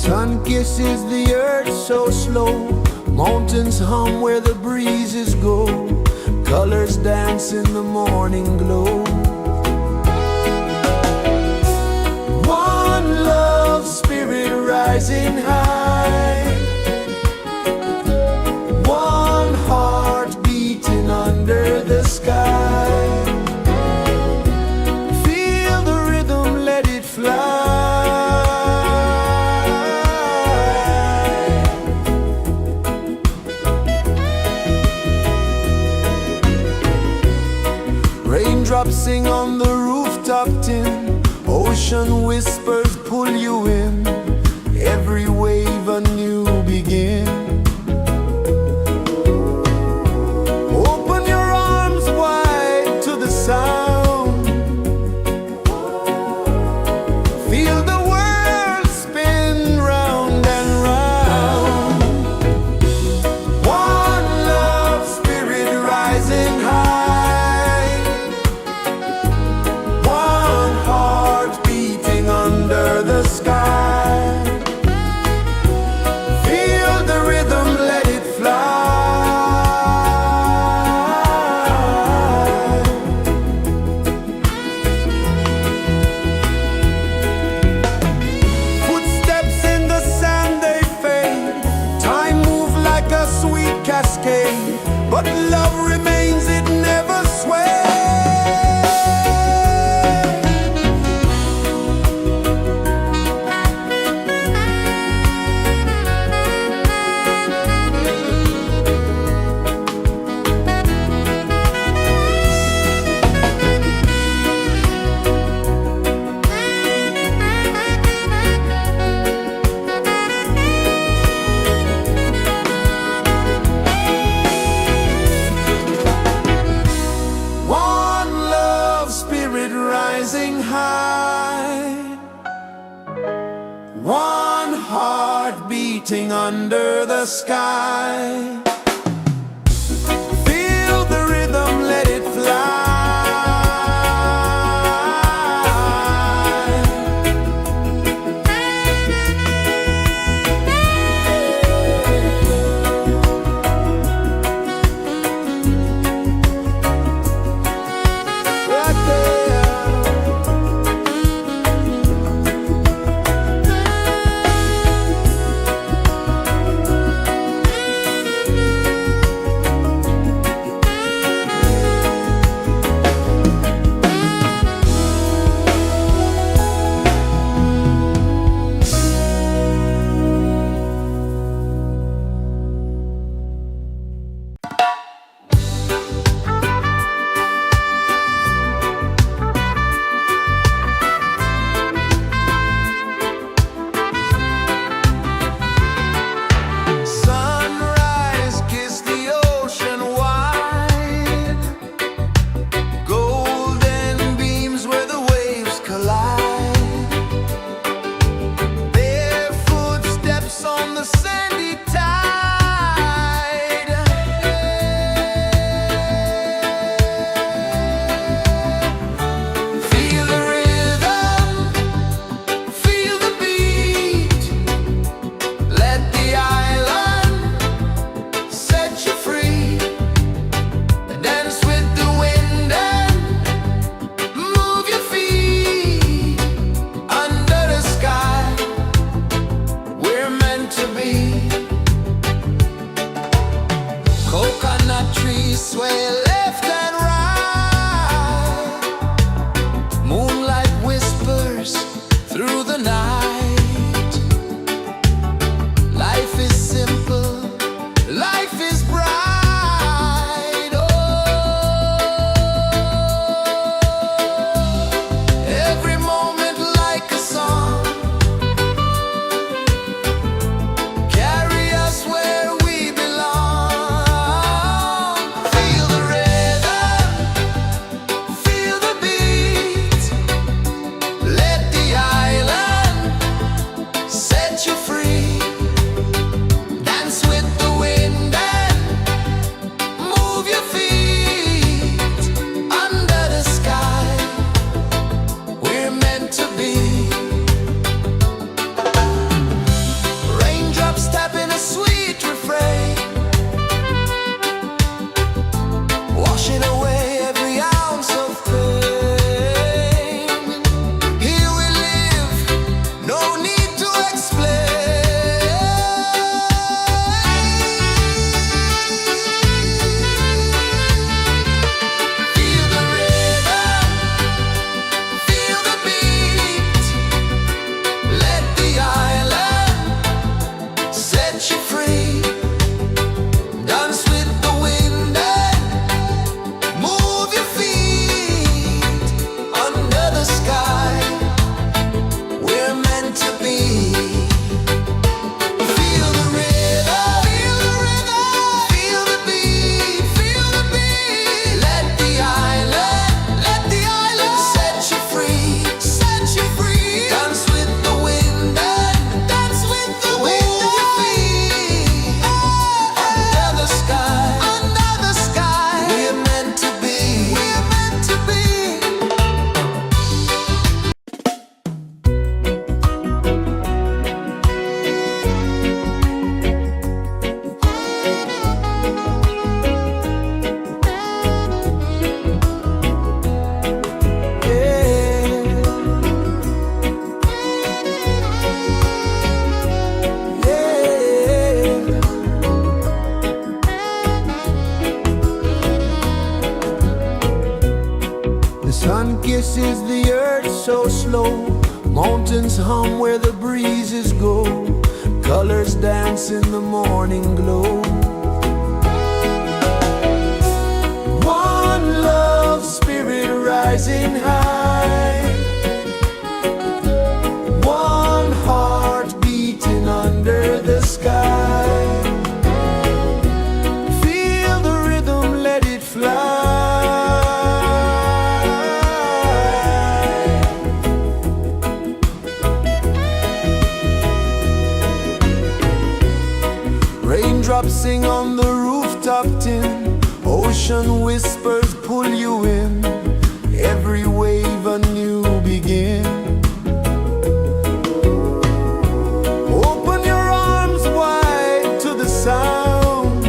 Sun kisses the earth so slow, mountains hum where the breezes go, colors dance in the morning glow. One love spirit rising high, one heart beating under the sky. Feel the rhythm, let it fly. Raindrops sing on the rooftop tin, ocean whispers pull you in, every wave a new begin. Open your arms wide to the sound, feel the world spin round and round. One love spirit rising high, one heart beating under the sky. Feel the rhythm, let it fly. Footsteps in the sand, they fade, time moves like a sweet cascade, but love remains, it never sways. One love spirit rising high, one heart beating under the sky. Feel the rhythm, let it fly. Right there. kisses the earth so slow. Mountains hum where the breezes go. Colors dance in the morning glow. One love spirit rising high. One heart beating under the sky. Feel the rhythm, let it fly. Raindrops sing on the rooftop tin. Ocean whispers pull you in. Every wave a new begin. Open your arms wide to the sound.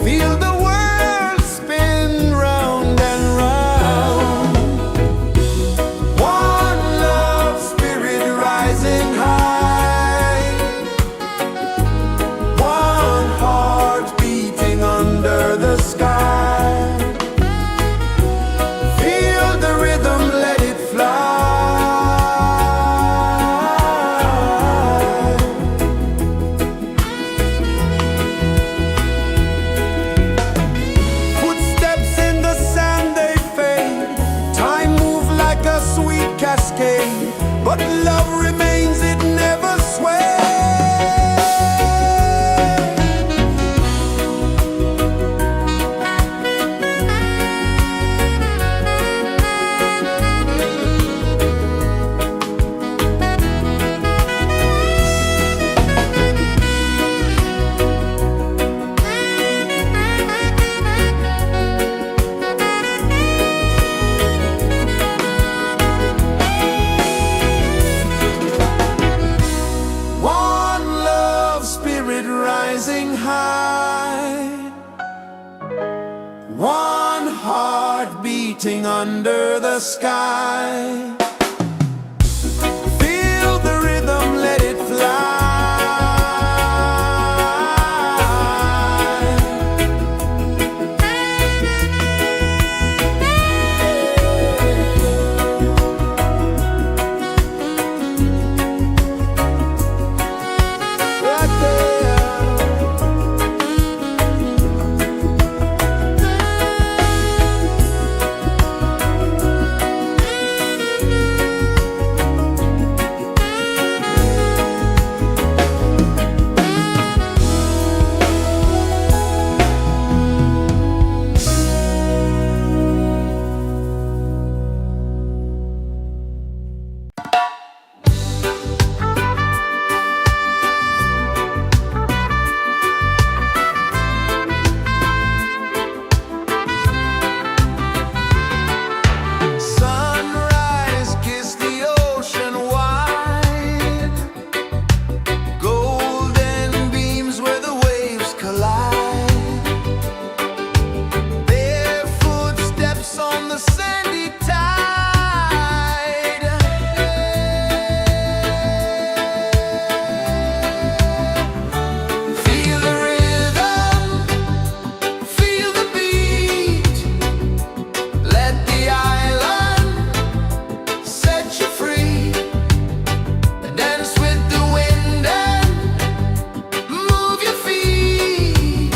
Feel the world spin round and round. One love spirit rising high. One heart beating under the sky. Feel the rhythm, let it fly. Footsteps in the sand, they fade. Time moves like a sweet cascade, but love remains, it never sways. One love spirit rising high. One heart beating under the sky. Feel the rhythm, let it fly. Right there. Sunrise, kiss the ocean wide. Golden beams where the waves collide. Their footsteps on the sandy tide. Feel the rhythm, feel the beat. Let the island set you free. Dance with the wind and move your feet.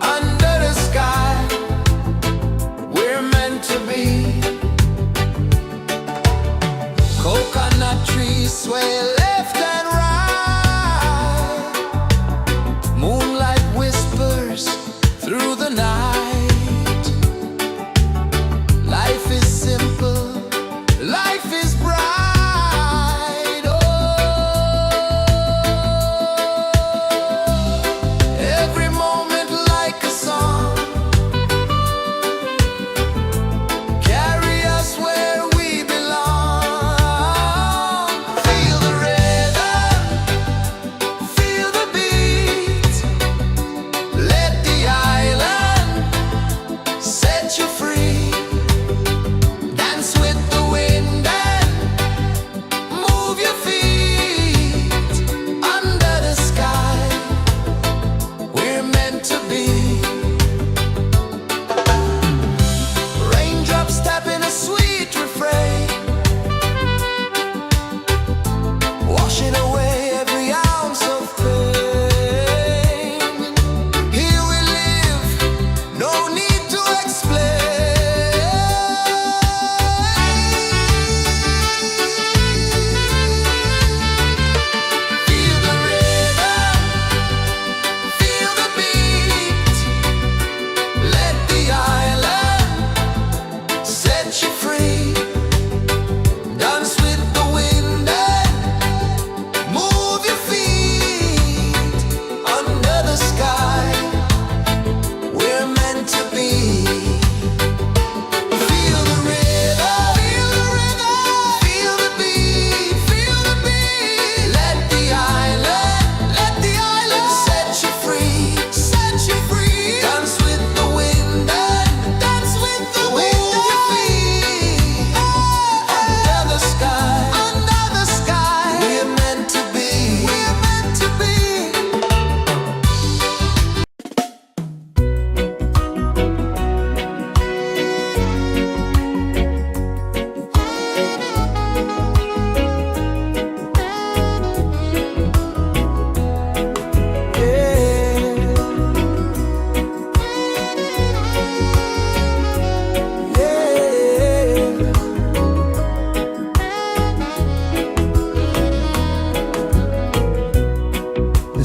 Under the sky, we're meant to be. Coconut trees sway left and right. Moonlight whispers through the night. Life is simple, life is bright. Oh, every moment like a song. Carry us where we belong. Feel the rhythm.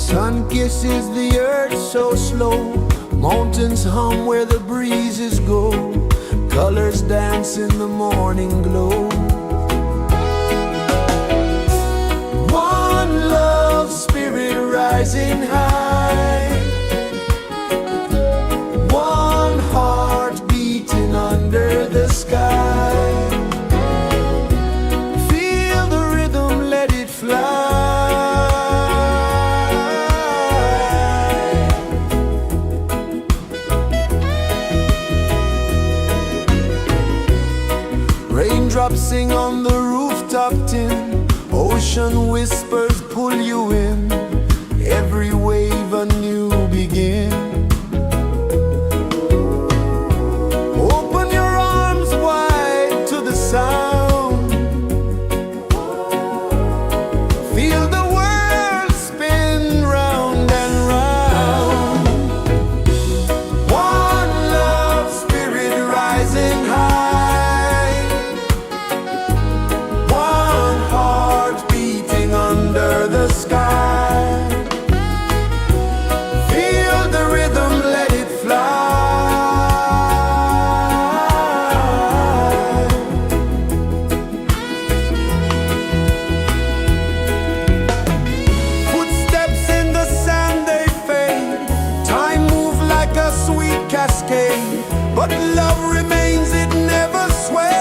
Sun kisses the earth so slow, mountains hum where the breezes go, colors dance in the morning glow. One love spirit rising high, one heart beating under the sky. Feel the rhythm, let it fly. Raindrops sing on the rooftop tin, ocean whispers pull you in, every wave a new begin. Open your arms wide to the sound, feel the world spin round and round. One love spirit rising high, one heart beating under the sky. Feel the rhythm, let it fly. Footsteps in the sand, they fade, time moves like a sweet cascade, but love remains, it never sways.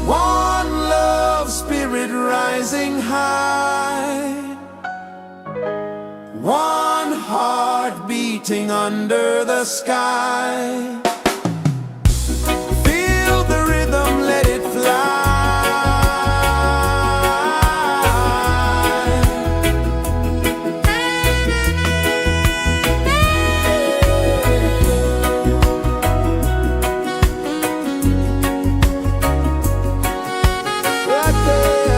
One love spirit rising high, one heart beating under the sky. Feel the rhythm, let it fly. Right there.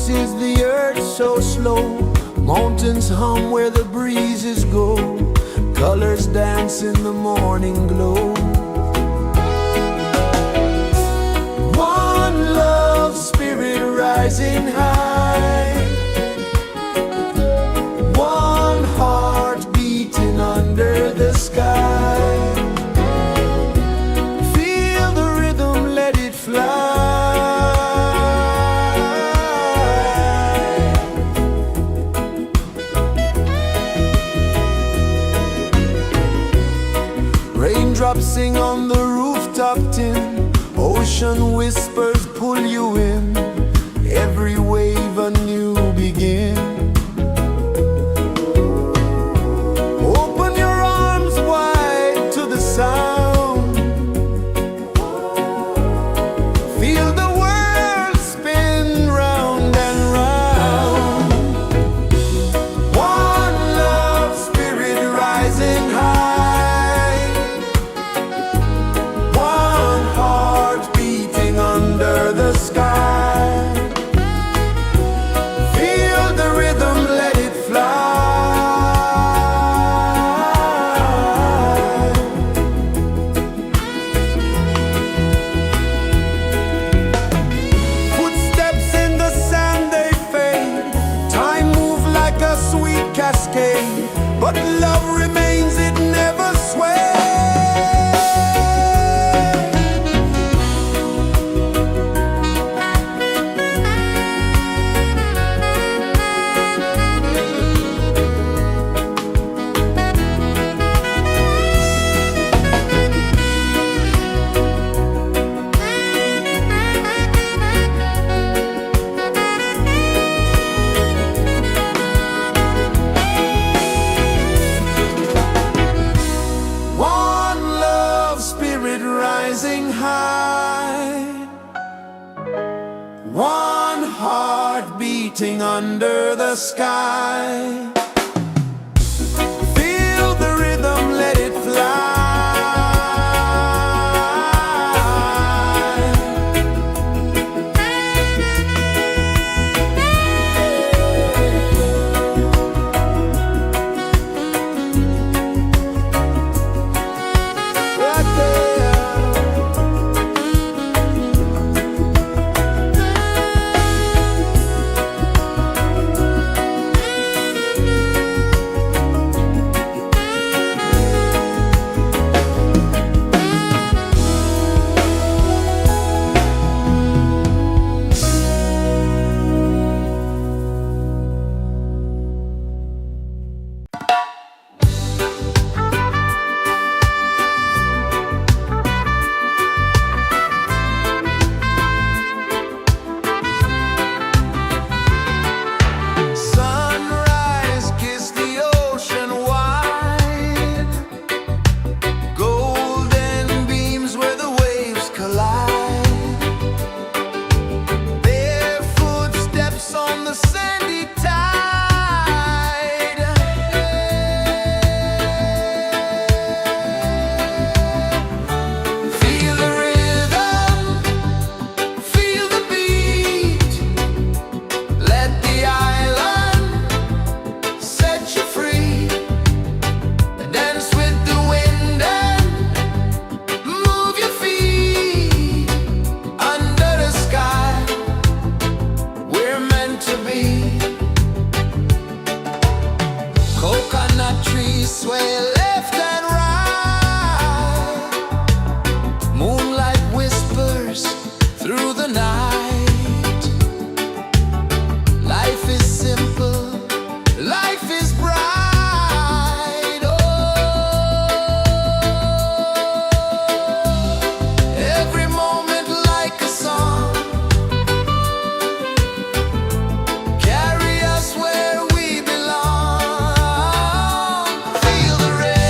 is the earth so slow. Mountains hum where the breezes go. Colors dance in the morning glow. One love, spirit rising high. One heart beating under the sky. Feel the rhythm, let it fly. Raindrops sing on the rooftop tin. Ocean whispers pull you in. Every wave a new begin. Open your arms wide to the sound. Feel the world spin round and round. One love, spirit rising high. One heart beating under the sky. Feel the rhythm, let it fly. Footsteps in the sand, they fade. Time moves like a sweet cascade, but love remains, it never sways. One love, spirit rising high. One heart beating under the sky. Feel the rhythm, let it fly. Right there. Sunrise, kiss the ocean wide. Golden beams where the waves collide. Bare footsteps on the sandy tide. Feel the rhythm, feel the beat. Let the island set you free. Dance with the wind and move your feet. Under the sky, we're meant to be. Coconut trees sway left and right. Moonlight whispers through the night. Life is simple, life is bright. Oh, every moment like a song. Carry us where we belong. Feel the rhythm.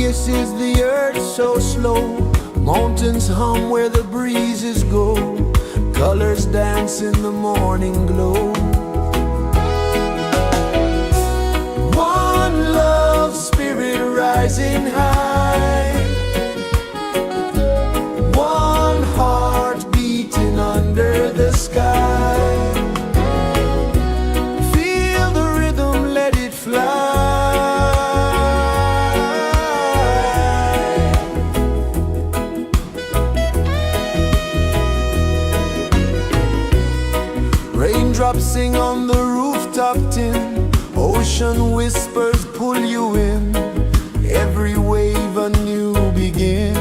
kisses the earth so slow. Mountains hum where the breezes go. Colors dance in the morning glow. One love spirit rising high. One heart beating under the sky. Feel the rhythm, let it fly. Raindrops sing on the rooftop tin. Ocean whispers pull you in. Every wave a new begin.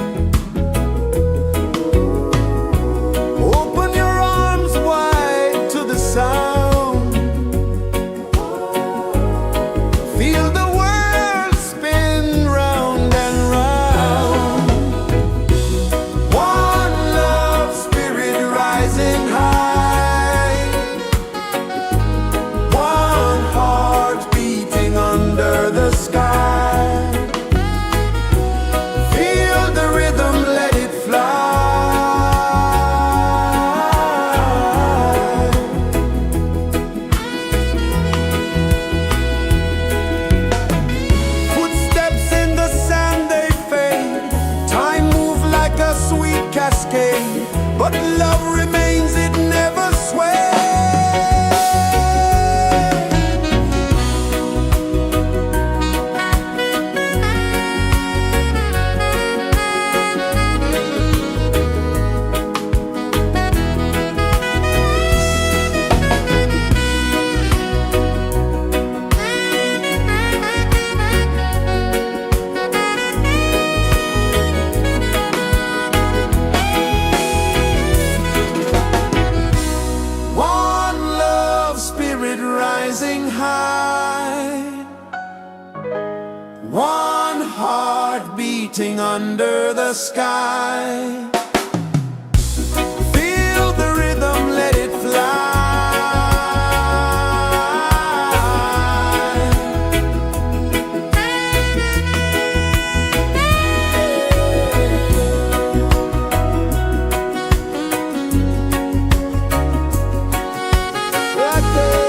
Open your arms wide to the sound. Feel the world spin round and round. One love spirit rising high. One heart beating under the sky. Feel the rhythm, let it fly. Footsteps in the sand, they fade. Time moves like a sweet cascade, but love remains, it never sways. One love spirit rising high. One heart beating under the sky. Feel the rhythm, let it fly. Right there.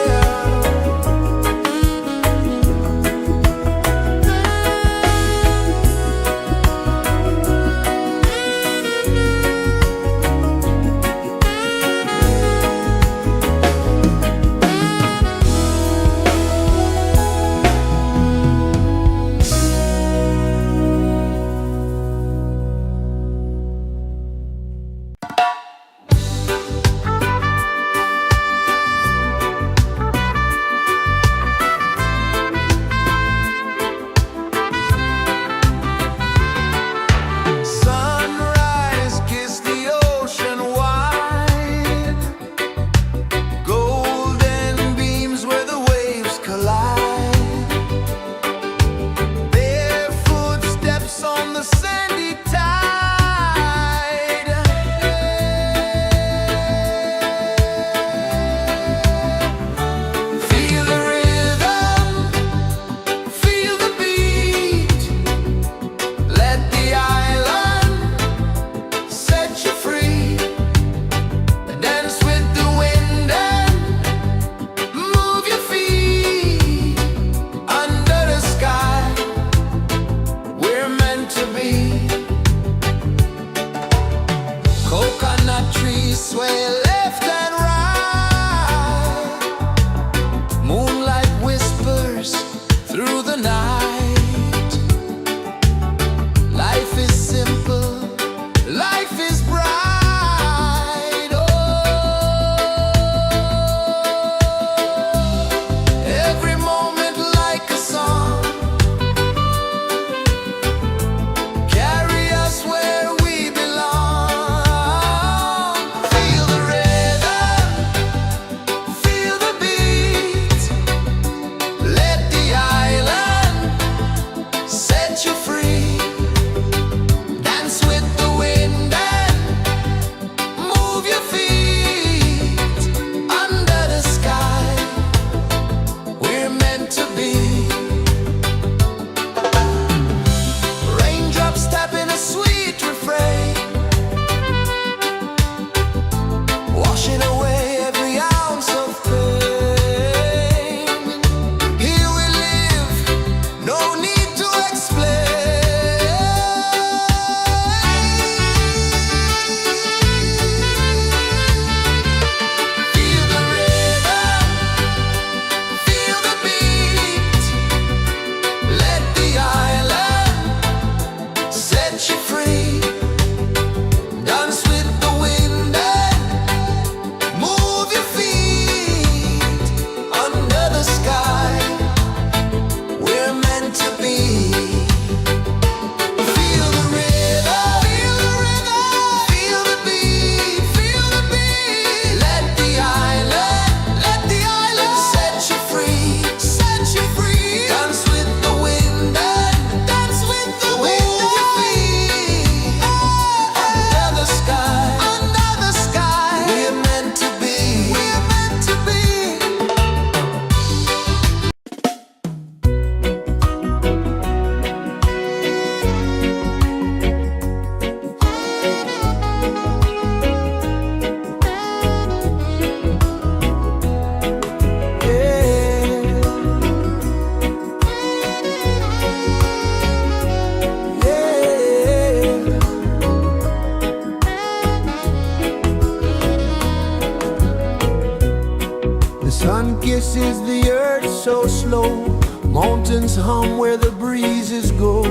Sun kisses the earth so slow, mountains hum where the breezes go,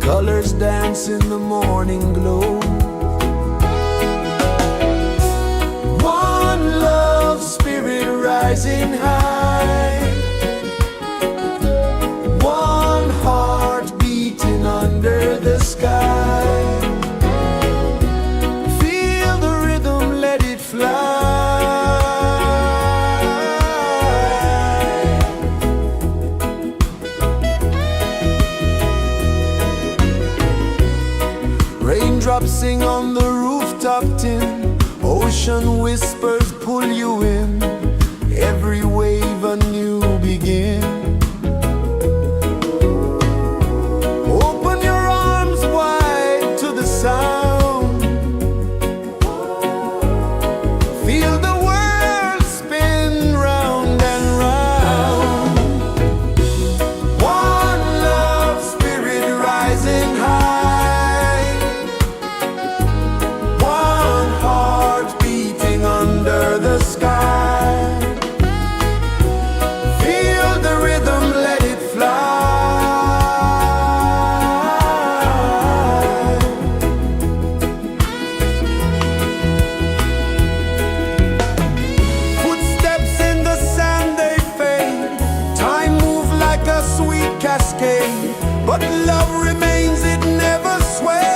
colors dance in the morning glow. One love spirit rising high, one heart beating under the sky. Feel the rhythm, let it fly. Raindrops sing on the rooftop tin, ocean whispers pull you in, every wave a new begin. Open your arms wide to the sound, feel the world spin round and round. One love spirit rising high, under the sky. Feel the rhythm, let it fly. Footsteps in the sand, they fade. Time moves like a sweet cascade, but love remains, it never sways.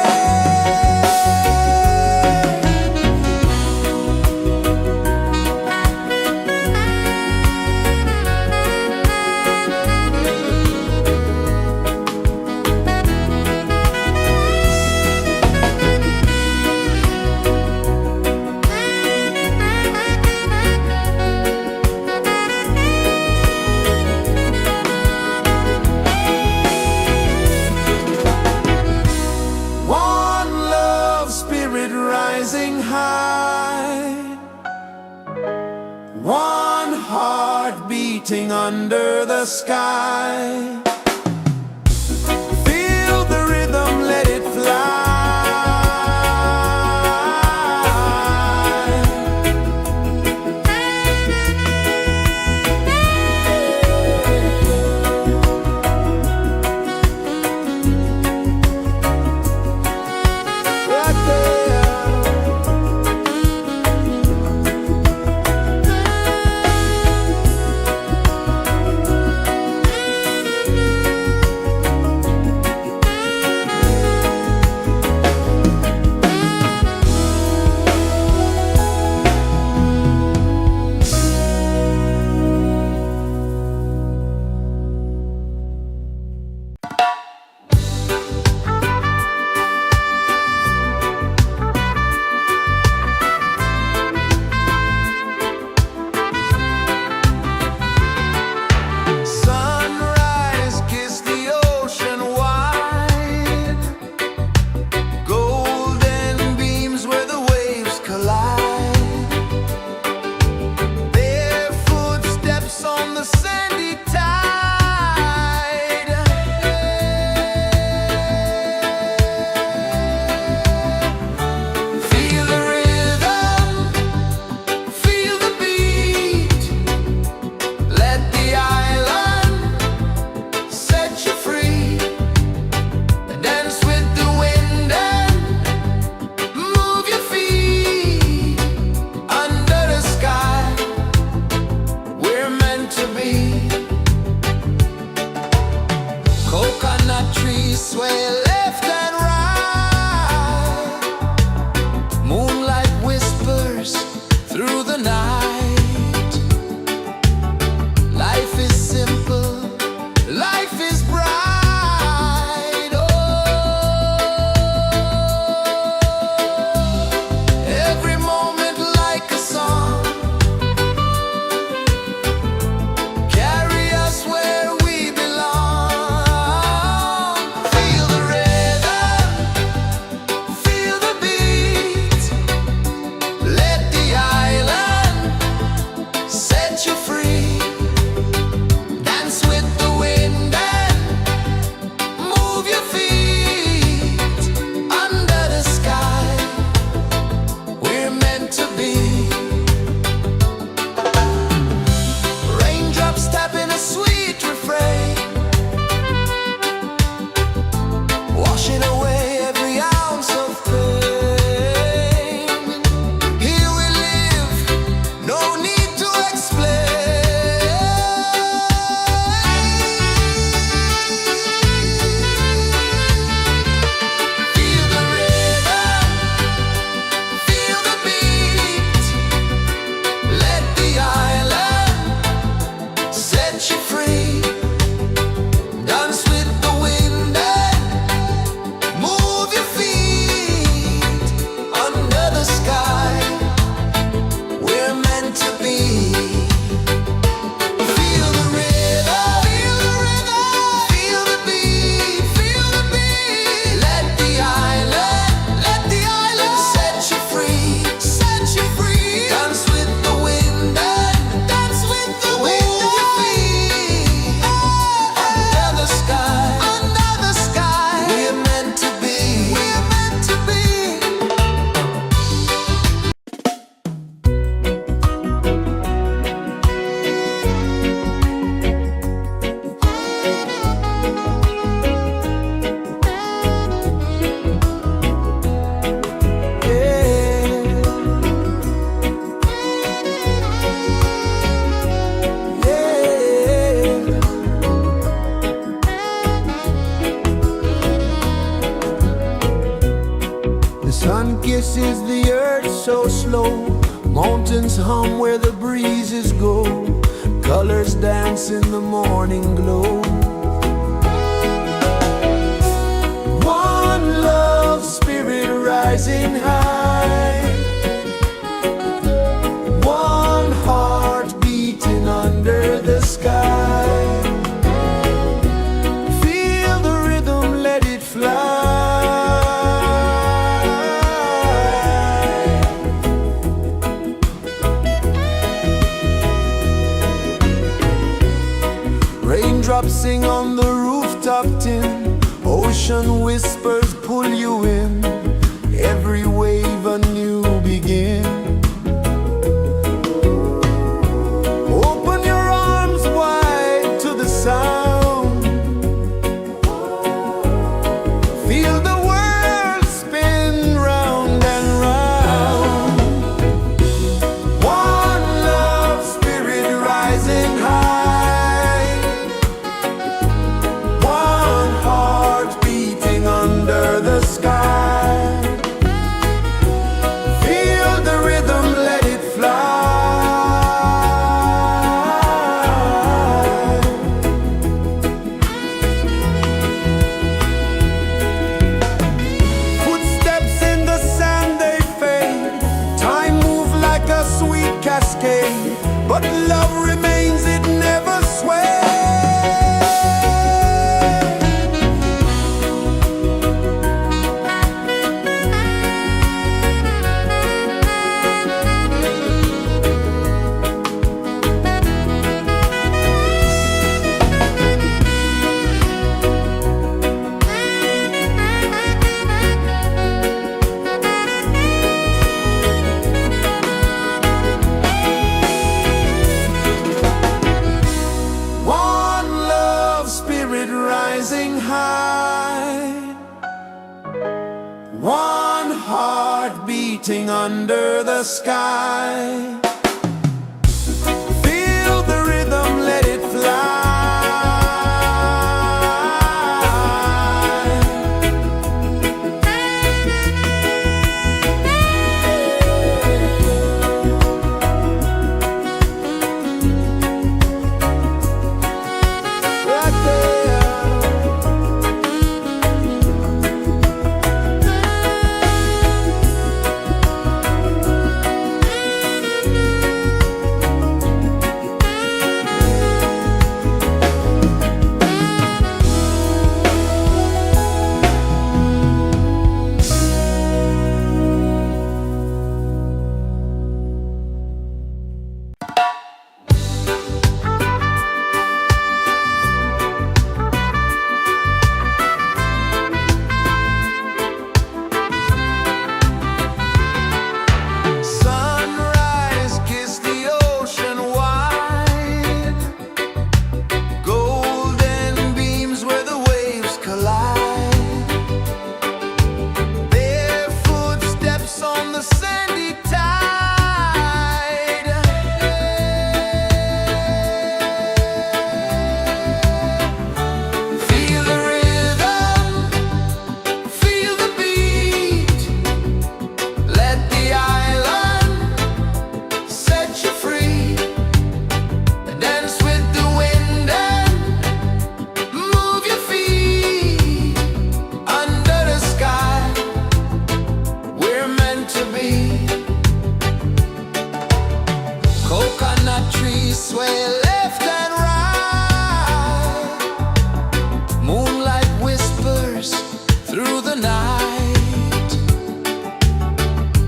Rising high, one heart beating under the sky. Feel the rhythm, let it fly. flow, mountains hum where the breezes go, colors dance in the morning glow. One love, spirit rising high, one heart beating under the sky. Feel the rhythm, let it fly. Raindrops sing on the rooftop tin, ocean whispers pull you in, every wave a new begin. Open your arms wide to the sound, feel the world spin round and round. One love, spirit rising high, one heart beating under the sky. Feel the rhythm, let it fly. Footsteps in the sand, they fade, time moves like a sweet cascade, but love remains, it never sways. One love, spirit rising high, one heart beating under the sky. Feel the rhythm, let it fly. Right there. Sunrise, kiss the ocean wide, golden beams where the waves collide, their footsteps on the sandy tide. Feel the rhythm, feel the beat, let the island set you free. Dance with the wind and move your feet. Under the sky, we're meant to be. Coconut trees sway left and right, moonlight whispers through the night.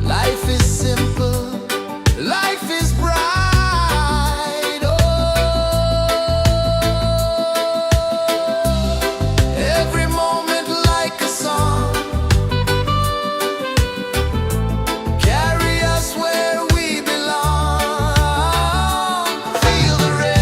Life is simple, life is bright. Oh, every moment like a song, carry us where we belong. Feel the rhythm.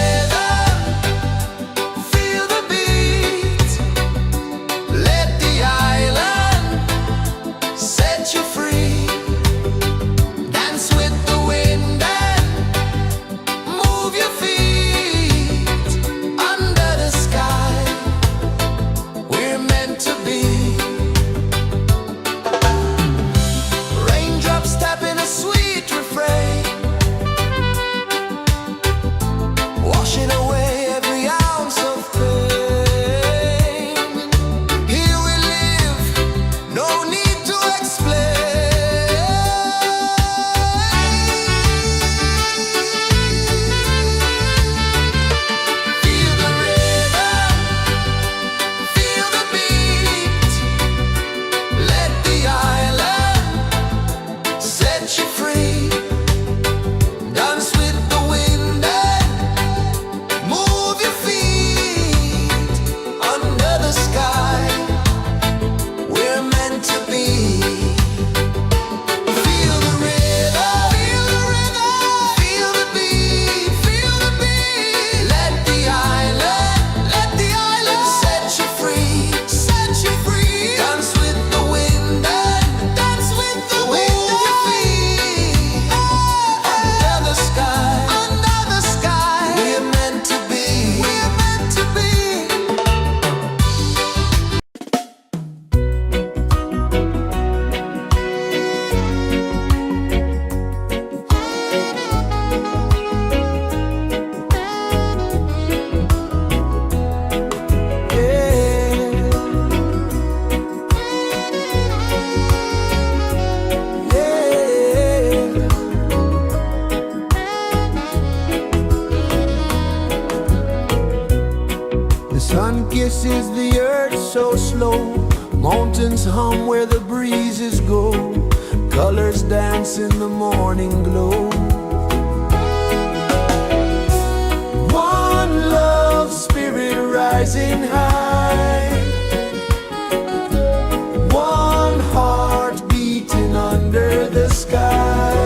kisses the earth so slow. Mountains hum where the breezes go. Colors dance in the morning glow. One love spirit rising high. One heart beating under the sky.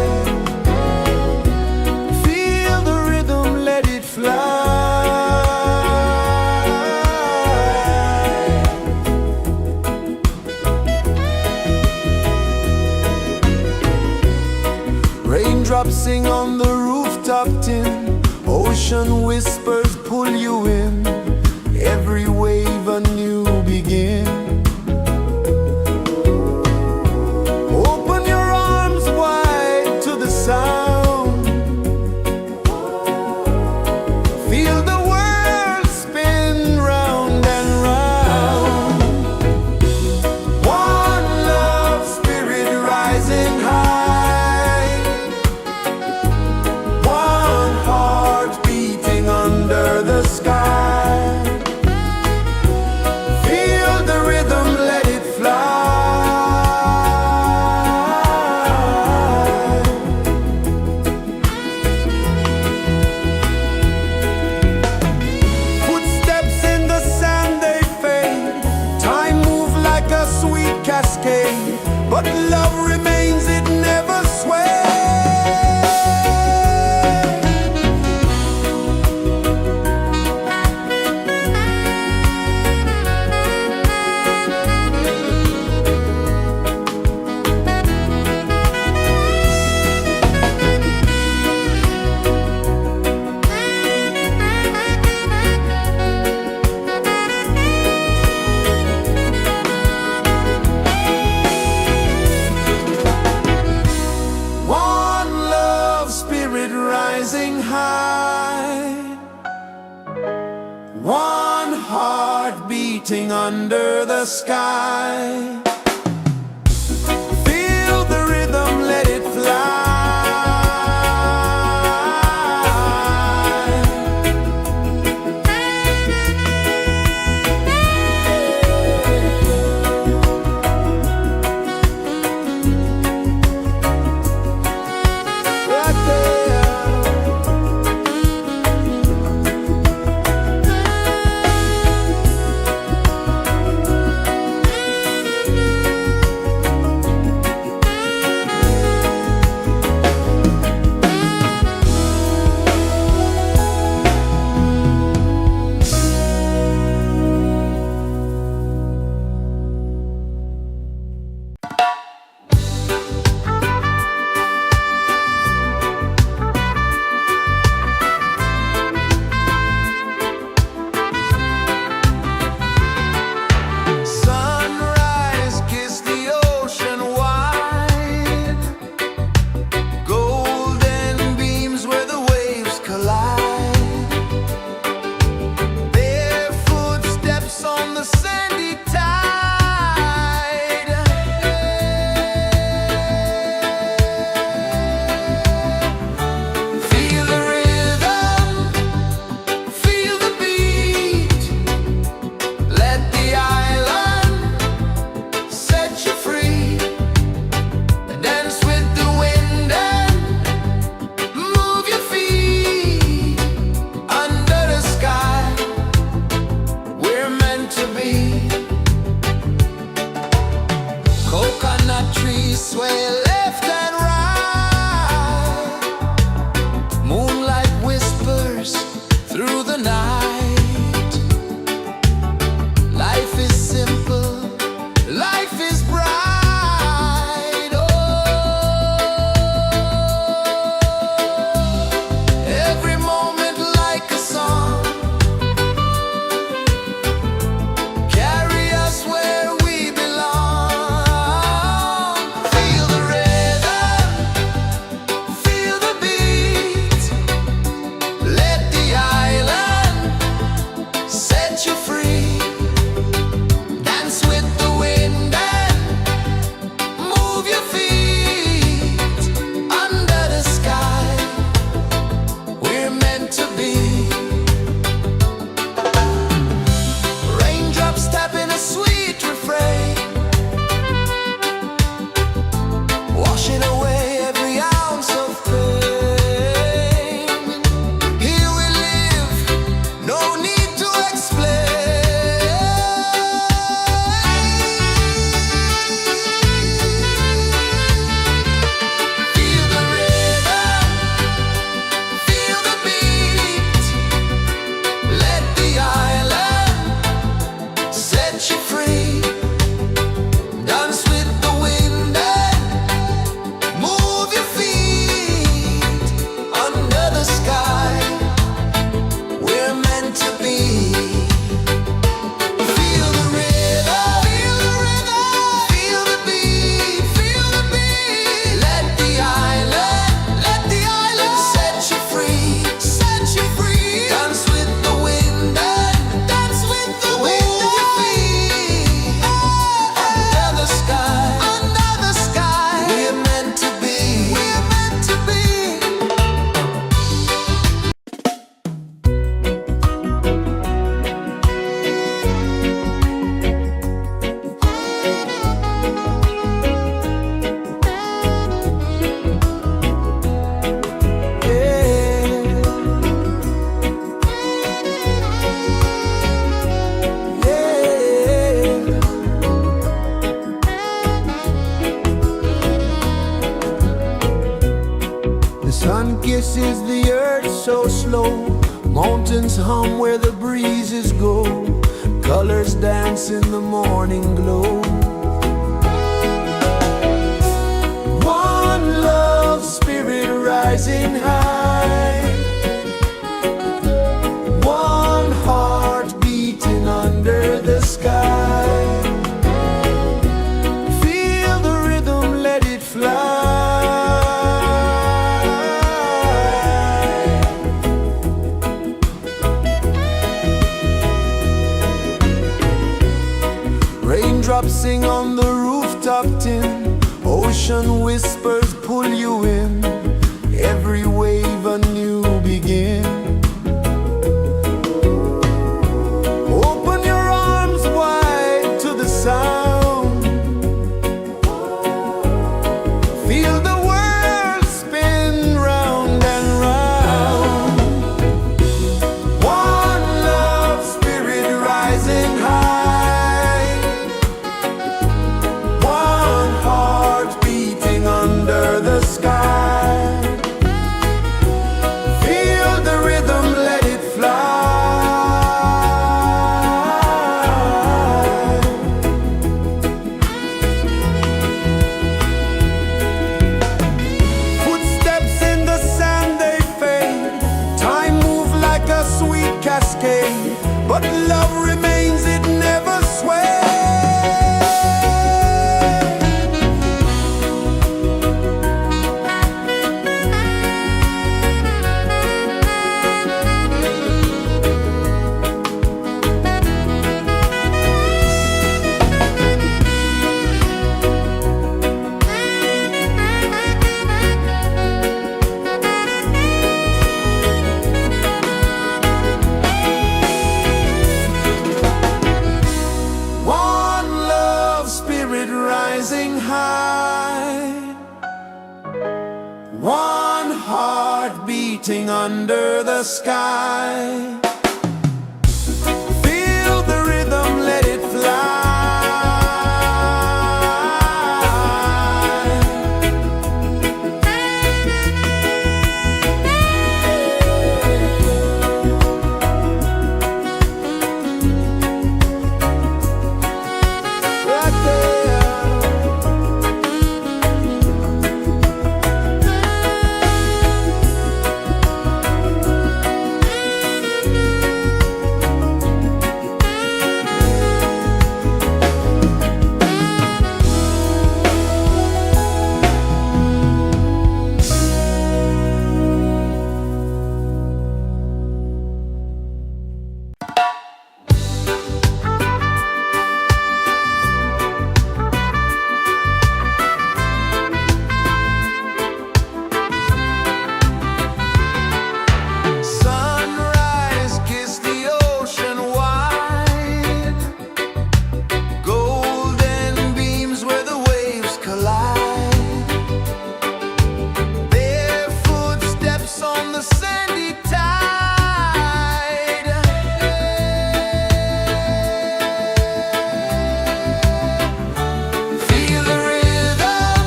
Feel the rhythm, let it fly. Raindrops sing on the rooftop tin. Ocean whispers pull you in. Every wave a new begin. Open your arms wide to the sound. Feel the world spin round and round. One love spirit rising high. One heart beating under the sky. Feel the rhythm, let it fly. Footsteps in the sand, they fade. Time moves like a sweet cascade, but love remains, it never sways. One love spirit rising high. One heart beating under the sky. Feel the rhythm, let it fly. Right there. is the earth so slow. Mountains hum where the breezes go. Colors dance in the morning glow. One love spirit rising high. One heart beating under the sky. Feel the rhythm, let it fly. Raindrops sing on the rooftop tin. Ocean whispers pull you in. Every wave a new begin. Open your arms wide to the sound. Feel the world spin round and round. One love spirit rising high. One heart beating under the sky. Feel the rhythm, let it fly. Footsteps in the sand, they fade. Time moves like a sweet cascade, but love remains, it never sways. One love spirit rising high. One heart beating under the sky. Feel the rhythm, let it fly. Right there. Sunrise, kiss the ocean wide. Golden beams where the waves collide. Bare footsteps on the sandy tide. Feel the rhythm,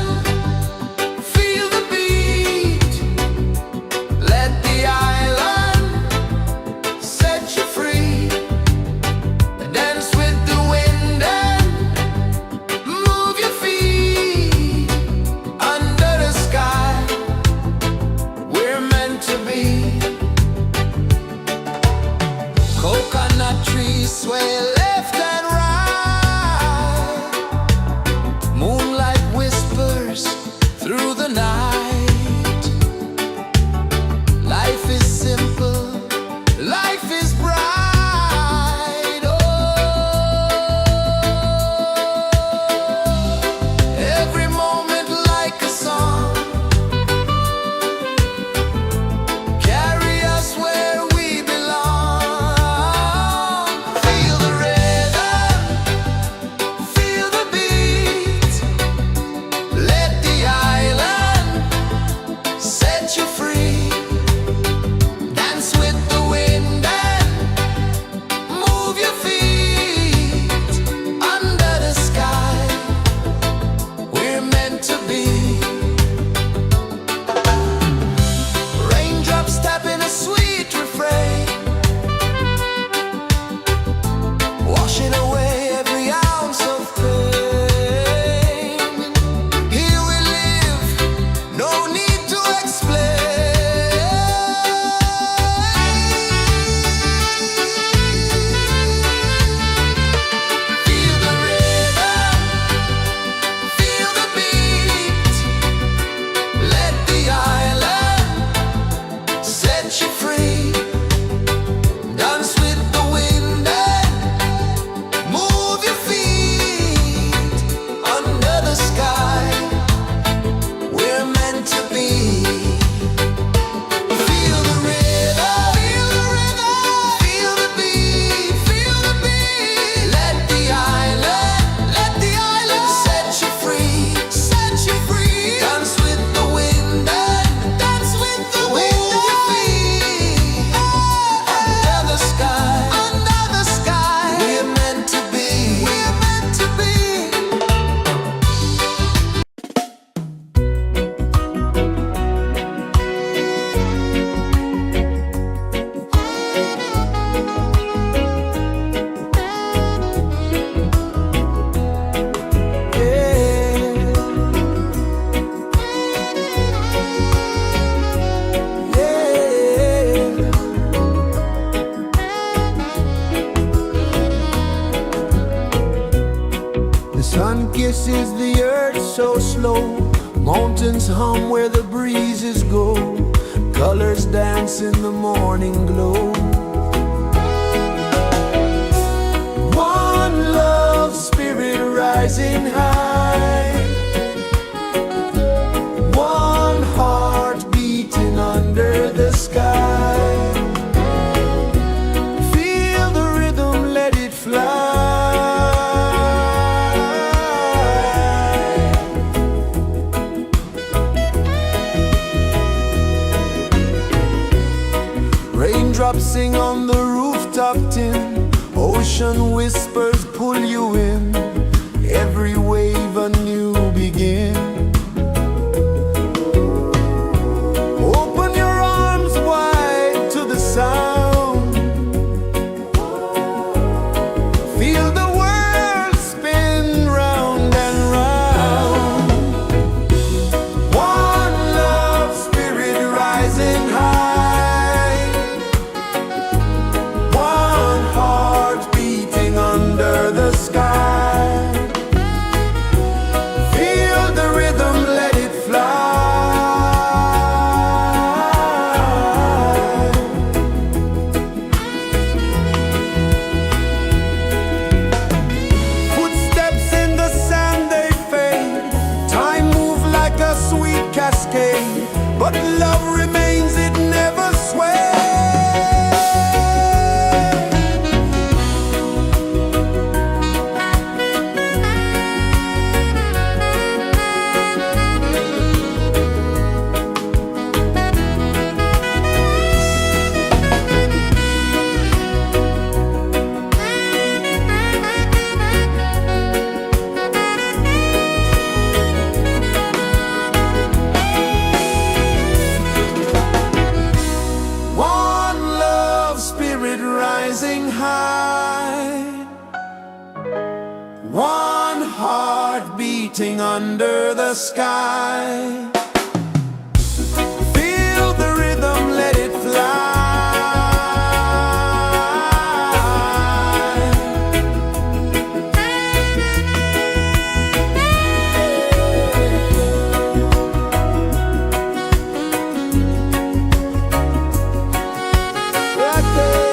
feel the beat. Let the island set you free. Dance with the wind and move your feet. Under the sky, we're meant to be. Coconut trees sway left and right. Moonlight whispers through the night. Life is simple, life is bright. Oh, every moment like a song. Carry us where we belong. Feel the rhythm. rejoices the earth so slow. Mountains hum where the breezes go. Colors dance in the morning glow. One love spirit rising high. One heart beating under the sky. Feel the rhythm, let it fly. Raindrops sing on the rooftop tin. Ocean whispers pull you in. Every wave a new begin. Open your arms wide to the sound. Feel the world spin round and round. One love spirit rising high. One heart beating under the sky. Feel the rhythm, let it fly. Footsteps in the sand, they fade. Time moves like a sweet cascade, but love remains, it never sways. One love spirit rising high. One heart beating under the sky. Feel the rhythm, let it fly. Right there.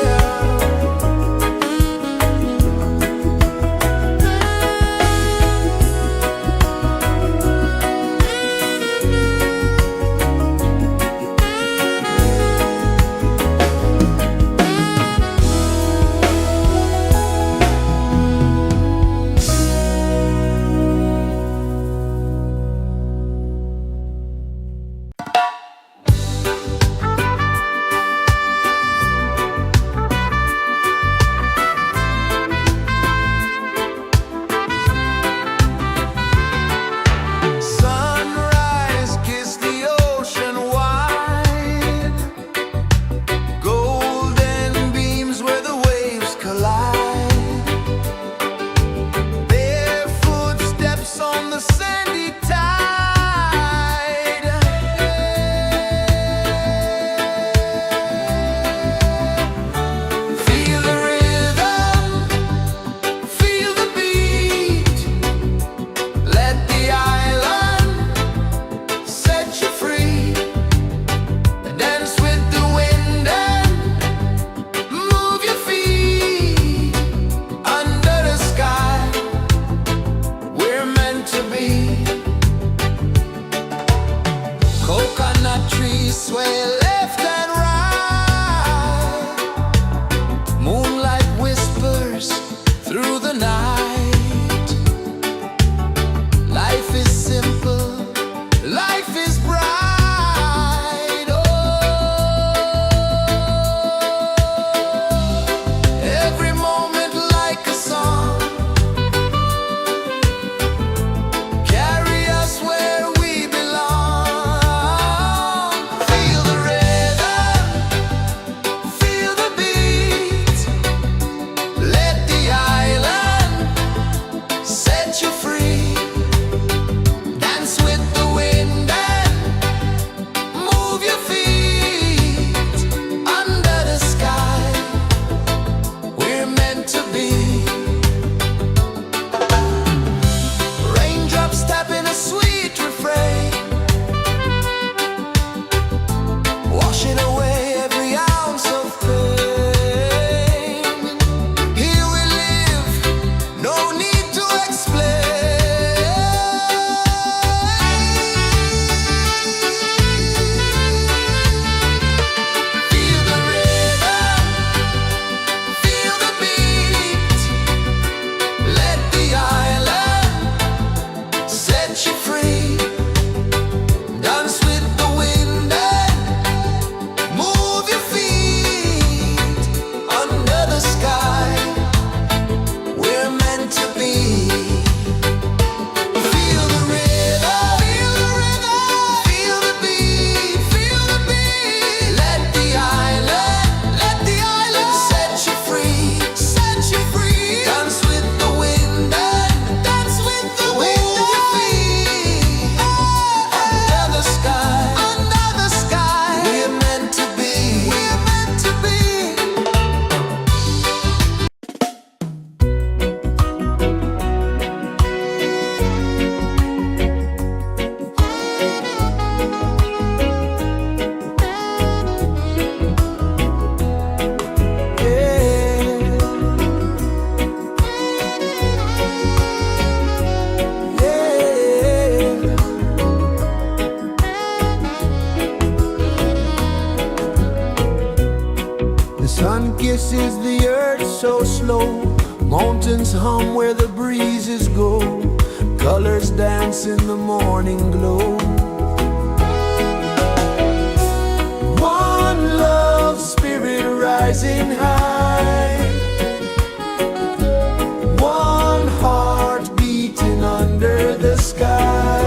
kisses the earth so slow. Mountains hum where the breezes go. Colors dance in the morning glow. One love spirit rising high. One heart beating under the sky.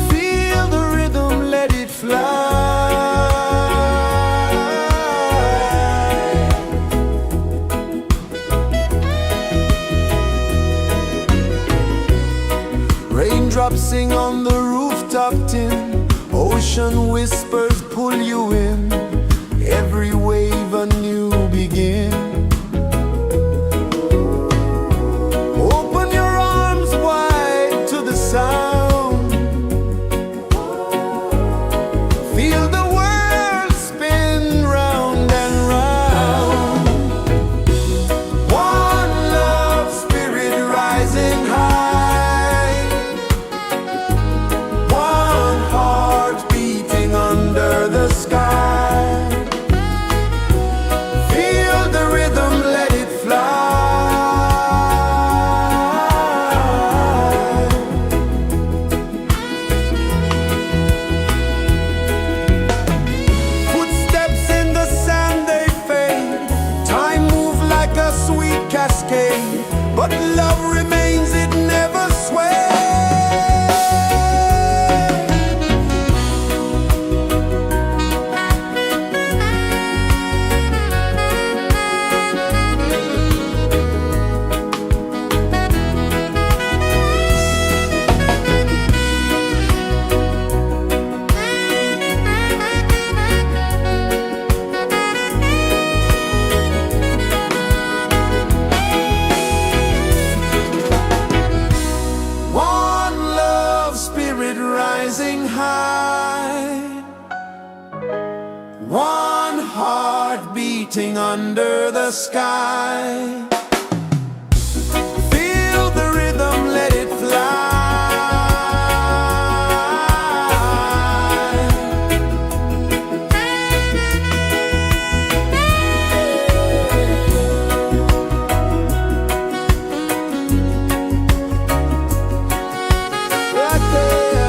Feel the rhythm, let it fly. Raindrops sing on the rooftop tin. Ocean whispers pull you in. Every wave a new begin. Open your arms wide to the sound. Feel the world spin round and round. One love spirit rising high. One heart beating under the sky. Feel the rhythm, let it fly. Footsteps in the sand, they fade. Time moves like a sweet cascade, but love remains, it never sways. One love spirit rising high. One heart beating under the sky. Feel the rhythm, let it fly. Right there.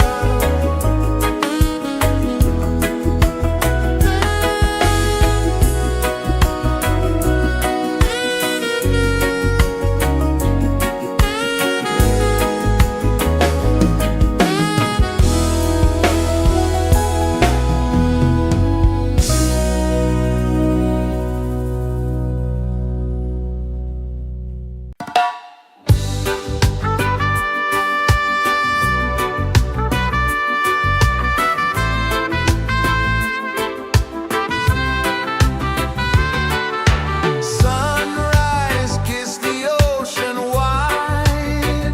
Sunrise, kiss the ocean wide.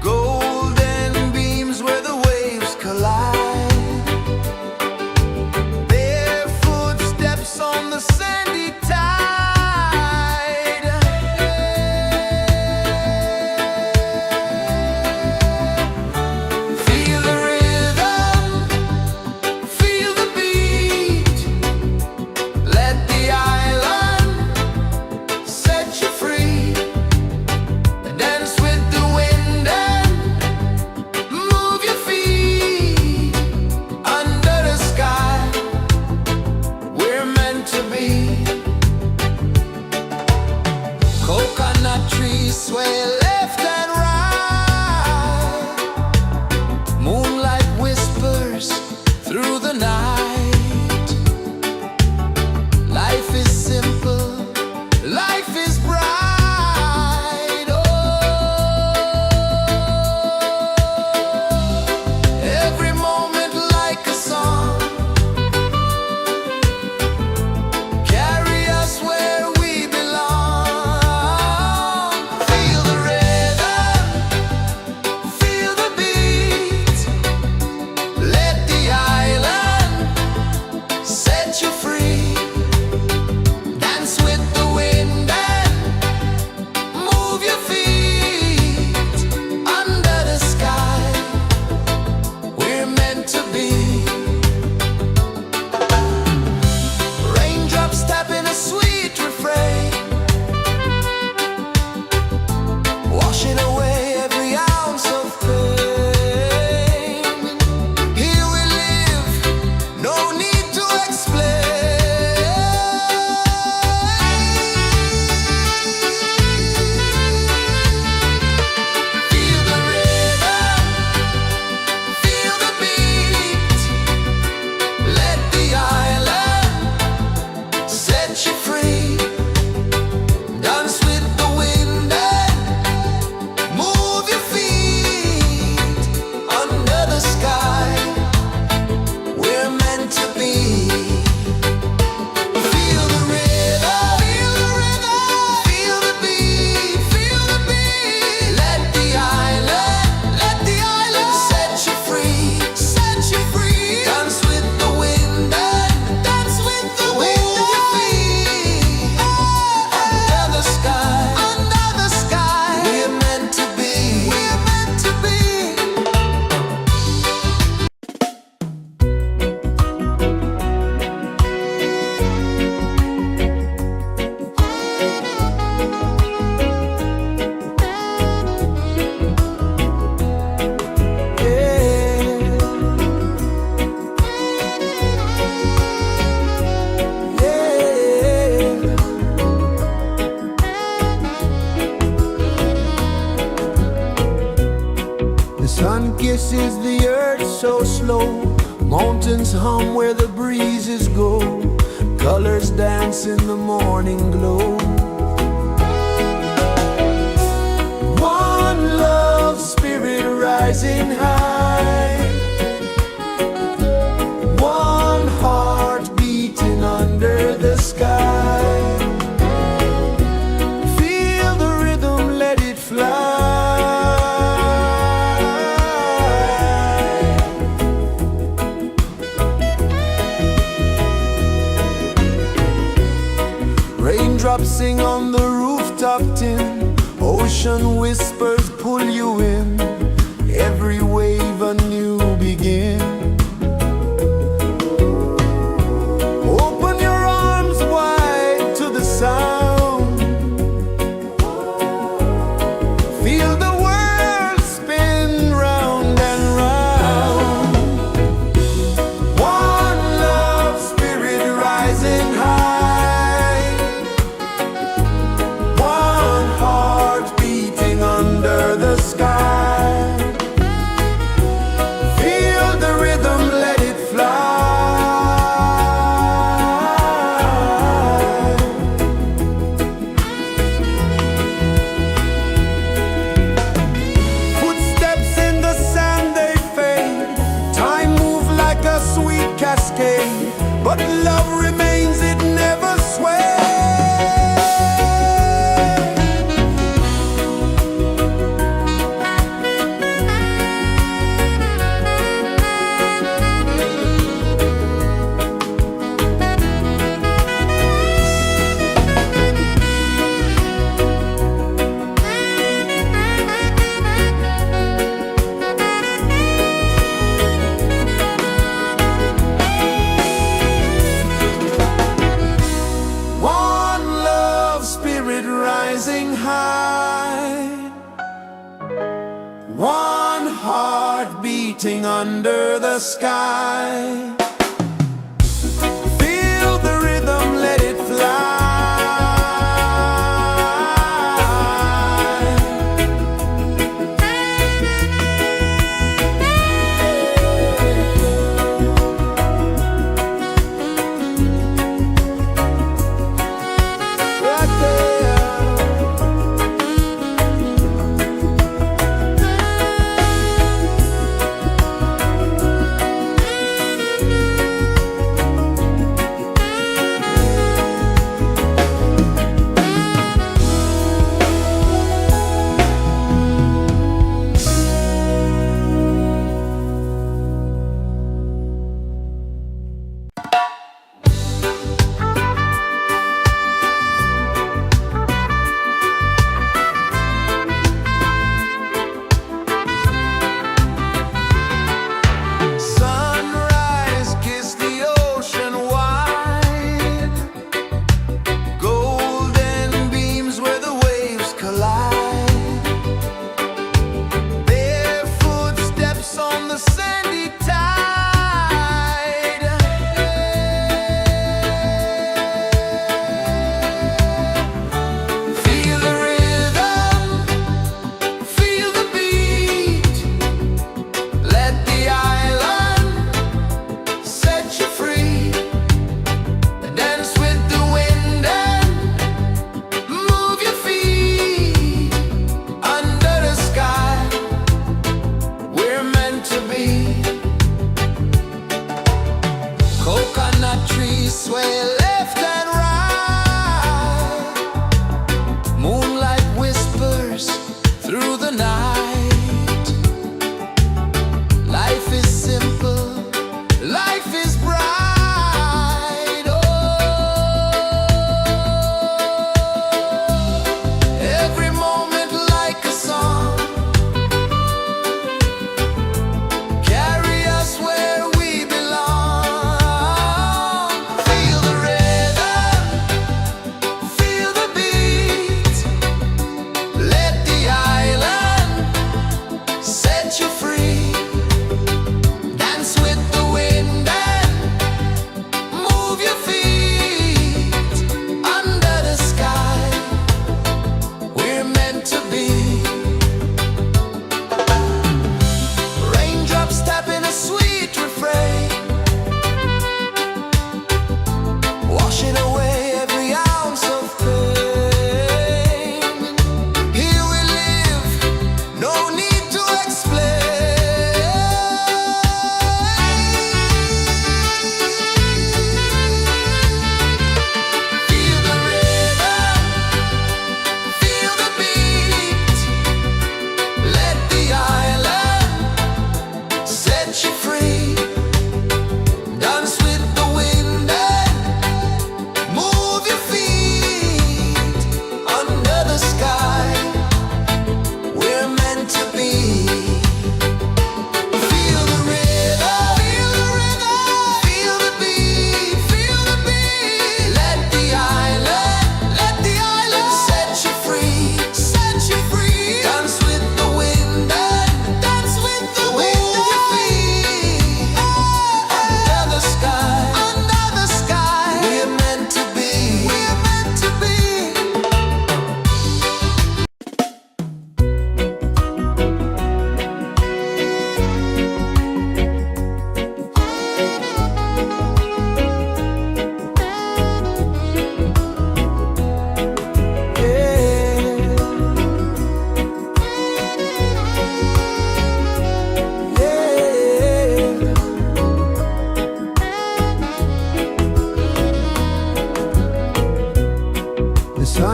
Golden beams where the waves collide. Barefoot steps on the sandy tide. Feel the rhythm, feel the beat. Let the island set you free. Dance with the wind and move your feet. Under the sky, we're meant to be. Coconut trees sway left and right. Moonlight whispers through the night. Life is simple, life is bright. Oh, every moment like a song. Carry us where we belong. Feel the rhythm. pulses the earth so slow. Mountains hum where the breezes go. Colors dance in the morning glow. One love spirit rising high. One heart beating under the sky. Feel the rhythm, let it fly. Raindrops sing on the rooftop tin. Ocean whispers pull you in. Every wave a new begin. Open your arms wide to the sound. Feel the world spin round and round. One love spirit rising high. One heart beating under the sky. Feel the rhythm, let it fly. Footsteps in the sand, they fade. Time moves like a sweet cascade, but love remains, it never sways. One love spirit rising high. One heart beating under the sky. Feel the rhythm, let it fly. Right there.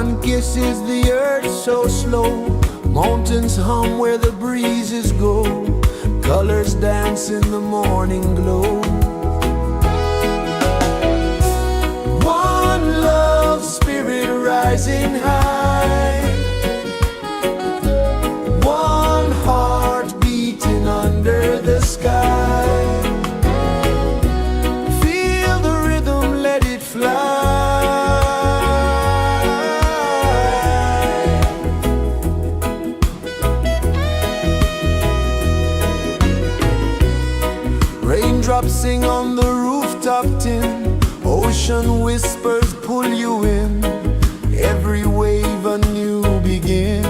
sun kisses the earth so slow. Mountains hum where the breezes go. Colors dance in the morning glow. One love spirit rising high. One heart beating under the sky. Feel the rhythm, let it fly. Raindrops sing on the rooftop tin. Ocean whispers pull you in. Every wave a new begin.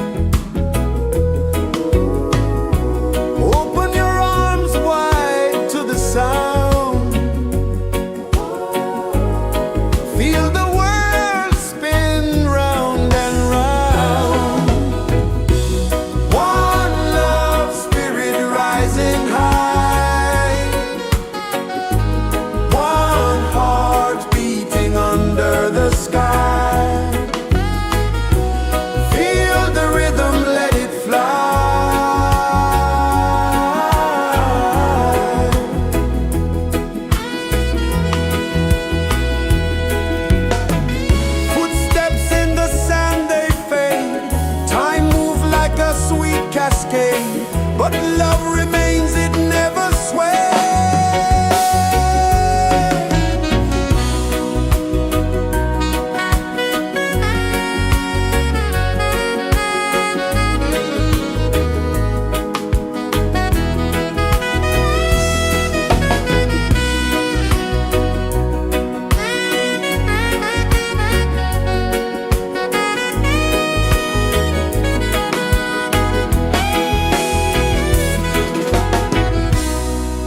Open your arms wide to the sound. Feel the world spin round and round. One love spirit rising high. One heart beating under the sky. Feel the rhythm, let it fly. Footsteps in the sand, they fade. Time moves like a sweet cascade, but love remains, it never sways.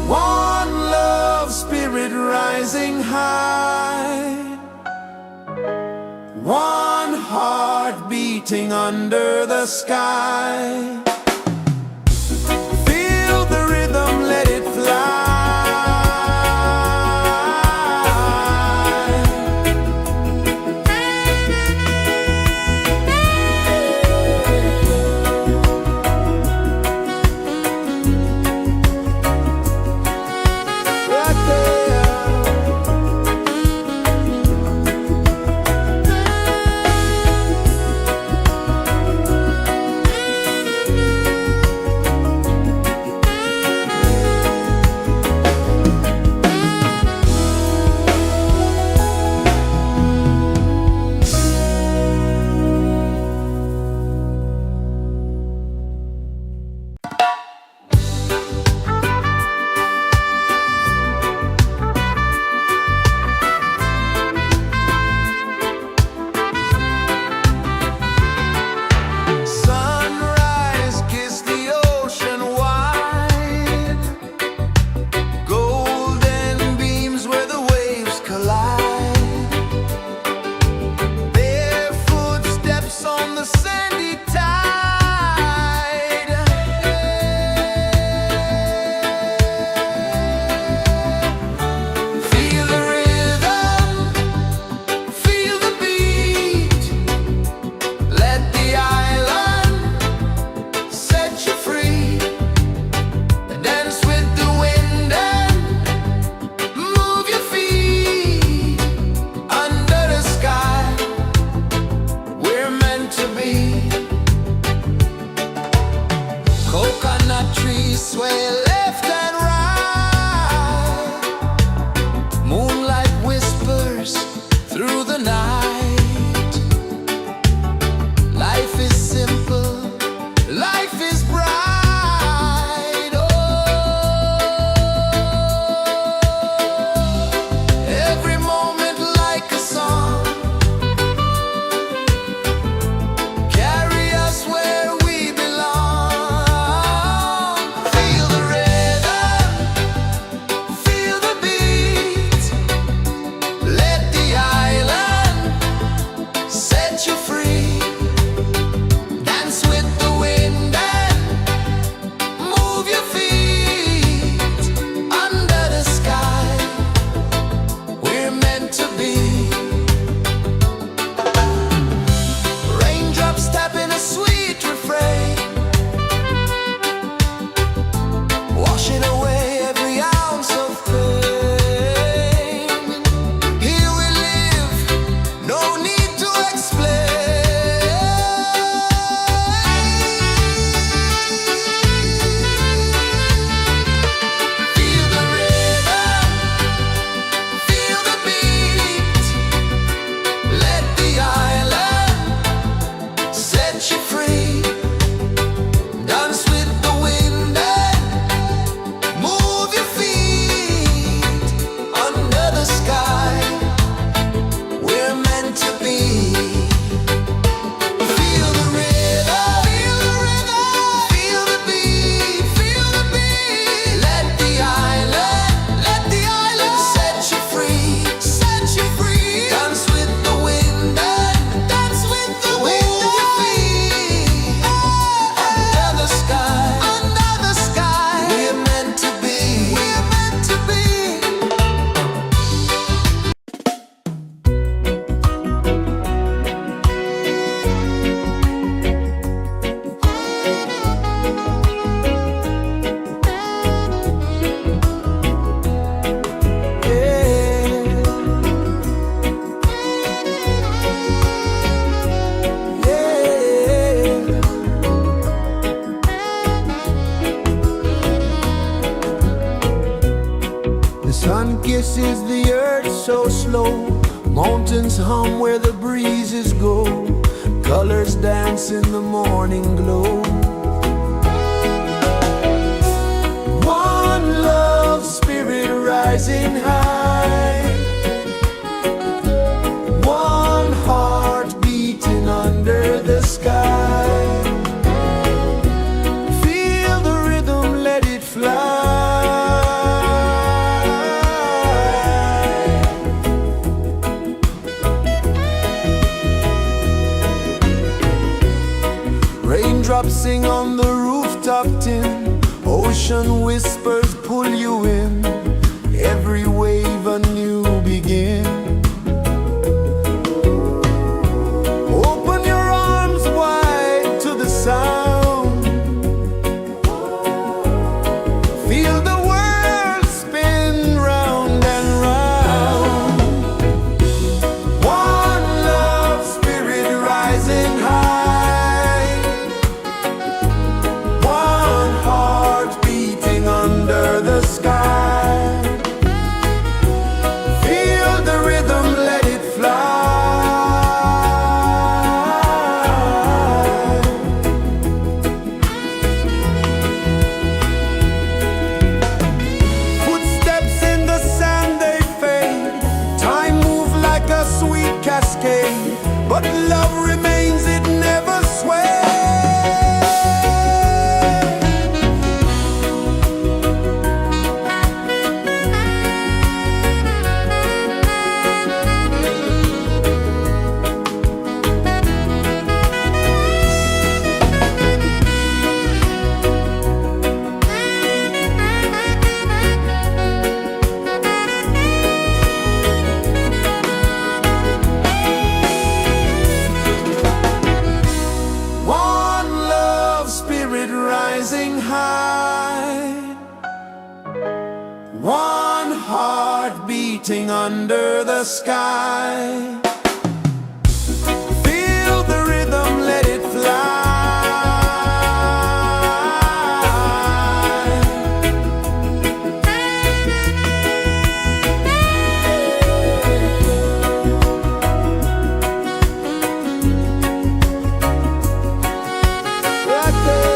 One love spirit rising high. One heart beating under the sky. Feel the rhythm, let it fly. Right there. instruments hum where the breezes go, colors dance in the morning glow. One love spirit rising high, one heart beating under the sky. Feel the rhythm, let it fly. Raindrops sing on the rooftop tin, ocean whispers pull you in, every wave a new begin. Open your arms wide to the sound, feel the world spin round and round. One love spirit rising high, one heart beating under the sky. Feel the rhythm, let it fly. Footsteps in the sand, they fade. Time moves like a sweet cascade, but love remains, it never sways. One love spirit rising high, one heart beating under the sky. Feel the rhythm, let it fly. Right there.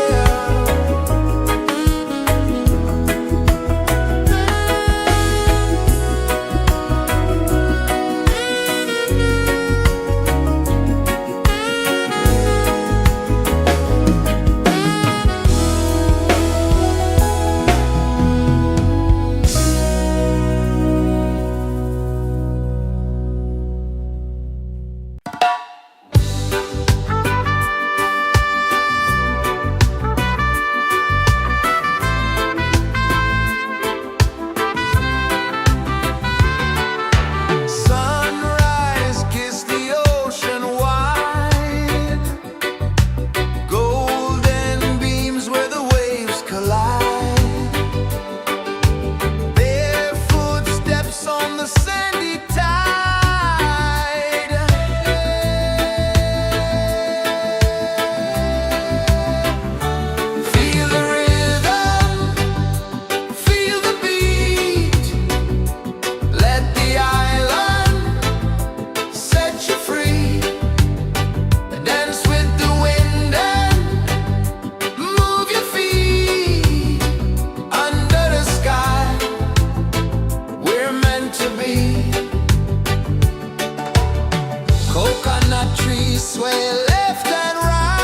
Sunrise, kiss the ocean wide, golden beams where the waves collide, barefoot steps on the sandy tide. Feel the rhythm, feel the beat, let the island set you free. Dance with the wind and move your feet. Under the sky, we're meant to be. Coconut trees sway left and right,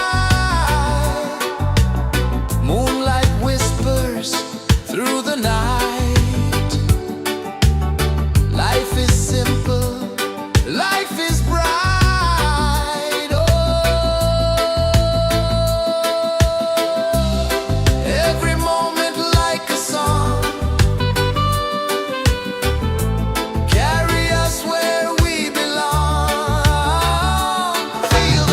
moonlight whispers through the night. Life is simple, life is bright. Oh, every moment like a song, carry us where we belong. Feel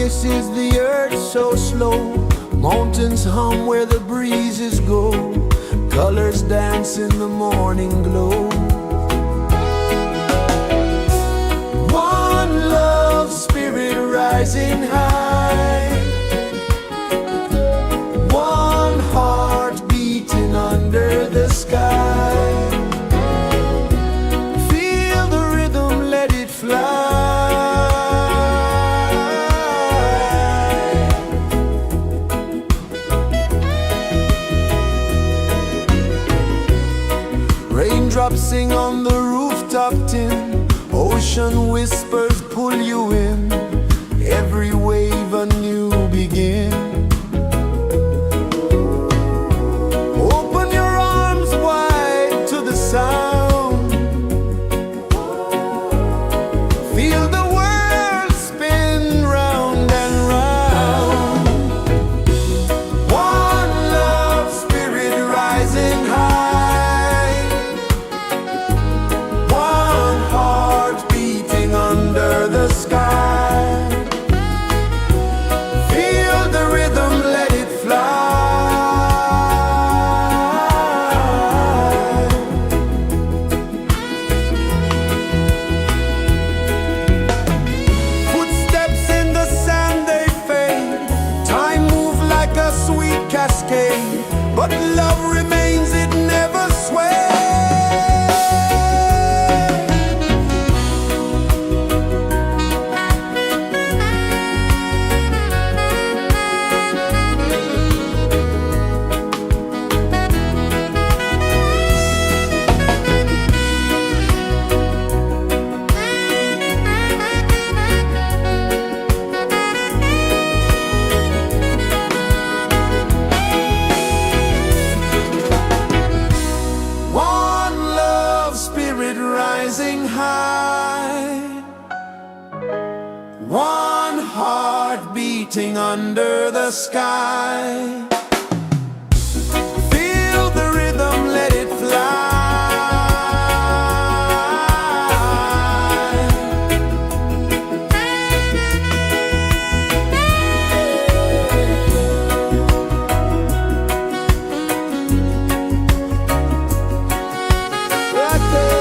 kisses the earth so slow. Mountains hum where the breezes go. Colors dance in the morning glow. One love spirit rising high. One heart beating under the sky. Feel the rhythm, let it fly. Raindrops sing on the rooftop tin. Ocean whispers pull you in. Every wave a new begin. Open your arms wide to the sound. Feel the world spin round and round. One love spirit rising high. One heart beating under the sky. Feel the rhythm, let it fly. Footsteps in the sand, they fade. Time moves like a sweet cascade, but love remains, it never sways. One love spirit rising high. One heart beating under the sky. Feel the rhythm, let it fly. Right there.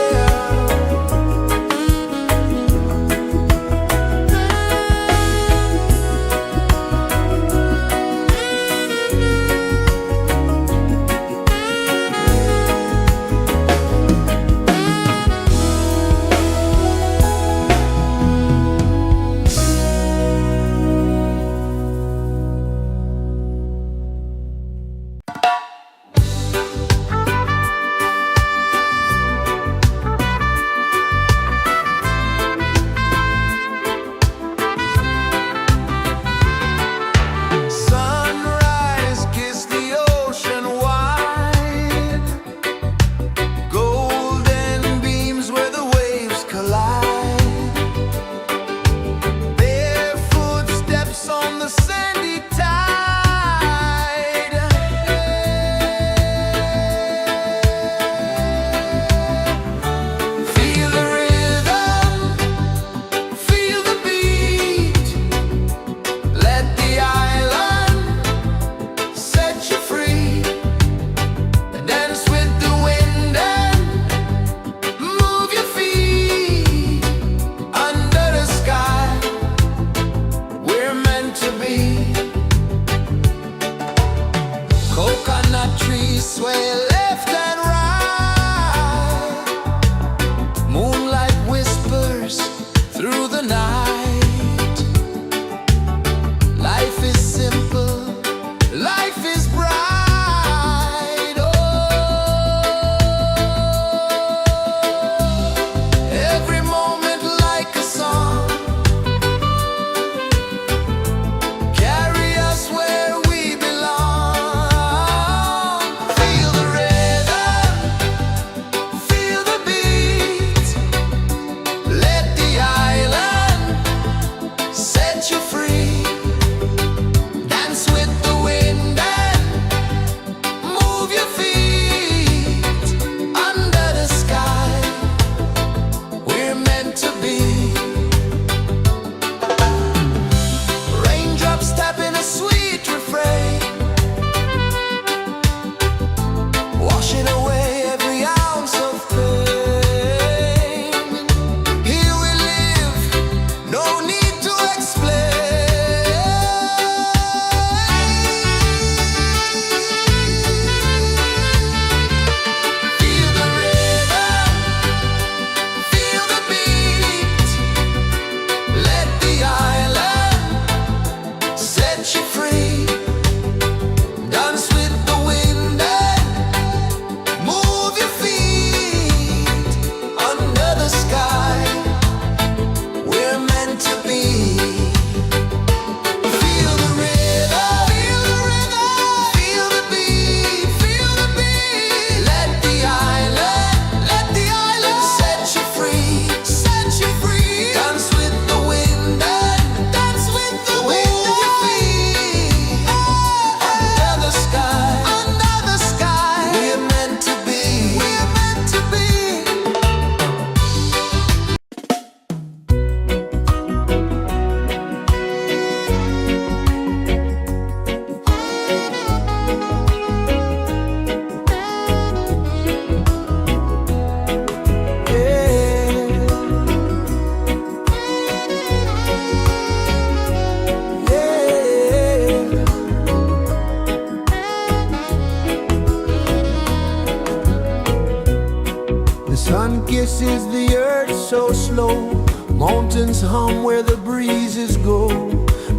pulses the earth so slow. Mountains hum where the breezes go.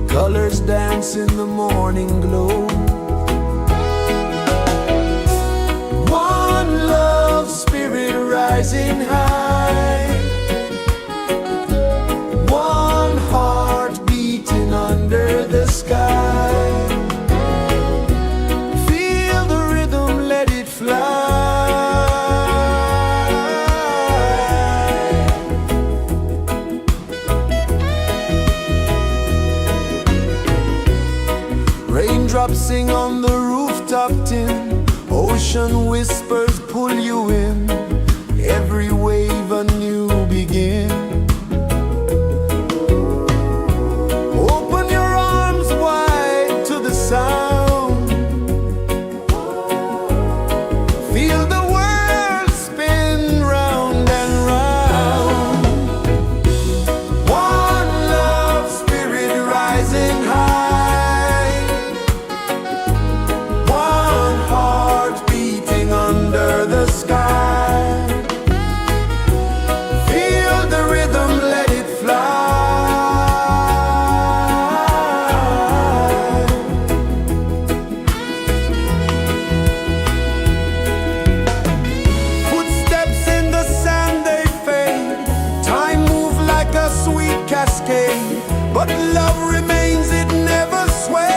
Colors dance in the morning glow. One love spirit rising high. One heart beating under the sky. Feel the rhythm, let it fly. Raindrops sing on the rooftop tin. Ocean whispers pull you in. Every wave a new begin. Open your arms wide to the sound. Feel the world spin round and round. One love spirit rising high. One heart beating under the sky. Feel the rhythm, let it fly. Footsteps in the sand, they fade. Time moves like a sweet cascade, but love remains, it never sways.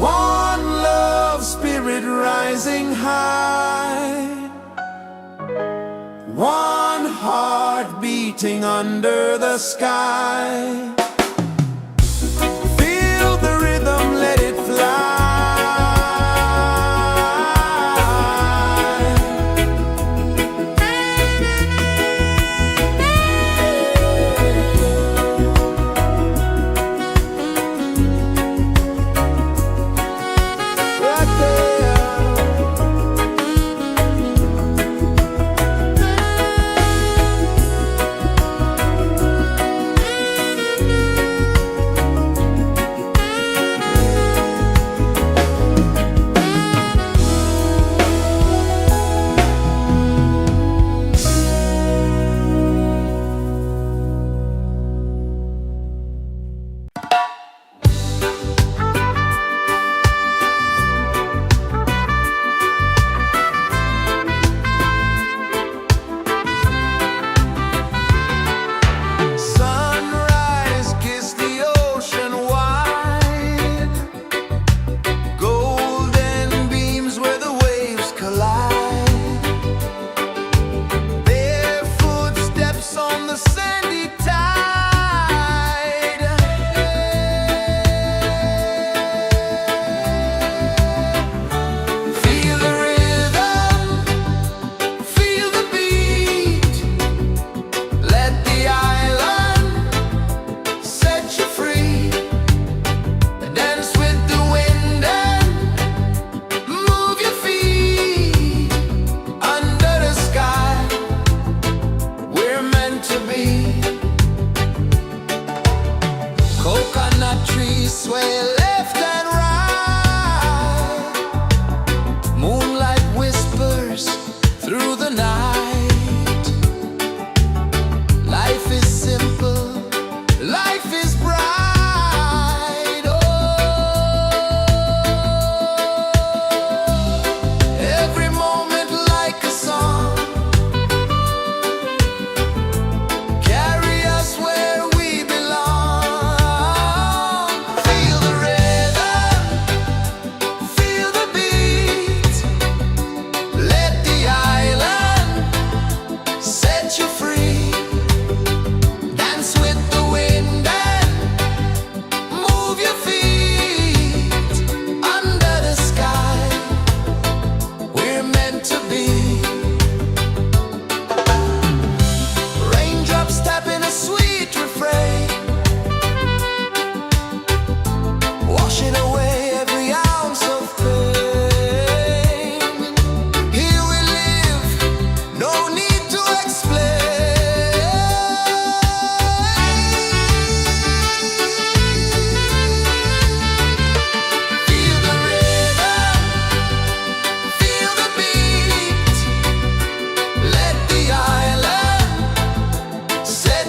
One love spirit rising high. One heart beating under the sky. Feel the rhythm, let it fly. Right there.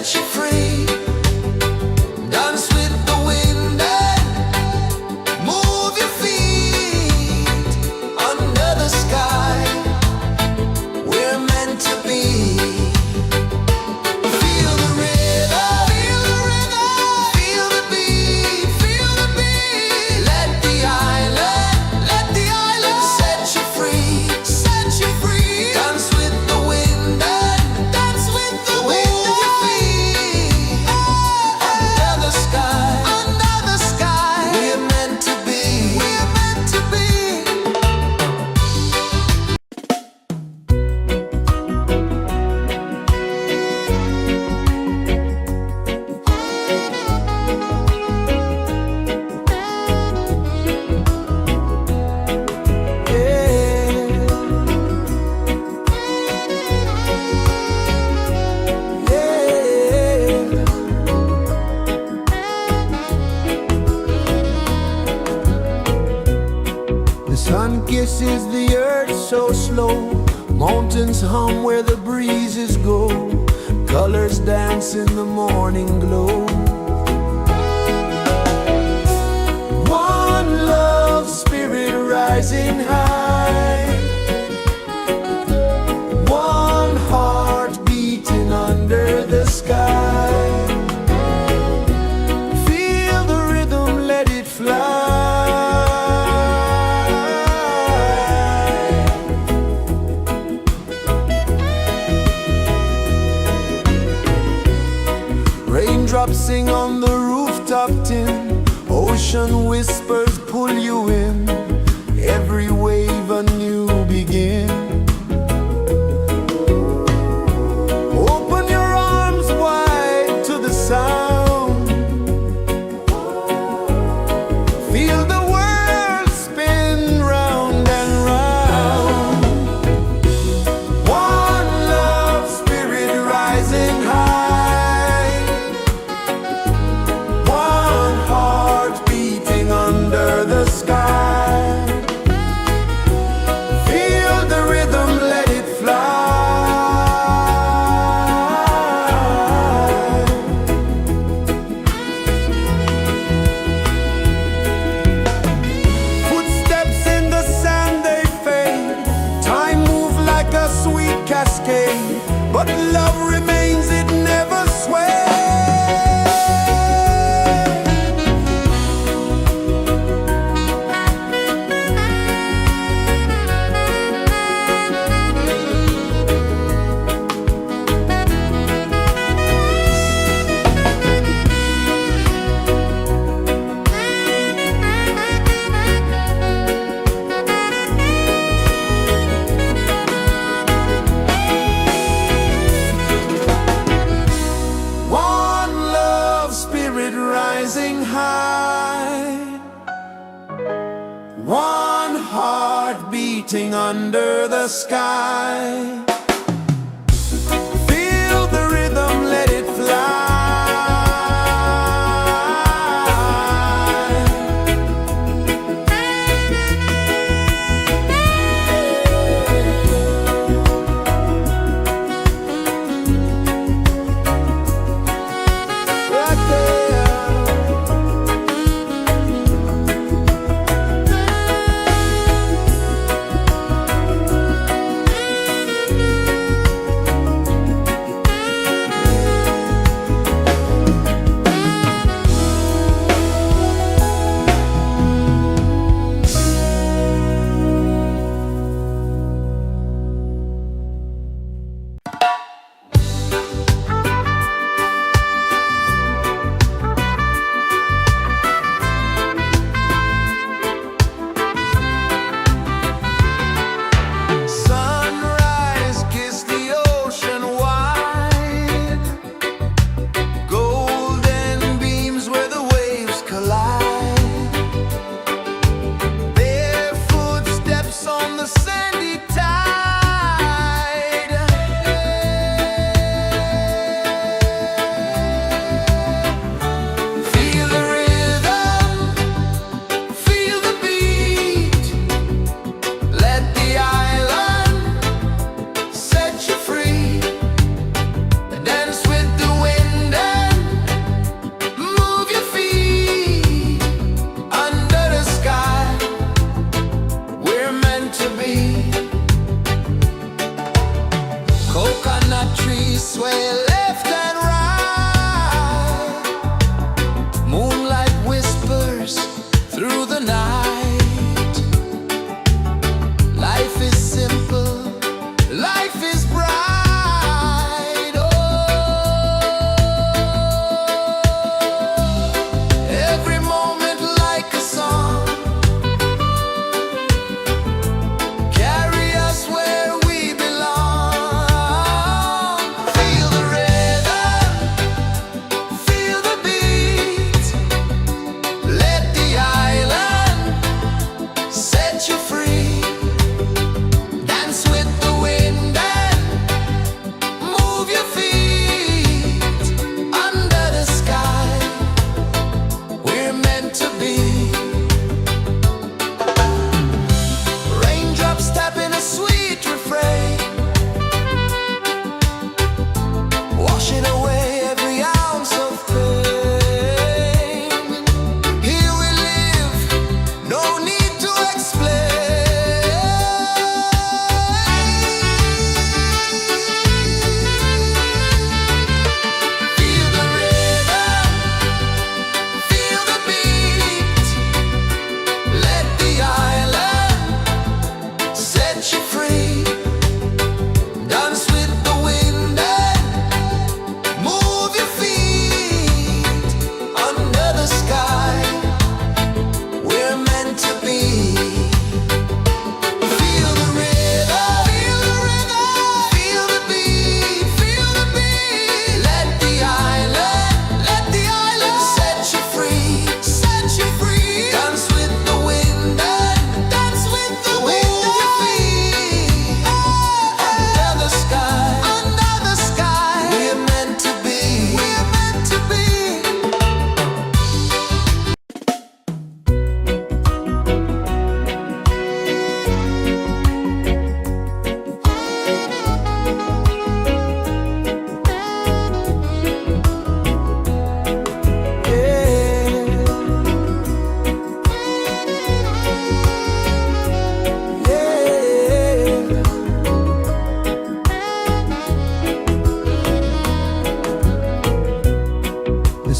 set you free. Dance with the wind and move your feet under the sky. We're meant to be. Feel the rhythm, feel the rhythm, feel the beat, feel the beat. Let the island set you free, set you free. Dance with the wind and dance with the wind. Move your feet under the sky, under the sky. We're meant to be, we're meant to be. The sun kisses the earth so slow. Mountains hum where the breezes go. Colors dance in the morning glow. One love spirit rising high. One heart beating under the sky. Feel the rhythm, let it fly. Raindrops sing on the rooftop tin. Ocean whispers pull you in. Every wave a new begin. Open your arms wide to the sound. Feel the world spin round and round. One love spirit rising high. One heart beating under the sky. Feel the rhythm, let it fly. Footsteps in the sand, they fade. Time moves like a sweet cascade, but love remains, it never sways. One love spirit rising high. One heart beating under the sky. Feel the rhythm, let it fly. Right there.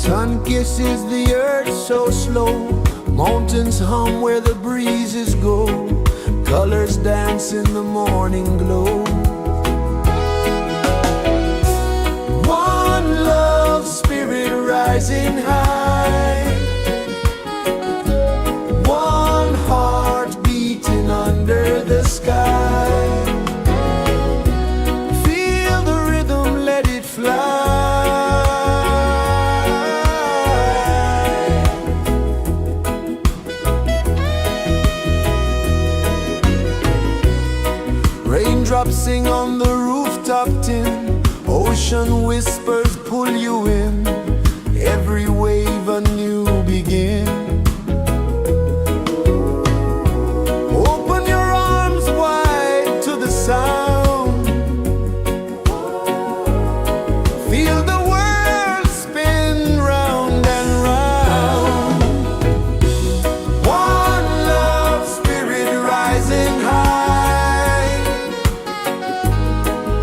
Sun kisses the earth so slow, mountains hum where the breezes go, colors dance in the morning glow. One love spirit rising high, one heart beating under the sky. Feel the rhythm, let it fly. Raindrops sing on the rooftop tin, ocean whispers pull you in, every wave a new begin. Open your arms wide to the sound, feel the world spin round and round. One love spirit rising high,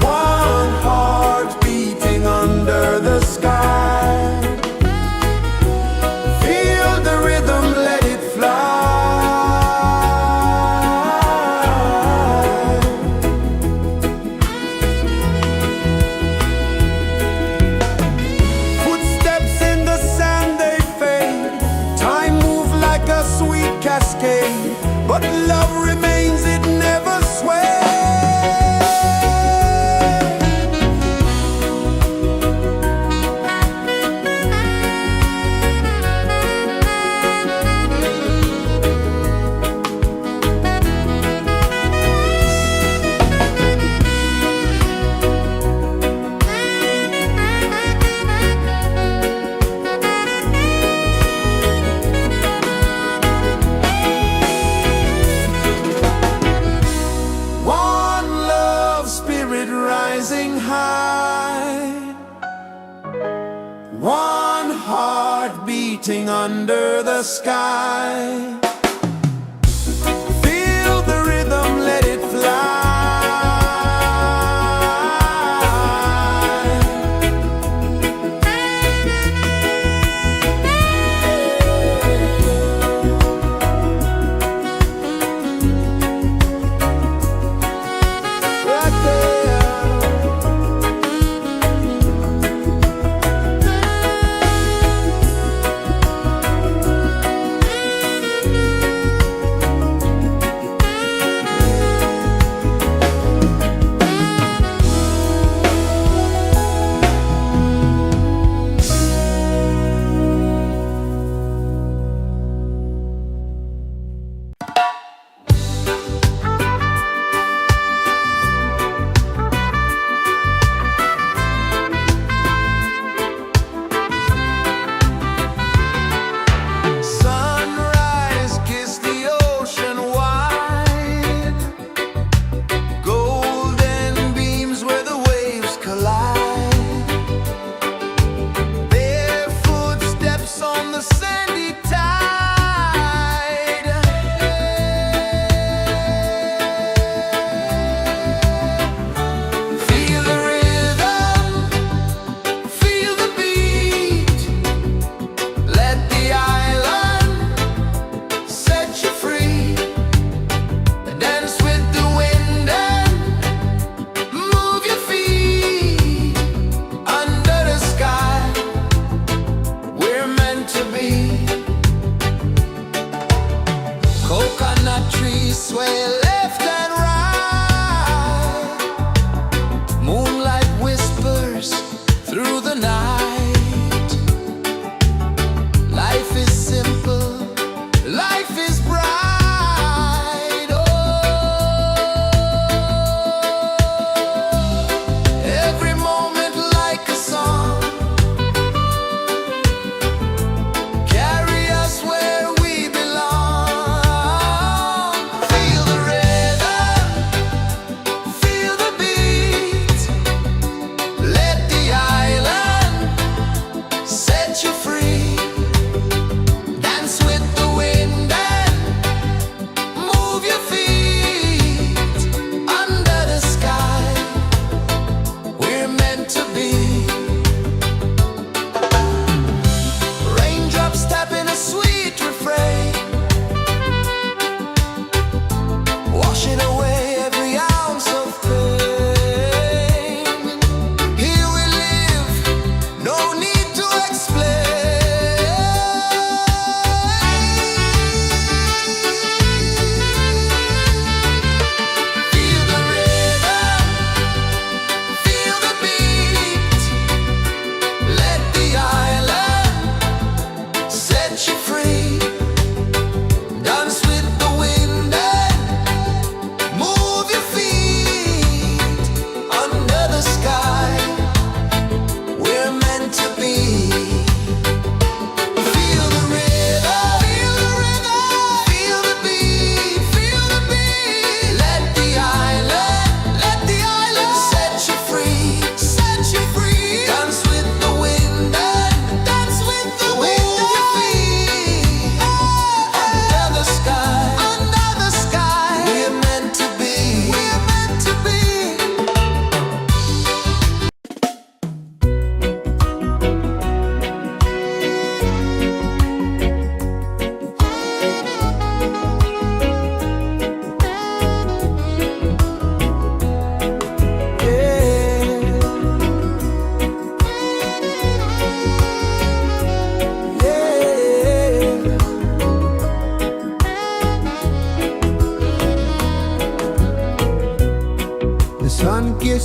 one heart beating under the sky. Feel the rhythm, let it fly. Footsteps in the sand, they fade, time moves like a sweet cascade, but love remains, it never sways. One love spirit rising high, one heart beating under the sky. Feel the rhythm, let it fly. Right there.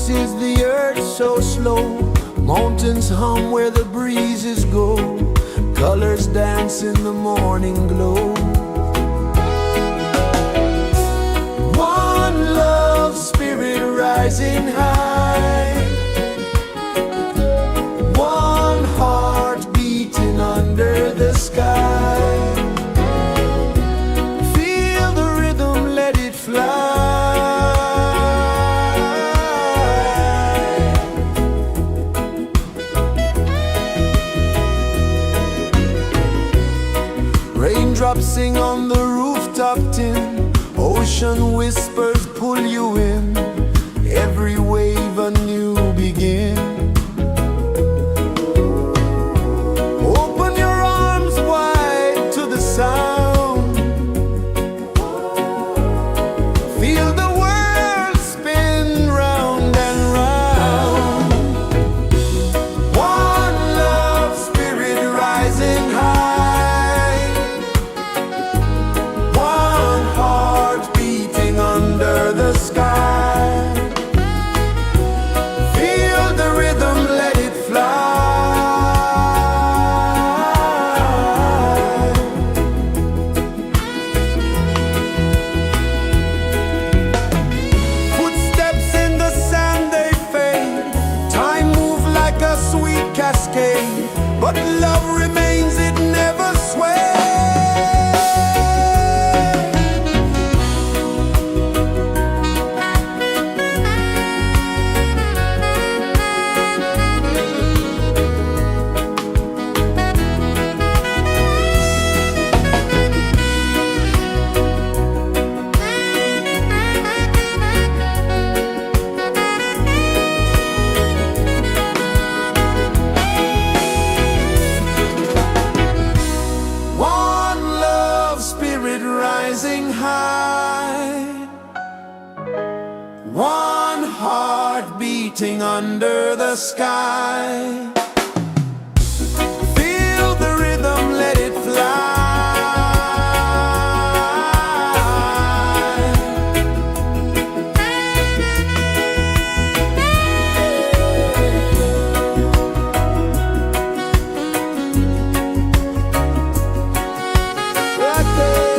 is the earth so slow. Mountains hum where the breezes go. Colors dance in the morning glow. One love, spirit rising high. One heart beating under the sky. Feel the rhythm, let it fly. Raindrops sing on the rooftop tin. Ocean whispers pull you in. Every wave a new begin. Open your arms wide to the sound. Feel the world spin round and round. One love, spirit rising high. One heart beating under the sky. Feel the rhythm, let it fly. Footsteps in the sand, they fade. Time moves like a sweet cascade, but love remains, it never sways. One love, spirit rising high. One heart beating under the sky. Feel the rhythm, let it fly. Right there.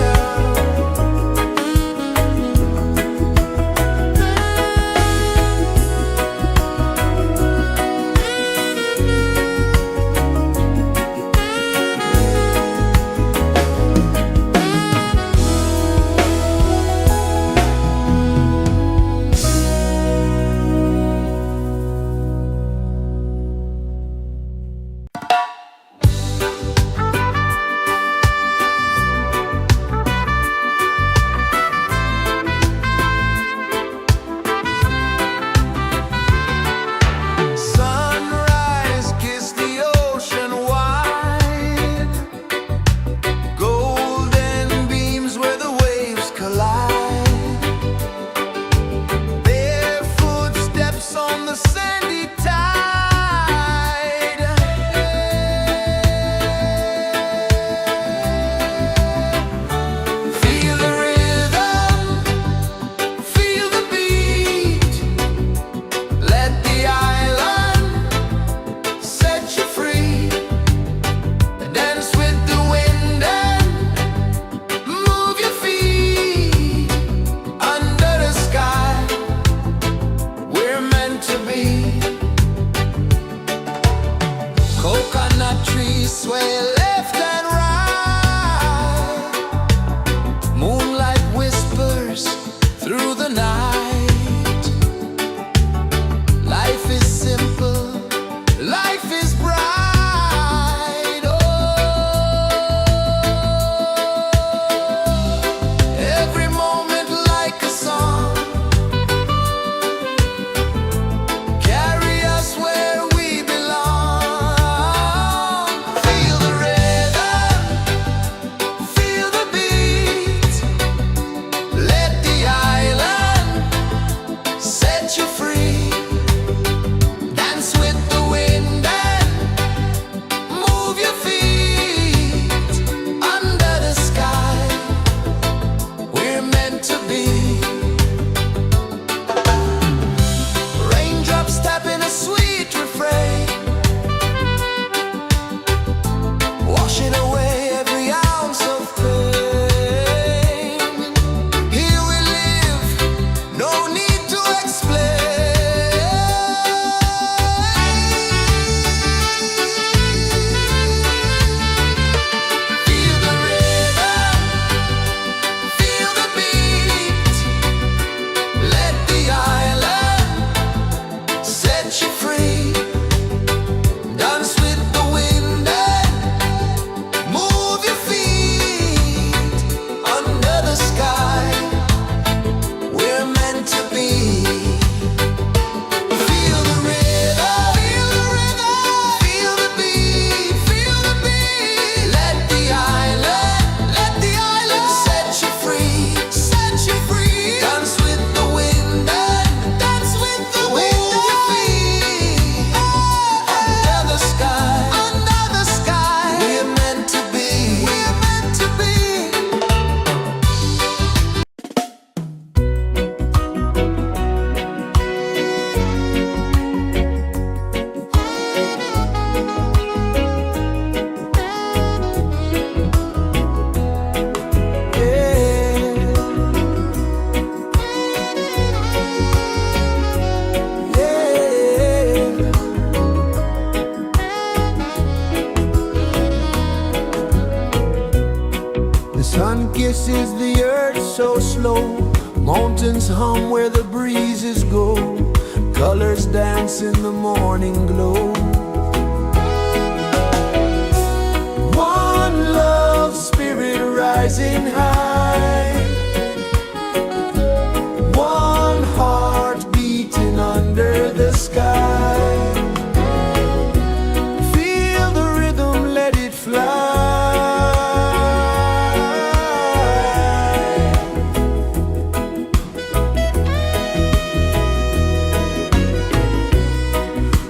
Sunrise, kiss the ocean wide. Golden beams where the waves collide. Bare footsteps on the sandy tide. Feel the rhythm, feel the beat. Let the island set you free. Dance with the wind and move your feet. Under the sky, we're meant to be. Coconut trees sway left and right. Moonlight whispers through the night. Life is simple, life is bright. Oh, every moment like a song. Carry us where we belong. Feel the rhythm. kisses the earth so slow. Mountains hum where the breezes go. Colors dance in the morning glow. One love spirit rising high. One heart beating under the sky. Feel the rhythm, let it fly.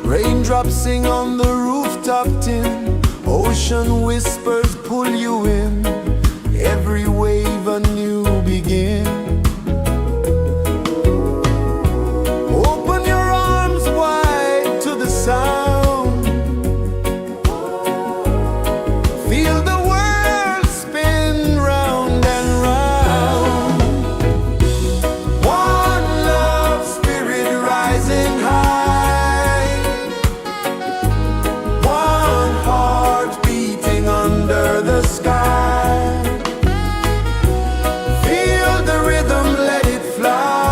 Raindrops sing on the rooftop tin. Ocean whispers pull you in. Every wave a new begin. Open your arms wide to the sound. Feel the world spin round and round. One love spirit rising high. One heart beating under the sky. Feel the rhythm, let it fly.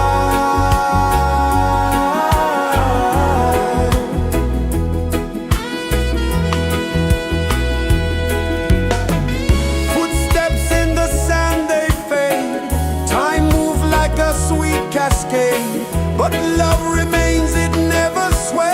Footsteps in the sand, they fade. Time moves like a sweet cascade, but love remains, it never sways.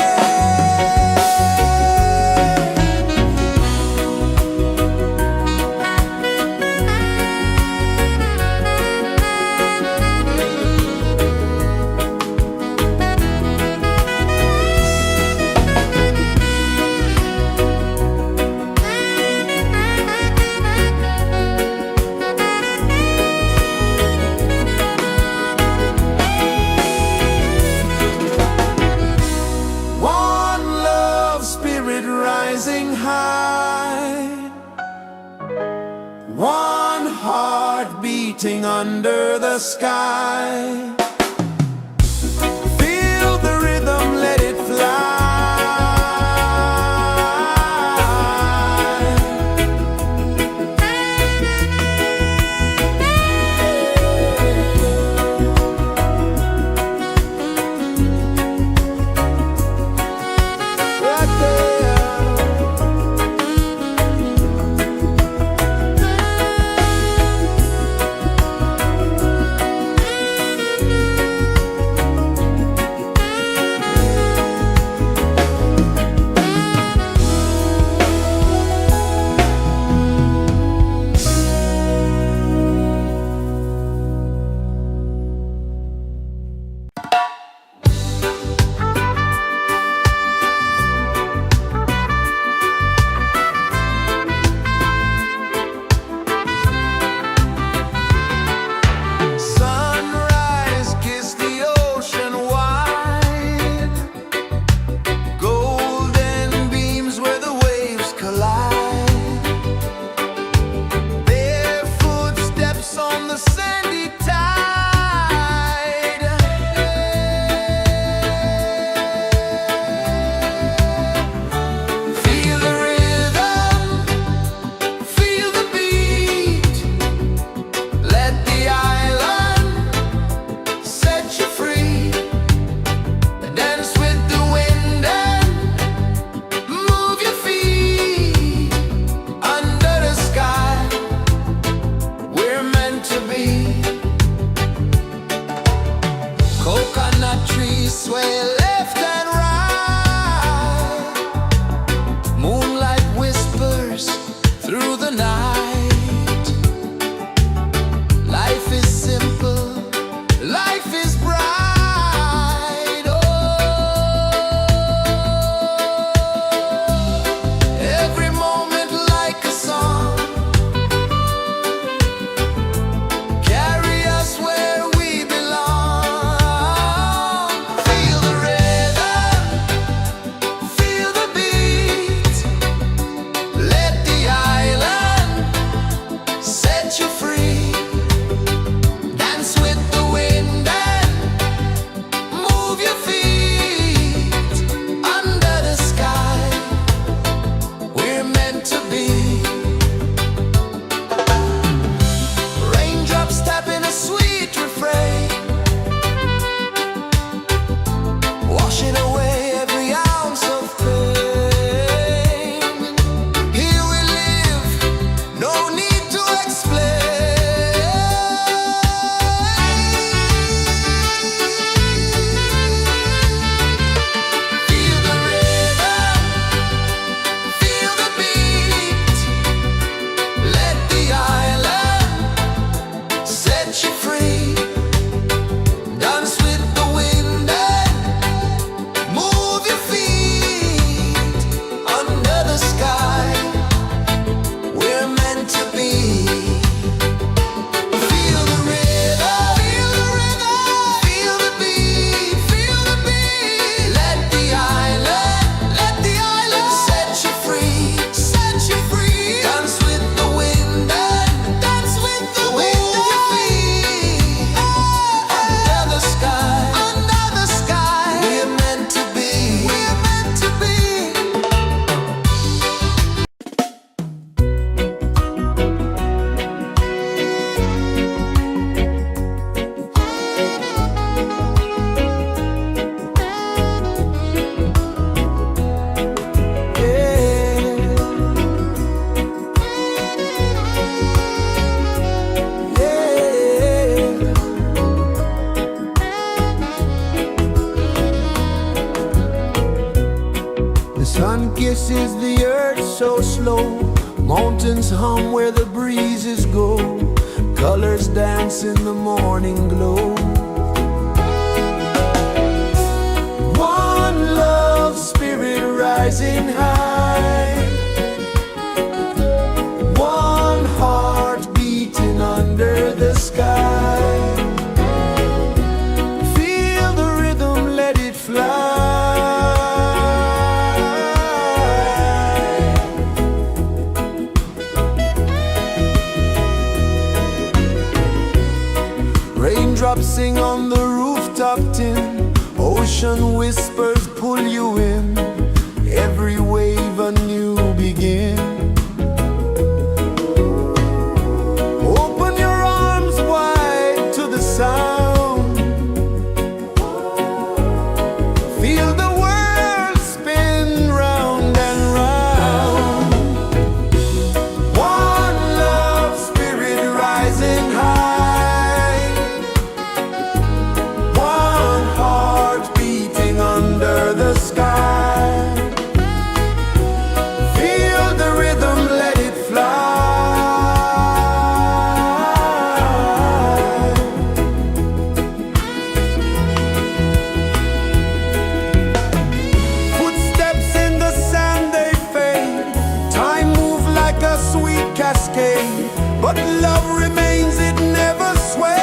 One love spirit rising high. One heart beating under the sky. Feel the rhythm, let it fly. Right there. slow. Mountains hum where the breezes go. Colors dance in the morning glow. One love spirit rising high. One heart beating under the sky. Feel the rhythm, let it fly. Raindrops sing on the rooftop tin. Ocean whispers pull you in. Every wave a new begin. Open your arms wide to the sound. Feel the world spin round and round. One love spirit rising high. One heart beating under the sky. Feel the rhythm, let it fly. Footsteps in the sand, they fade. Time moves like a sweet cascade, but love remains, it never sways.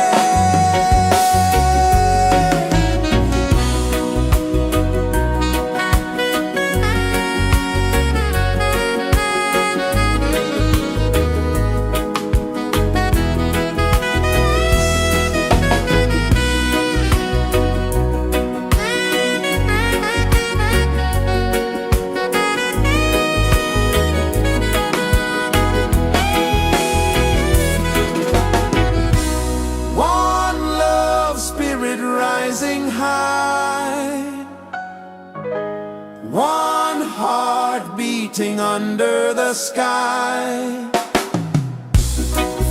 One love spirit rising high. One heart beating under the sky.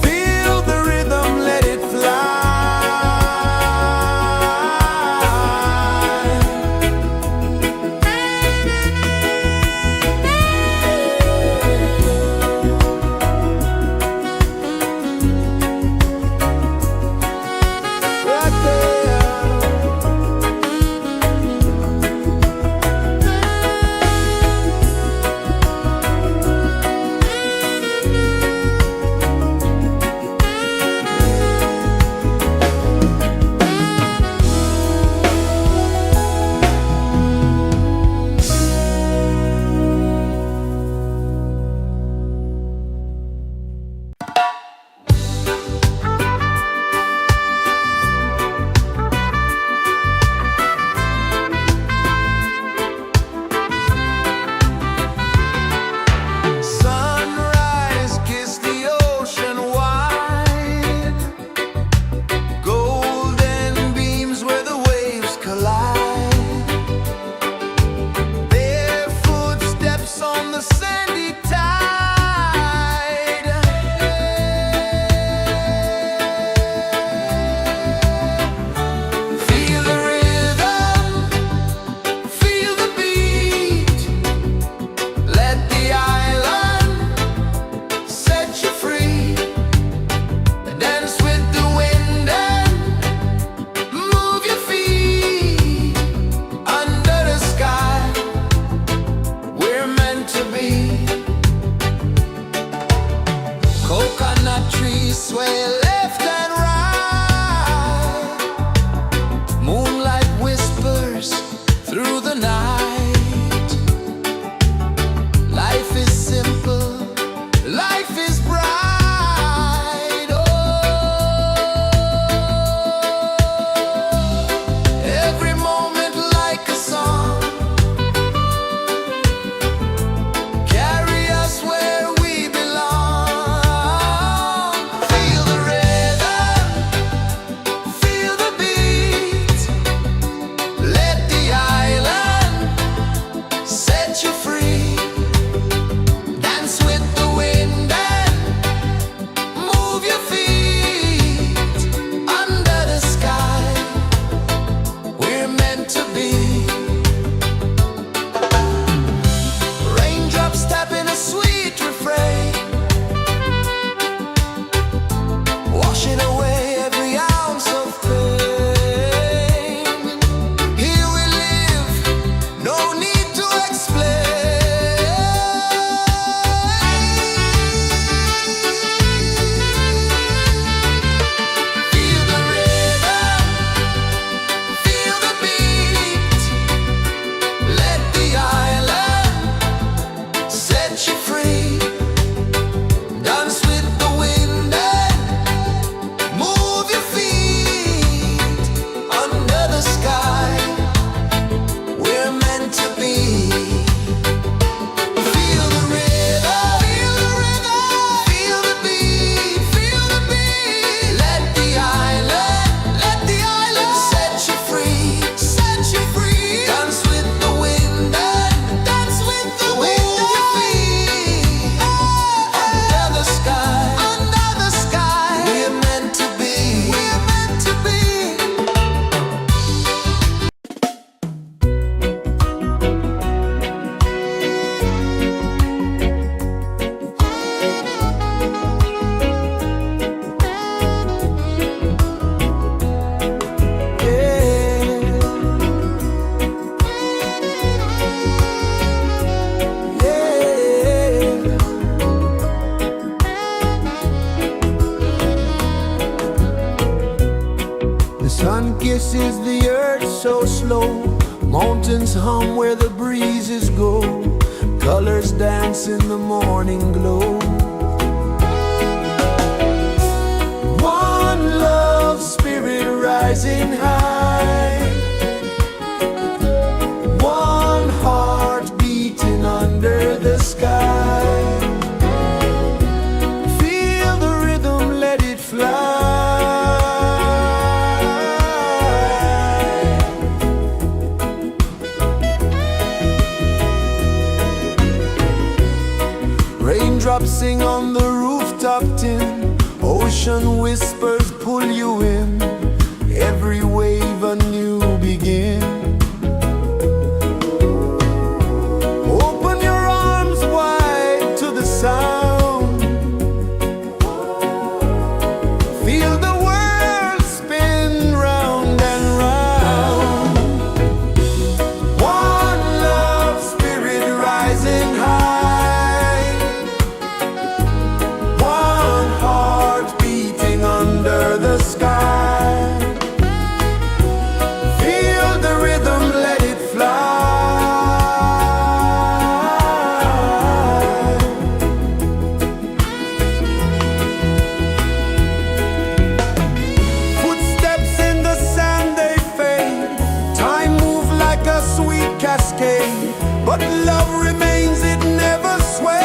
Feel the rhythm, let it fly. Right there. kisses the earth so slow. Mountains hum where the breezes go. Colors dance in the morning glow. One love, spirit rising high. One heart beating under the sky. Feel the rhythm, let it fly. Raindrops sing on the rooftop tin. Ocean whispers pull you in. Every wave a new begin. Open your arms wide to the sound. Feel the world spin round and round. One love, spirit rising high. One heart beating under the sky. Feel the rhythm, let it fly. Footsteps in the sand, they fade. Time moves like a sweet cascade, but love remains, it never sways.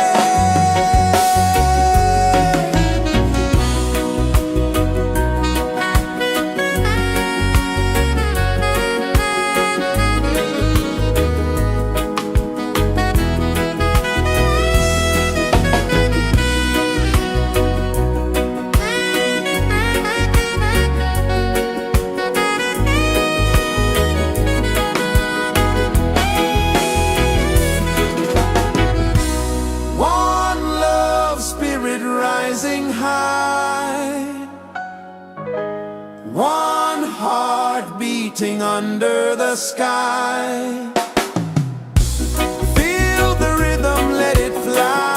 One love, spirit rising high. One heart beating under the sky. Feel the rhythm, let it fly.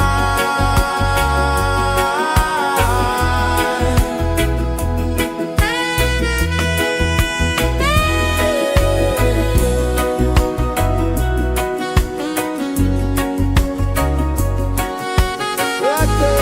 Right there.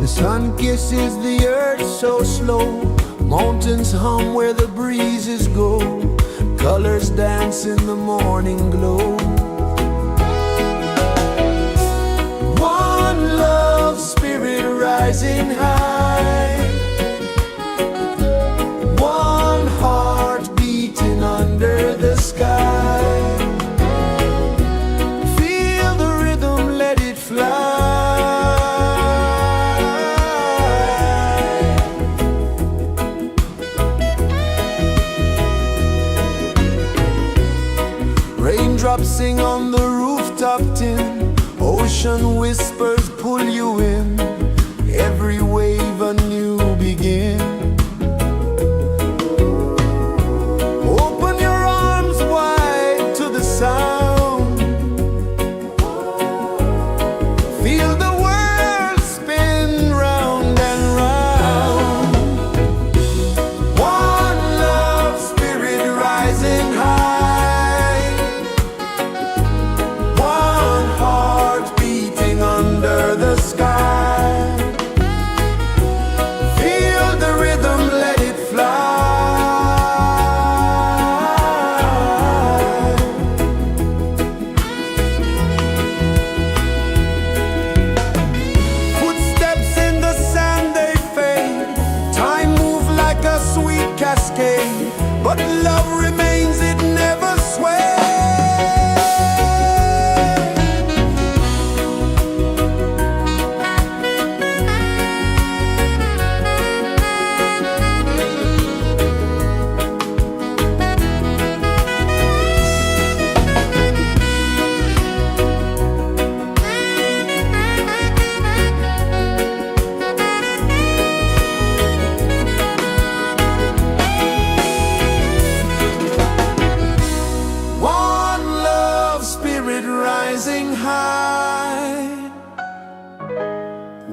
The sun kisses the earth so slow, mountains hum where the breezes go, colors dance in the morning glow. One love spirit rising high, one heart beating under the sky. Feel the rhythm, let it fly. Raindrops sing on the rooftop tin, ocean whispers pull you in, every wave a new begin. Open your arms wide to the sound, feel the world spin round and round. One love spirit rising high, one heart beating under the sky. Feel the rhythm, let it fly. Footsteps in the sand, they fade, time moves like a sweet cascade, but love remains, it never sways. One love spirit rising high,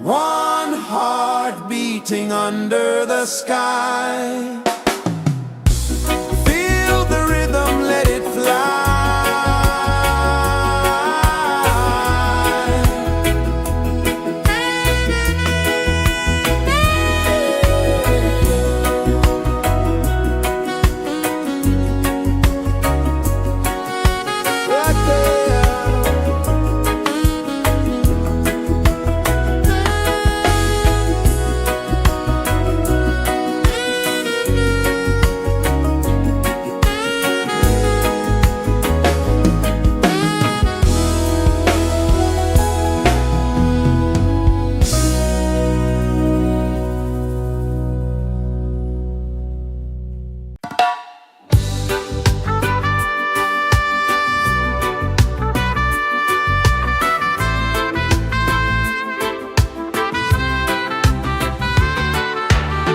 one heart beating under the sky. Feel the rhythm, let it fly. Right there.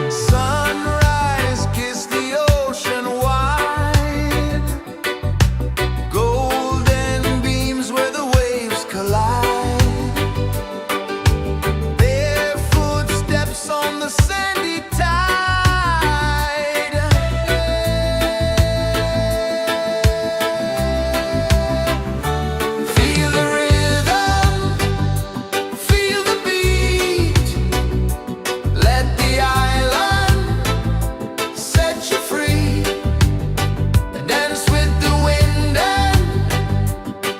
Sunrise, kiss the ocean wide, golden beams where the waves collide, their footsteps on the sandy tide. Feel the rhythm, feel the beat, let the island set you free. Dance with the wind and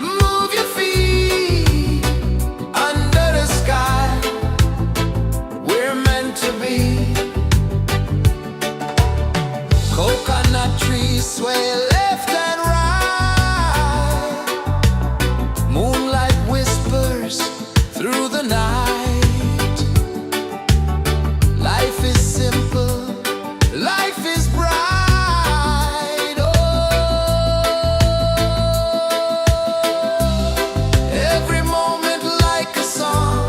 move your feet under the sky. We're meant to be. Coconut trees sway left and right, moonlight whispers through the night. Life is simple, life is bright. Oh, every moment like a song,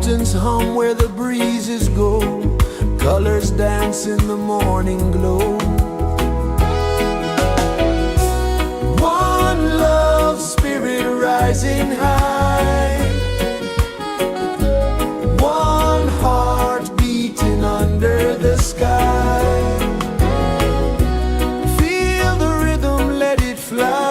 Mountains hum where the breezes go, colors dance in the morning glow. One love spirit rising high, one heart beating under the sky. Feel the rhythm, let it fly.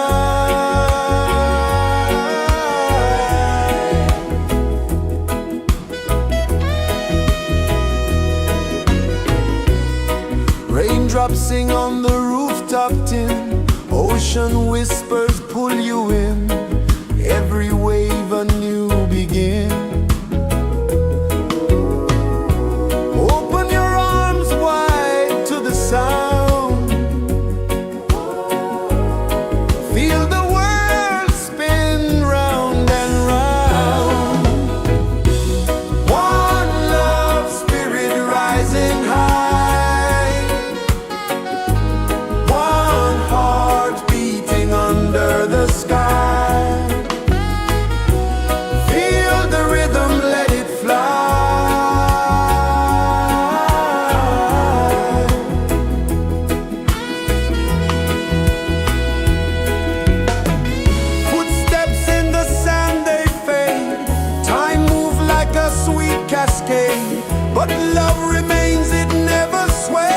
Raindrops sing on the rooftop tin, ocean whispers pull you in, every wave a new begin. Open your arms wide to the sound, feel the world spin round and round. One love spirit rising high, one heart beating under the sky. Feel the rhythm, let it fly. Footsteps in the sand, they fade. Time moves like a sweet cascade, but love remains, it never sways.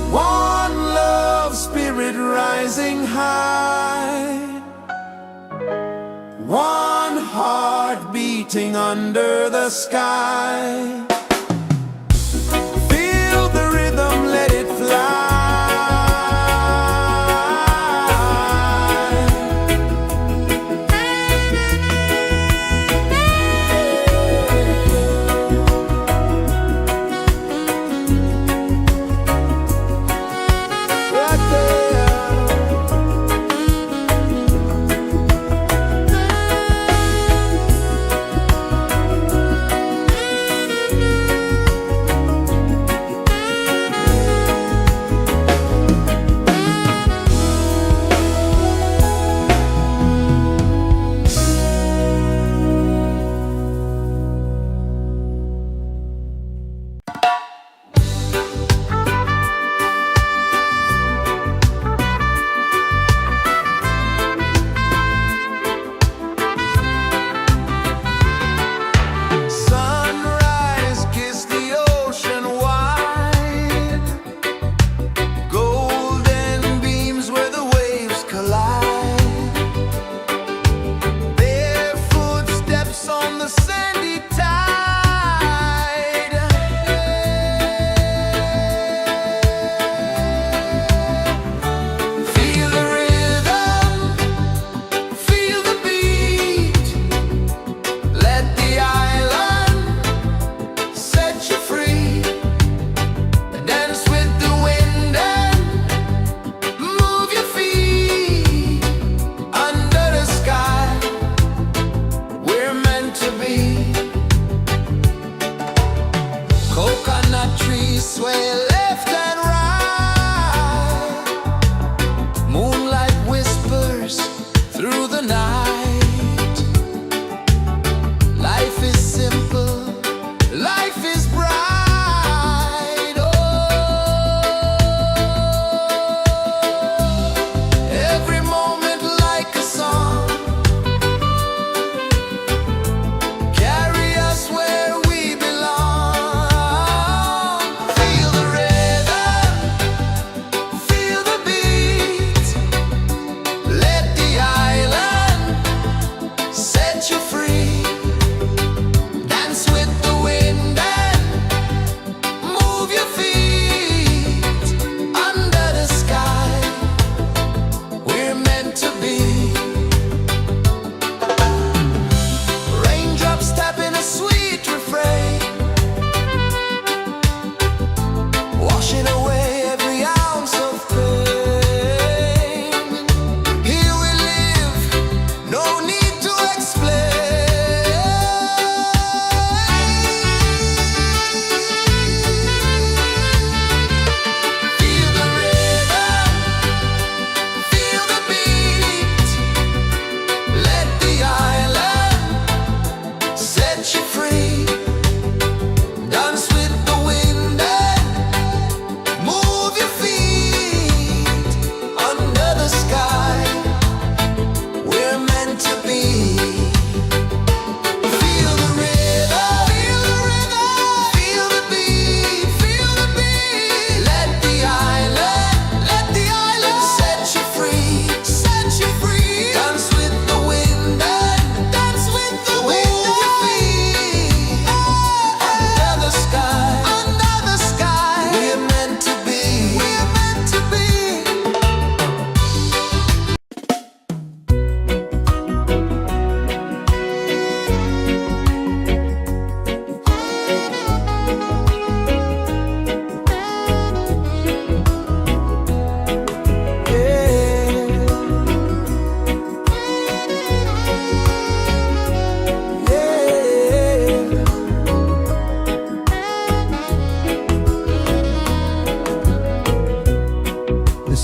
One love spirit rising high, one heart beating under the sky. Feel the rhythm, let it fly. Right there.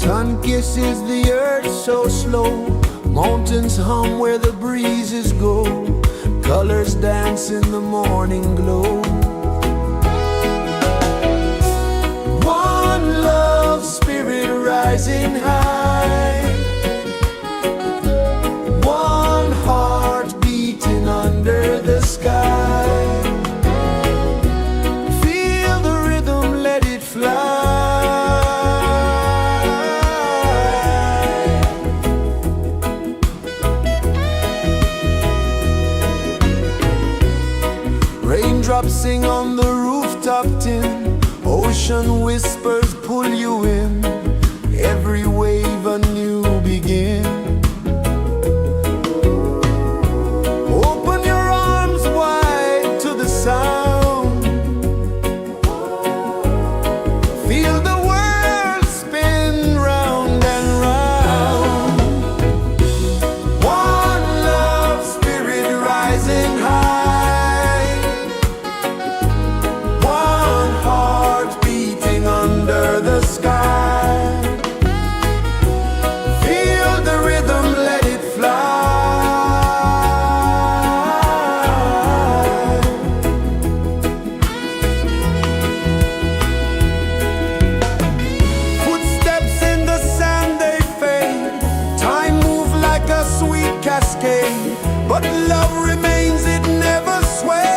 Sun kisses the earth so slow, mountains hum where the breezes go, colors dance in the morning glow. One love spirit rising high, one heart beating under the sky. Feel the rhythm, let it fly. Raindrops sing on the rooftop tin, ocean whispers pull you in, every wave a new begin. Open your arms wide to the sound, feel the world spin round and round. One love spirit rising high, one heart beating under the sky. Feel the rhythm, let it fly. Footsteps in the sand, they fade, time moves like a sweet cascade, but love remains, it never sways.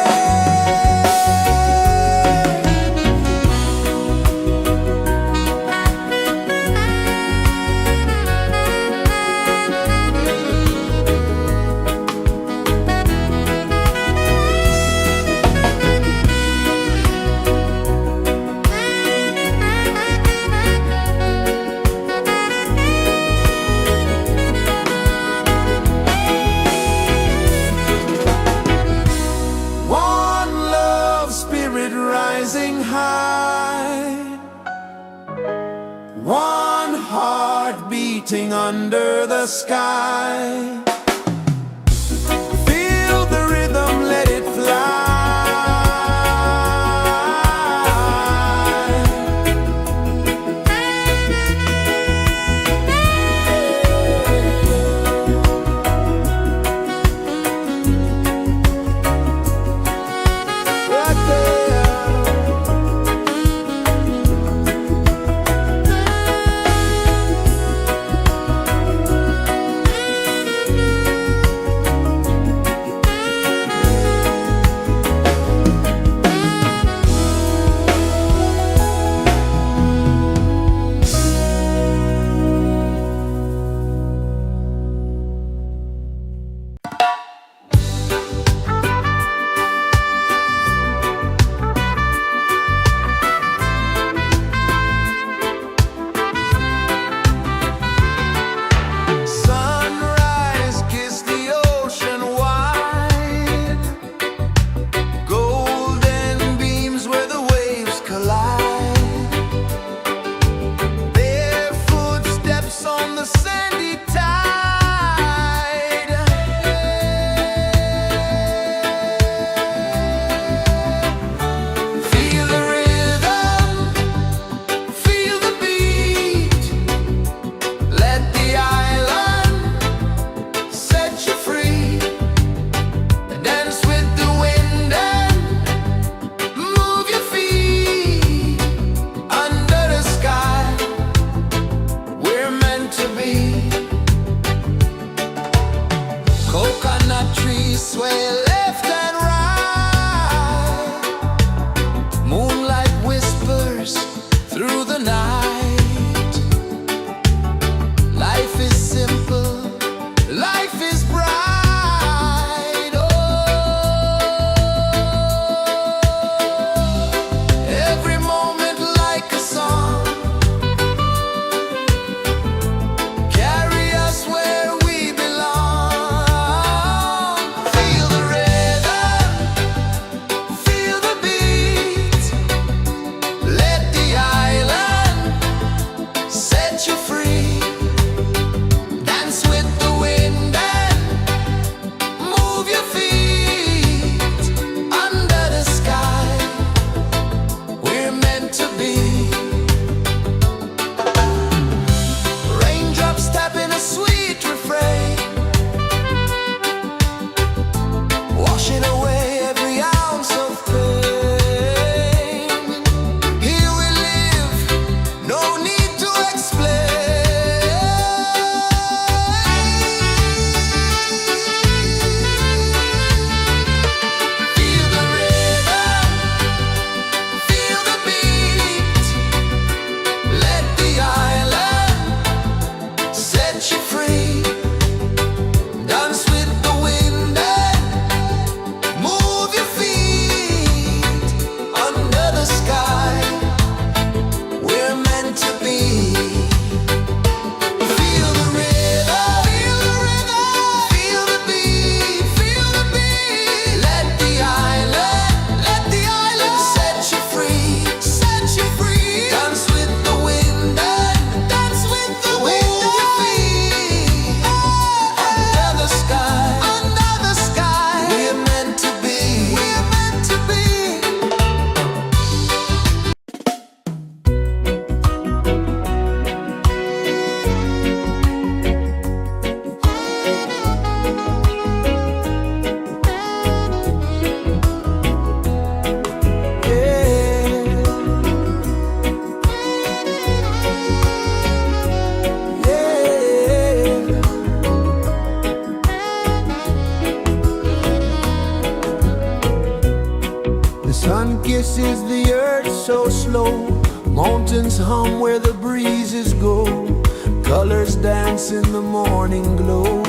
One love spirit rising high, one heart beating under the sky. Feel the rhythm, let it fly. Right there. Sunrise, kiss the ocean wide, golden beams where the waves collide, bare footsteps on the sandy tide. Feel the rhythm, feel the beat, let the island set you free. Dance with the wind and move your feet under the sky. We're meant to be. Coconut trees sway left and right, moonlight whispers through the night. Life is simple, life is bright. Oh, every moment like a song, carry us where we belong. Feel the rhythm, feel the beat, let the island pulses the earth so slow. Mountains hum where the breezes go. Colors dance in the morning glow.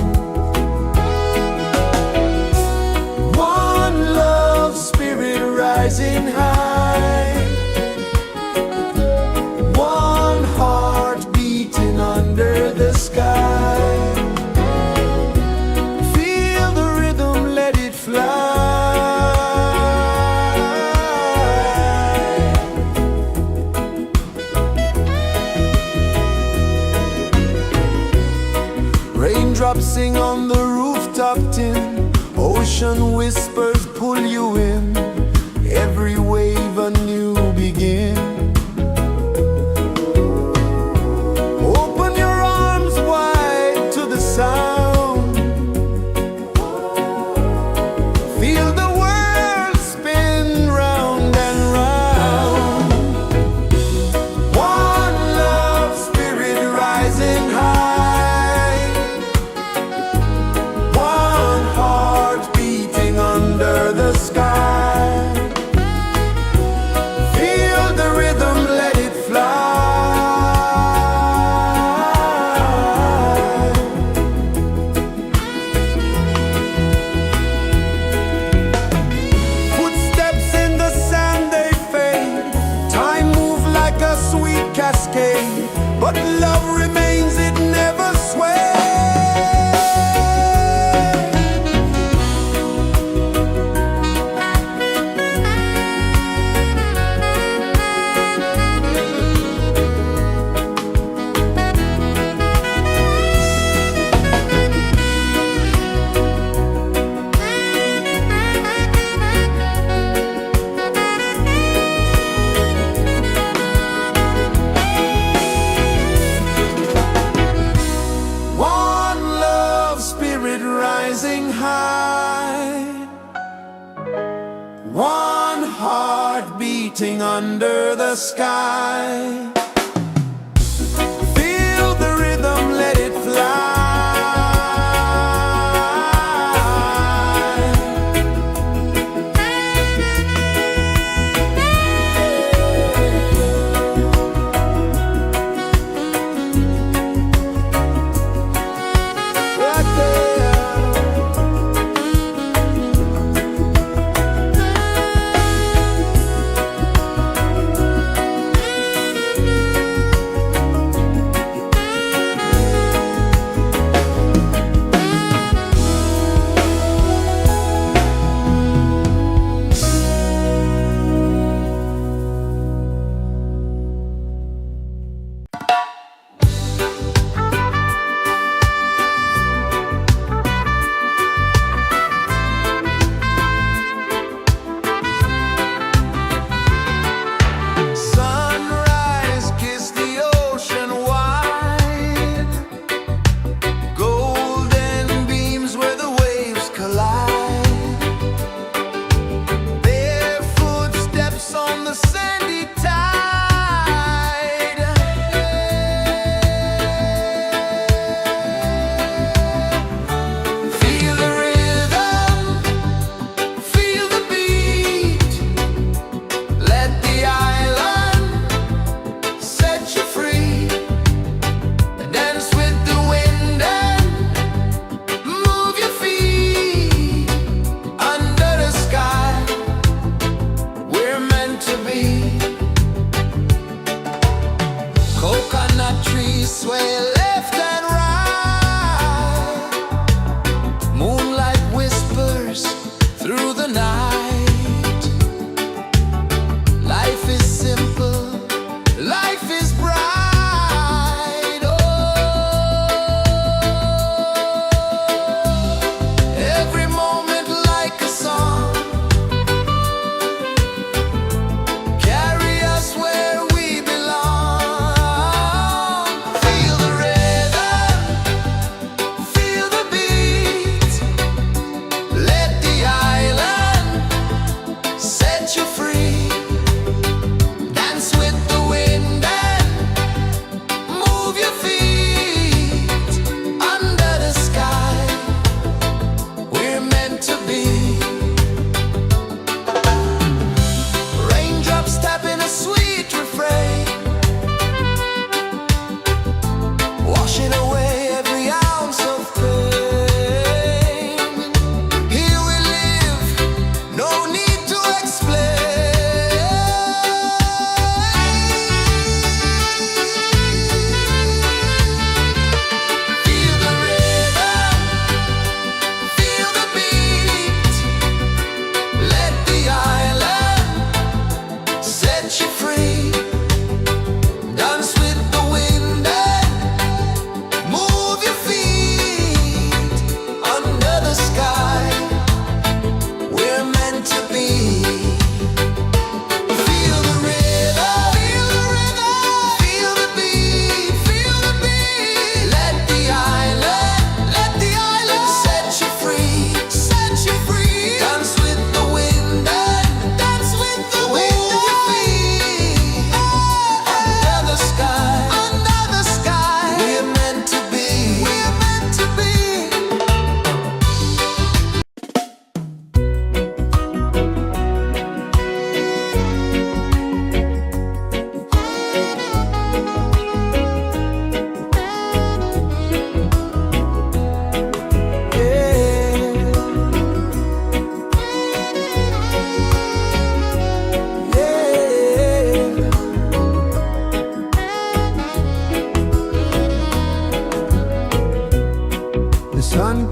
One love, spirit rising high. One heart beating under the sky. Feel the rhythm, let it fly. Raindrops sing on the rooftop tin. Ocean whispers pull you in. Every wave a new begin. Open your arms wide to the sound. Feel the world spin round and round. One love, spirit rising high. One heart beating under the sky. Feel the rhythm, let it fly. Footsteps in the sand, they fade. Time moves like a sweet cascade, but love remains, it never sways. One love, spirit rising high. One heart beating under the sky. Feel the rhythm, let it fly. Right there. Sunrise, kiss the ocean wide. Golden beams where the waves collide. Bare footsteps on the sandy tide. Feel the rhythm, feel the beat. Let the island set you free. Dance with the wind and move your feet. Under the sky, we're meant to be. Coconut trees sway left and right. Moonlight whispers through the night. Life is simple, life is bright. Oh, every moment like a song. Carry us where we belong. Feel the rhythm,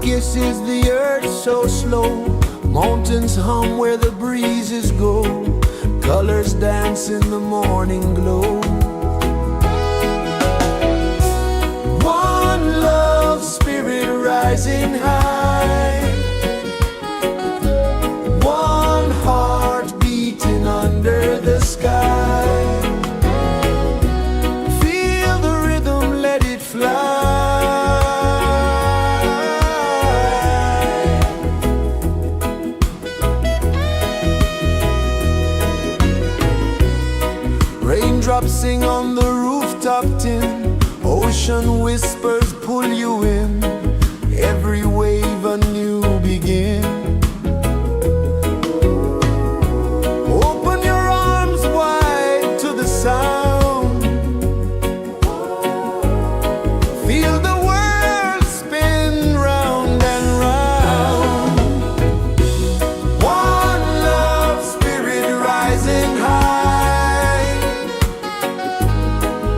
kisses the earth so slow. Mountains hum where the breezes go. Colors dance in the morning glow. One love, spirit rising high. One heart beating under the sky. Feel the rhythm, let it fly. Raindrops sing on the rooftop tin. Ocean whispers pull you in. Every wave a new begin. Open your arms wide to the sound. Feel the world spin round and round. One love, spirit rising high.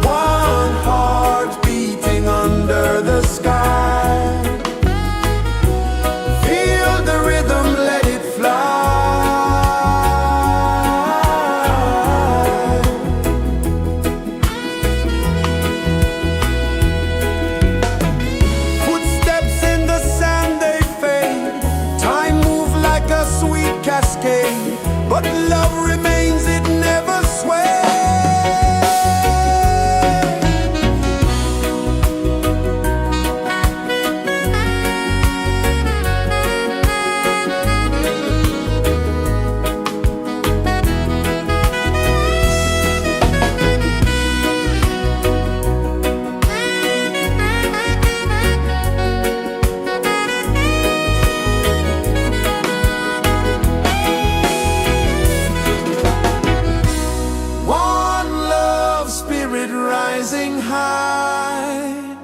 One heart beating under the sky. Feel the rhythm, let it fly. Footsteps in the sand, they fade. Time moves like a sweet cascade, but love remains, it never sways. One love, spirit rising high.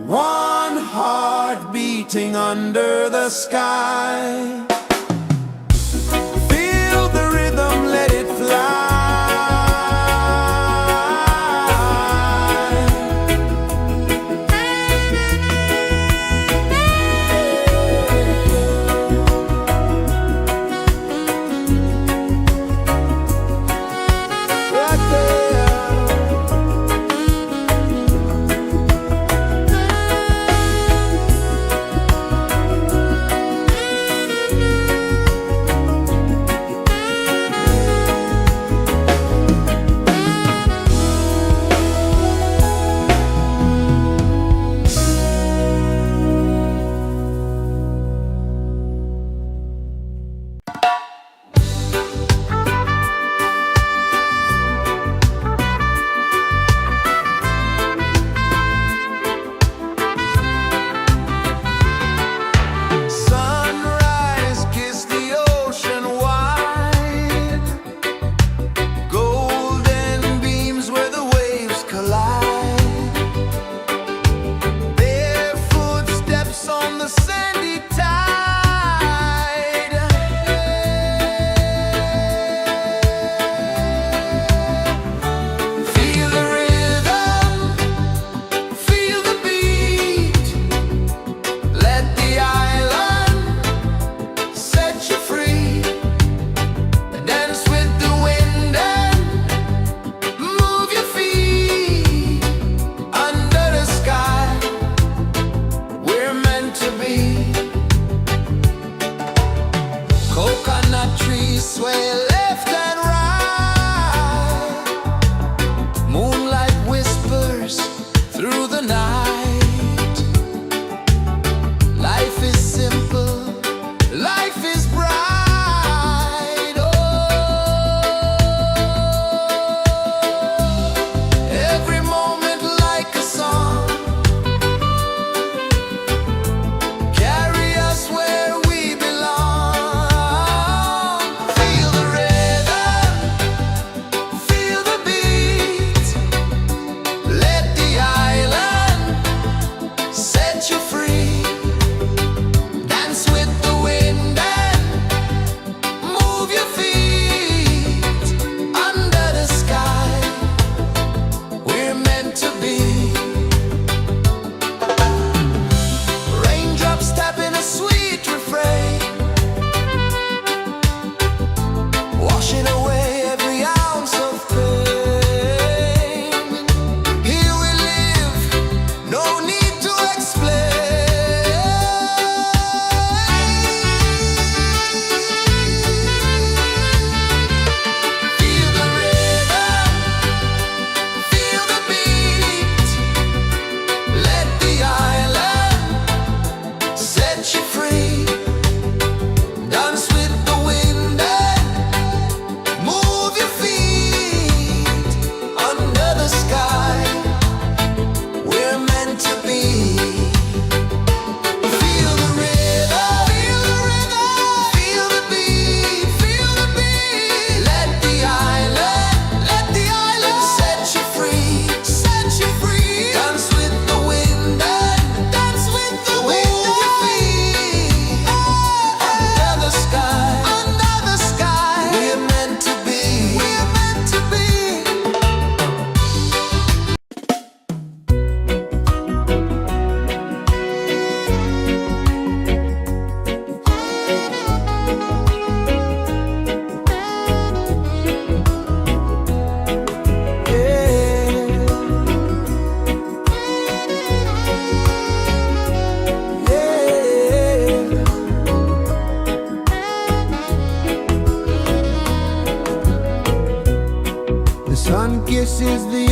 One heart beating under the sky. Feel the rhythm, let it fly. Right there.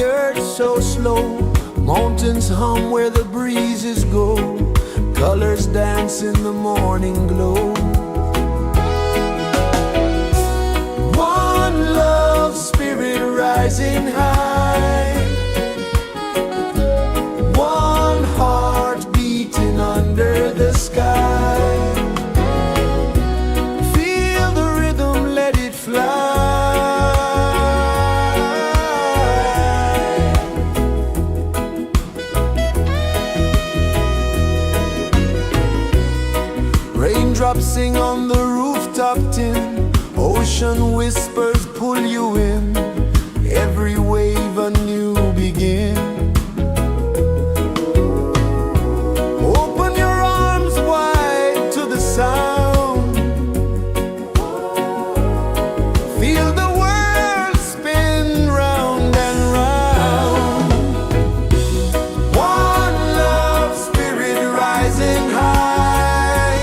the earth so slow. Mountains hum where the breezes go. Colors dance in the morning glow. One love, spirit rising high. One heart beating under the sky. Feel the rhythm, let it fly. Raindrops sing on the rooftop tin. Ocean whispers pull you in. Every wave a new begin. Open your arms wide to the sound. Feel the world spin round and round. One love, spirit rising high.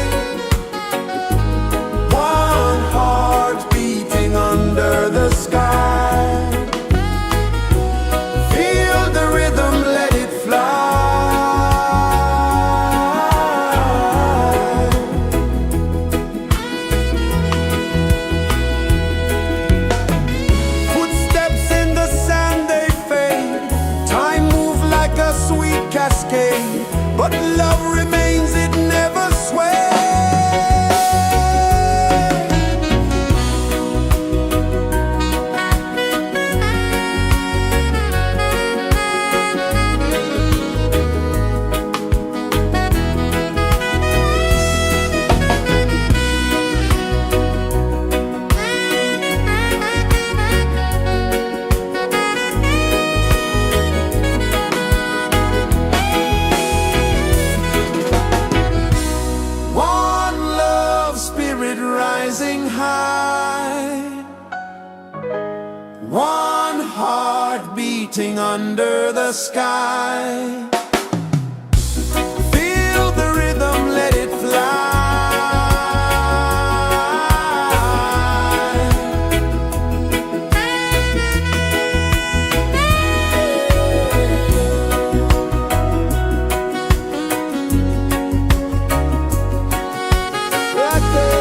One heart beating under the sky. Feel the rhythm, let it fly. Footsteps in the sand, they fade. Time moves like a sweet cascade, but love remains, it never sways. One love, spirit rising high. One heart beating under the sky. Feel the rhythm, let it fly. Right there.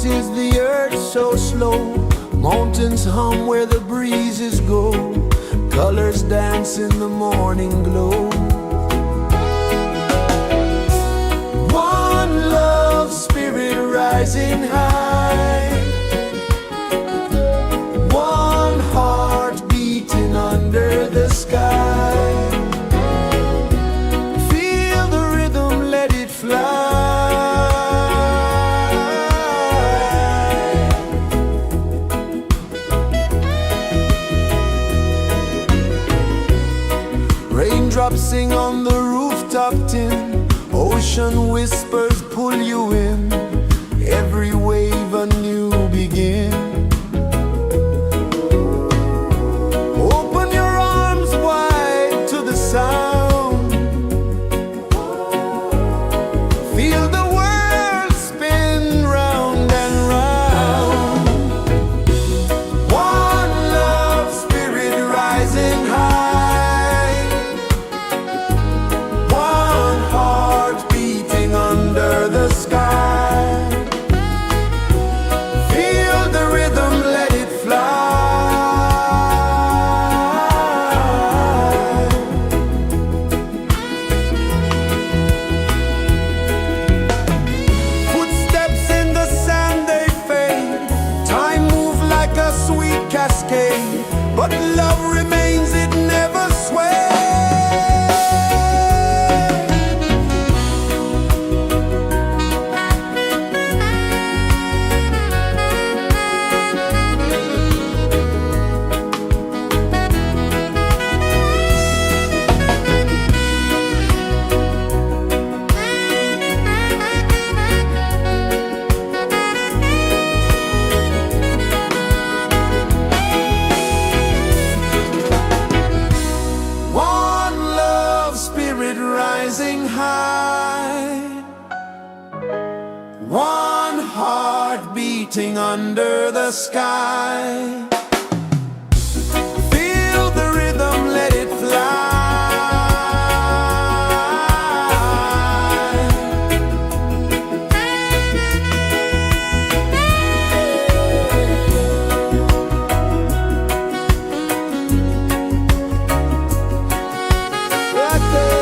is the earth so slow. Mountains hum where the breezes go. Colors dance in the morning glow. One love spirit rising high. One heart beating under the sky. Feel the rhythm, let it fly. Raindrops sing on the rooftop tin. Ocean whispers pull you in. Every wave a new begin. Open your arms wide to the sound. Feel the world spin round and round. One love spirit rising high. One heart beating under the sky. Feel the rhythm, let it fly. Footsteps in the sand, they fade. Time moves like a sweet cascade, but love remains, it never sways. One love spirit rising high. One heart beating under the sky. Feel the rhythm, let it fly. Right there.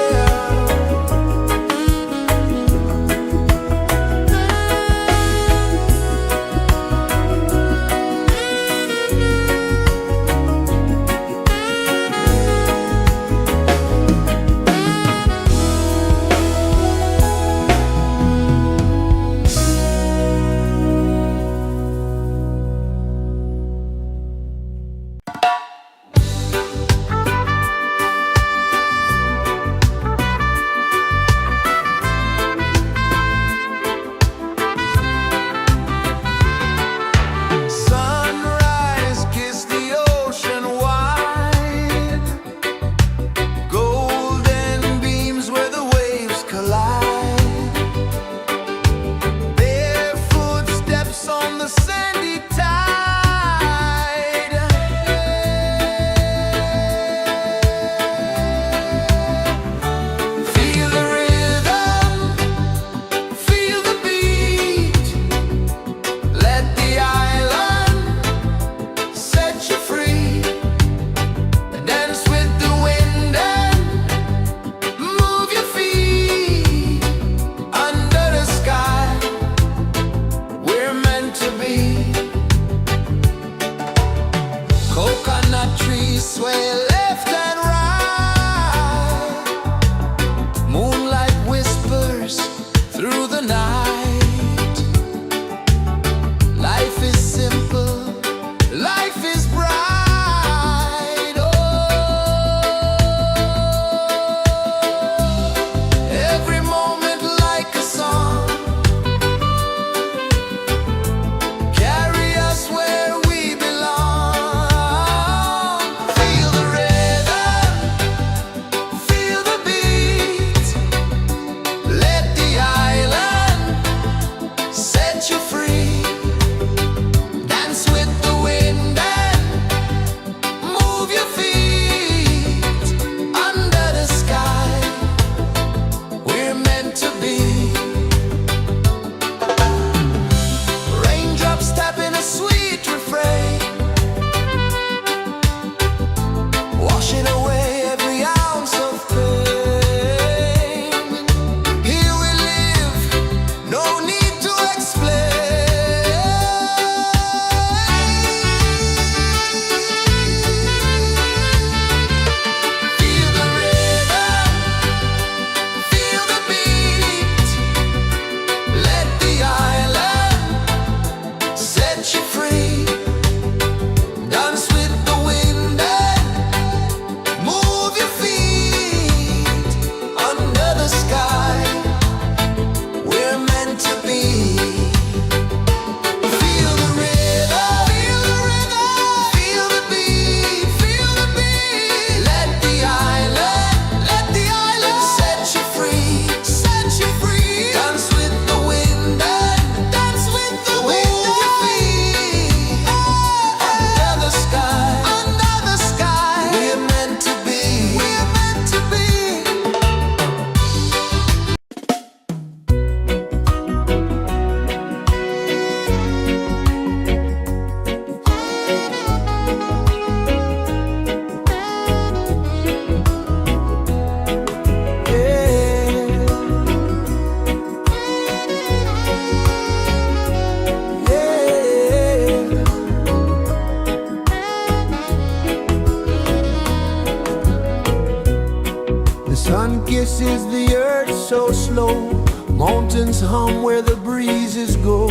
sun kisses the earth so slow, mountains hum where the breezes go,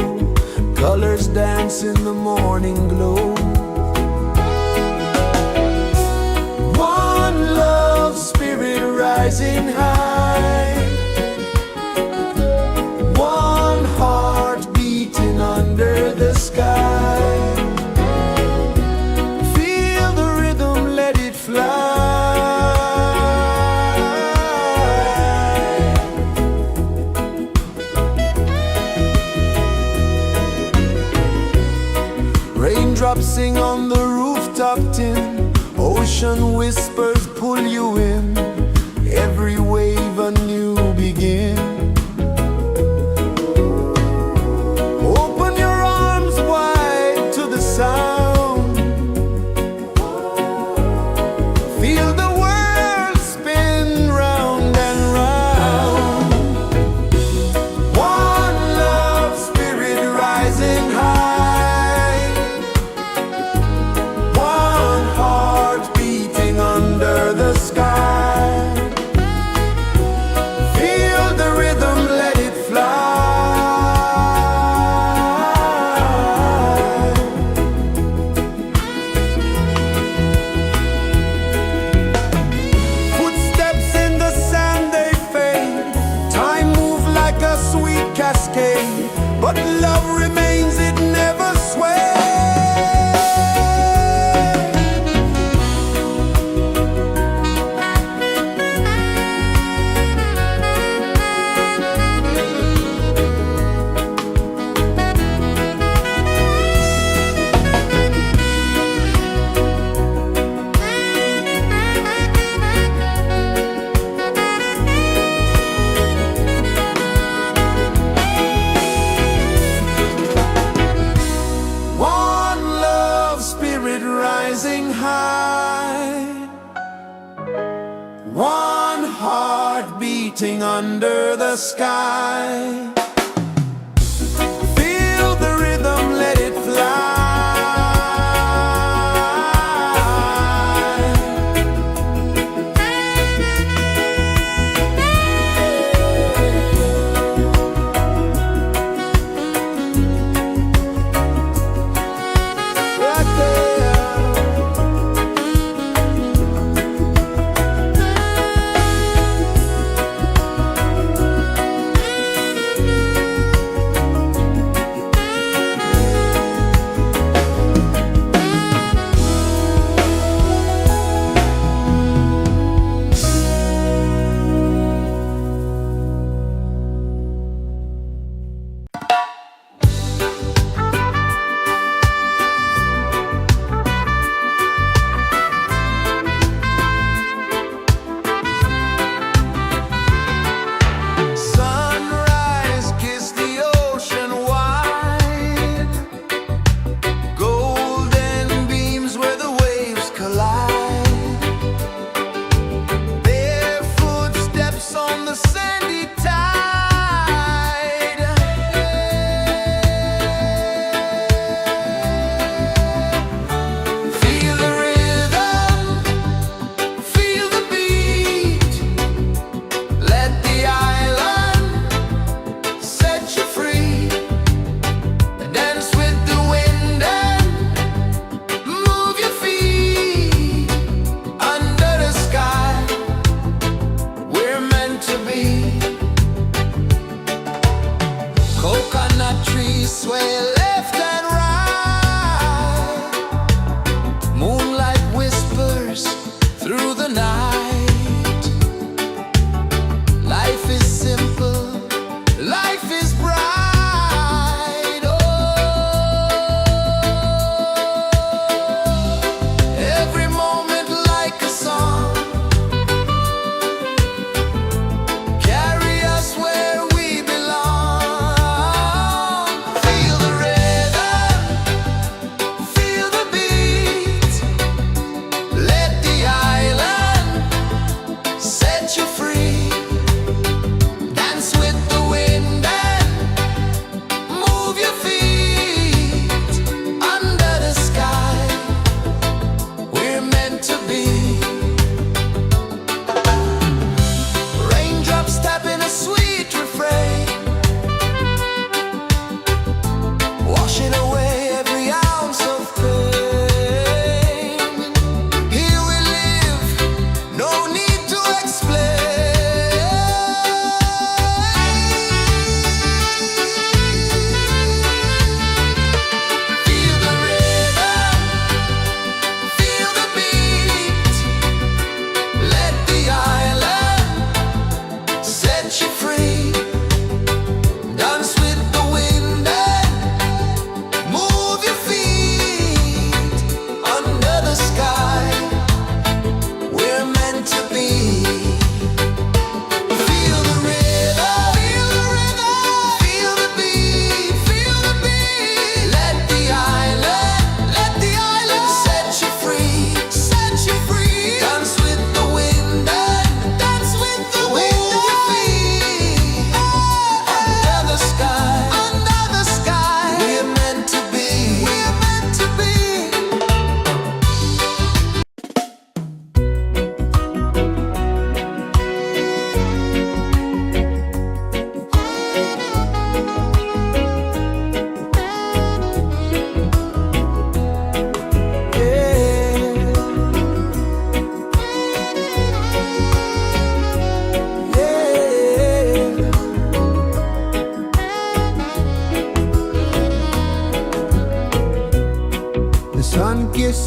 colors dance in the morning glow. One love spirit rising high, one heart beating under the sky. Feel the rhythm, let it fly. Raindrops sing on the rooftop tin, ocean whispers pull you in, every wave a new begin. Open your arms wide to the sound, feel the world spin round and round. One love spirit rising high, one heart beating under the sky. Feel the rhythm, let it fly. Footsteps in the sand, they fade, time moves like a sweet cascade, but love remains, it never sways. One love spirit rising high, one heart beating under the sky. Feel the rhythm, let it fly.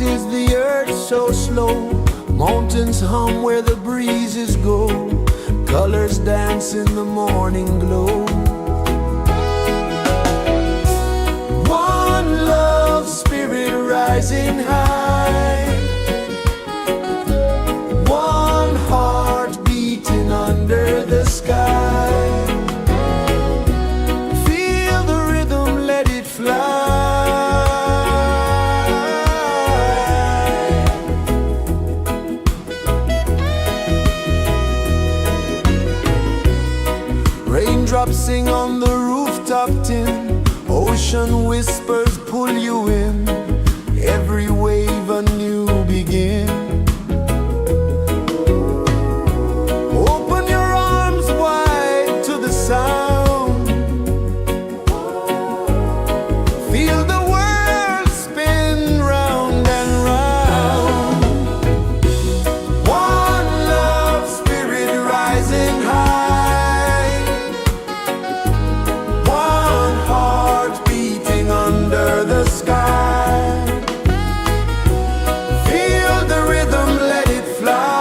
is the earth so slow? Mountains hum where the breezes go. Colors dance in the morning glow. One love spirit rising high. One heart beating under the sky. Feel the rhythm, let it fly. Raindrops sing on the rooftop tin. Ocean whispers pull you in. Every wave a new begin. Open your arms wide to the sound. Feel the world spin round and round. One love spirit rising high. One heart beating under the sky. Feel the rhythm, let it fly.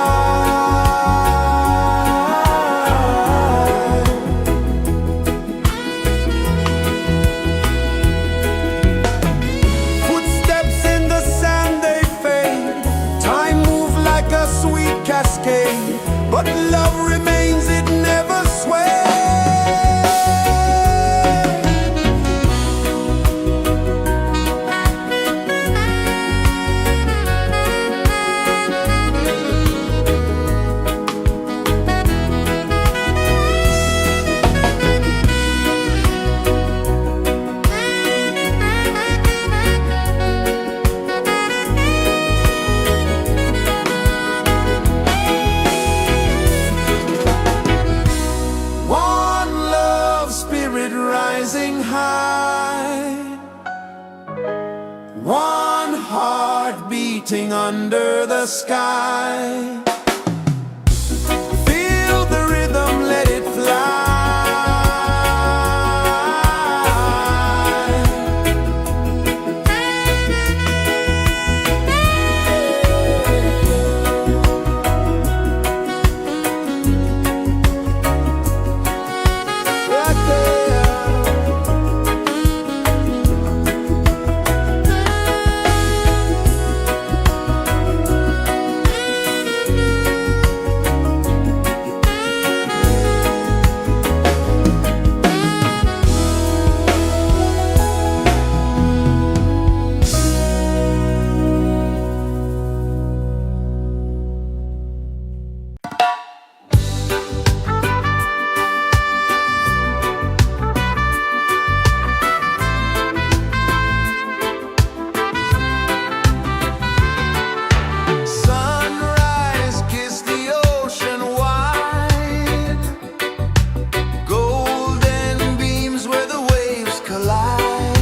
Footsteps in the sand, they fade. Time moves like a sweet cascade, but love remains, it never sways. One love spirit rising high. One heart beating under the sky. Feel the rhythm, let it fly. Sunrise, kiss the ocean wide. Golden beams where the waves collide.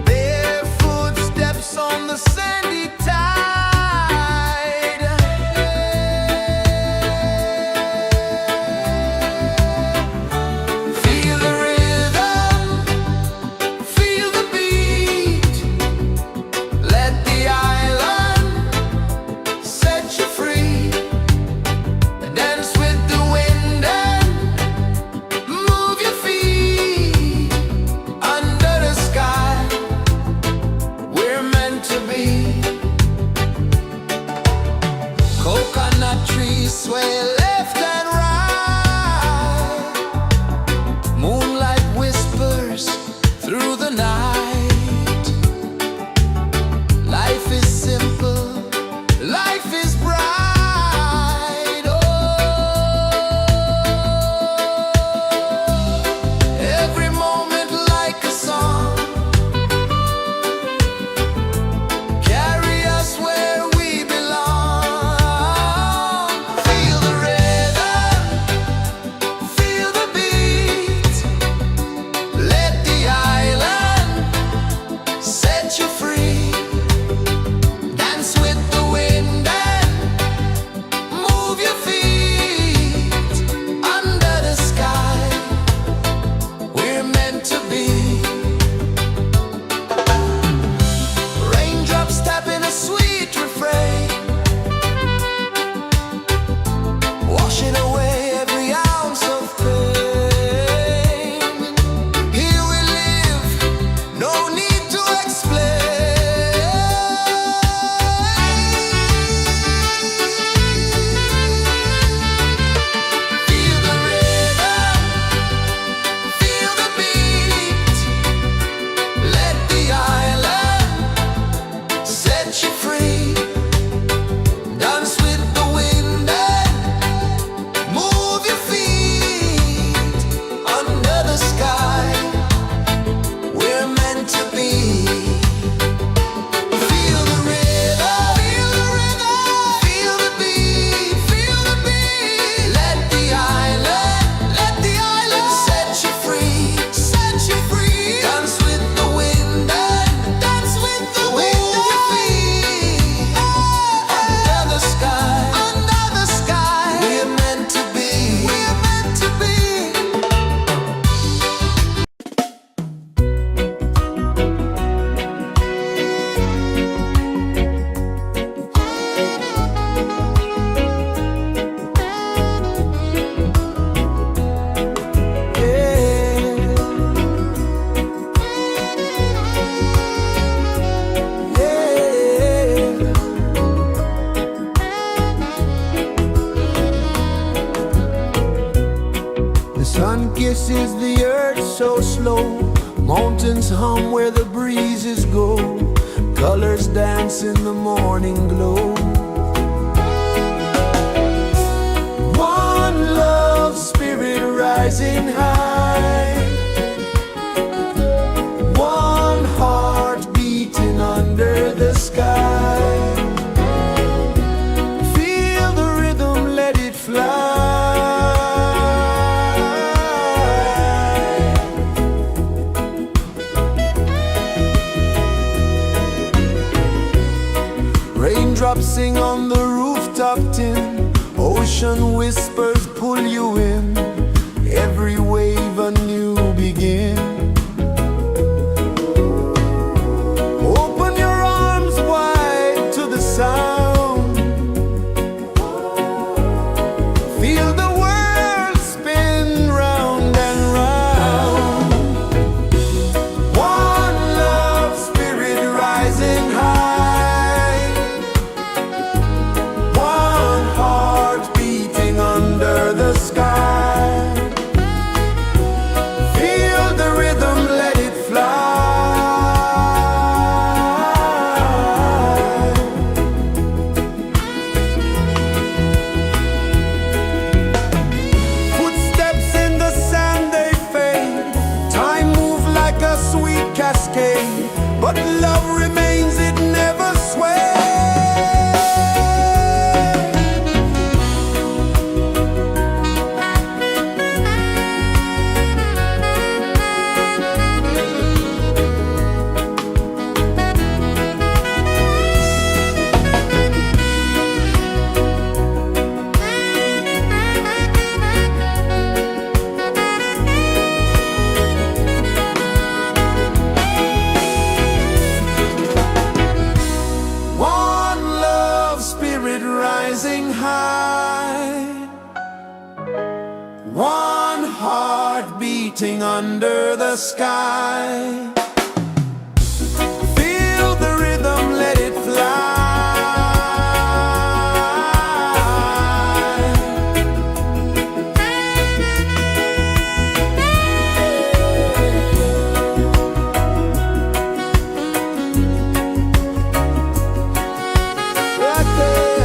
Their footsteps on the sandy tide. Feel the rhythm, feel the beat. Let the island set you free. Dance with the wind and move your feet. Under the sky, we're meant to be. Coconut trees sway left and right. Moonlight whispers through the night. Life is simple, life is bright. Oh, every moment like a song. Carry us where we belong. Feel the rhythm, Sun kisses the earth so slow, mountains hum where the breezes go, colors dance in the morning glow. One love spirit rising high, one heart beating under the sky. Feel the rhythm, let it fly. Raindrops sing on the rooftop tin, ocean whispers pull you in, every wave a new begin. Open your arms wide to the sound, feel the world spin round and round. One love spirit rising high, one heart beating under the sky. Feel the rhythm, let it fly. Footsteps in the sand, they fade, time moves like a sweet cascade, but love remains, it never sways. One love spirit rising high, one heart beating under the sky. Feel the rhythm, let it fly. Right there.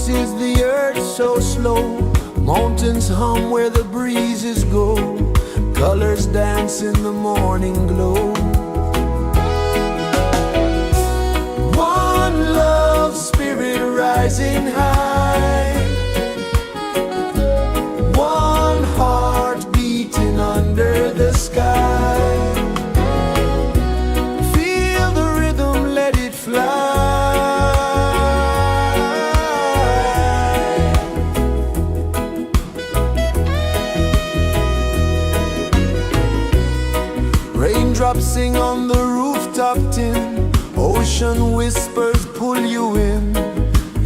is the earth so slow. Mountains hum where the breezes go. Colors dance in the morning glow. One love spirit rising high. One heart beating under the sky. Feel the rhythm, let it fly. Raindrops sing on the rooftop tin. Ocean whispers pull you in.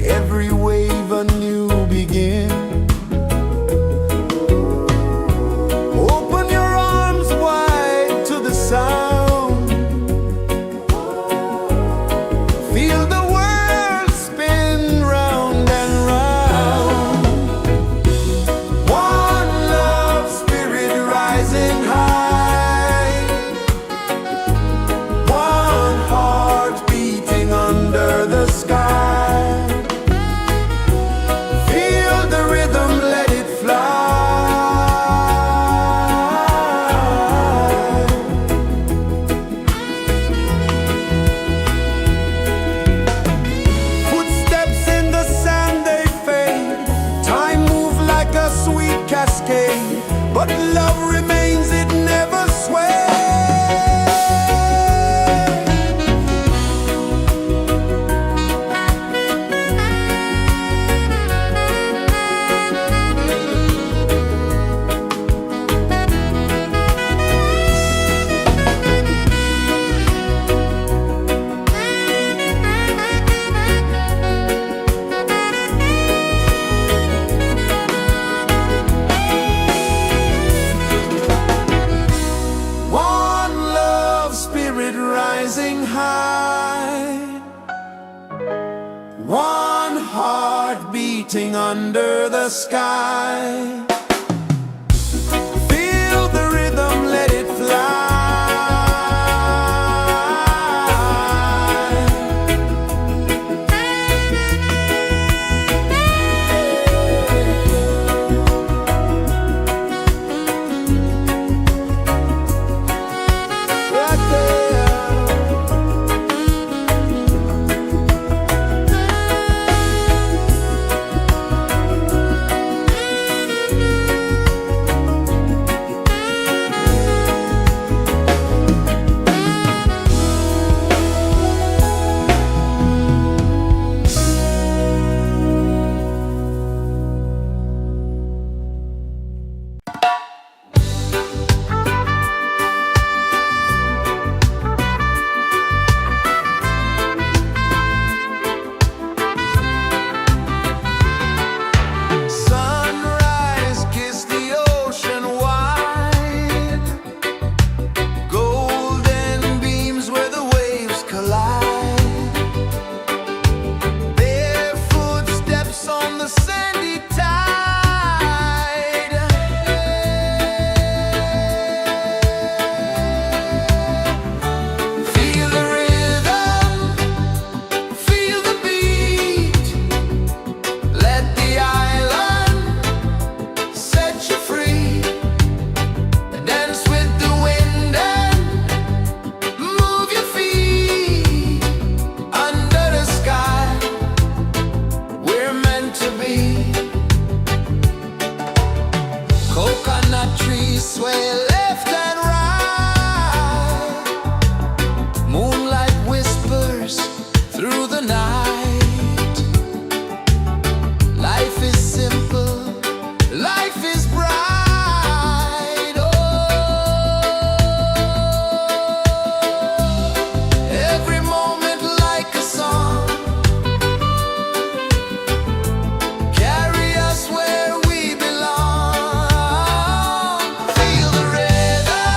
Every wave a new begin. Open your arms wide to the sound. Feel the world spin round and round. One love spirit rising high. One heart beating under the sky. Feel the rhythm, let it fly. Footsteps in the sand, they fade. Time moves like a sweet cascade, but love remains, it never sways. One love spirit rising high. One heart beating under the sky. Feel the rhythm, let it fly. Right there. Sunrise, kiss the ocean wide. Golden beams where the waves collide. Barefoot steps on the sandy tide. Feel the rhythm, feel the beat. Let the island set you free. Dance with the wind and move your feet. Under the sky, we're meant to be. Coconut trees sway left and right. Moonlight whispers through the night. Life is simple, life is bright. Oh, every moment like a song. Carry us where we belong. Feel the rhythm,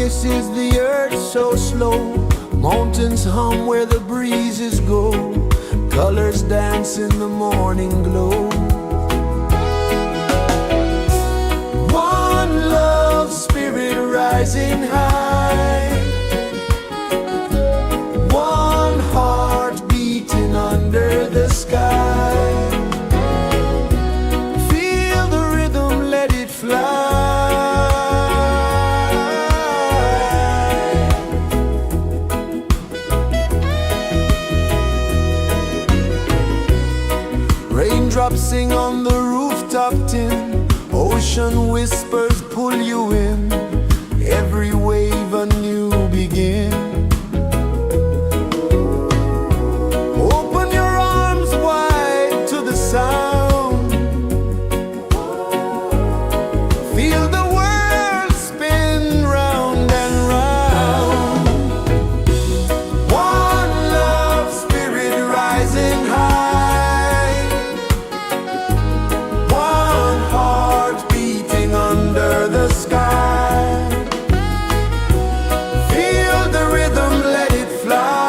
rejoices the earth so slow. Mountains hum where the breezes go. Colors dance in the morning glow. One love spirit rising high. One heart beating under the sky. Feel the rhythm, let it fly. Raindrops sing on the rooftop tin. Ocean whispers pull you in. Every wave a new begin. Open your arms wide to the sound. Feel the world spin round and round. One love spirit rising high. One heart beating under the sky. Feel the rhythm, let it fly.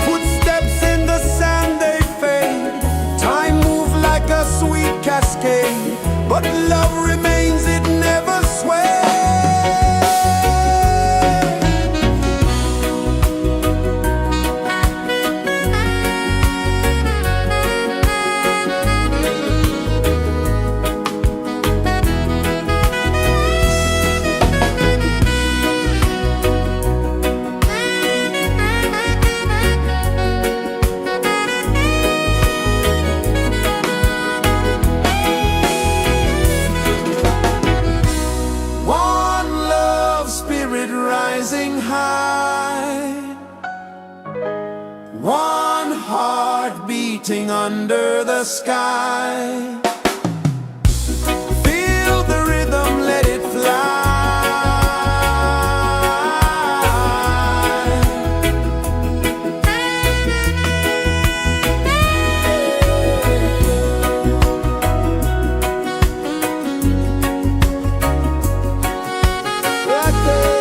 Footsteps in the sand, they fade. Time moves like a sweet cascade, but love remains, it never sways. One love spirit rising high. One heart beating under the sky. Feel the rhythm, let it fly. Right there.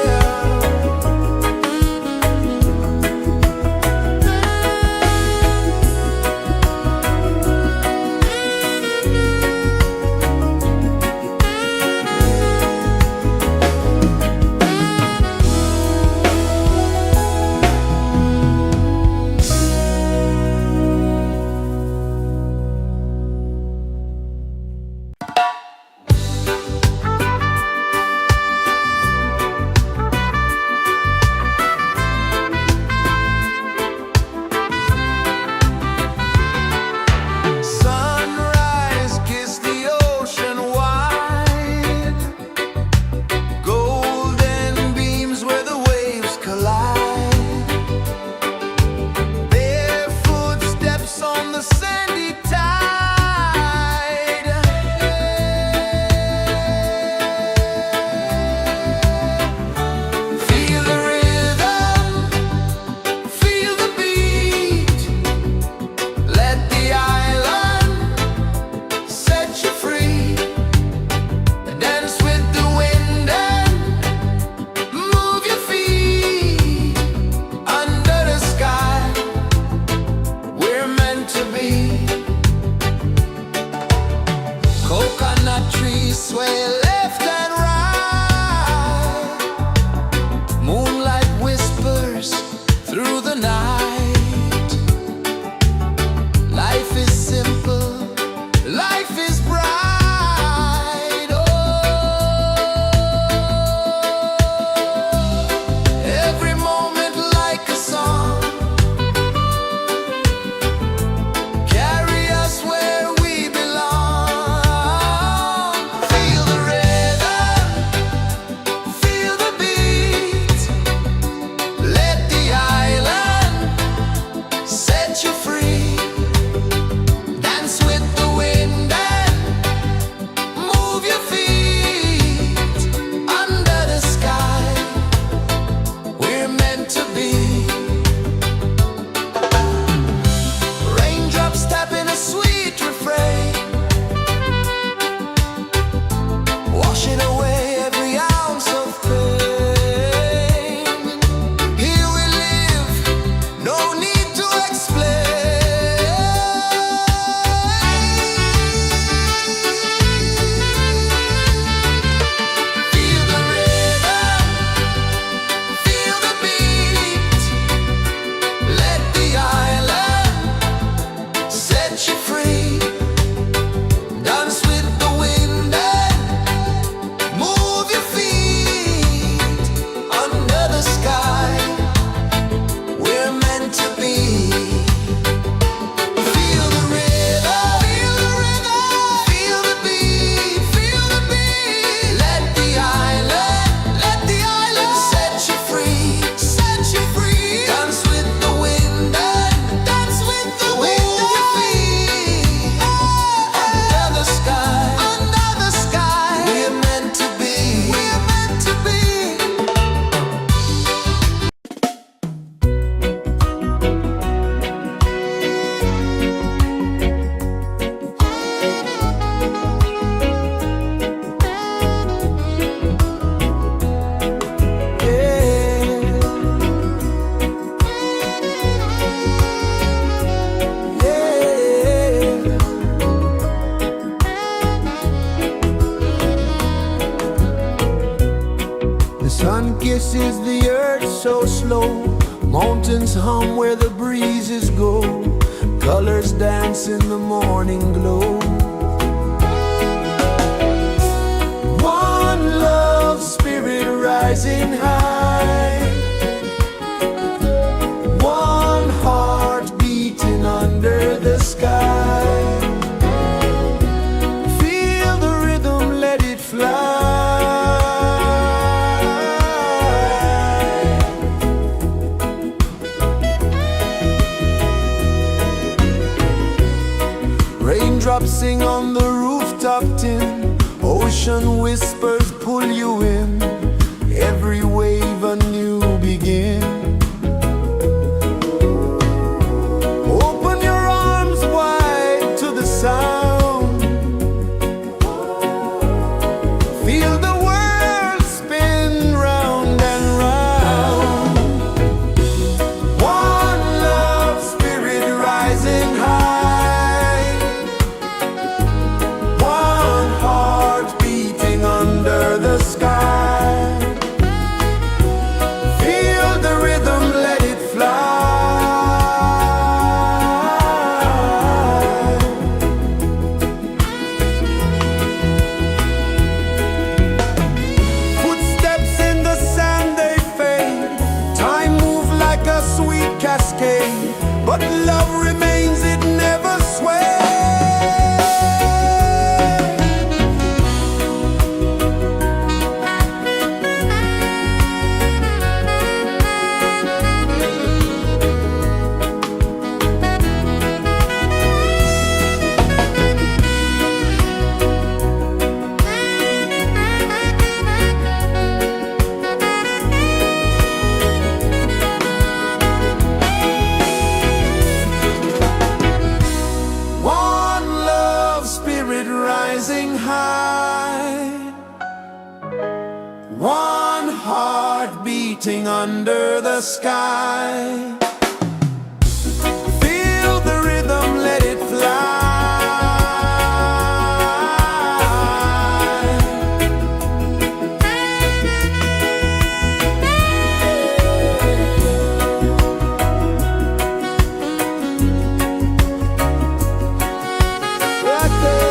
sun kisses the earth so slow, mountains hum where the breezes go, colors dance in the morning glow. One love spirit rising high, one heart beating under the sky. Feel the rhythm, let it fly. Raindrops sing on the rooftop tin, ocean whispers pull you in, every wave a new begin. Open your arms wide to the sound, feel the world spin round and round. One love spirit rising high, one heart beating under the sky. Feel the rhythm, let it fly. Footsteps in the sand, they fade, time move like a sweet cascade, but love remains, it never sways. One love spirit rising high, one heart beating under the sky. Feel the rhythm, let it fly. Right there.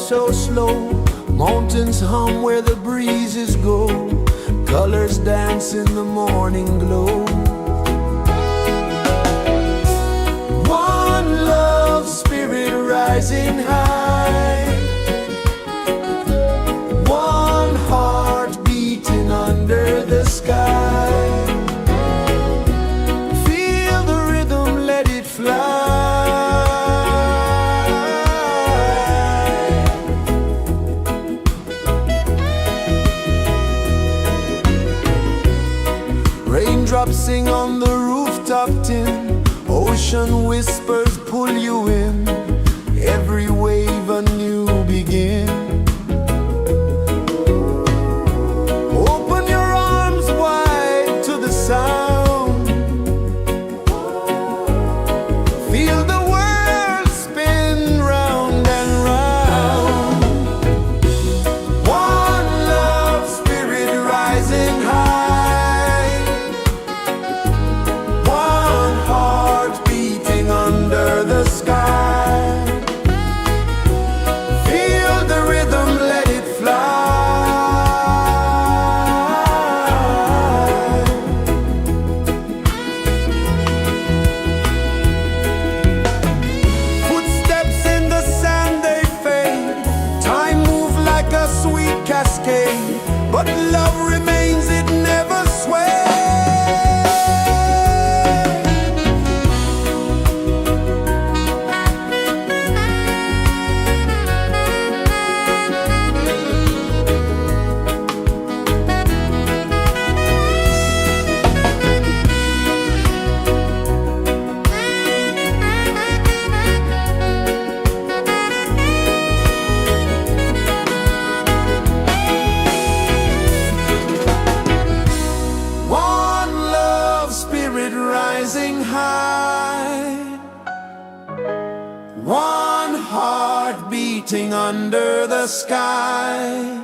so slow. Mountains hum where the breezes go. Colors dance in the morning glow. One love spirit rising high. One heart beating under the sky. Feel the rhythm, let it fly. Raindrops sing on the rooftop tin. Ocean whispers pull you in. Every wave a new begin. Open your arms wide to the sound. Feel the world spin round and round. One love spirit rising high. One heart beating under the sky. Feel the rhythm, let it fly. Footsteps in the sand, they fade. Time moves like a sweet cascade, but love remains, it never sways. One love spirit rising high. One heart beating under the sky.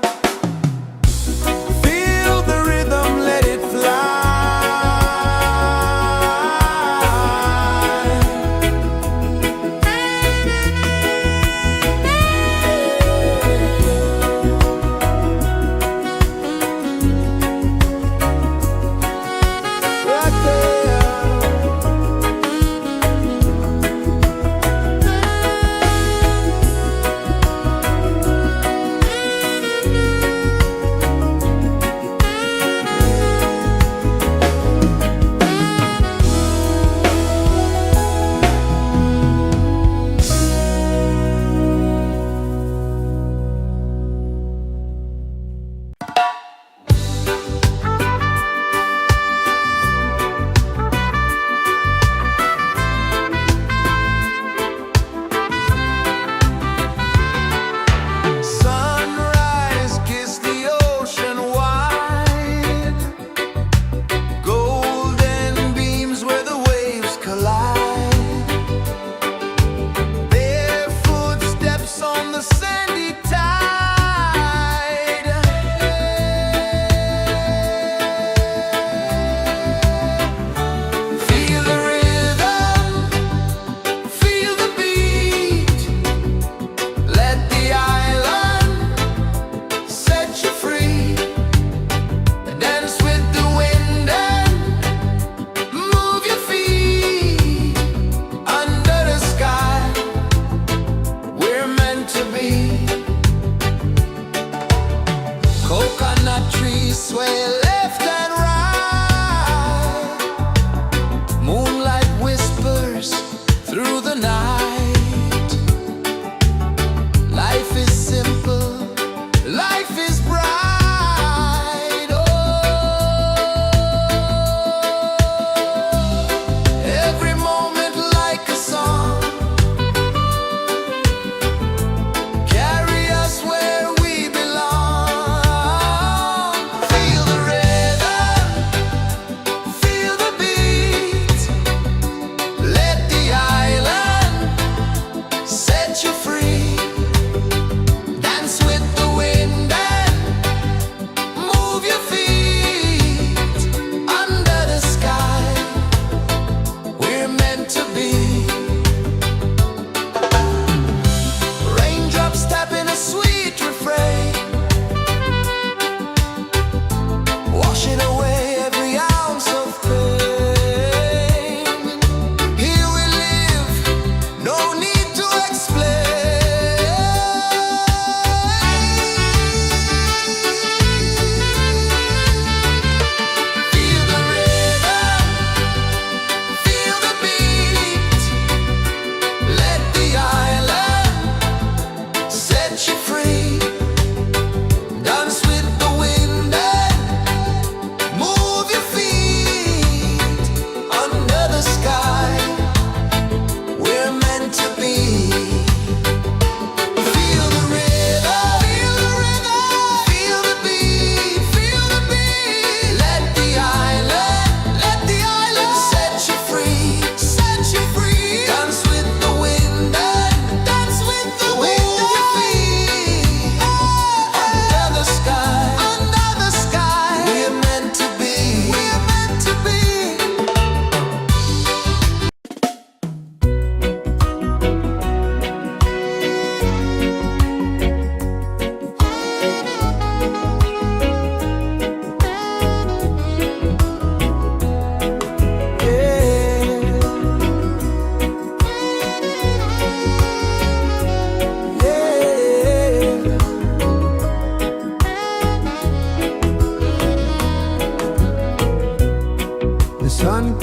Feel the rhythm, let it fly. Right there.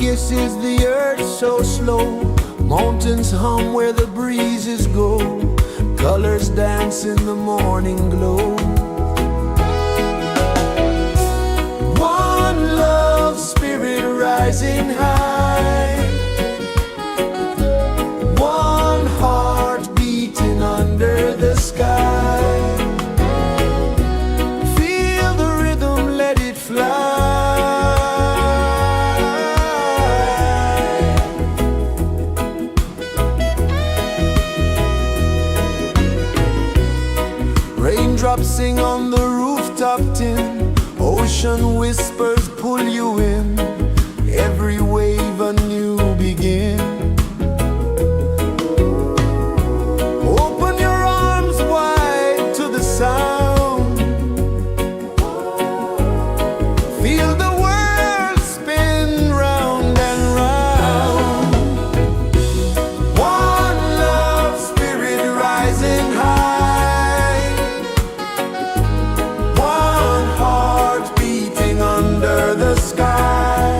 kisses the earth so slow. Mountains hum where the breezes go. Colors dance in the morning glow. One love spirit rising high. One heart beating under the sky. Feel the rhythm, let it fly. Raindrops sing on the rooftop tin. Ocean whispers pull you in. Every wave a new begin. Open your arms wide to the sound. Feel the world spin round and round. One love spirit rising high. One heart beating under the sky.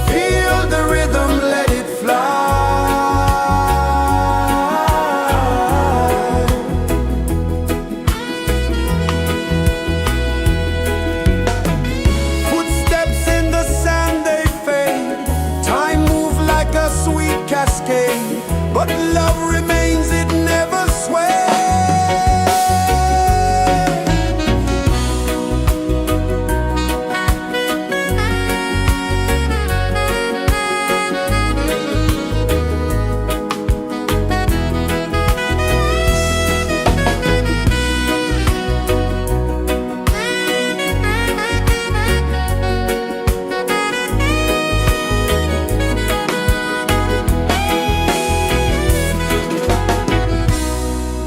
Feel the rhythm, let it fly. Footsteps in the sand, they fade. Time moves like a sweet cascade, but love remains, it never sways.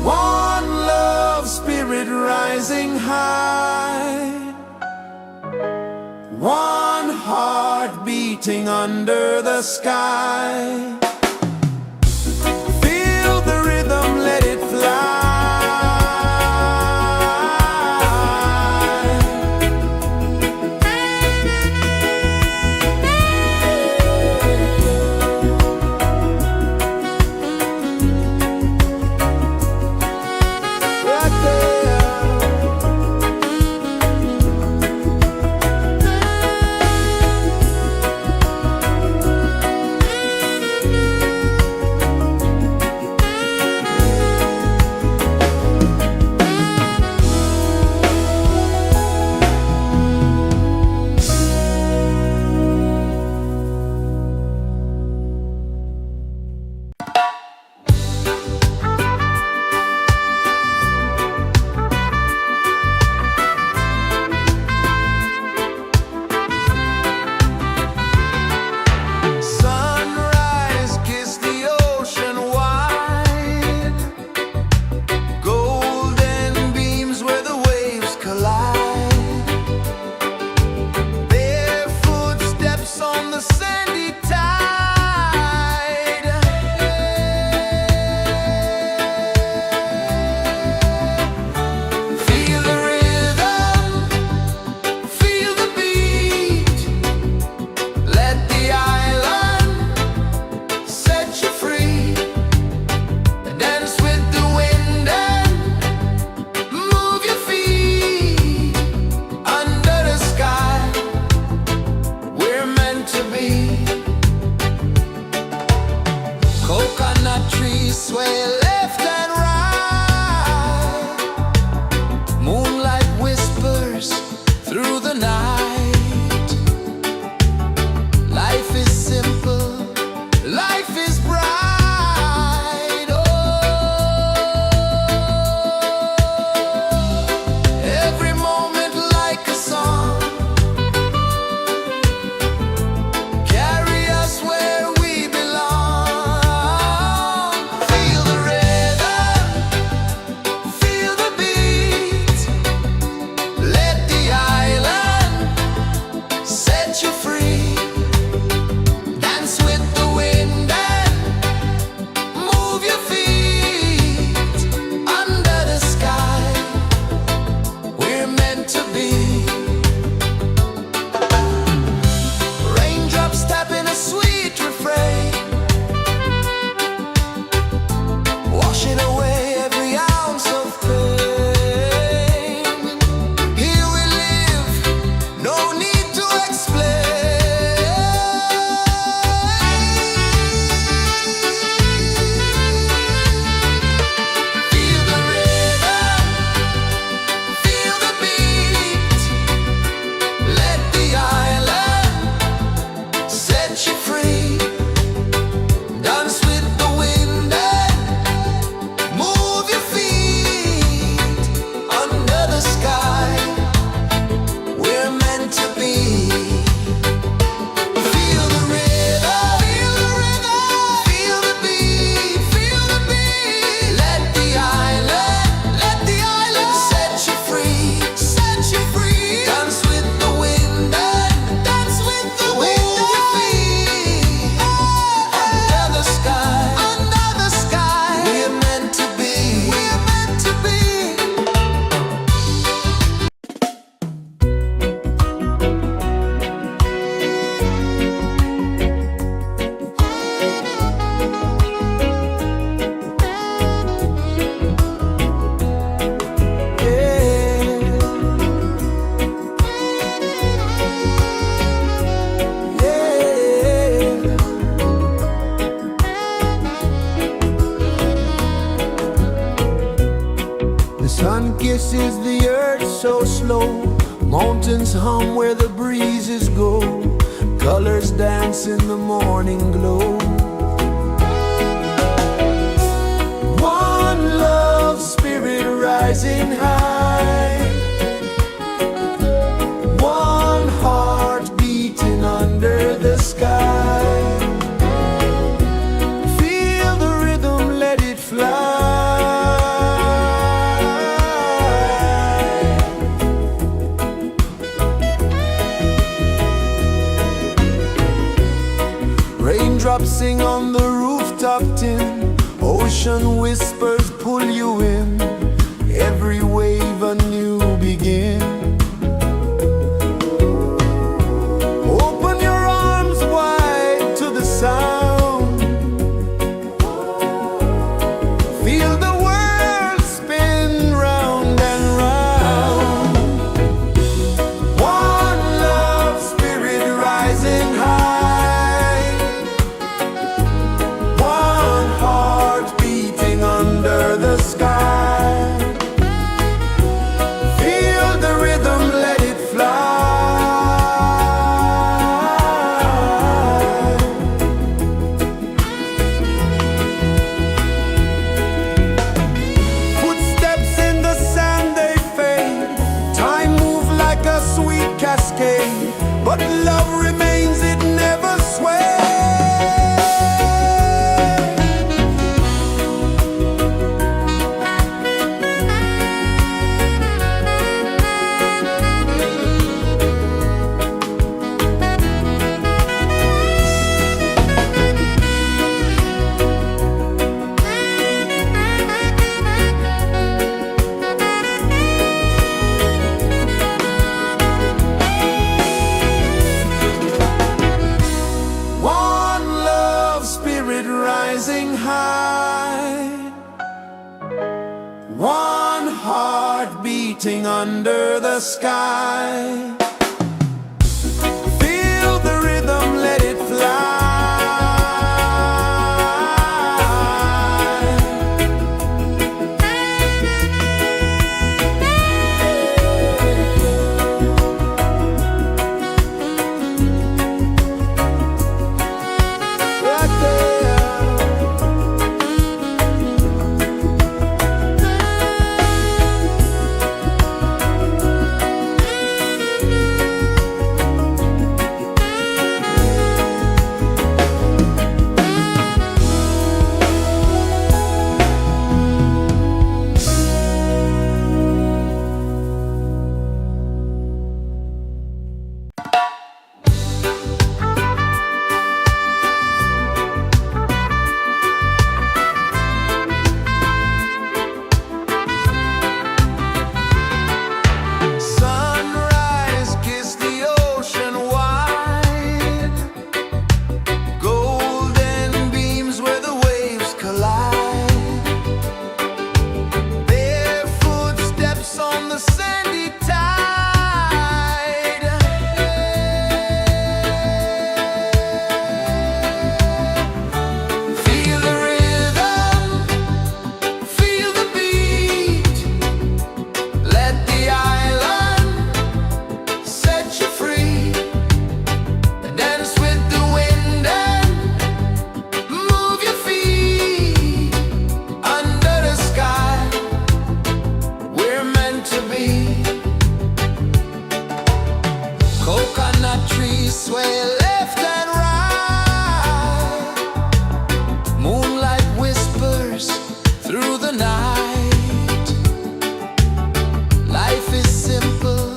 One love spirit rising high. One heart beating under the sky. Feel the rhythm, let it fly. Right there. Sunrise, kiss the ocean wide. Golden beams where the waves collide. Barefoot steps on the sandy tide. Feel the rhythm, feel the beat. Let the island set you free. Dance with the wind and move your feet. Under the sky, we're meant to be. Coconut trees sway left and right. Moonlight whispers through the night. Life is simple, life is bright. Oh, every moment like a song. Carry us where we belong. Feel the rhythm, feel the beat. Let the island is the earth so slow? Mountains hum where the breezes go. Colors dance in the morning glow. One love spirit rising high. One heart beating under the sky. Feel the rhythm, let it fly. Raindrops sing on the rooftop tin. Ocean whispers pull you in. Every wave a new begin. Open your arms wide to the sound. Feel the world spin round and round. One love spirit rising high. One heart beating under the sky. Feel the rhythm, let it fly. Footsteps in the sand, they fade. Time moves like a sweet cascade, but love remains, it never sways. One love spirit rising high. One heart beating under the sky. Feel the rhythm, let it fly. Right there. Sunrise, kiss the ocean wide. Golden beams where the waves collide. Bare footsteps on the sandy tide. Feel the rhythm, feel the beat. Let the island set you free. Dance with the wind and move your feet. Under the sky, we're meant to be. Coconut trees sway left and right. Moonlight whispers through the night. Life is simple,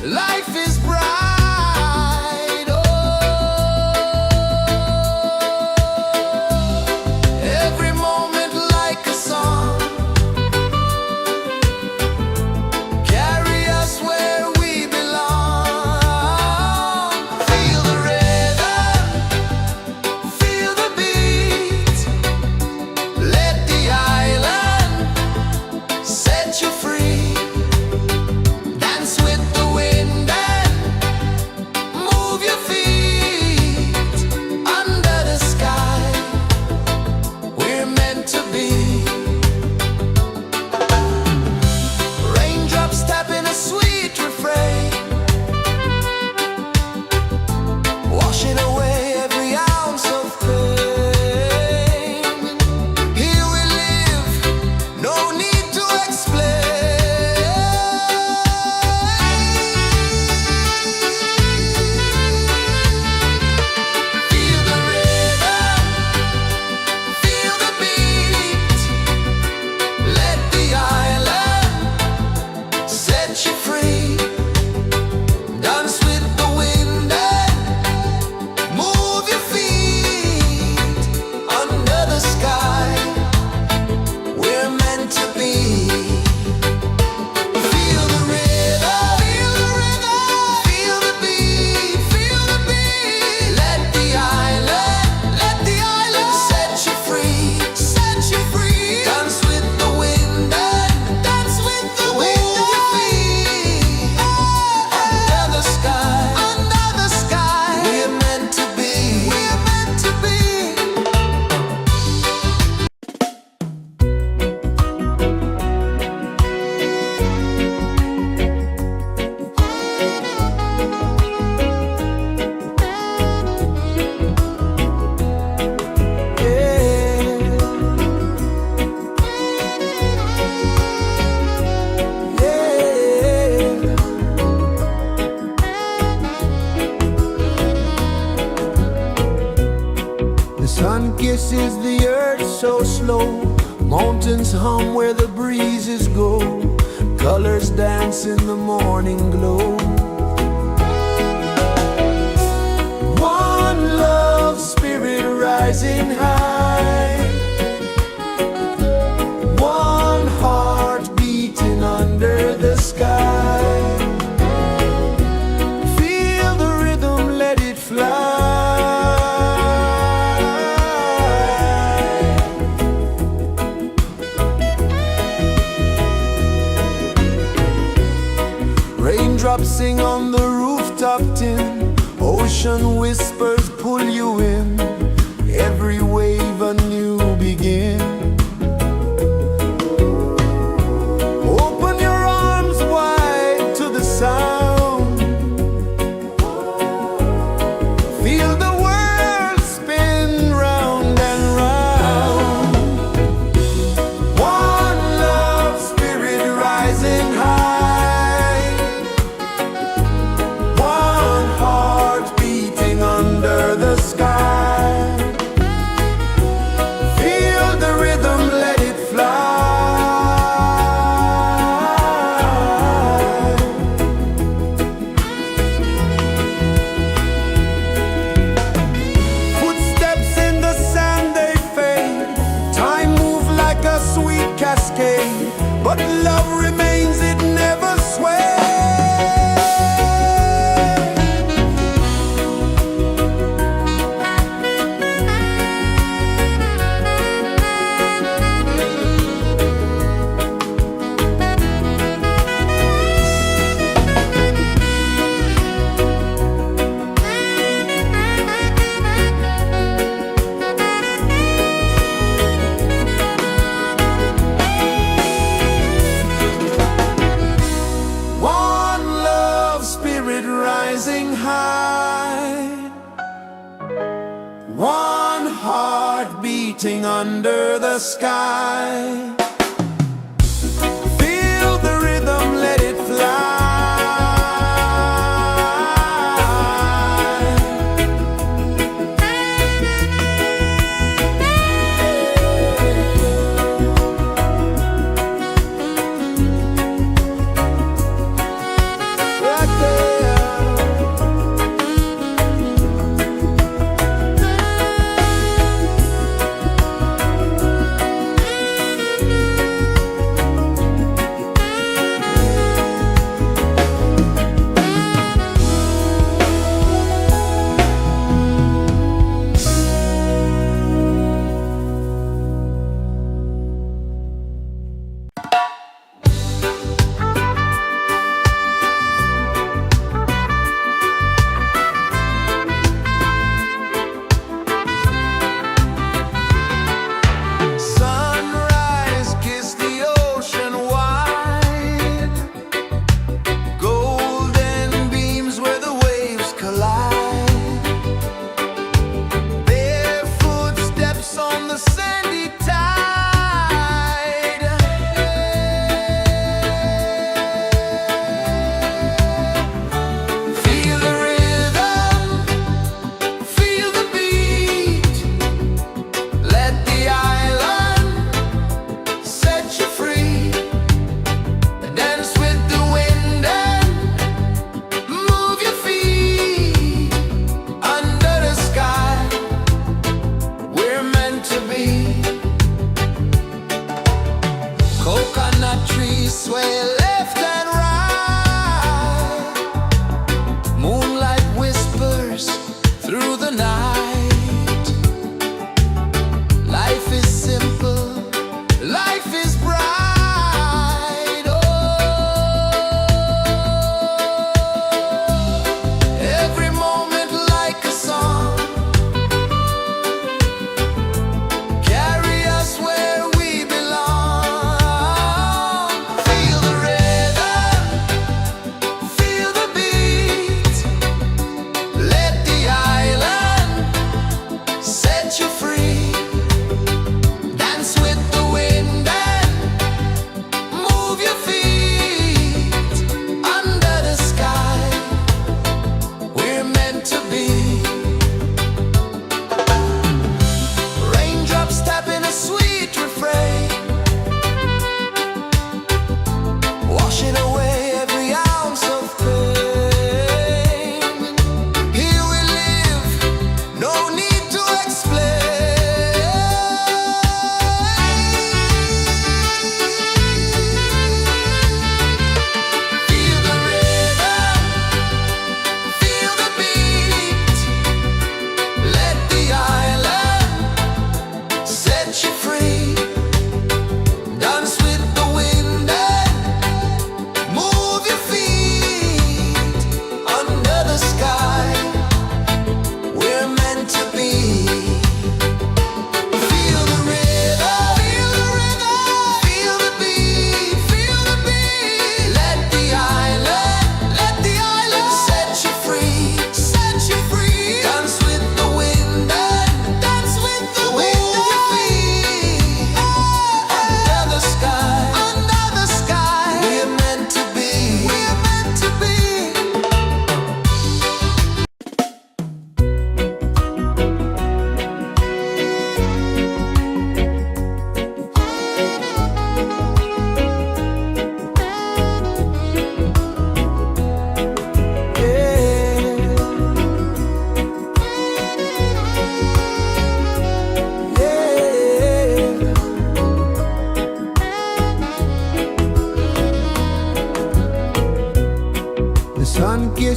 life is bright. Oh, every moment like a song. Carry us where we belong. Feel the rhythm, feel the beat. Let the island set you free. Dance with the wind and rejoices the earth so slow. Mountains hum where the breezes go. Colors dance in the morning glow. One love spirit rising high. One heart beating under the sky. Feel the rhythm, let it fly. Raindrops sing on the rooftop tin. Ocean whispers pull you in. Every wave a new begin. Open your arms wide to the sound. Feel the world spin round and round. One love spirit rising high. One heart beating under the sky. Feel the rhythm, let it fly. Footsteps in the sand, they fade. Time moves like a sweet cascade, but love remains, it never sways. One love spirit rising high. One heart beating under the sky. Feel the rhythm, let it fly. Right there.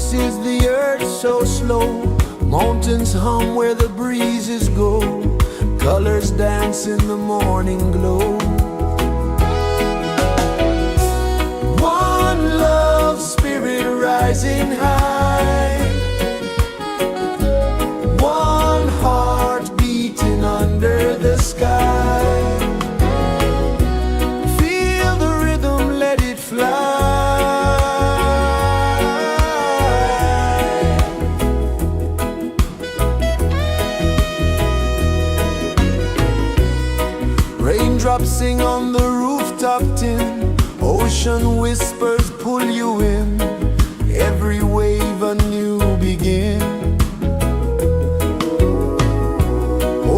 rejoices the earth so slow. Mountains hum where the breezes go. Colors dance in the morning glow. One love spirit rising high. One heart beating under the sky. Feel the rhythm, let it fly. Raindrops sing on the rooftop tin. Ocean whispers pull you in. Every wave a new begin.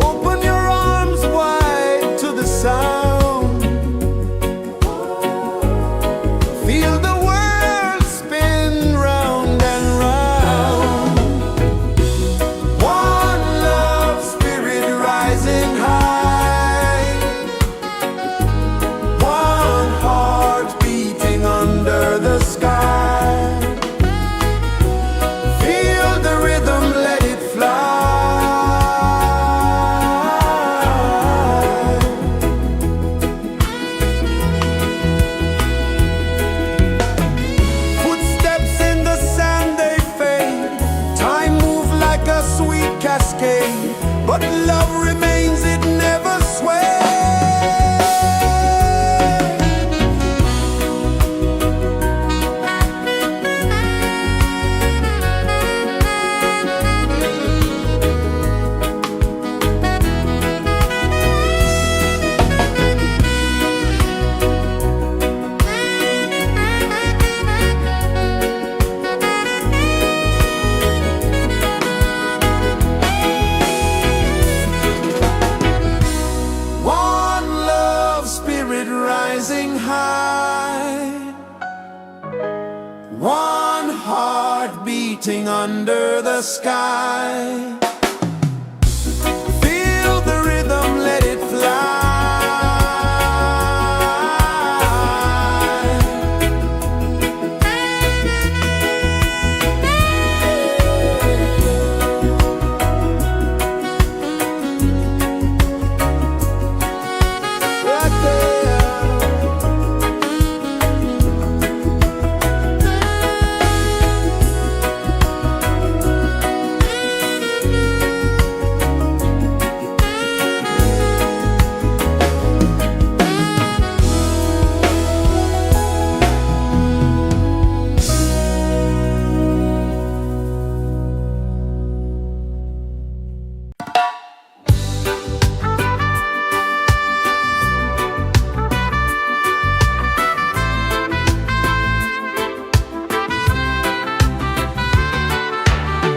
Open your arms wide to the sound. Feel the world spin round and round. One love spirit rising high. One heart beating under the sky. Feel the rhythm, let it fly. Footsteps in the sand, they fade. Time moves like a sweet cascade, but love remains, it never sways. One love spirit rising high. One heart beating under the sky. Feel the rhythm, let it fly. Right there.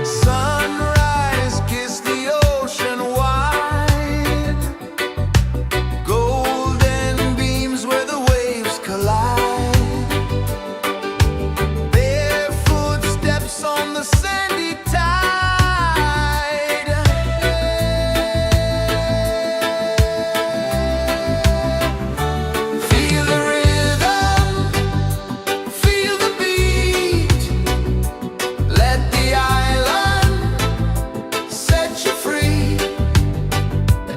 Sunrise, kiss the ocean wide. Golden beams where the waves collide. Barefoot steps on the sandy tide. Feel the rhythm, feel the beat. Let the island set you free.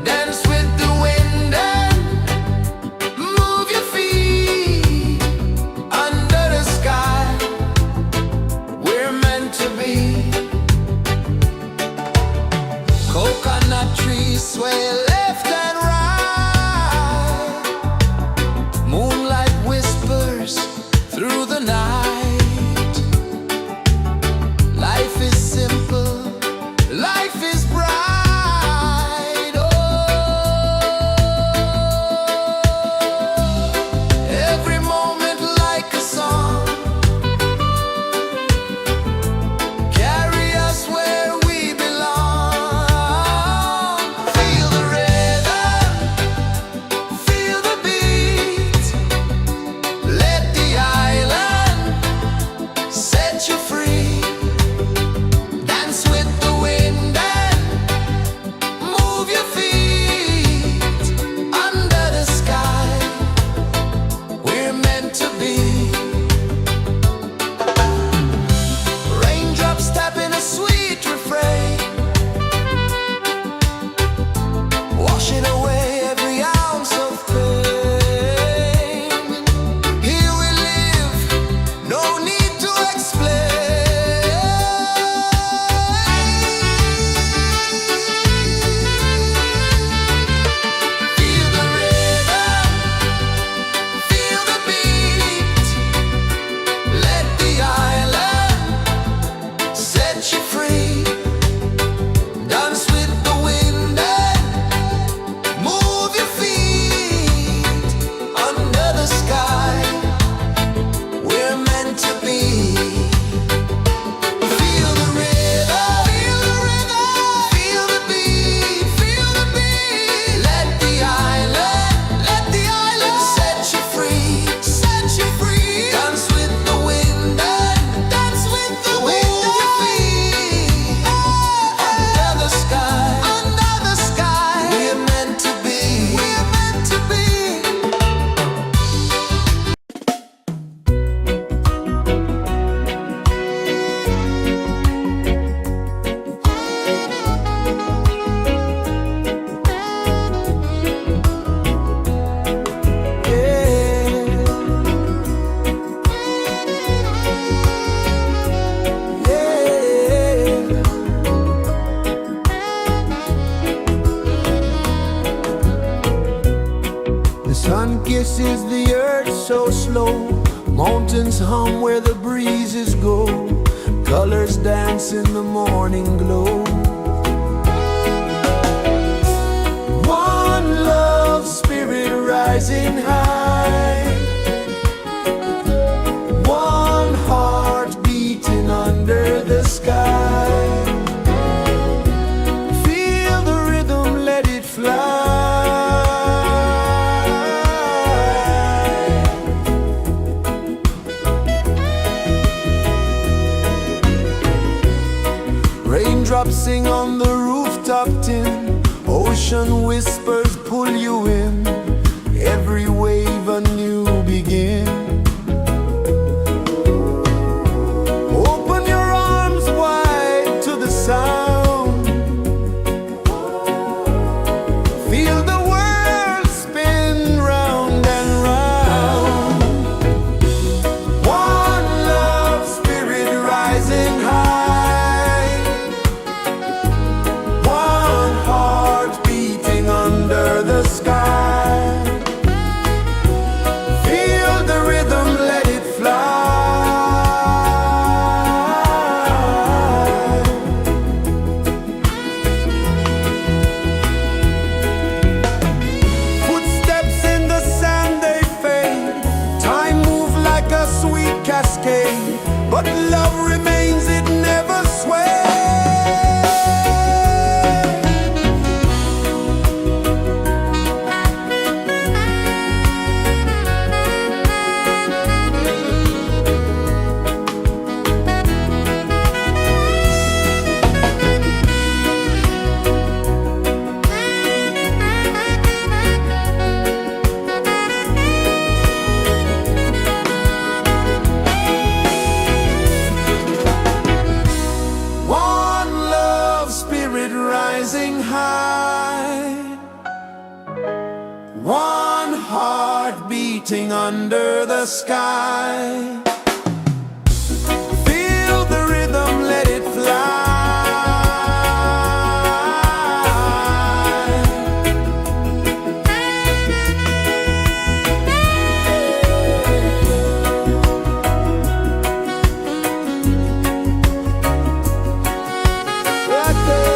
Dance with the wind and move your feet. Under the sky, we're meant to be. Coconut trees sway left and right. Moonlight whispers through the night. Life is simple, life is bright. Oh, every moment like a song. Carry us where we belong. Feel the rhythm. rejoices the earth so slow. Mountains hum where the breezes go. Colors dance in the morning glow. One love spirit rising high. One heart beating under the sky. Feel the rhythm, let it fly. Raindrops sing on the rooftop tin. Ocean whispers pull you in. Every wave a new begin. Open your arms wide to the sound. Feel the world spin round and round. One love spirit rising high. One heart beating under the sky. Feel the rhythm, let it fly. Footsteps in the sand, they fade. Time moves like a sweet cascade, but love remains, it never sways. One love spirit rising high. One heart beating under the sky. Feel the rhythm, let it fly. Right there.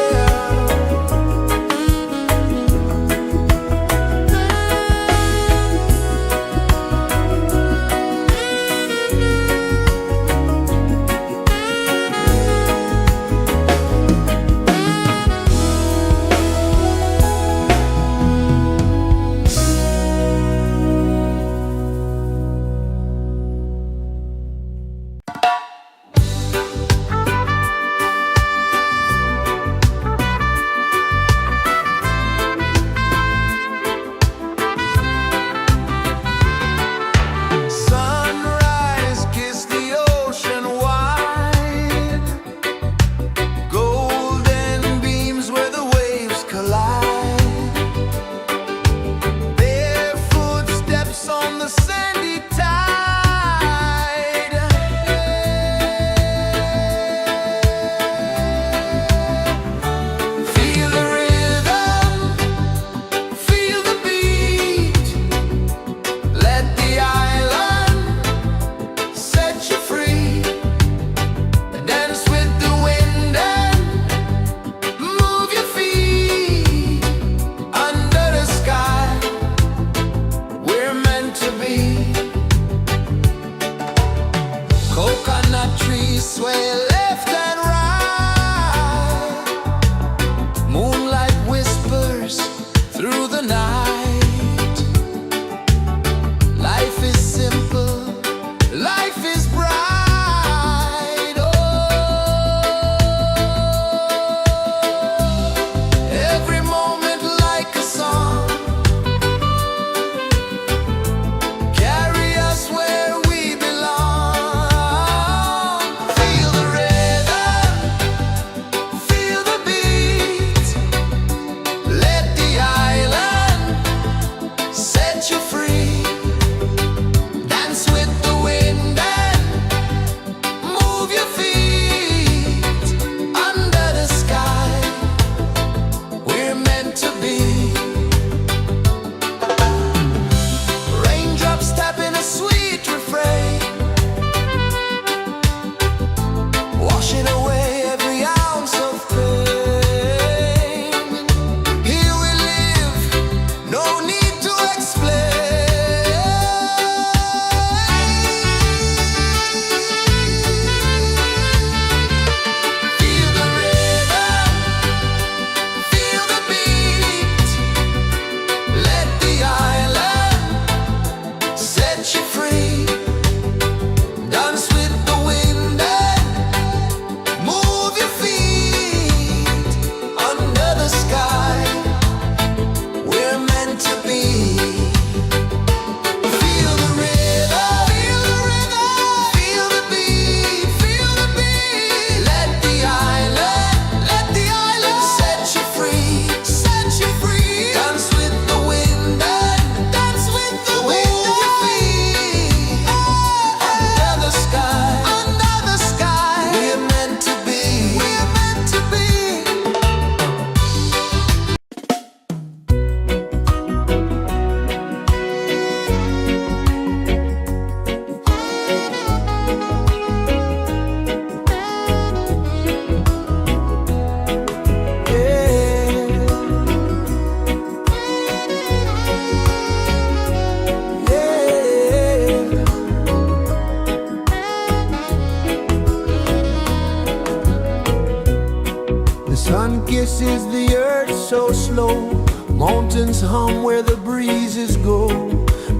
Sun kisses the earth so slow, mountains hum where the breezes go,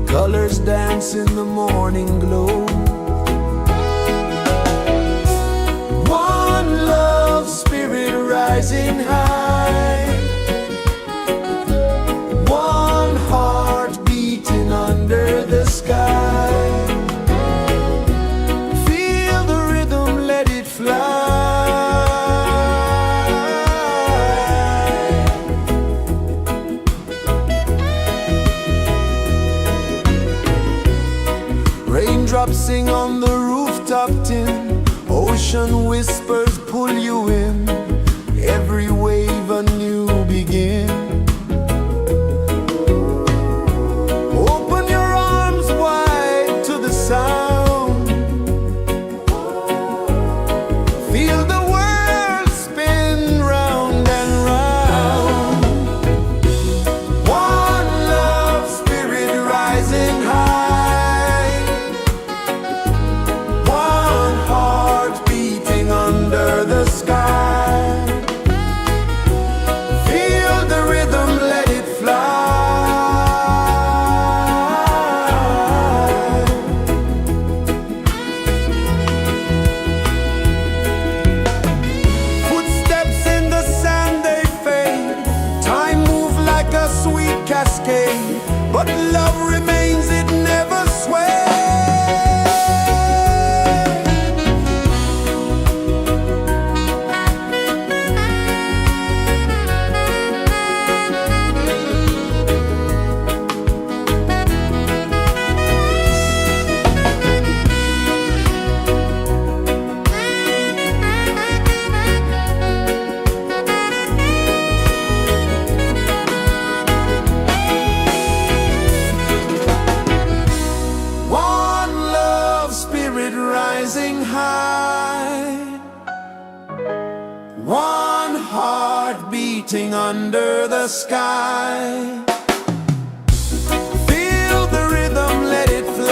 colors dance in the morning glow. One love, spirit rising high, one heart beating under the sky. Feel the rhythm, let it fly. Raindrops sing on the rooftop tin, ocean whispers pull you in, every wave a new begin. Open your arms wide to the sound, feel the world spin round and round. One love, spirit rising high, one heart beating under the sky. Feel the rhythm, let it fly. Footsteps in the sand, they fade, time moves like a sweet cascade, but love remains, it never sways. One love, spirit rising high, one heart beating under the sky. Feel the rhythm, let it fly.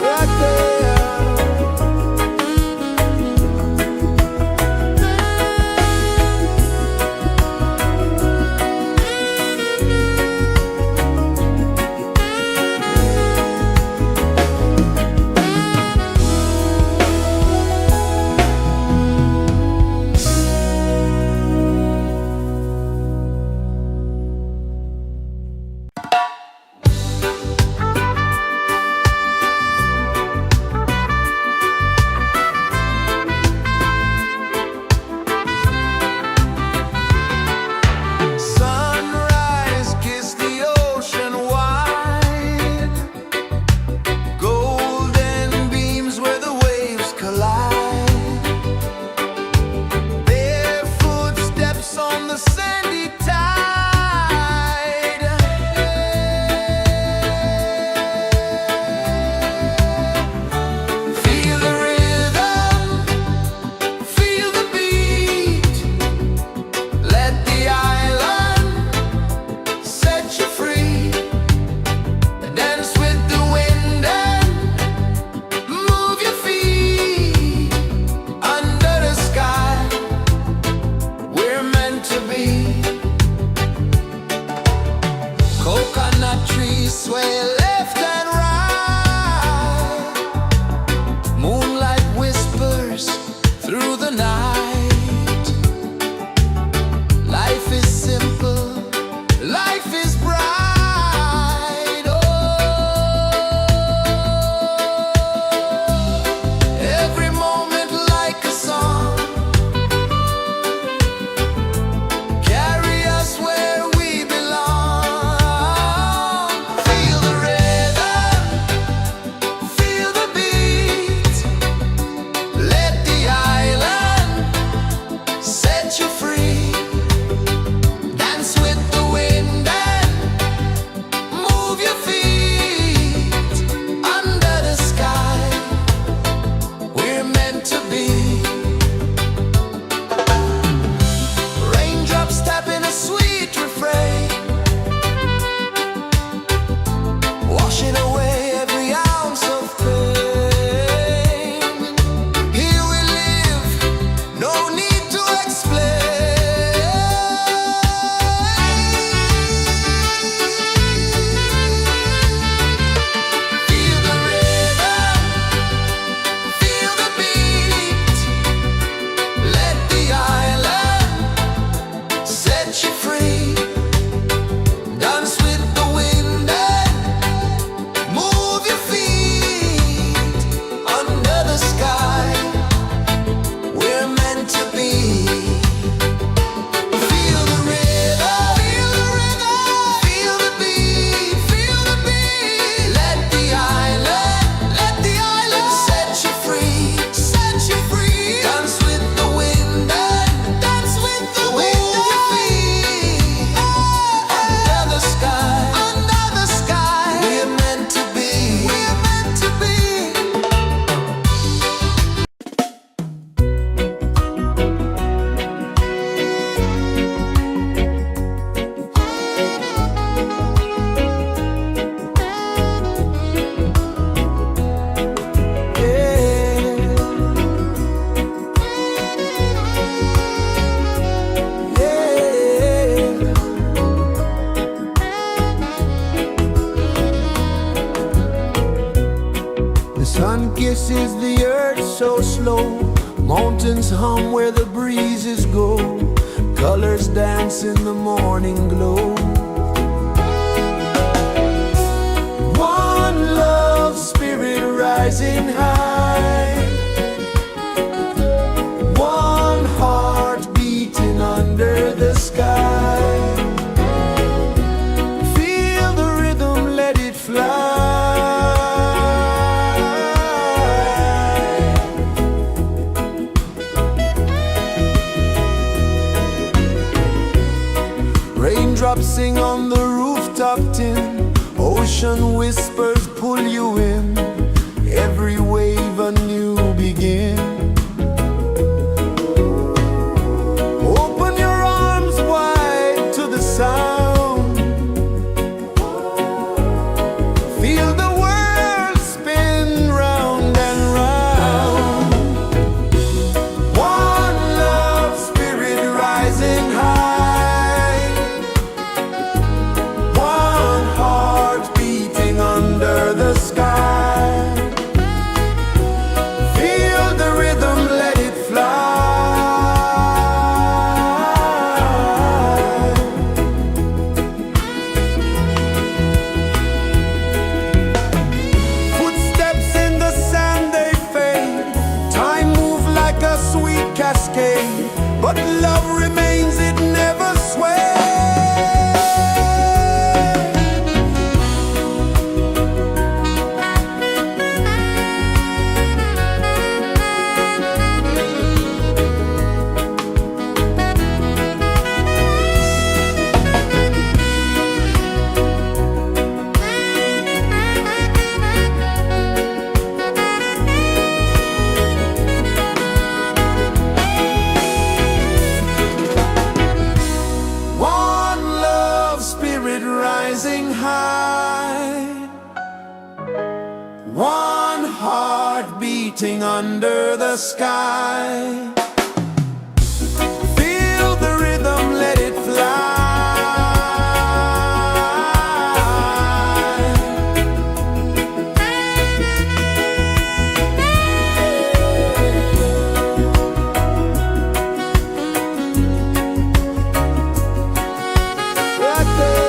Right there. Mountains hum where the breezes go, colors dance in the morning glow. One love spirit rising high, one heart beating under the sky. Feel the rhythm, let it fly. Raindrops sing on the rooftop tin, ocean whispers pull you in, every wave a new begin. Open your arms wide to the sound, feel the world spin round and round. One love spirit rising high, one heart beating under the sky. Feel the rhythm, let it fly. Footsteps in the sand, they fade. Time moves like a sweet cascade, but love remains, it never sways. One love spirit rising high, one heart beating under the sky. Feel the rhythm, let it fly. Right there.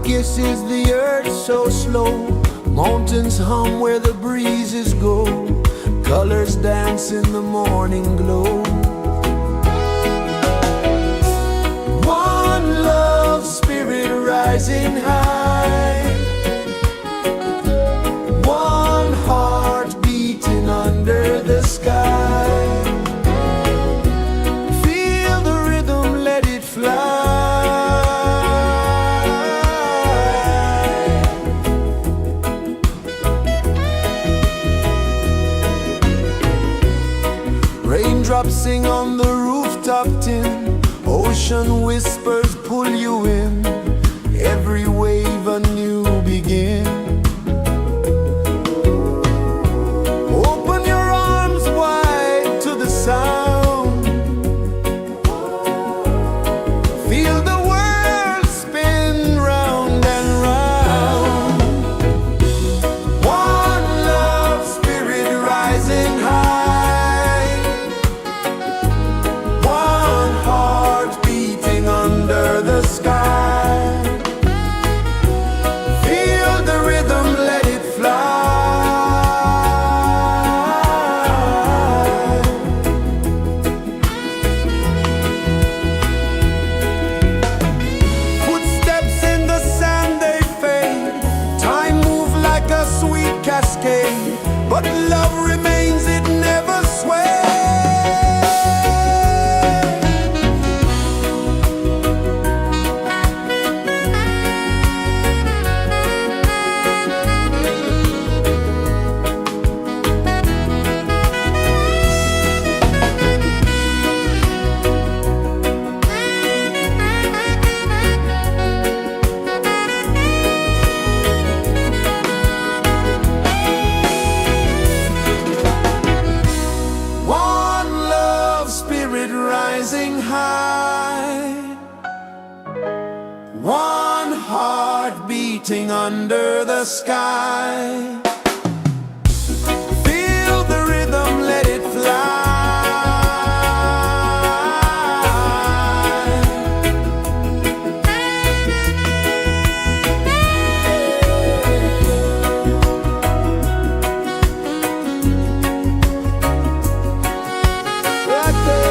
kisses the earth so slow. Mountains hum where the breezes go. Colors dance in the morning glow. One love spirit rising high. One heart beating under the sky. Feel the rhythm, let it fly. Raindrops sing on the rooftop tin. Ocean whispers pull you in. Every wave a new begin. Open your arms wide to the sound. Feel the world spin round and round. One love spirit rising high. One heart beating under the sky. Feel the rhythm, let it fly. Footsteps in the sand, they fade. Time moves like a sweet cascade, but love remains, it never sways. One love spirit rising high. One heart beating under the sky. Feel the rhythm, let it fly. Right there.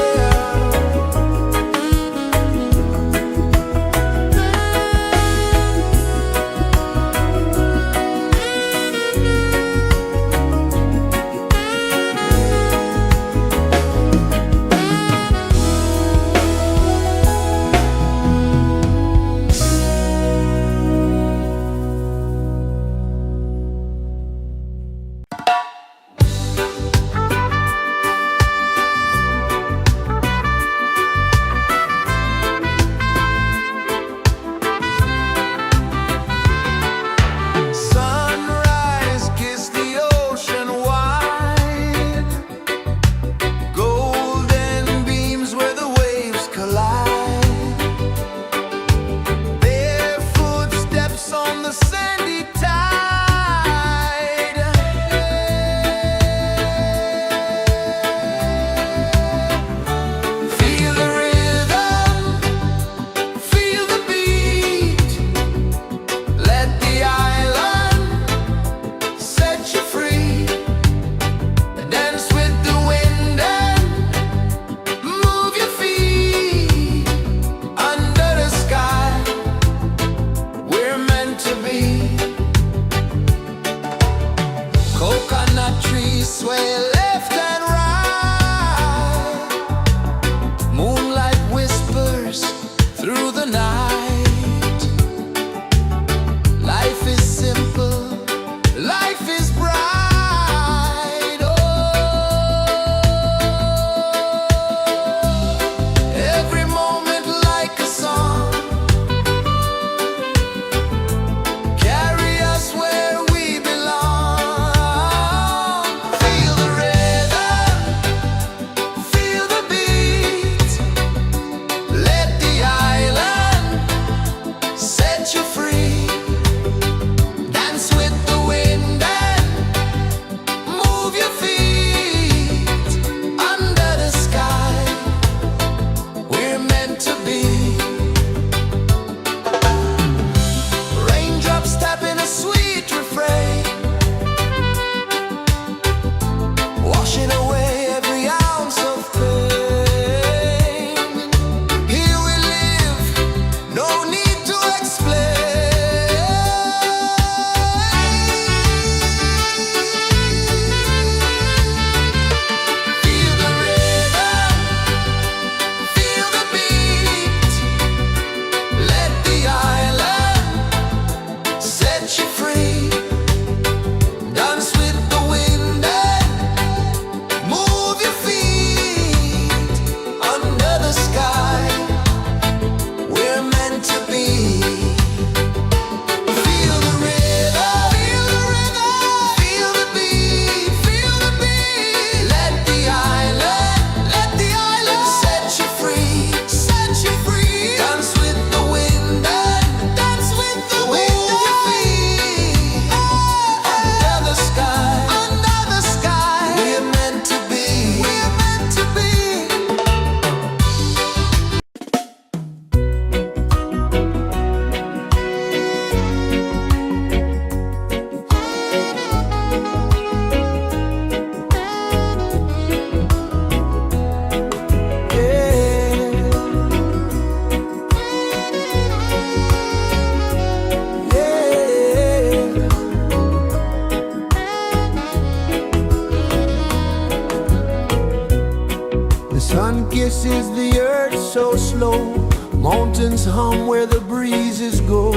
pulses the earth so slow. Mountains hum where the breezes go.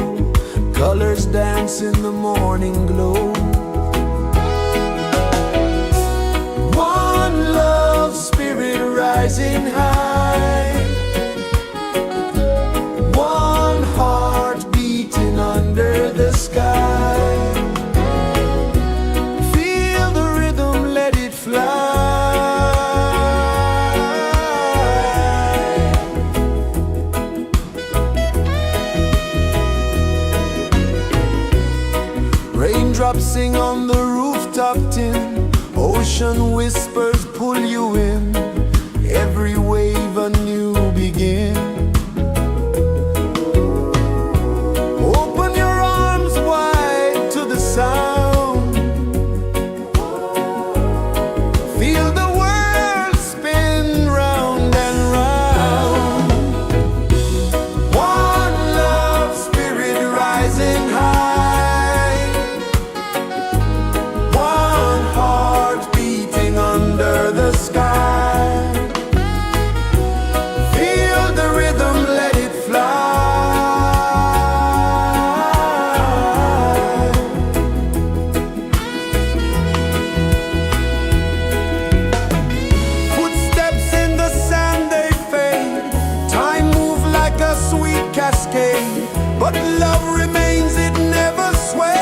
Colors dance in the morning glow. One love spirit rising high. One heart beating under the sky. Feel the rhythm, let it fly. Raindrops sing on the rooftop tin. Ocean whispers pull you in. Every wave a new begin. Open your arms wide to the sound. Feel the world spin round and round. One love spirit rising high. One heart beating under the sky. Feel the rhythm, let it fly. Footsteps in the sand, they fade. Time moves like a sweet cascade, but love remains, it never sways.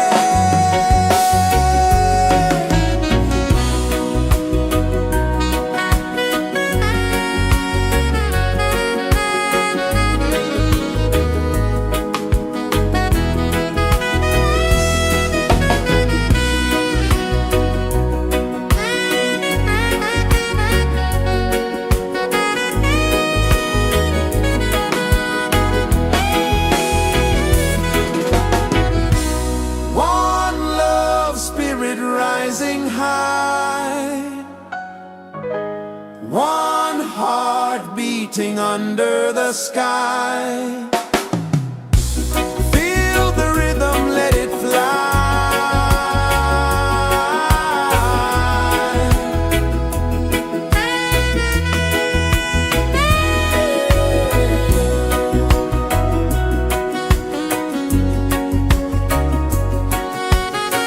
One love spirit rising high. One heart beating under the sky. Feel the rhythm, let it fly.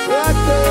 Right there.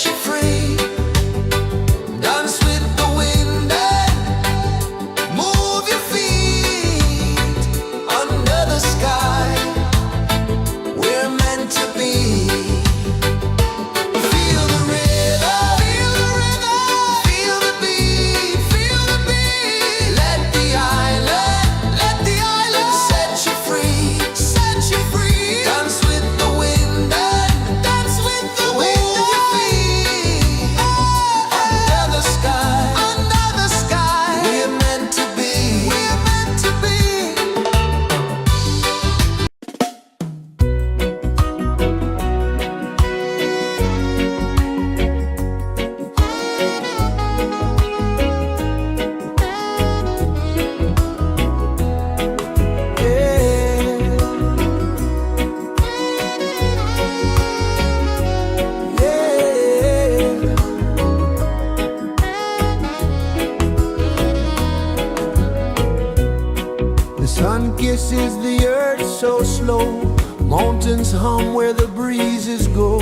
set you free. Dance with the wind and move your feet under the sky. We're meant to be. Feel the rhythm, feel the rhythm, feel the beat, feel the beat. Let the island set you free, set you free. Dance with the wind and dance with the wind. Move your feet under the sky, under the sky. We're meant to be, we're meant to be. The sun kisses the earth so slow. Mountains hum where the breezes go.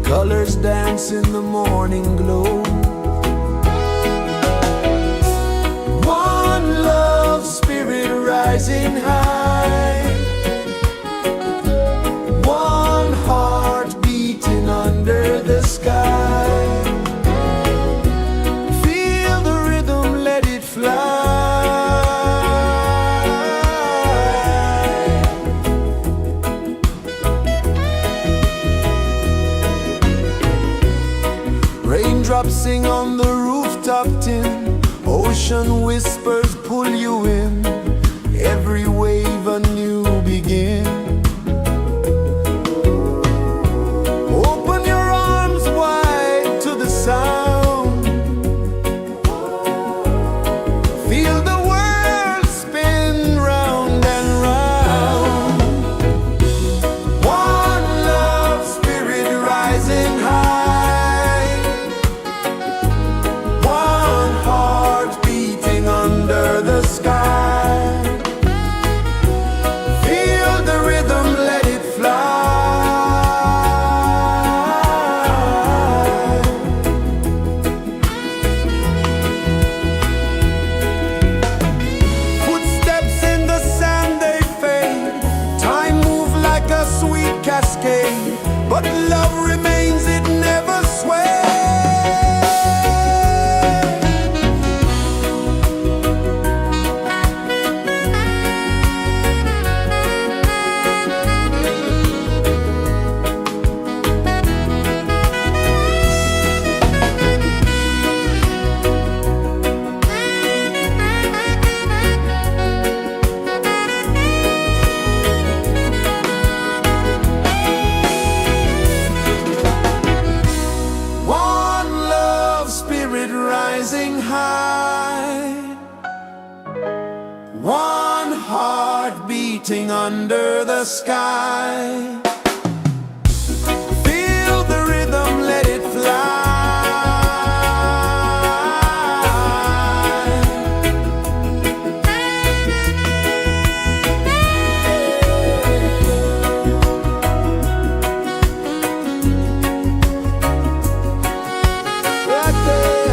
Colors dance in the morning glow. One love spirit rising high. One heart beating under the sky. Feel the rhythm, let it fly. Raindrops sing on the rooftop tin. Ocean whispers pull you in. Every wave a new begin. Open your arms wide to the sound. Feel the world spin round and round. One love spirit rising high. One heart beating under the sky. Feel the rhythm, let it fly. Footsteps in the sand, they fade. Time moves like a sweet cascade, but love remains, it never sways. One love spirit rising high. One heart beating under the sky. Feel the rhythm, let it fly. Right there.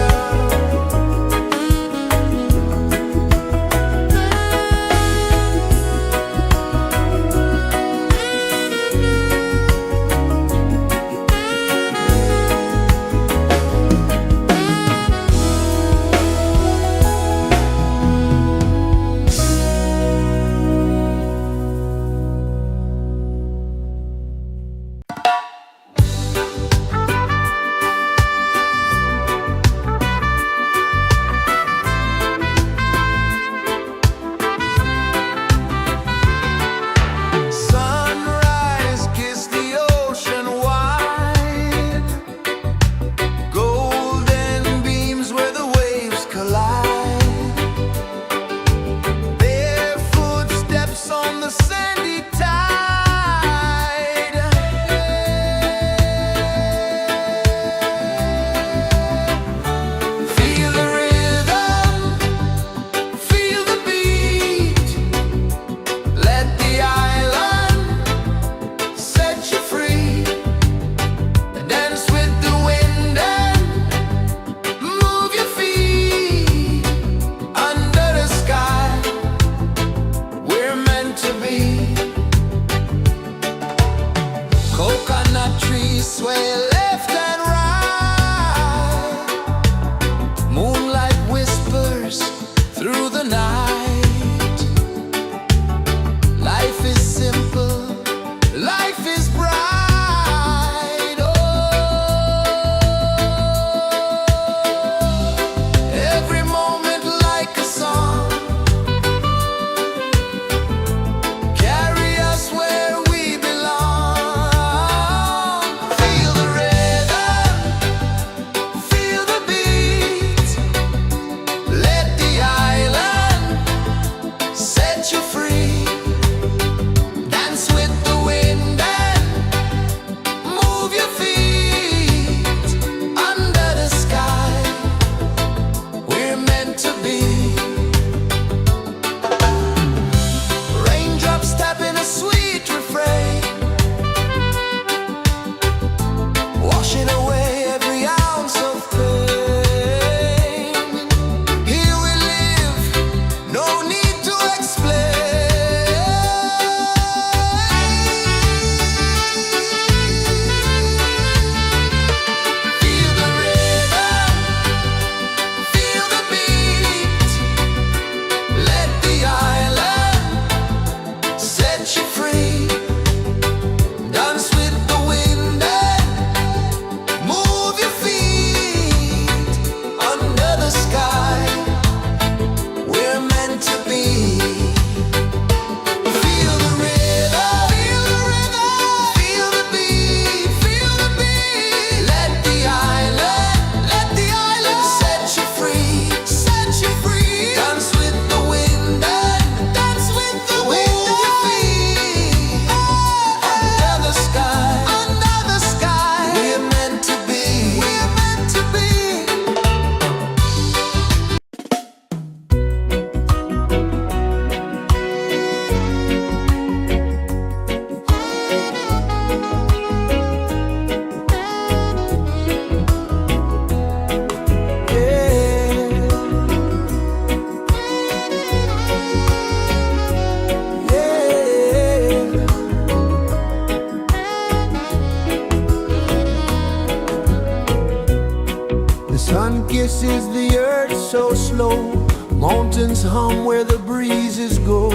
The sun kisses the earth so slow, mountains hum where the breezes go,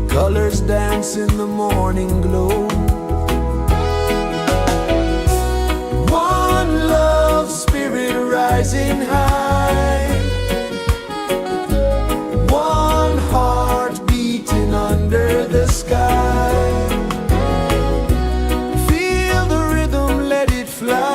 colors dance in the morning glow. One love spirit rising high, one heart beating under the sky. Feel the rhythm, let it fly.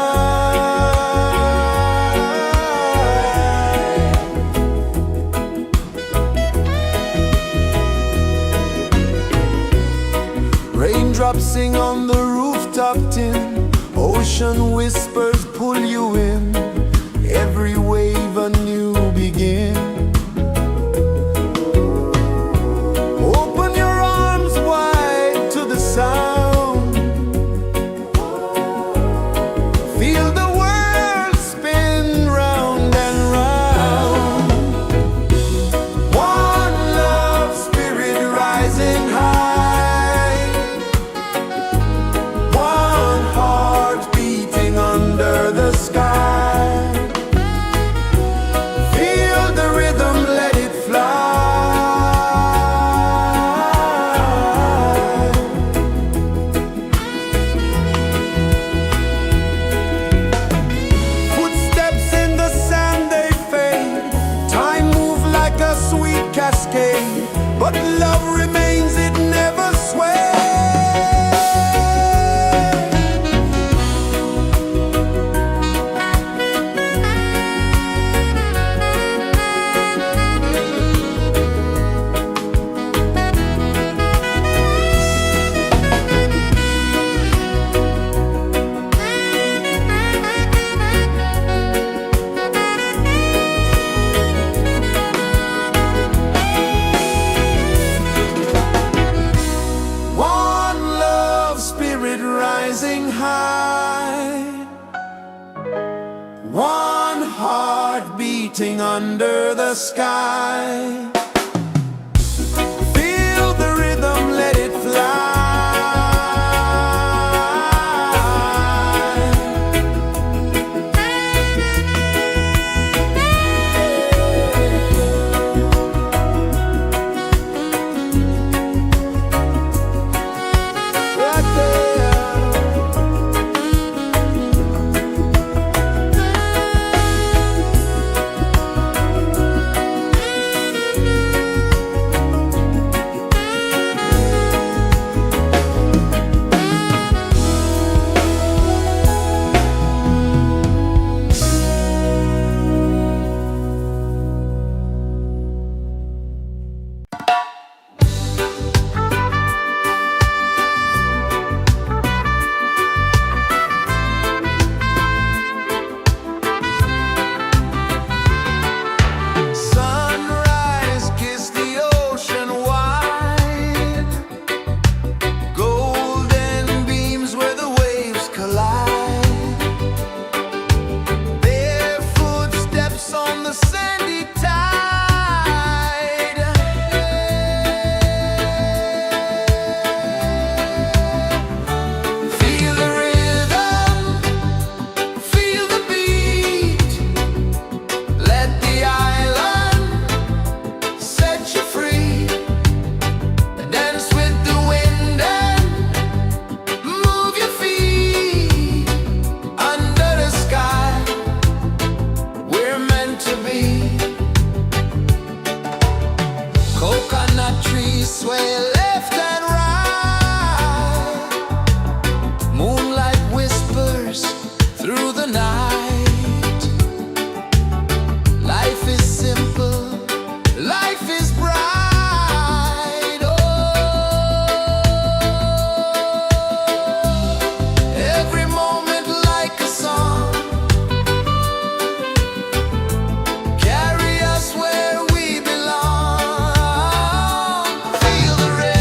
Raindrops sing on the rooftop tin, ocean whispers pull you in, every wave a new begin. Open your arms wide to the sound, feel the world spin round and round. One love spirit rising high, one heart beating under the sky. Feel the rhythm, let it fly. Footsteps in the sand, they fade, time moves like a sweet cascade, but love remains, it never sways. One love spirit rising high, one heart beating under the sky. Feel the rhythm, let it fly. Right there. Sunrise, kiss the ocean wide, golden beams where the waves collide, their footsteps on the sandy tide. Feel the rhythm, feel the beat, let the island set you free. Dance with the wind and move your feet under the sky. We're meant to be. Coconut trees sway left and right, moonlight whispers through the night. Life is simple, life is bright. Oh, every moment like a song, carry us where we belong. Feel the rhythm.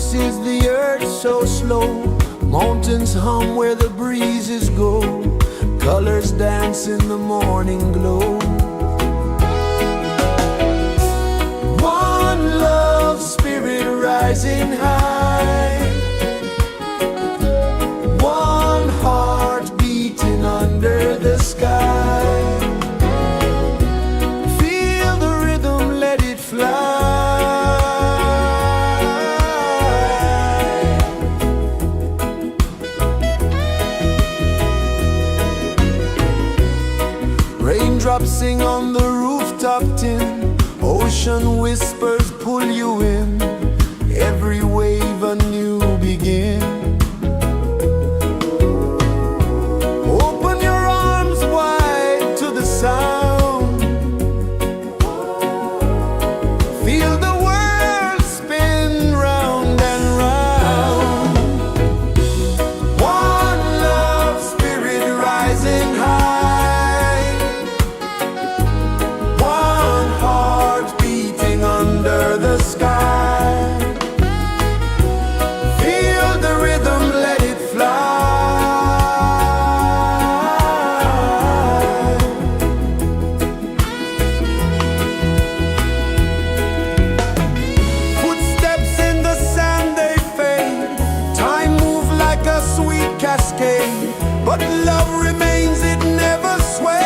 pulses the earth so slow. Mountains hum where the breezes go. Colors dance in the morning glow. One love, spirit rising high. One heart beating under the sky. Feel the rhythm, let it fly. Raindrops sing on the rooftop tin. Ocean whispers pull you in. Every wave a new begin. Open your arms wide to the sound. Feel the world spin round and round. One love, spirit rising high. One heart beating under the sky. Feel the rhythm, let it fly. Footsteps in the sand, they fade. Time moves like a sweet cascade, but love remains, it never sways.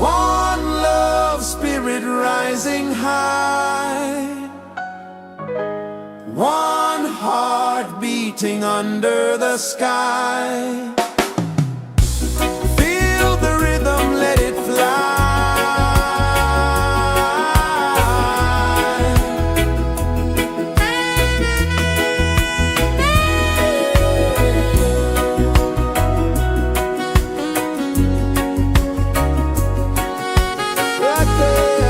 One love, spirit rising high. One heart beating under the sky. Feel the rhythm, let it fly. Right there.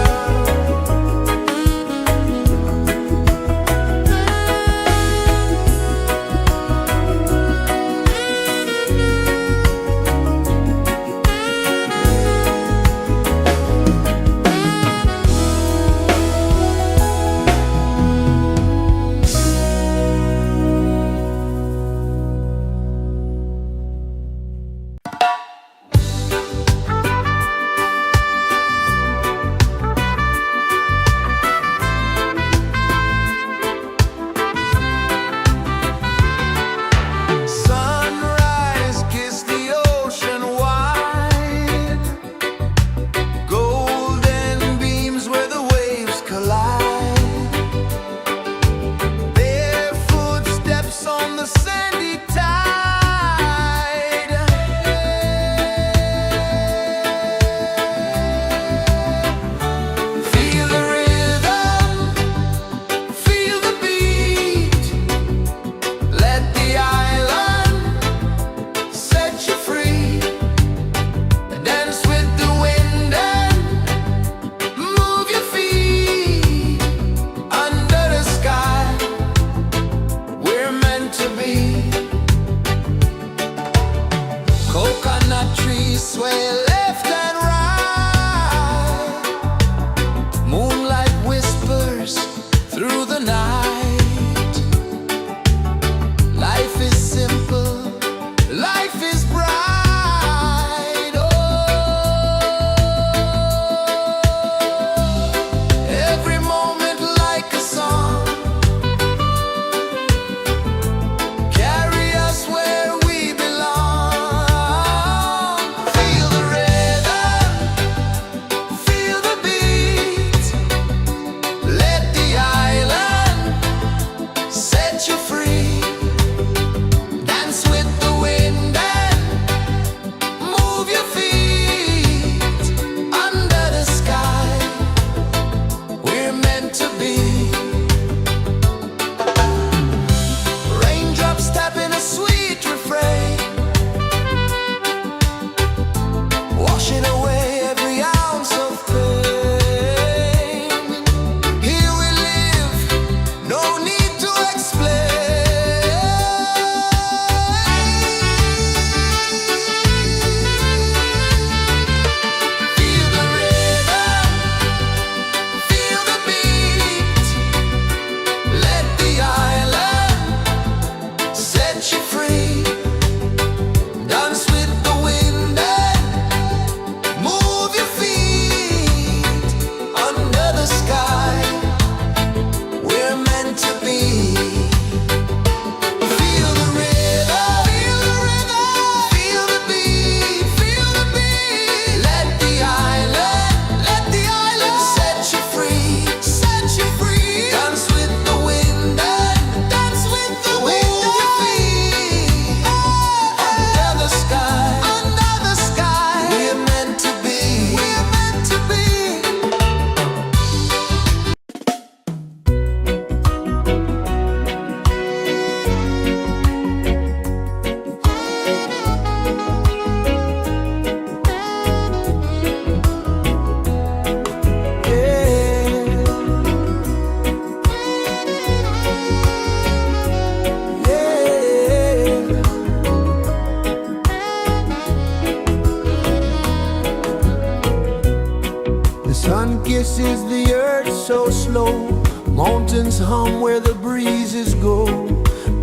rejoices the earth so slow. Mountains hum where the breezes go.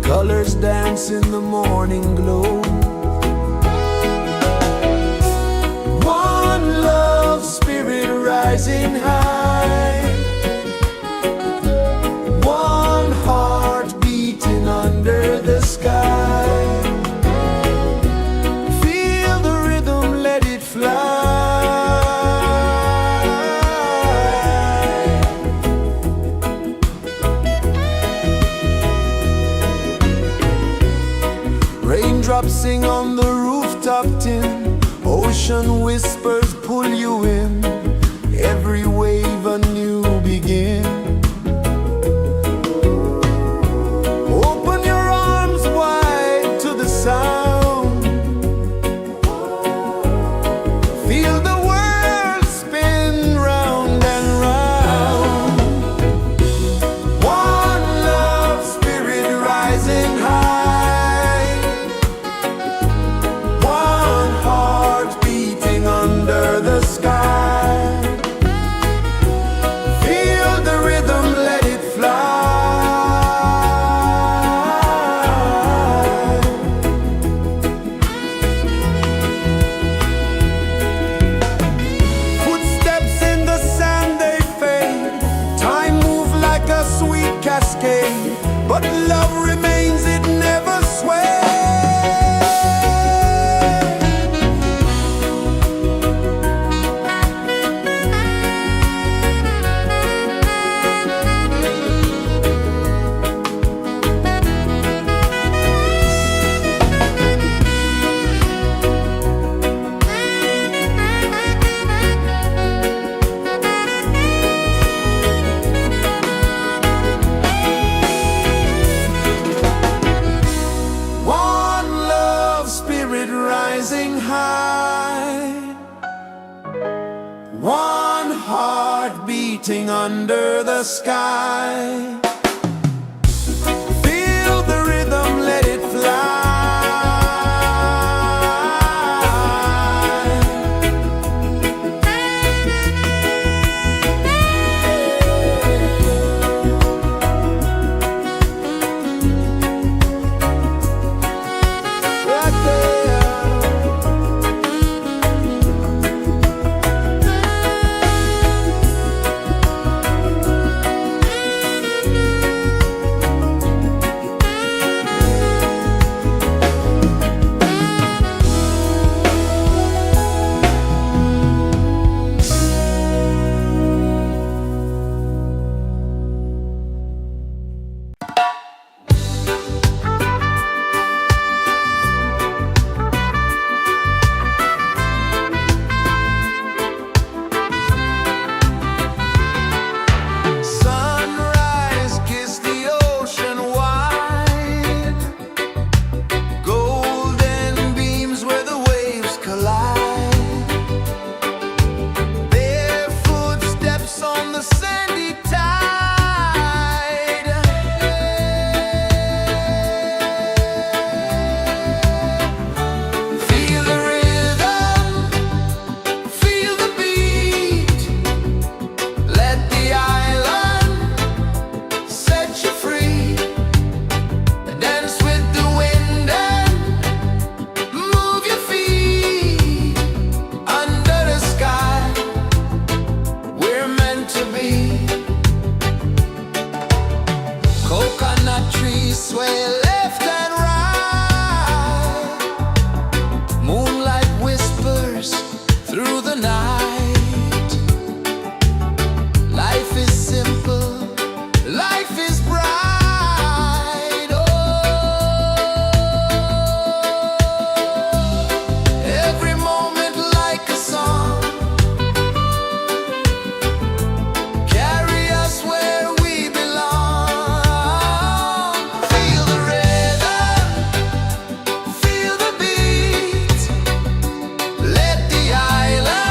Colors dance in the morning glow. One love spirit rising high. One heart beating under the sky. Feel the rhythm, let it fly. Raindrops sing on the rooftop tin. Ocean whispers pull you in. Every wave a new begin. Open your arms wide to the sound. Feel the world spin round and round. One love spirit rising high. One heart beating under the sky. Feel the rhythm, let it fly. Footsteps in the sand, they fade. Time moves like a sweet cascade, but love remains, it never sways. One love spirit rising high. One heart beating under the sky. Feel the rhythm, let it fly. Right there. Sunrise, kiss the ocean wide. Golden beams where the waves collide. Barefoot steps on the sandy tide. Feel the rhythm, feel the beat. Let the island set you free. Dance with the wind and move your feet. Under the sky, we're meant to be. Coconut trees sway left and right. Moonlight whispers through the night. Life is simple, life is bright. Oh, every moment like a song. Carry us where we belong. Feel the rhythm, feel the beat. Let the island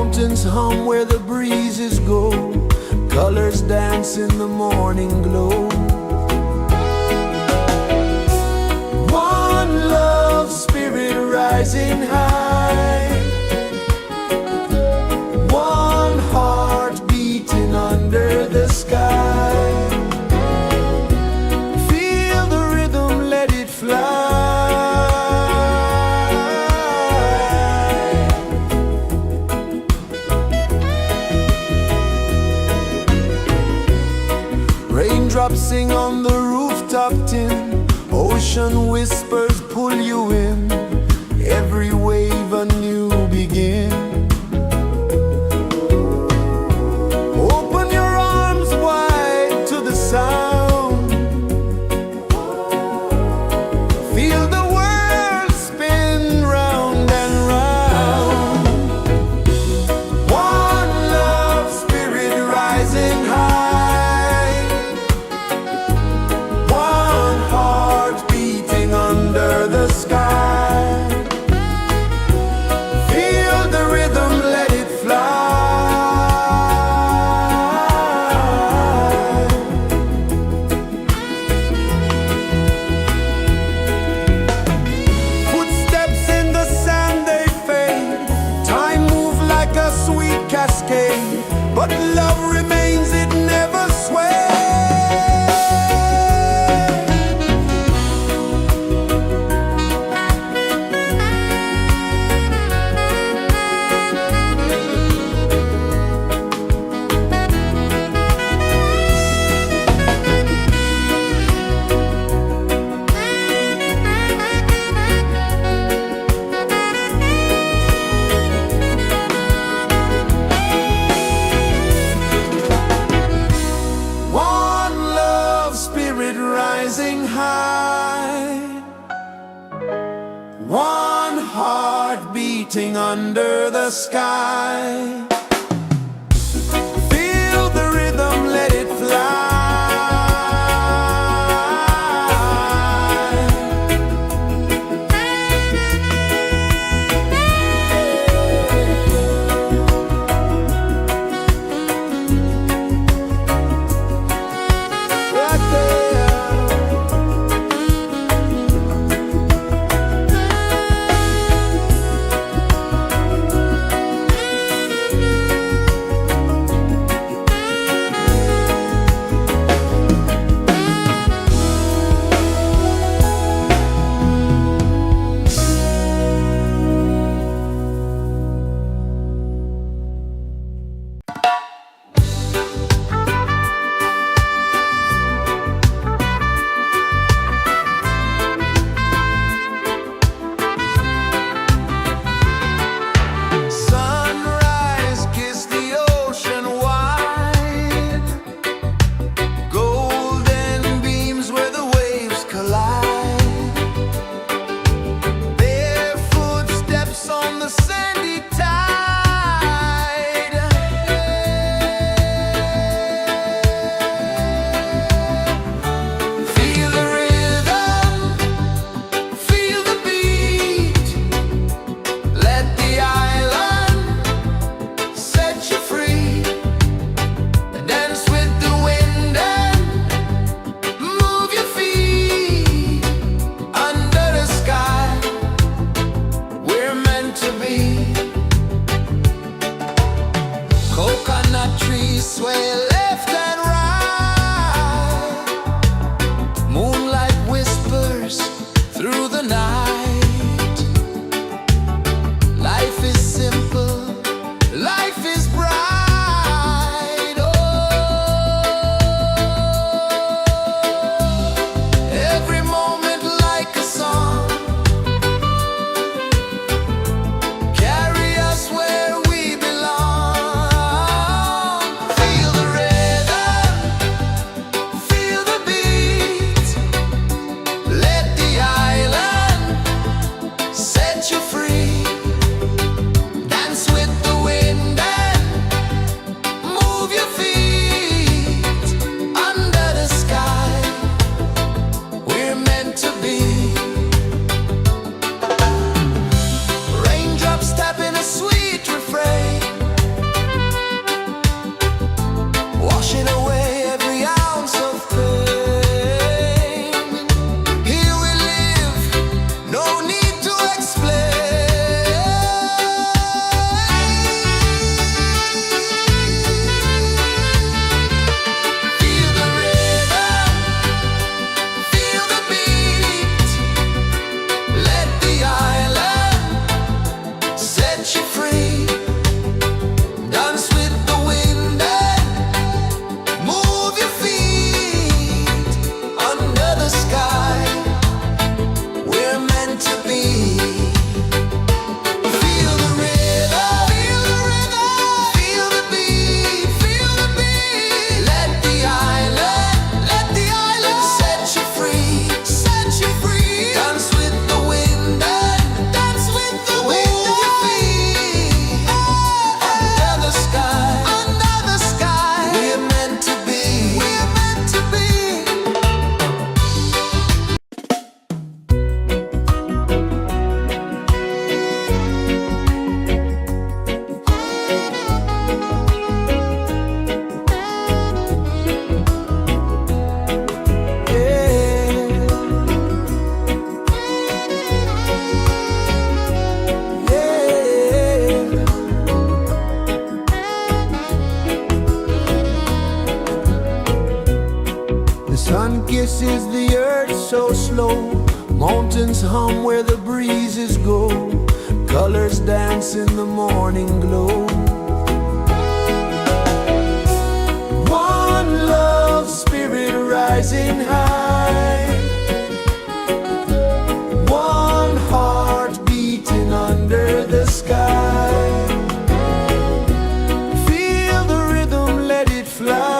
Mountains hum where the breezes go, colors dance in the morning glow. One love spirit rising high, one heart beating under the sky. Feel the rhythm, let it fly. Raindrops sing on the rooftop tin, ocean whispers pull you in, every wave a new begin. Open your arms wide to the sound, feel the world spin round and round. One love spirit rising high, one heart beating under the sky. Feel the rhythm, let it fly. Footsteps in the sand, they fade. Time moves like a sweet cascade, but love remains, it never sways. One love spirit rising high, one heart beating under the sky. Feel the rhythm, let it fly. Right there. embraces the earth so slow. Mountains hum where the breezes go. Colors dance in the morning glow. One love spirit rising high. One heart beating under the sky. Feel the rhythm, let it fly.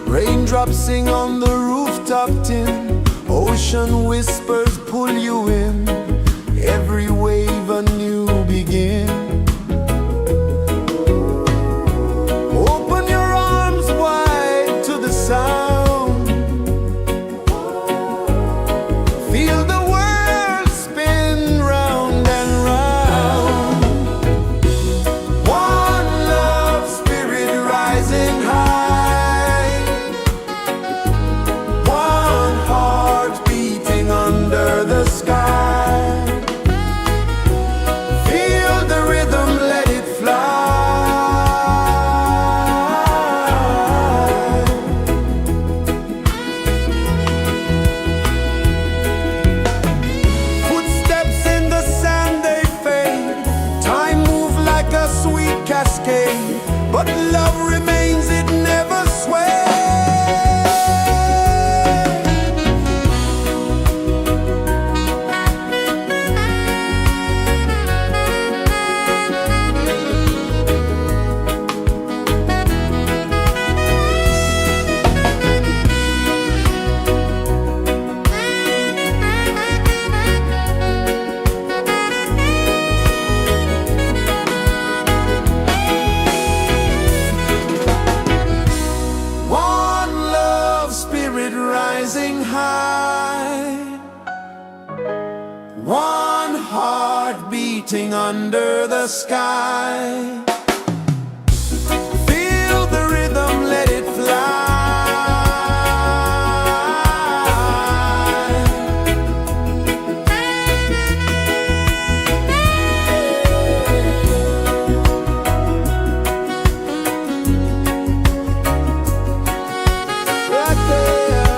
Raindrops sing on the rooftop tin. Ocean whispers pull you in. Every wave a new begin. Open your arms wide to the sound. Feel the world spin round and round. One love spirit rising high. One heart beating under the sky. Feel the rhythm, let it fly. Footsteps in the sand, they fade. Time moves like a sweet cascade, but love remains, it never sways. One love spirit rising high. One heart beating under the sky. Feel the rhythm, let it fly. Right there.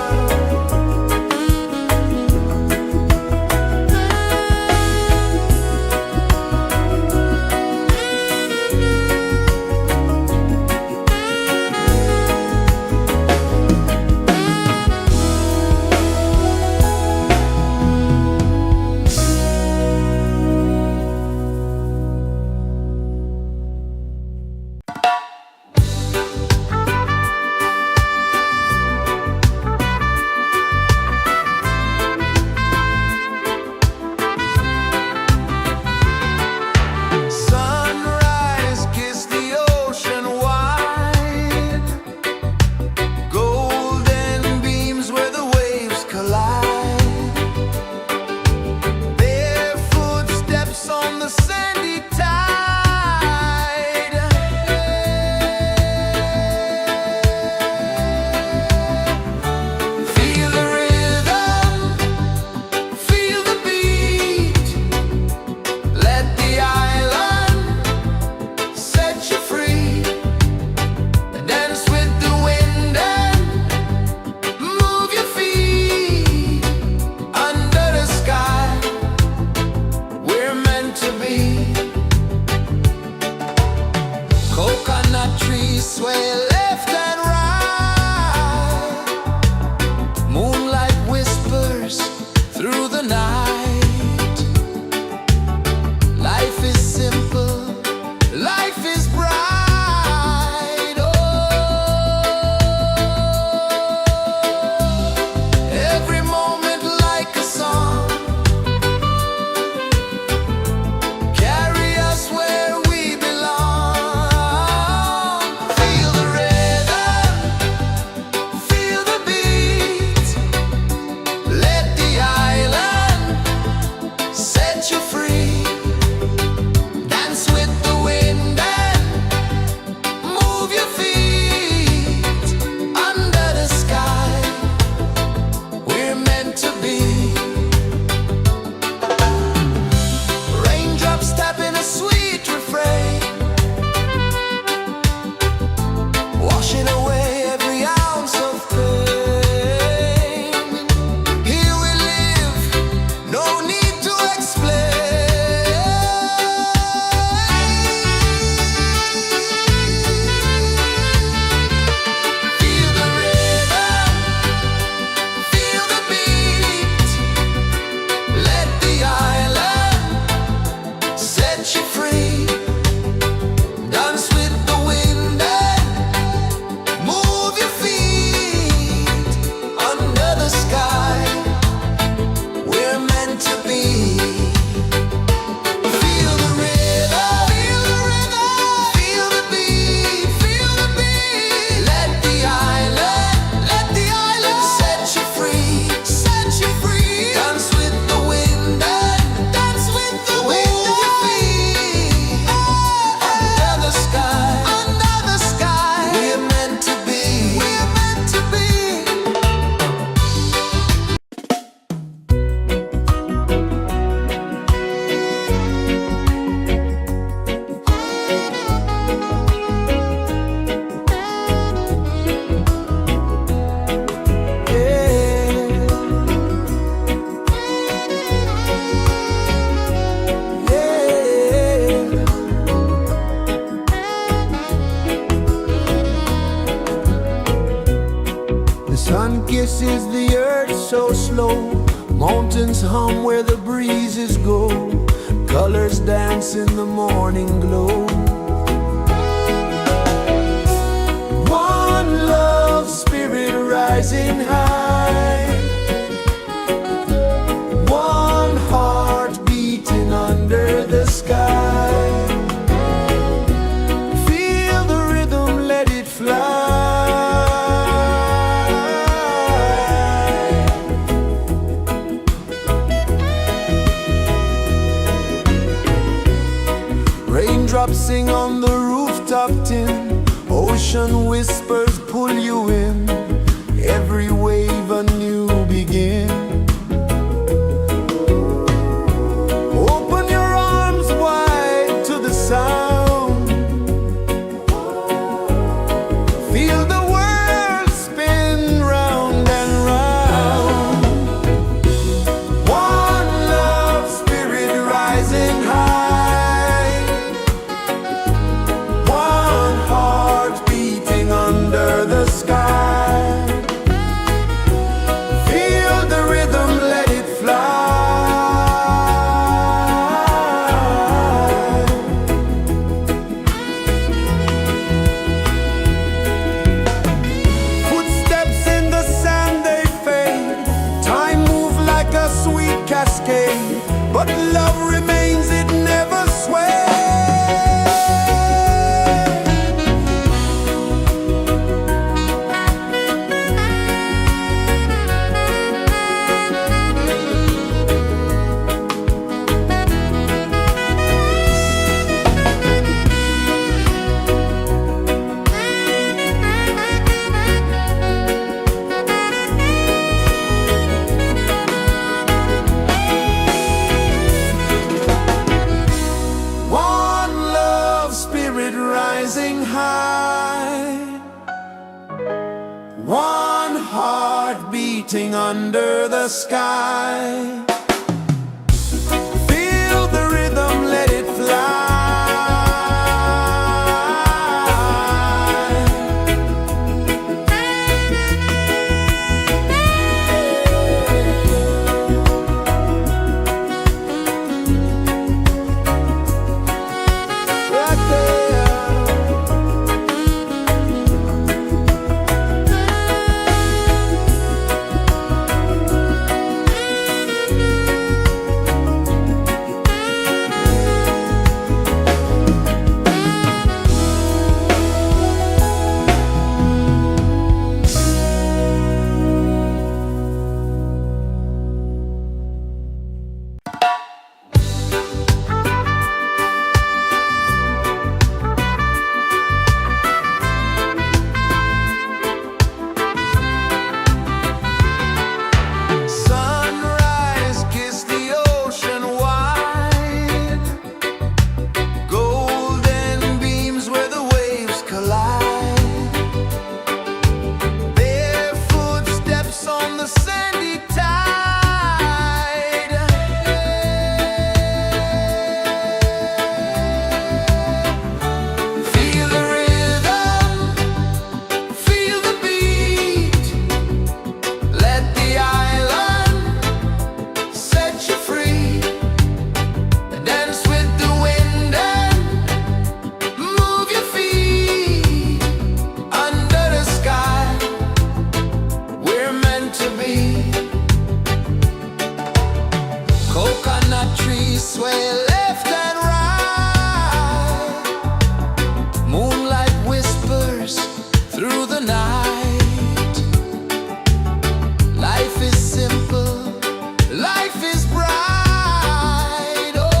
Sun kisses the earth so slow, mountains hum where the breezes go, colors dance in the morning glow. One love spirit rising high, one heart beating under the sky. Feel the rhythm, let it fly. Raindrops sing on the rooftop tin, ocean whispers pull you in, every wave a new begin. Open your arms wide to the sound, feel the world spin round and round. One love spirit rising high, one heart beating under the sky. Feel the rhythm, let it fly. Footsteps in the sand, they fade. Time moves like a sweet cascade, but love remains, it never sways. One love spirit rising high, one heart beating under the sky. Feel the rhythm, let it fly. Right there. Sunrise, kiss the ocean wide, golden beams where the waves collide, bare footsteps on the sandy tide. Feel the rhythm, feel the beat, let the island set you free. Dance with the wind and move your feet under the sky. We're meant to be. Coconut trees sway left and right, moonlight whispers through the night. Life is simple, life is bright. Oh,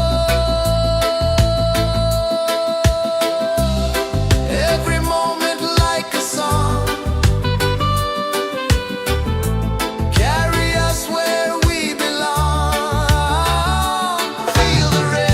every moment like a song, carry us where we belong. Feel the rhythm.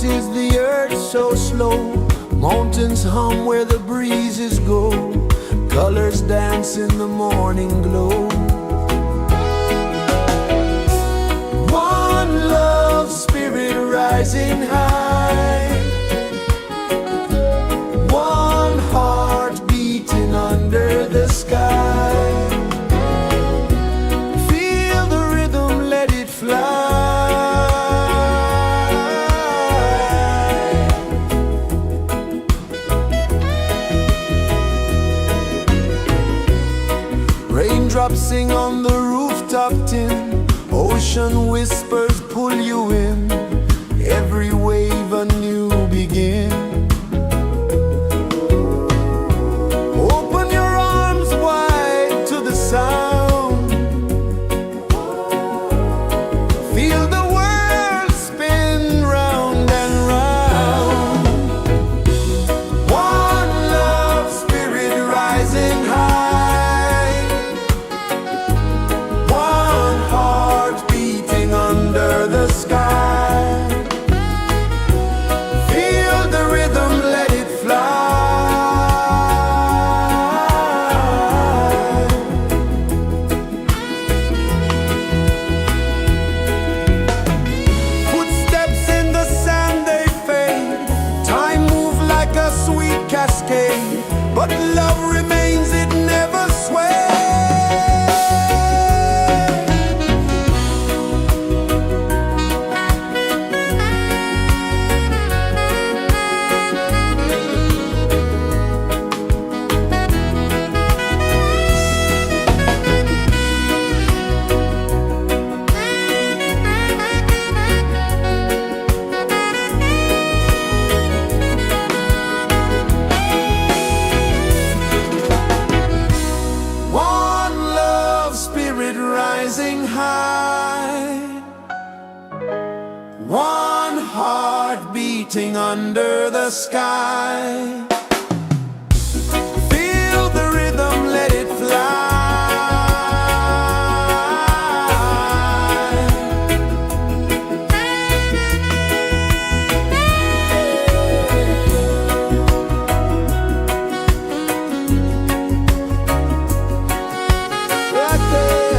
is the earth so slow? Mountains hum where the breezes go. Colors dance in the morning glow. One love spirit rising high. One heart beating under the sky. Feel the rhythm, let it fly. Raindrops sing on the rooftop tin. Ocean whispers pull you in. Every wave a new begin. Open your arms wide to the sound. Feel the world spin round and round. One love spirit rising high. One heart beating under the sky. Feel the rhythm, let it fly. Footsteps in the sand, they fade. Time moves like a sweet cascade, but love remains, it never sways. One love spirit rising high. One heart beating under the sky. Feel the rhythm, let it fly. Right there.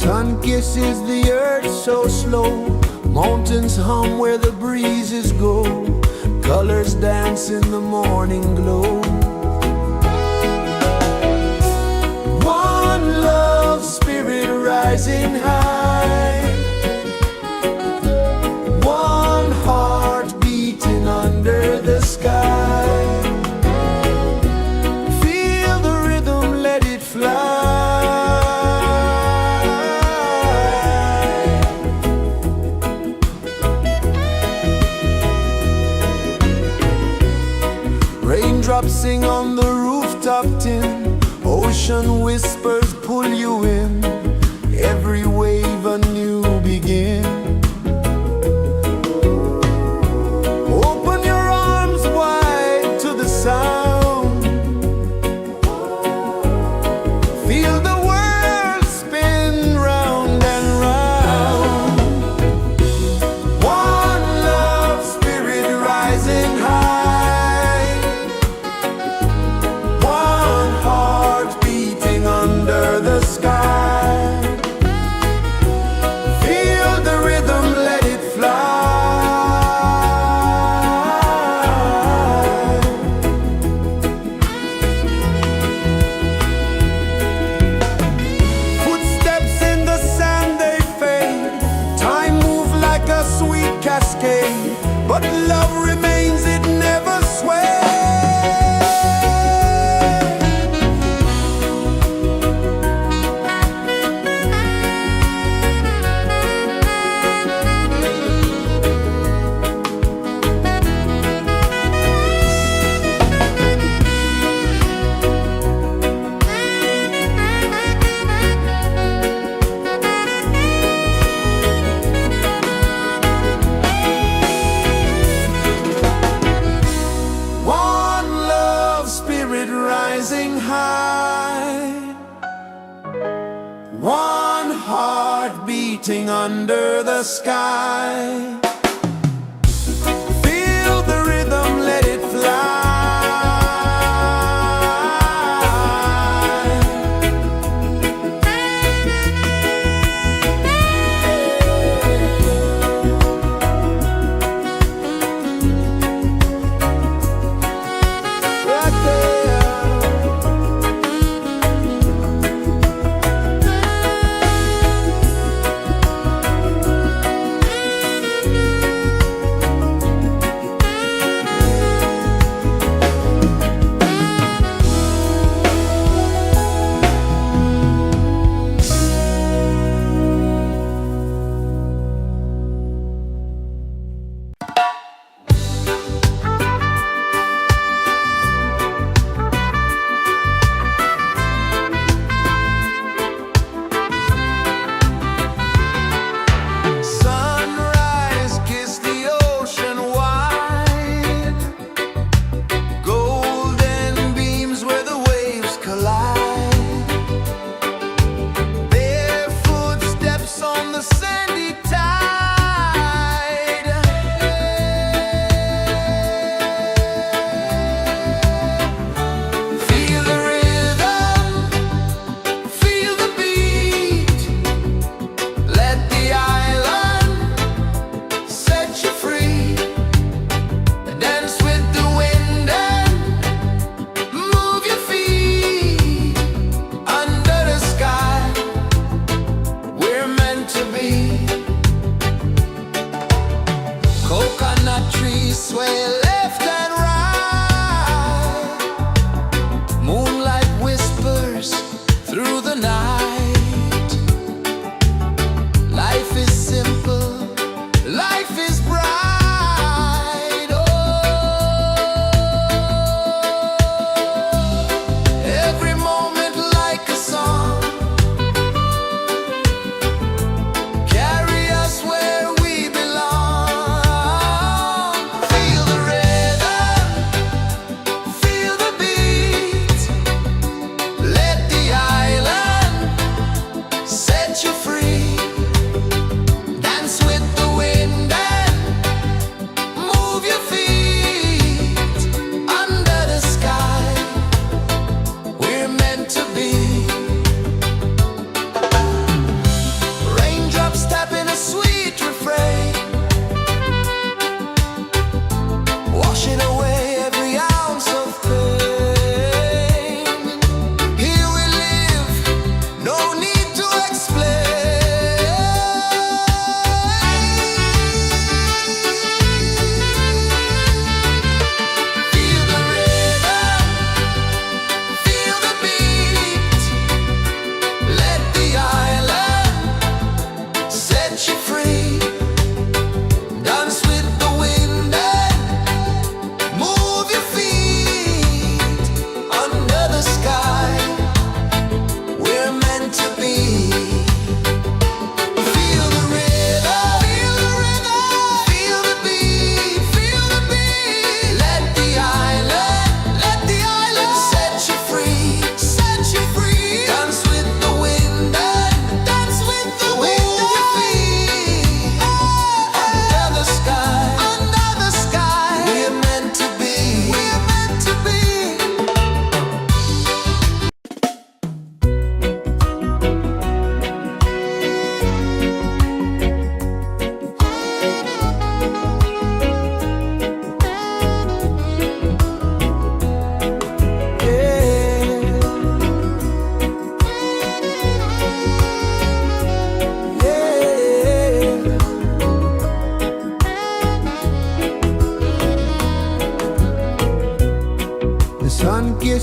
Sun kisses the earth so slow, mountains hum where the breezes go, colors dance in the morning glow. One love spirit rising high, one heart beating under the sky. Feel the rhythm, let it fly. Raindrops sing on the rooftop tin, ocean whispers pull you in, every wave a new begin. Open your arms wide to the sound, feel the world spin round and round. One love spirit rising high, one heart beating under the sky. Feel the rhythm, let it fly. Footsteps in the sand, they fade, time moves like a sweet cascade, but love remains, it never sways. One love spirit rising high, one heart beating under the sky. Feel the rhythm, let it fly. Right there.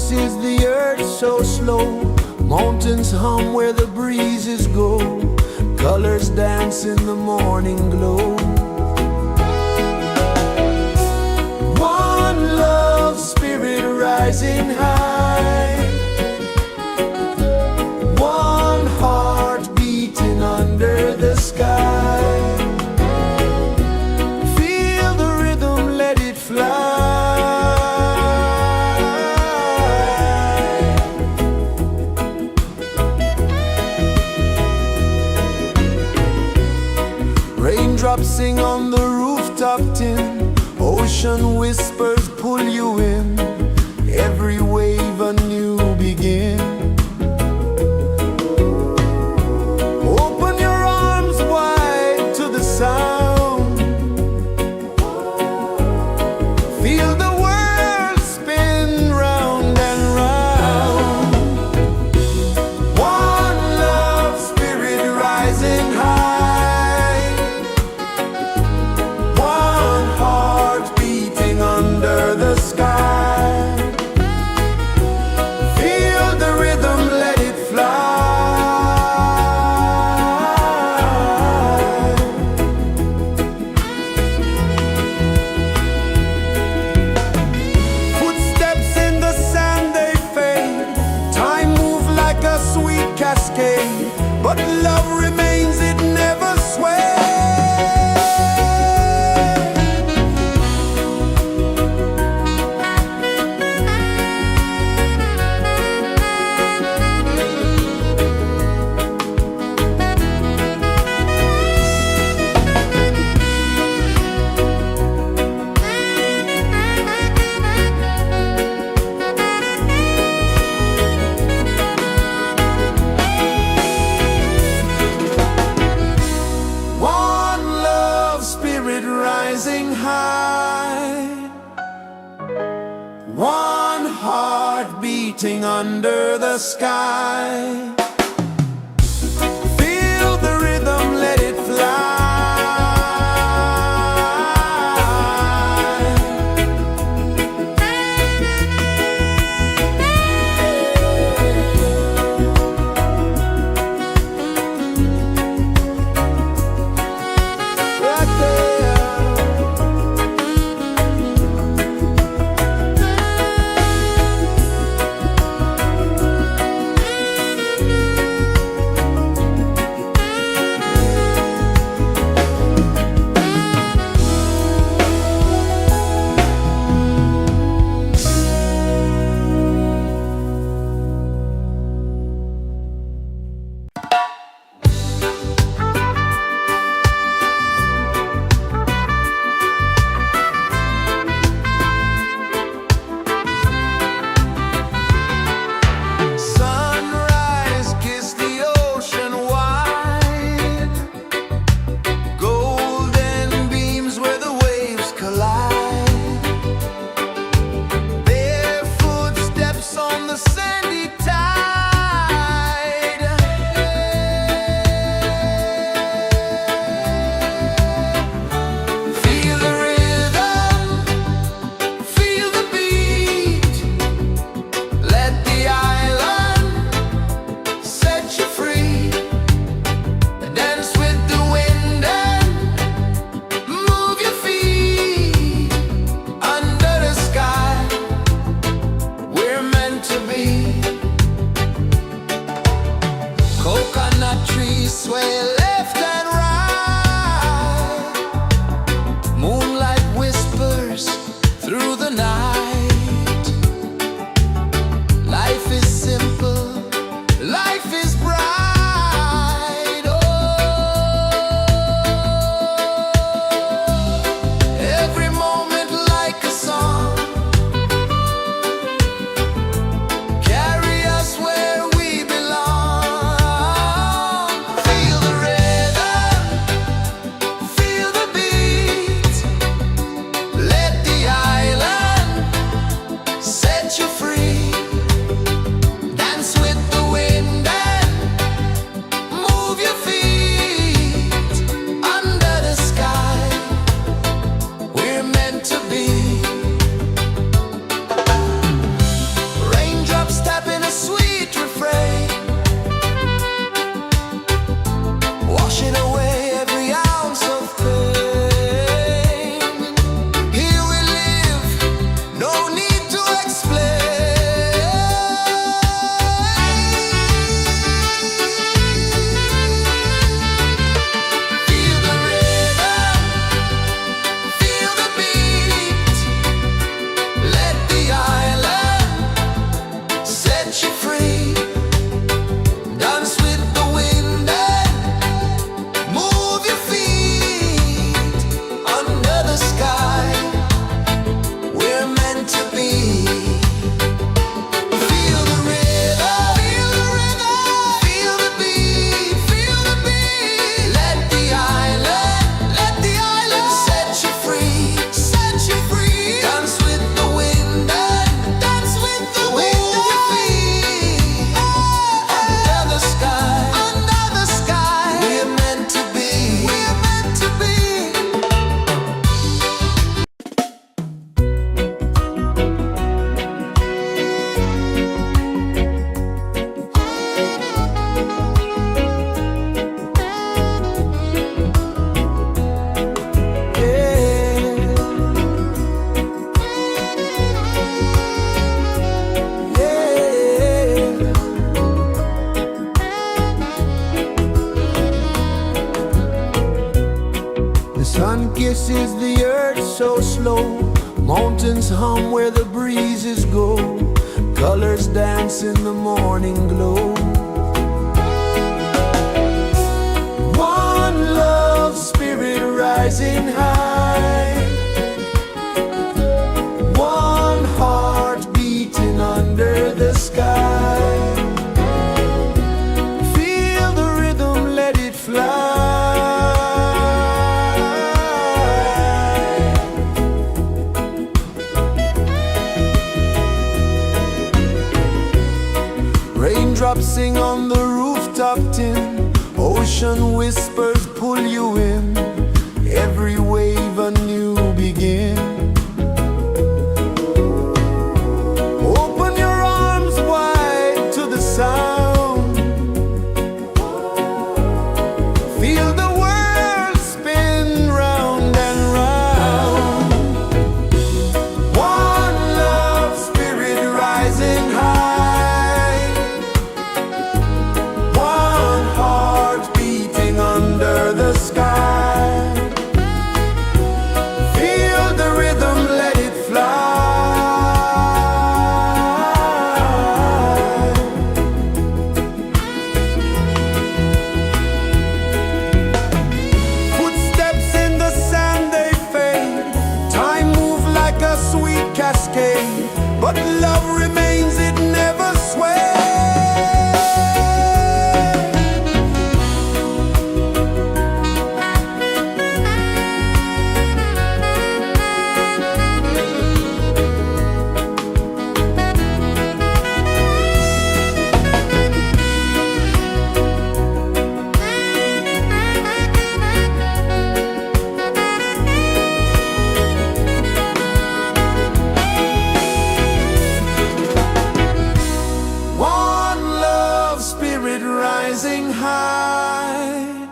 pulses the earth so slow. Mountains hum where the breezes go. Colors dance in the morning glow. One love spirit rising high. One heart beating under the sky. Feel the rhythm, let it fly. Raindrops sing on the rooftop tin. Ocean whispers pull you in. Every wave a new begin. Open your arms wide to the sound. Feel the world spin round and round. One love spirit rising high. One heart beating under the sky. Feel the rhythm, let it fly. Footsteps in the sand, they fade. Time moves like a sweet cascade, but love remains, it never sways. One love spirit rising high. One heart beating under the sky. Feel the rhythm, let it fly. Right there. Sunrise, kiss the ocean wide. Golden beams where the waves collide. Barefoot steps on the sandy tide. Feel the rhythm, feel the beat. Let the island set you free. Dance with the wind and move your feet. Under the sky, we're meant to be. Coconut trees sway left and right. Moonlight whispers through the night. Life is simple, life is bright. Oh, every moment like a song. Carry us where we belong. Feel the rhythm, kisses the earth so slow. Mountains hum where the breezes go. Colors dance in the morning glow. One love spirit rising high. One heart beating under the sky. Feel the rhythm, let it fly. Raindrops sing on the rooftop tin. Ocean whispers pull you in. Every wave a new begin. Open your arms wide to the sound. Feel the world spin round and round. One love spirit rising high. One heart beating under the sky. Feel the rhythm, let it fly. Footsteps in the sand, they fade. Time moves like a sweet cascade, but love remains, it never sways. One love spirit rising high.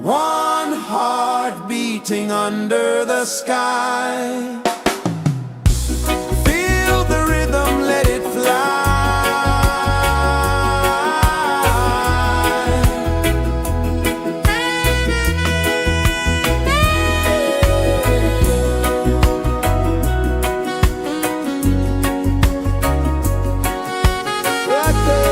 One heart beating under the sky. Feel the rhythm, let it fly. Right there.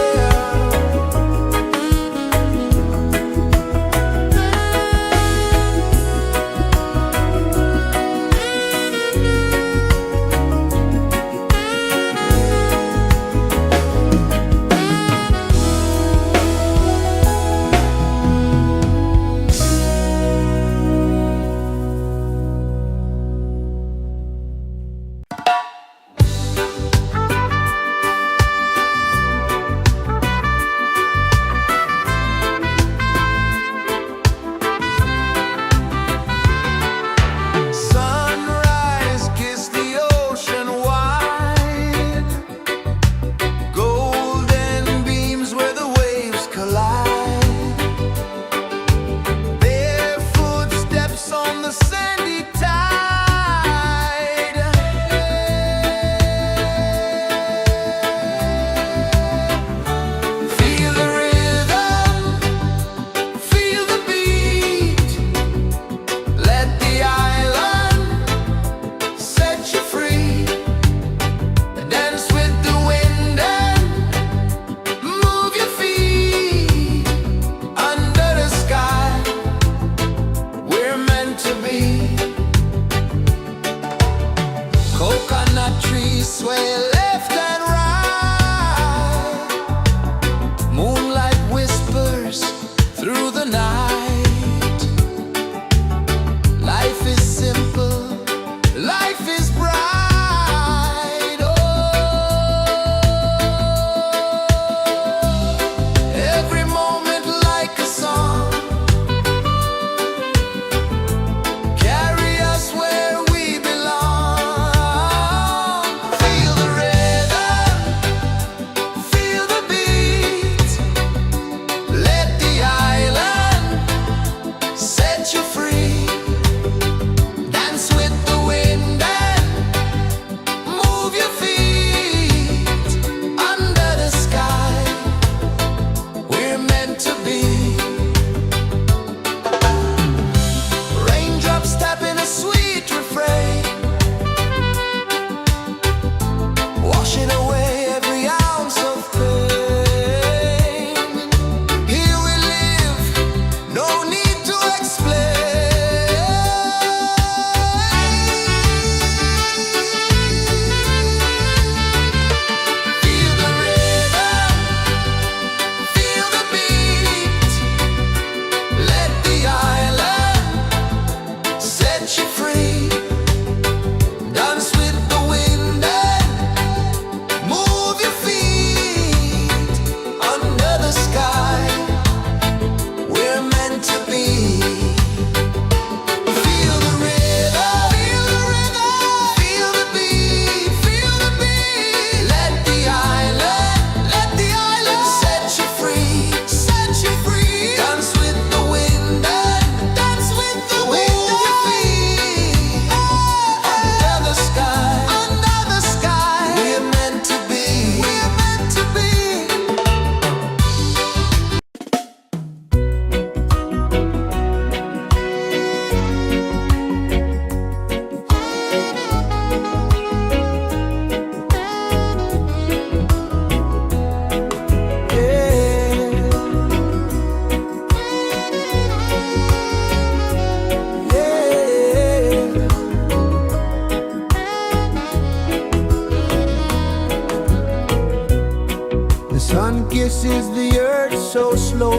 earth so slow.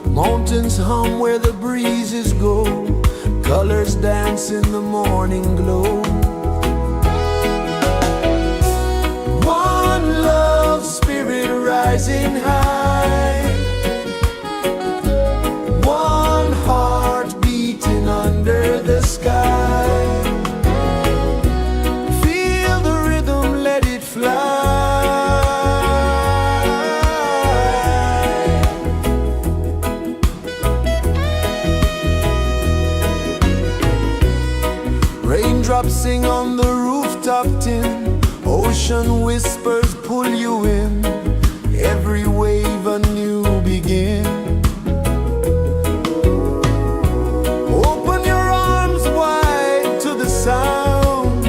Mountains hum where the breezes go. Colors dance in the morning glow. One love spirit rising high. One heart beating under the sky. Feel the rhythm, let it fly. Raindrops sing on the rooftop tin. Ocean whispers pull you in. Every wave a new begin. Open your arms wide to the sound.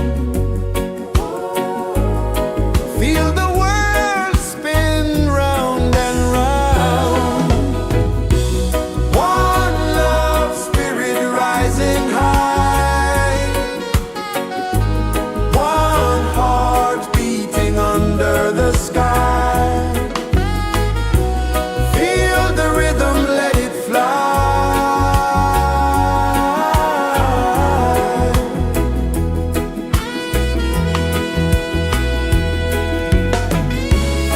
Feel the world spin round and round. One love spirit rising high. One heart beating under the sky. Feel the rhythm, let it fly.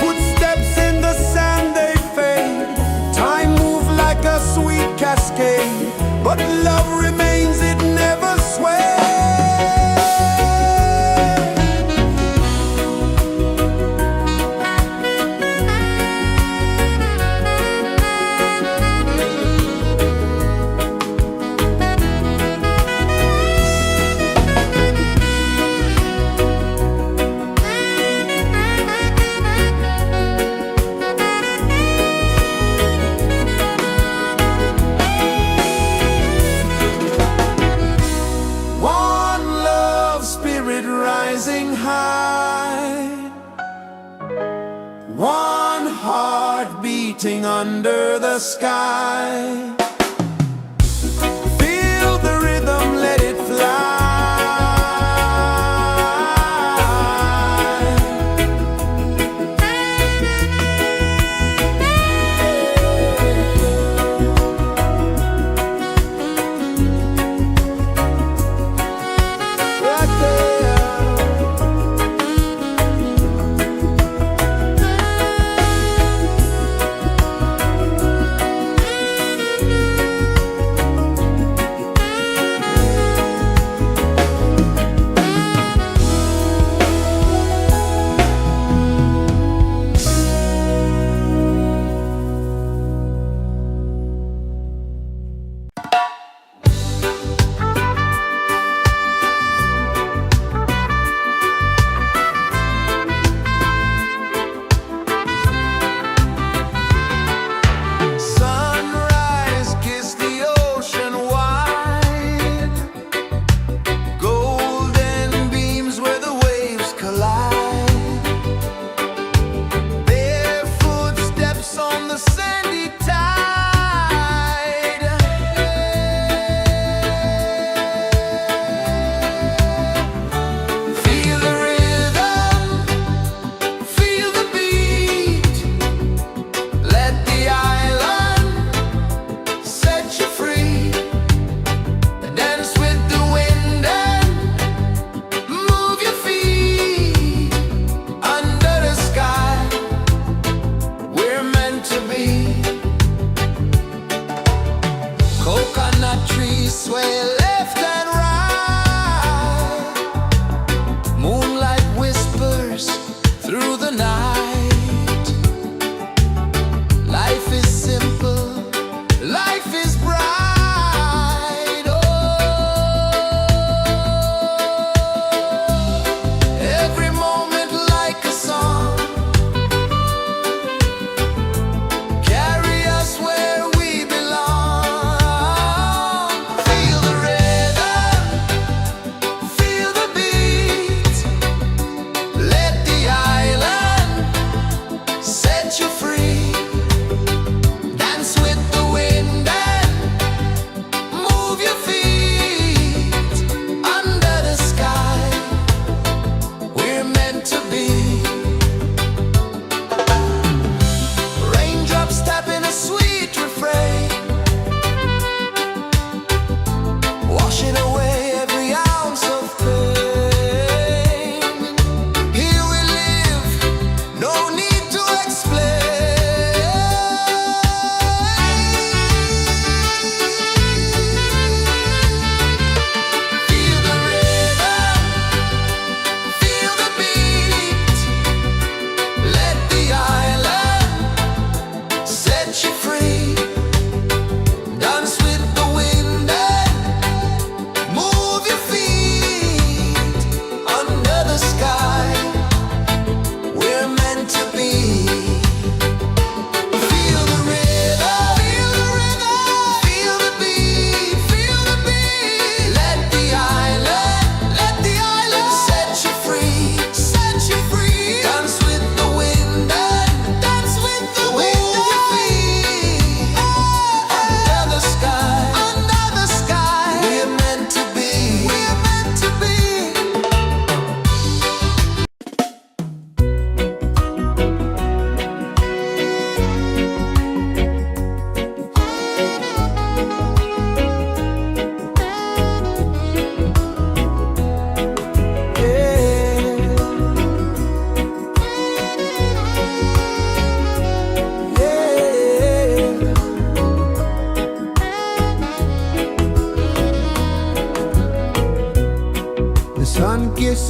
Footsteps in the sand, they fade. Time moves like a sweet cascade, but love remains, it never sways. One love spirit rising high. One heart beating under the sky. Feel the rhythm, let it fly. Right there.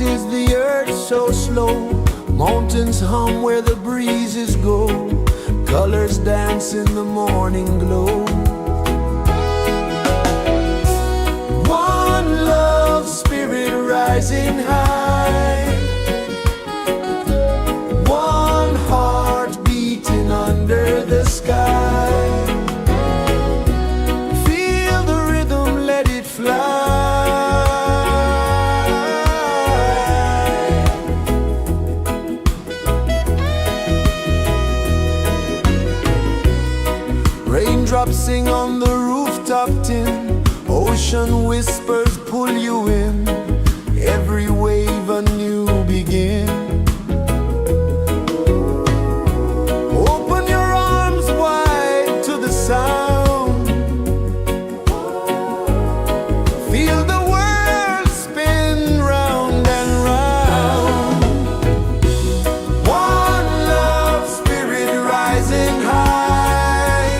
is the earth so slow? Mountains hum where the breezes go. Colors dance in the morning glow. One love spirit rising high. One heart beating under the sky. Feel the rhythm, let it fly. Raindrops sing on the rooftop tin. Ocean whispers pull you in. Every wave a new begin. Open your arms wide to the sound. Feel the world spin round and round. One love spirit rising high.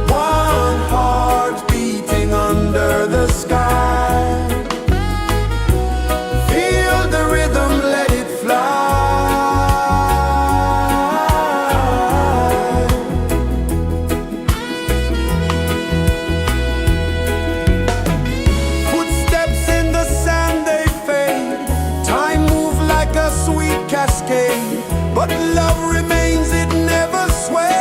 One heart beating under the sky. Feel the rhythm, let it fly. Footsteps in the sand, they fade. Time moves like a sweet cascade, but love remains, it never sways.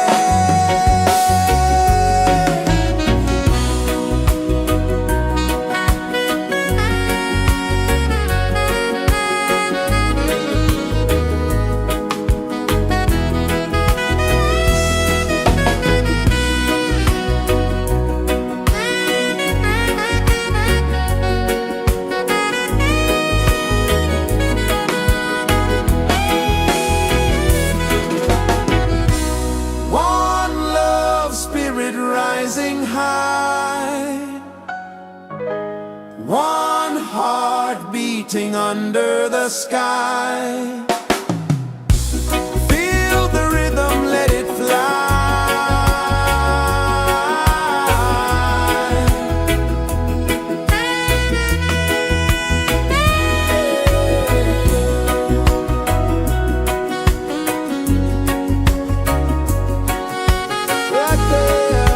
One love spirit rising high. One heart beating under the sky. Feel the rhythm, let it fly. Right there.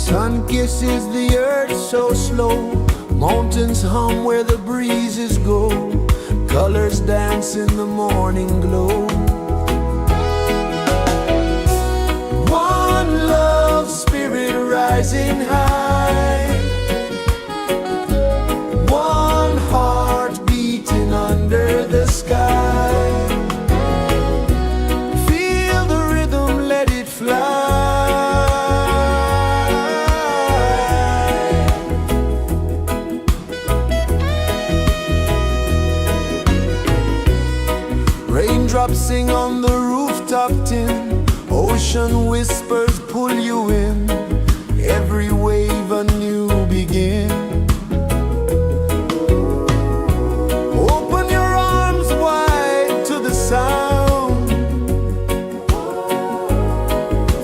Sun kisses the earth so slow, mountains hum where the breezes go, colors dance in the morning glow. One love spirit rising high, one heart beating under the sky. Feel the rhythm, let it fly. Raindrops sing on the rooftop tin, ocean whispers pull you in, every wave a new begin. Open your arms wide to the sound,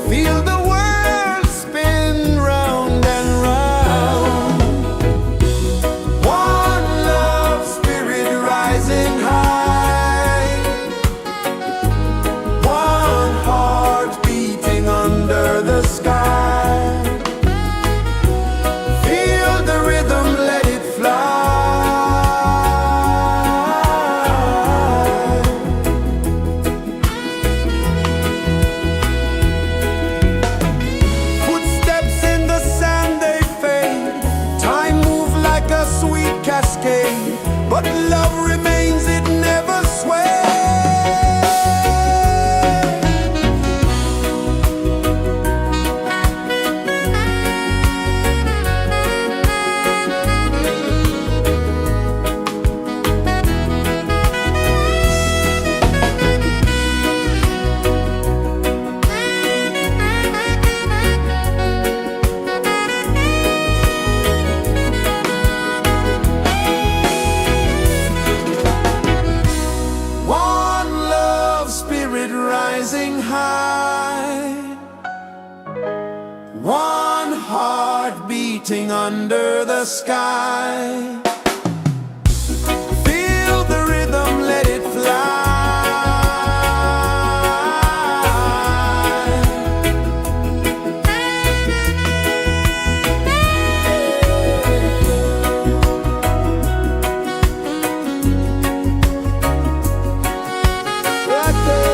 feel the world spin round and round. One love spirit rising high, one heart beating under the sky. Feel the rhythm, let it fly. Footsteps in the sand, they fade, time moves like a sweet cascade, but love remains, it never sways. One love spirit rising high, one heart beating under the sky. Feel the rhythm, let it fly. Right there.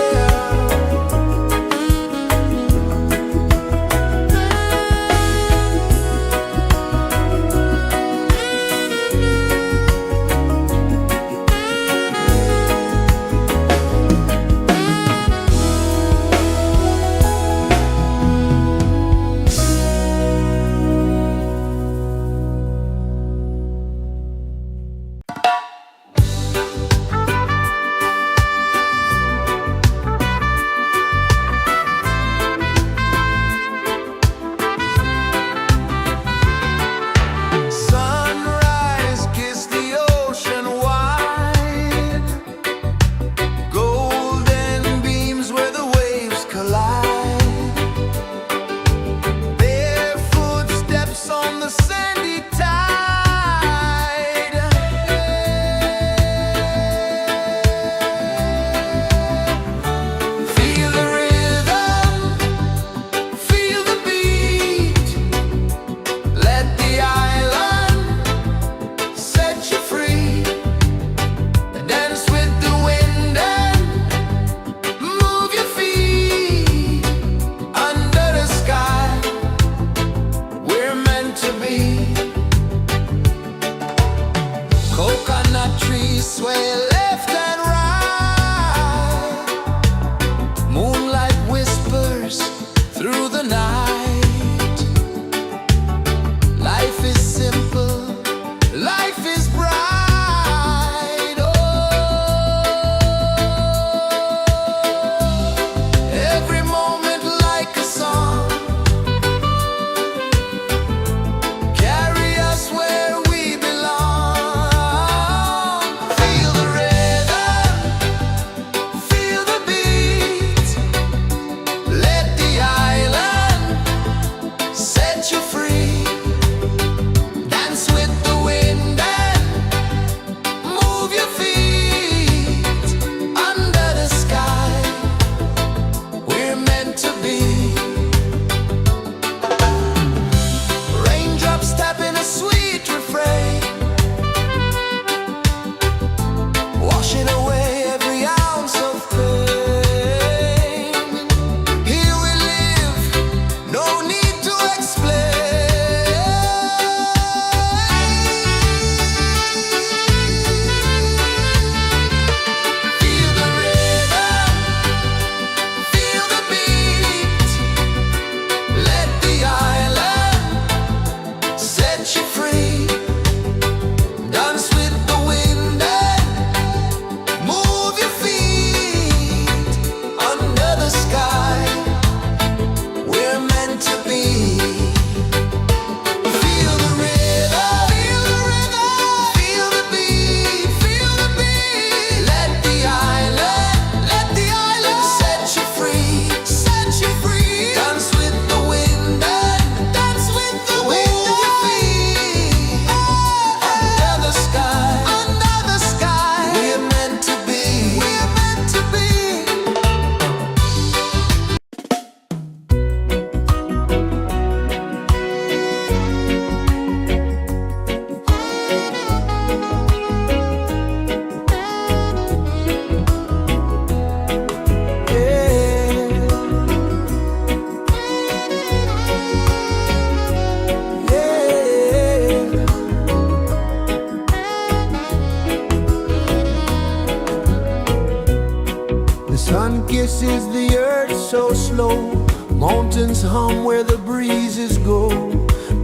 pulses the earth so slow. Mountains hum where the breezes go.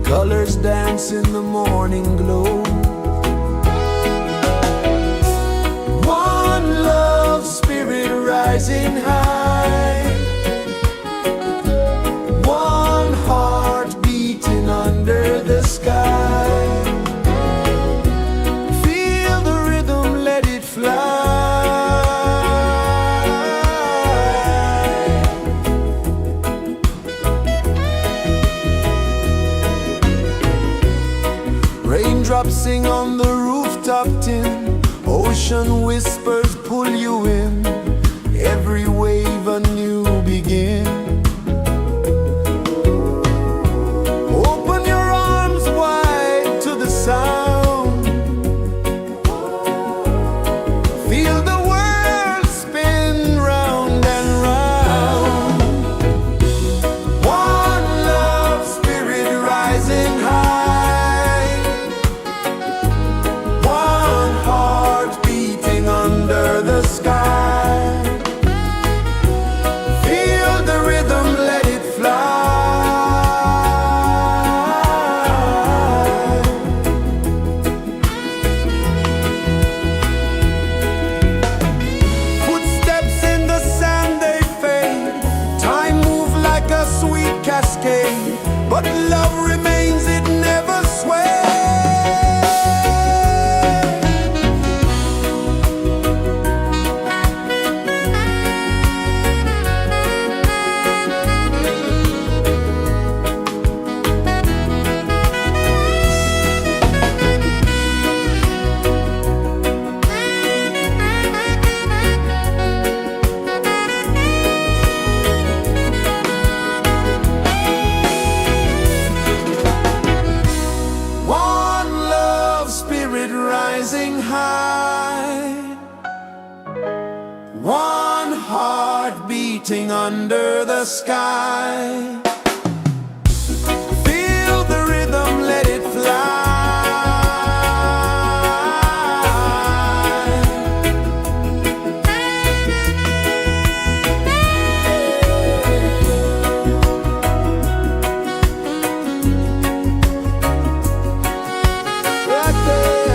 Colors dance in the morning glow. One love spirit rising high. One heart beating under the sky. Feel the rhythm, let it fly. Raindrops sing on the rooftop tin. Ocean whispers pull you in. Every wave a new begin. Open your arms wide to the sound. Feel the world spin round and round. One love spirit rising high. One heart beating under the sky. Feel the rhythm, let it fly. Footsteps in the sand, they fade. Time moves like a sweet cascade. But love remains, it never sways. One love spirit rising high. One heart beating under the sky. Feel the rhythm, let it fly. Right there.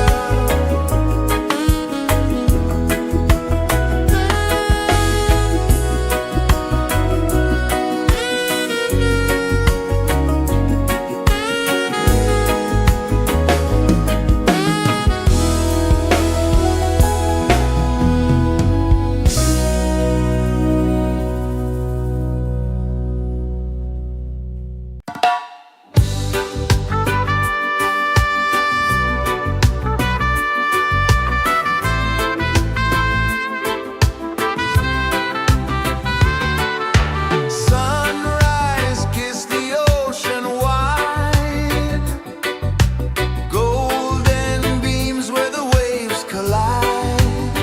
Sunrise, kiss the ocean wide. Golden beams where the waves collide.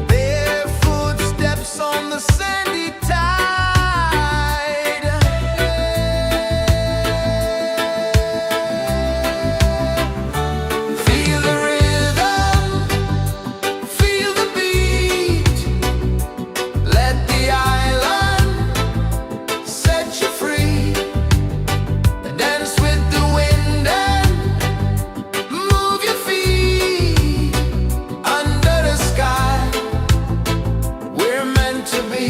Bare footsteps on the sandy tide. Feel the rhythm, feel the beat. Let the island set you free. Dance with the wind and move your feet. Under the sky, we're meant to be.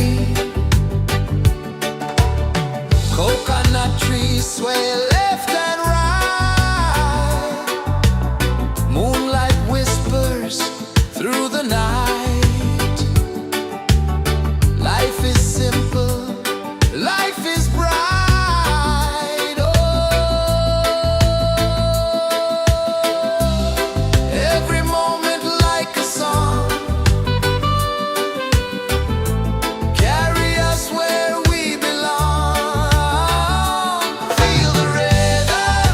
Coconut trees sway left and right. Moonlight whispers through the night. Life is simple, life is bright. Oh, every moment like a song. Carry us where we belong. Feel the rhythm,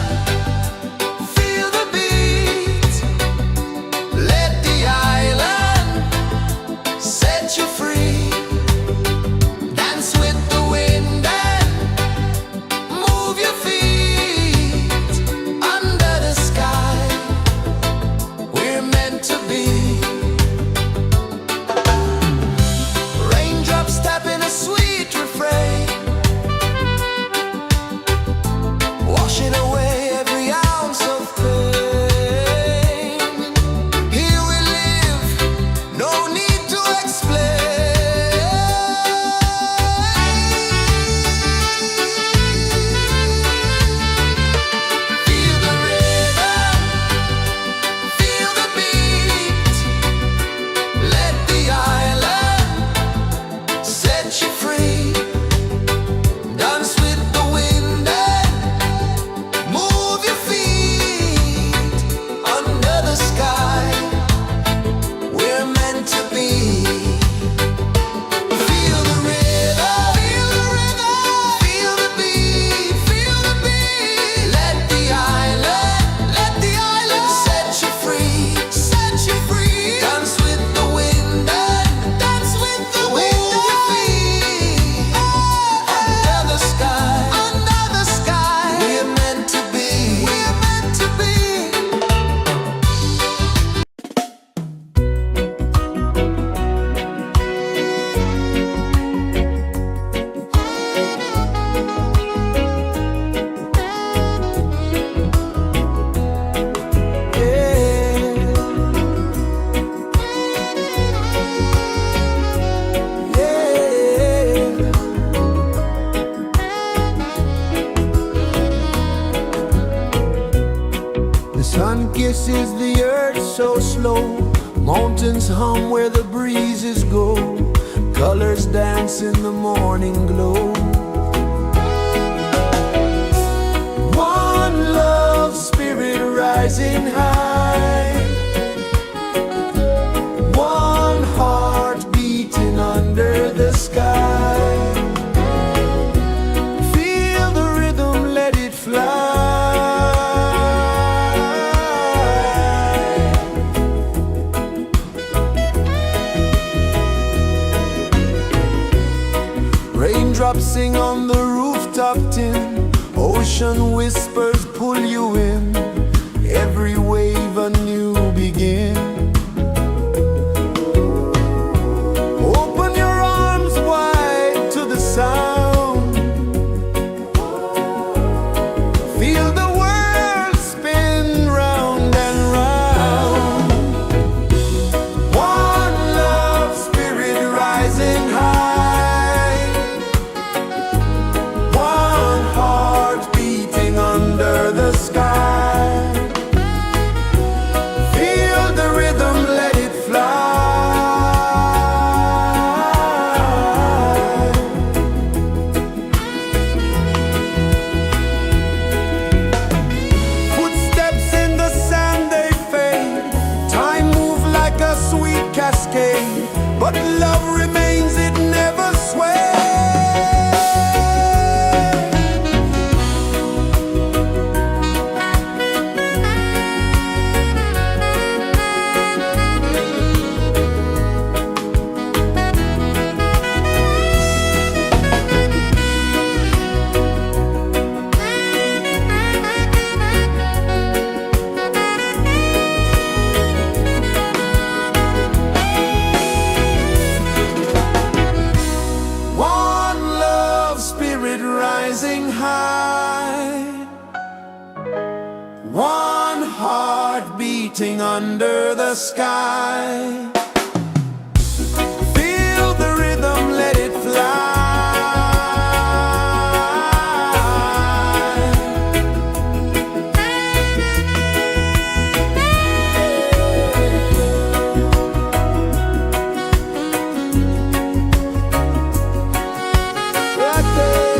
Sun kisses the earth so slow, mountains hum where the breezes go, colors dance in the morning glow. One love, spirit rising high, one heart beating under the sky. Feel the rhythm, let it fly. Raindrops sing on the rooftop tin, ocean whispers pull you in, every wave a new begin. Open your arms wide to the sound, feel the world spin round and round. One love, spirit rising high, one heart beating under the sky. Feel the rhythm, let it fly. Footsteps in the sand, they fade, time moves like a sweet cascade, but love remains, it never sways. One love, spirit rising high, one heart beating under the sky. Feel the rhythm, let it fly. Right there.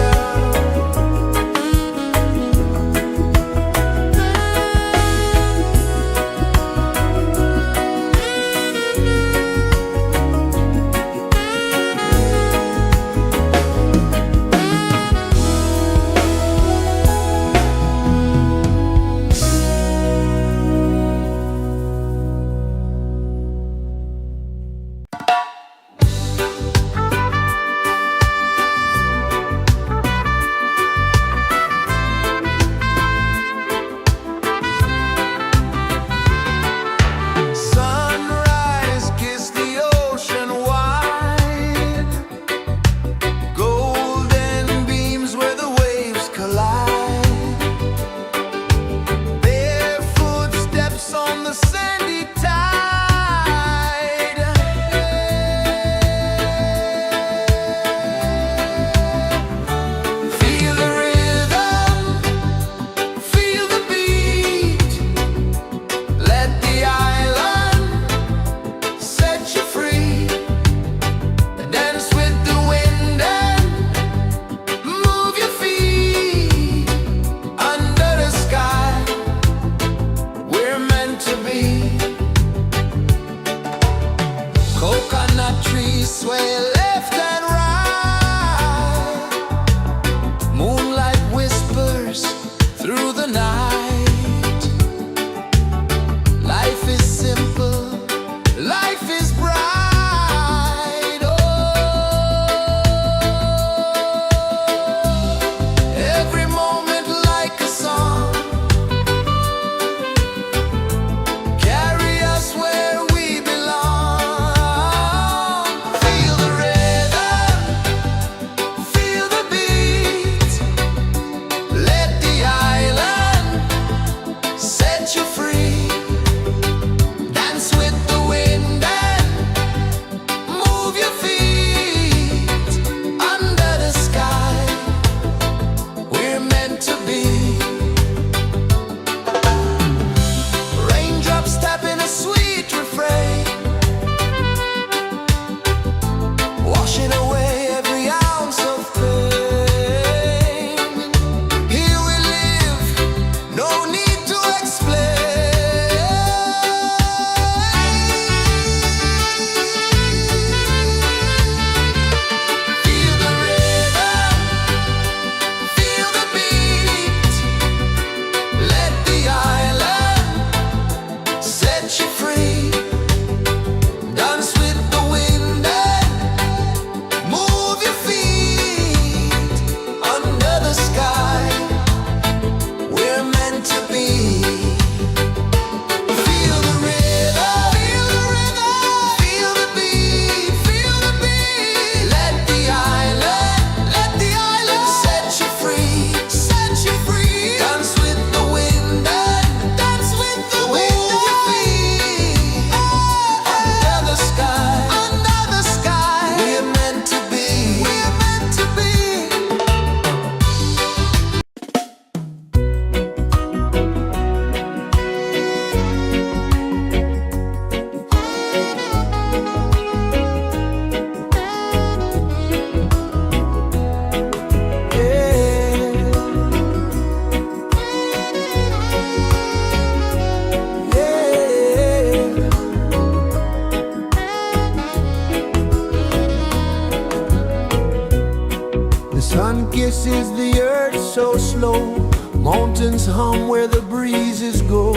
is the earth so slow? Mountains hum where the breezes go.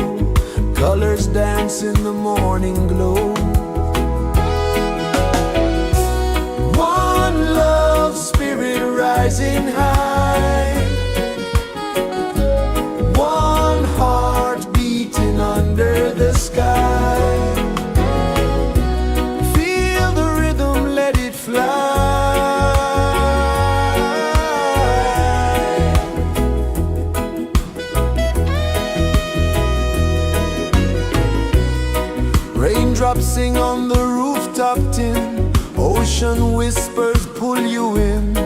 Colors dance in the morning glow. One love, spirit rising high. One heart beating under the sky. Feel the rhythm, let it fly. Raindrops sing on the rooftop tin. Ocean whispers pull you in.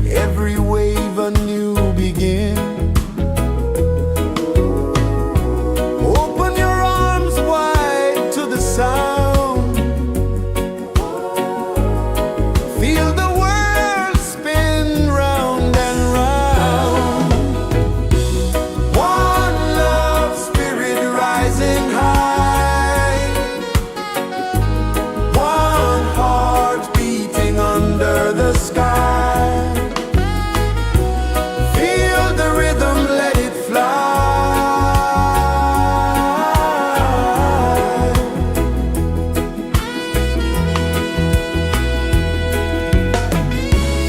Every wave a new begin. Open your arms wide to the sound. Feel the world spin round and round. One love, spirit rising high. One heart beating under the sky. Feel the rhythm, let it fly.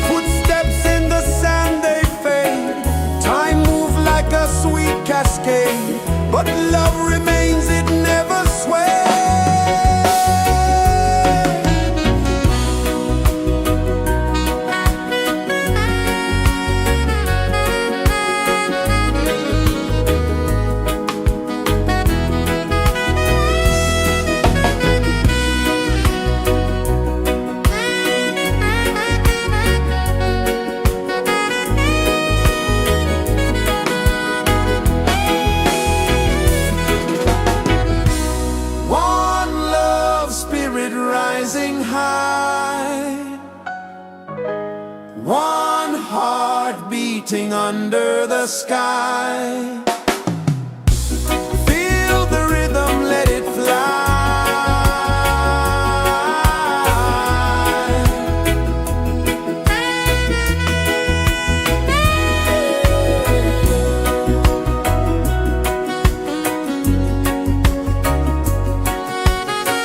Footsteps in the sand, they fade. Time moves like a sweet cascade, but love remains, it never sways. One love, spirit rising high. One heart beating under the sky. Feel the rhythm, let it fly.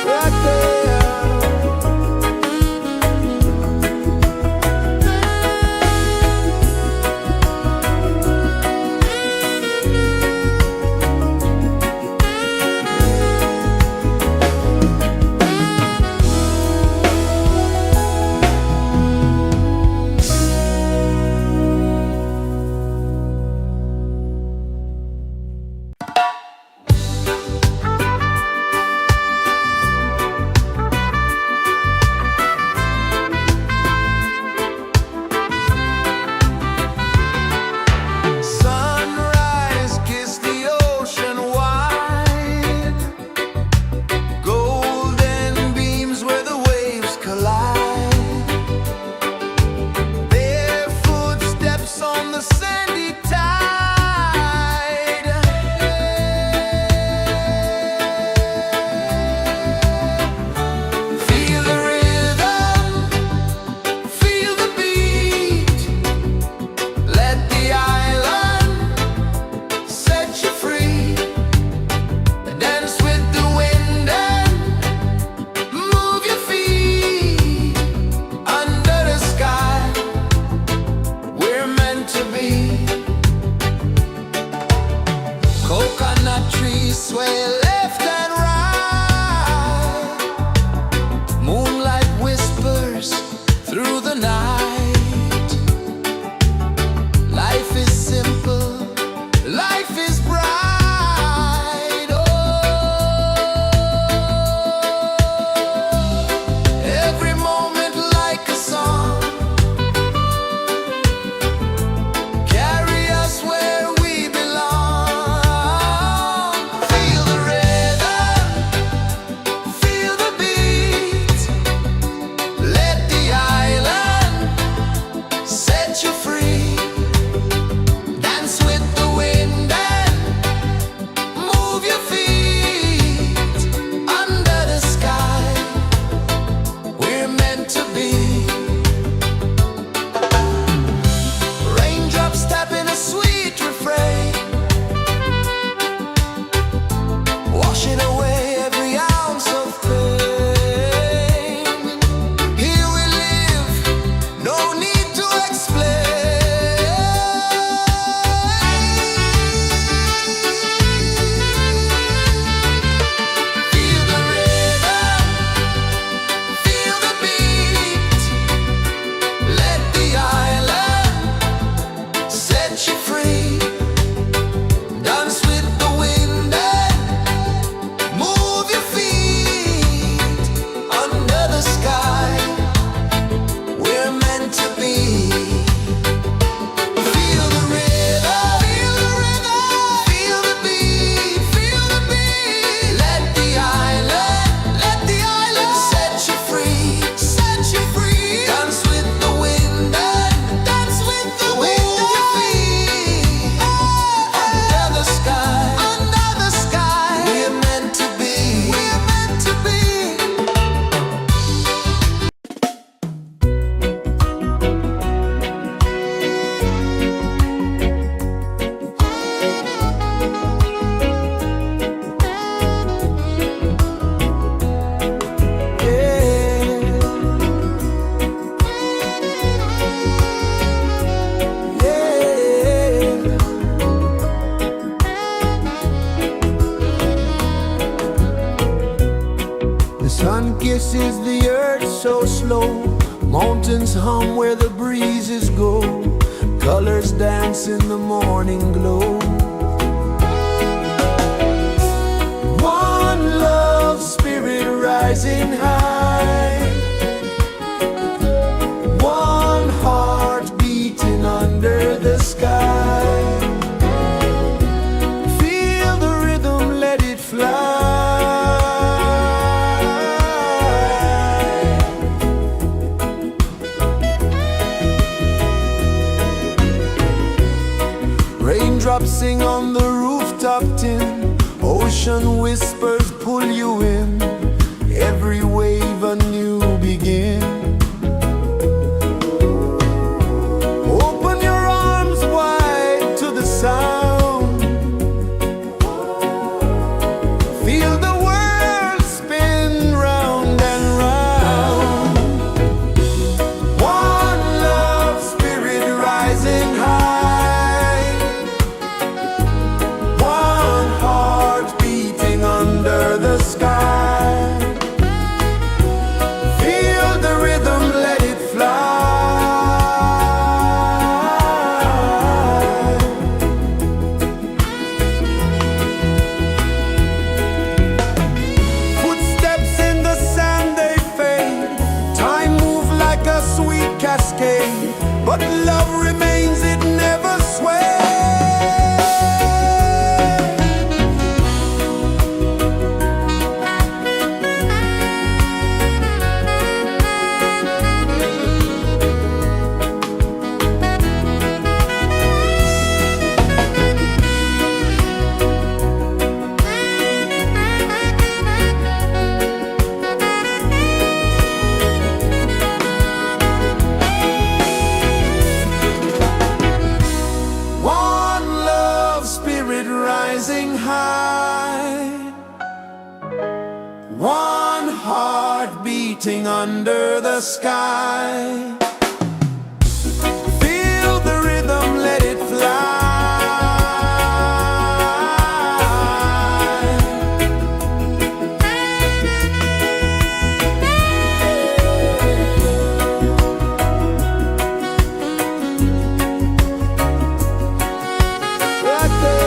Right there. Sunrise, kiss the ocean wide. Golden beams where the waves collide. Bare footsteps on the sandy tide. Feel the rhythm, feel the beat. Let the island set you free. Dance with the wind and move your feet. Under the sky, we're meant to be. Coconut trees sway left and right. Moonlight whispers through the night. Life is simple, life is bright. Oh, every moment like a song. Carry us where we belong. Feel the rain. The sun kisses the earth so slow, mountains hum where the breezes go, colors dance in the morning glow. One love spirit rising high, one heart beating under the sky. Feel the rhythm, let it fly. Raindrops sing on the rooftop tin, ocean whispers pull you in, every wave a new begin. Open your arms wide to the sound, feel the world spin round and round. One love spirit rising high, one heart beating under the sky. Feel the rhythm, let it fly. Footsteps in the sand, they fade, time moves like a sweet cascade, but love remains, it never sways. One love spirit rising high, one heart beating under the sky. Feel the rhythm, let it fly. Right there.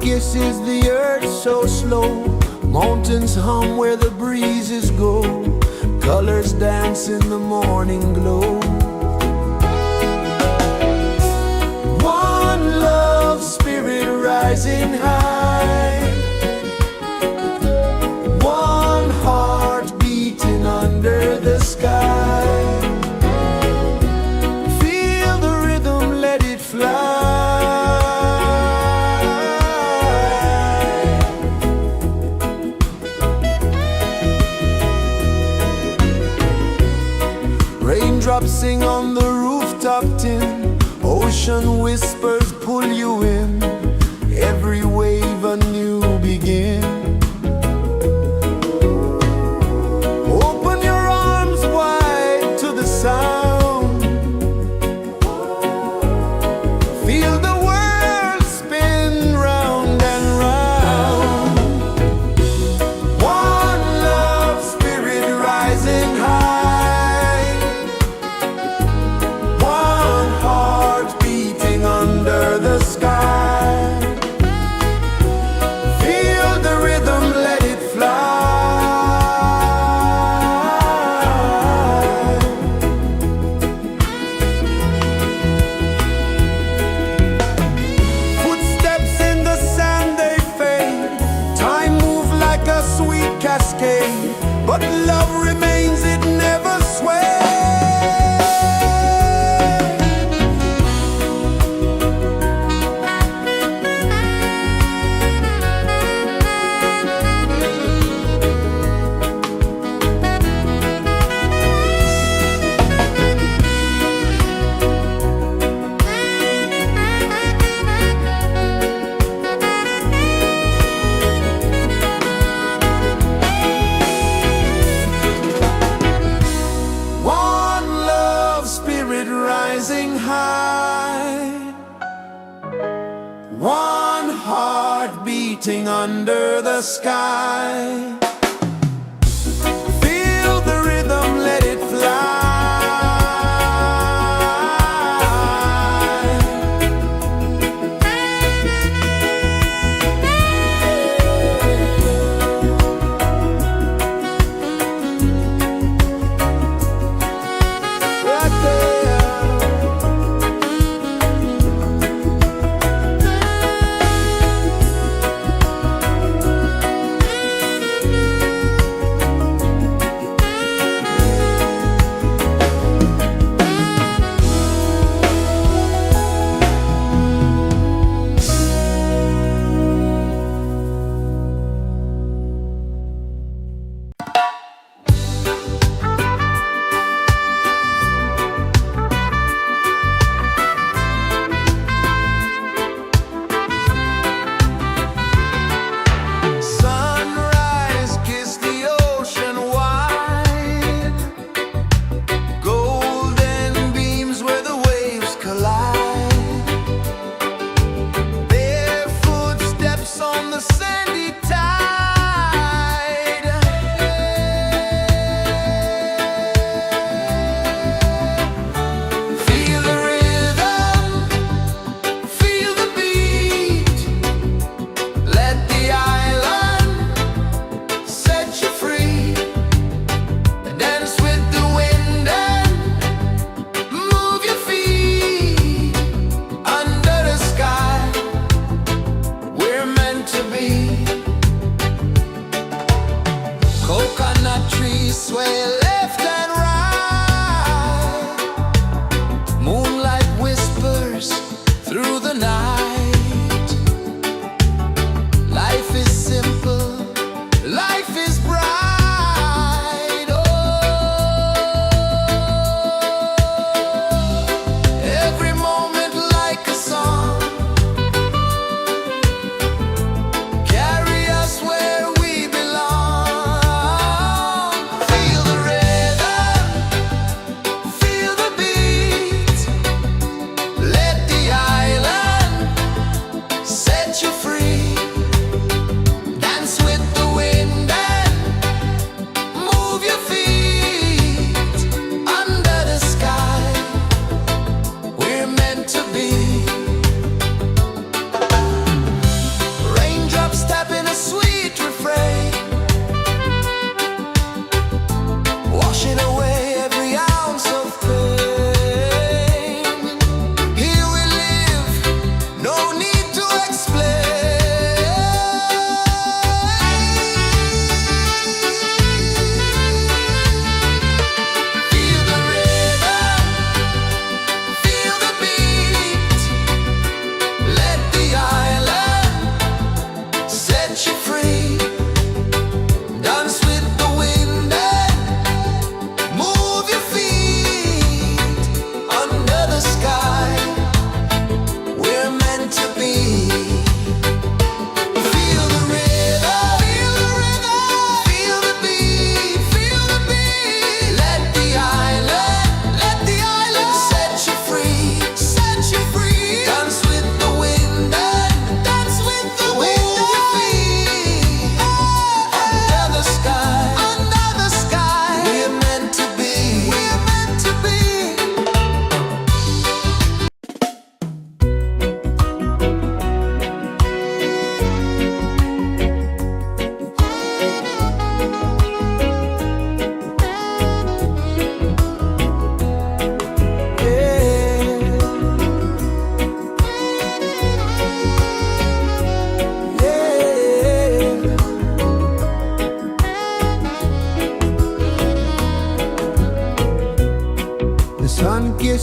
kisses the earth so slow. Mountains hum where the breezes go. Colors dance in the morning glow. One love spirit rising high. One heart beating under the sky. Feel the rhythm, let it fly. Raindrops sing on the rooftop tin. Ocean whispers pull you in. Every wave a new begin. Open your arms wide to the sound. Feel the world spin round and round. One love spirit rising high. One heart beating under the sky. Feel the rhythm, let it fly. Footsteps in the sand, they fade. Time moves like a sweet cascade, but love remains, it never sways. One love spirit rising high. One heart beating under the sky. Feel the rhythm, let it fly. Right there. Sunrise, kiss the ocean wide. Golden beams where the waves collide. Barefoot steps on the sandy tide. Feel the rhythm, feel the beat. Let the island set you free. Dance with the wind and move your feet. Under the sky, we're meant to be. Coconut trees sway left and right. Moonlight whispers through the night. Life is simple, life is bright. Oh, every moment like a song. Carry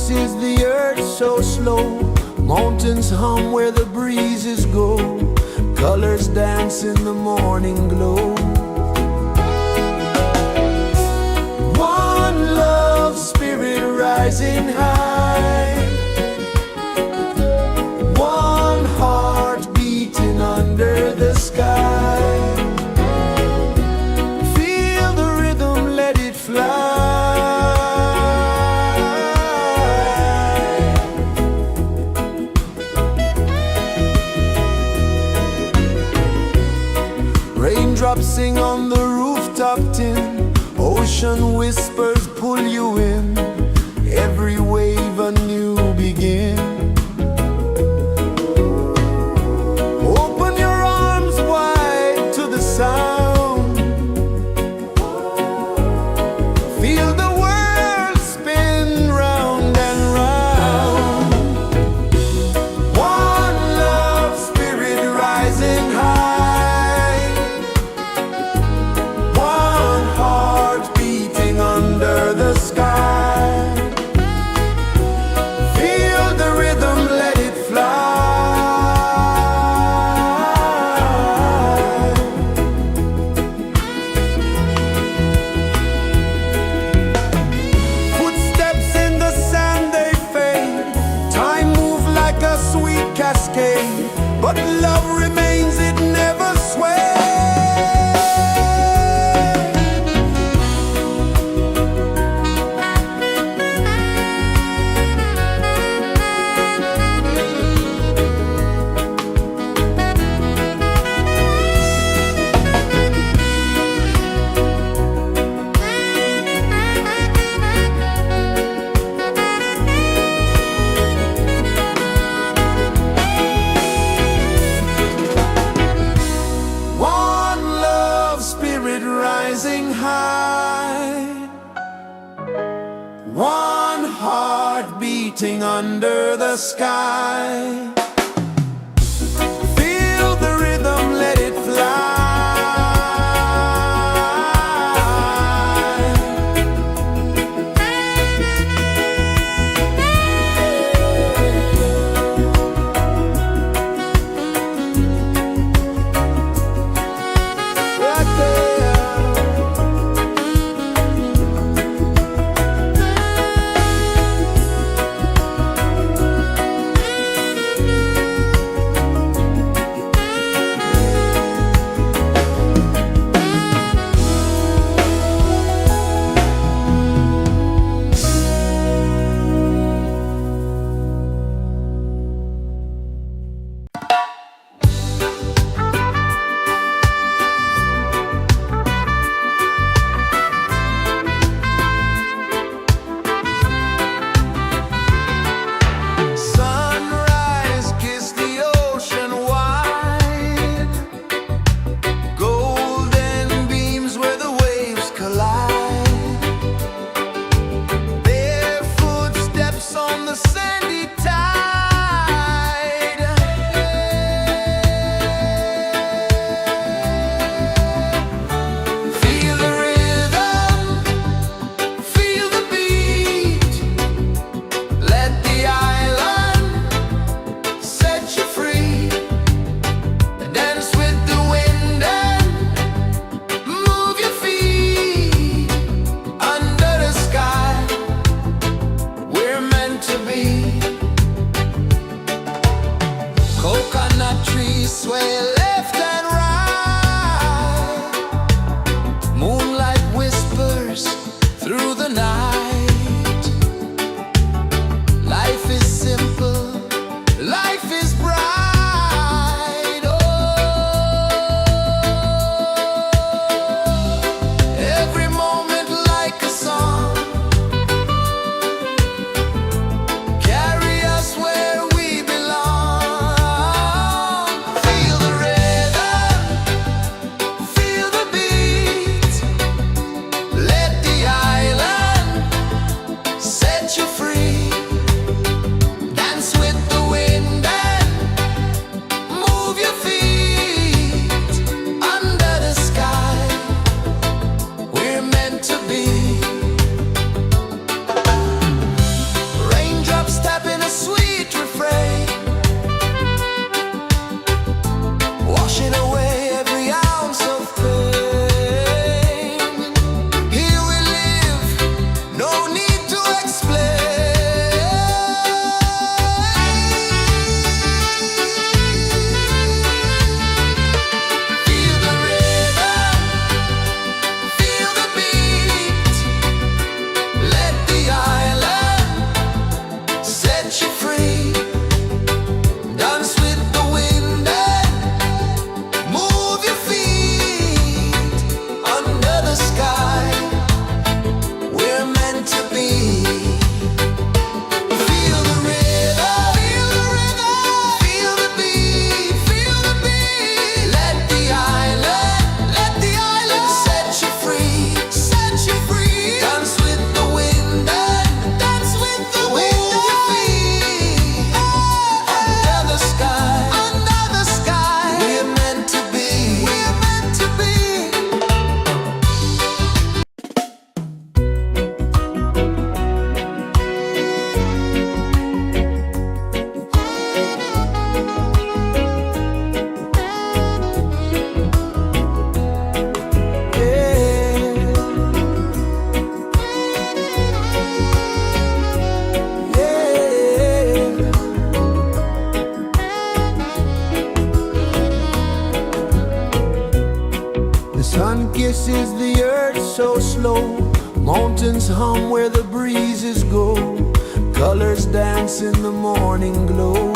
pulses the earth so slow. Mountains hum where the breezes go. Colors dance in the morning glow. One love spirit rising high. One heart beating under the sky. Feel the rhythm, let it fly. Raindrops sing on the rooftop tin. Ocean whispers pull you in. Every wave a new begin. Open your arms wide to the sound. Feel the world spin round and round. One love spirit rising high. One heart beating under the sky. Feel the rhythm, let it fly. Footsteps in the sand, they fade. Time moves like a sweet cascade, but love remains, it never sways. One love spirit rising high. One heart beating under the sky. Feel the rhythm, let it fly. Right there. Sun kisses the earth so slow, mountains hum where the breezes go, colors dance in the morning glow.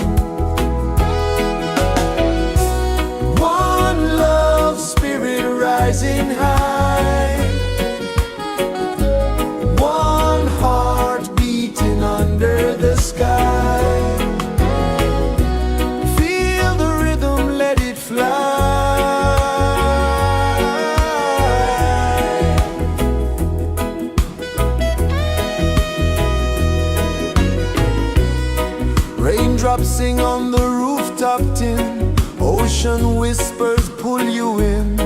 One love, spirit rising high, one heart beating under the sky. Feel the rhythm, let it fly. Raindrops sing on the rooftop tin, ocean whispers pull you in,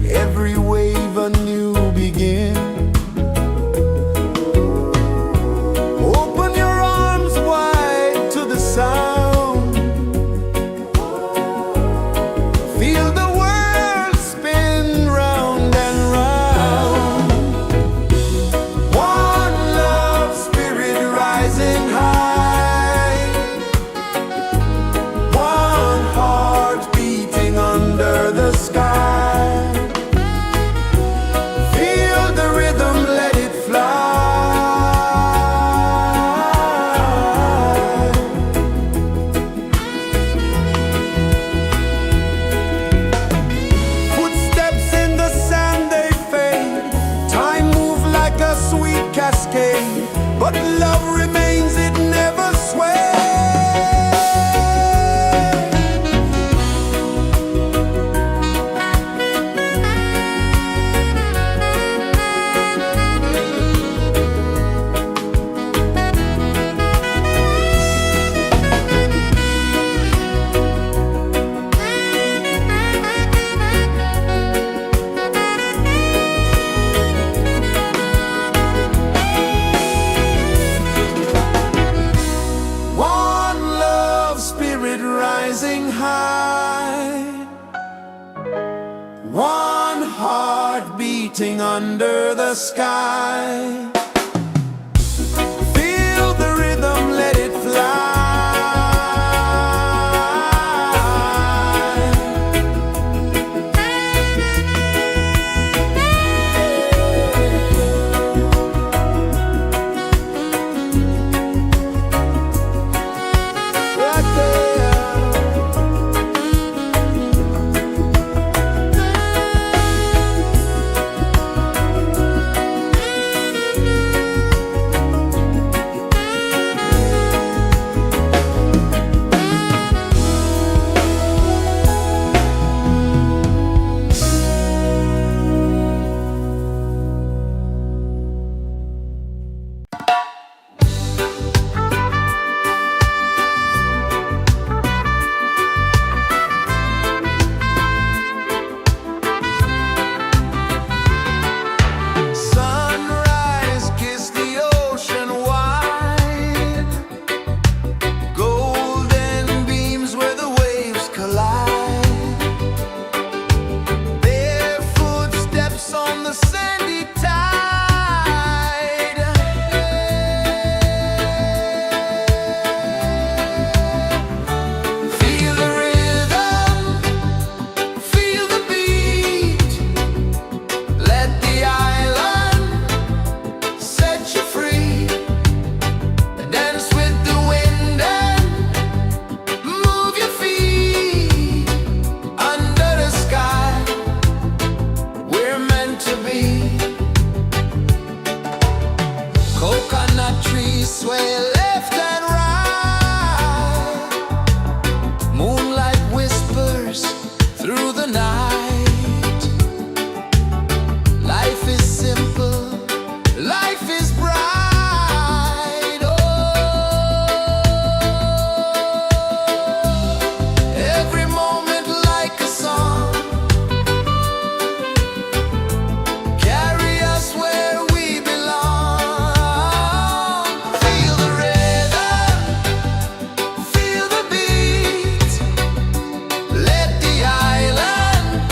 every wave a new begin. Open your arms wide to the sound, feel the world spin round and round. One love, spirit rising high, one heart beating under the sky. Feel the rhythm, let it fly. Footsteps in the sand, they fade, time moves like a sweet cascade, but love remains, it never sways. One love, spirit rising high, one heart beating under the sky. Feel the rhythm, let it fly. Right there. Sunrise, kiss the ocean wide, golden beams where the waves collide, their footsteps on the sandy tide. Feel the rhythm, feel the beat, let the island set you free. Dance with the wind and move your feet under the sky. We're meant to be. Coconut trees sway left and right, moonlight whispers through the night. Life is simple, life is bright. Oh, every moment like a song, carry us where we belong. Feel the rhythm, feel the beat, let the island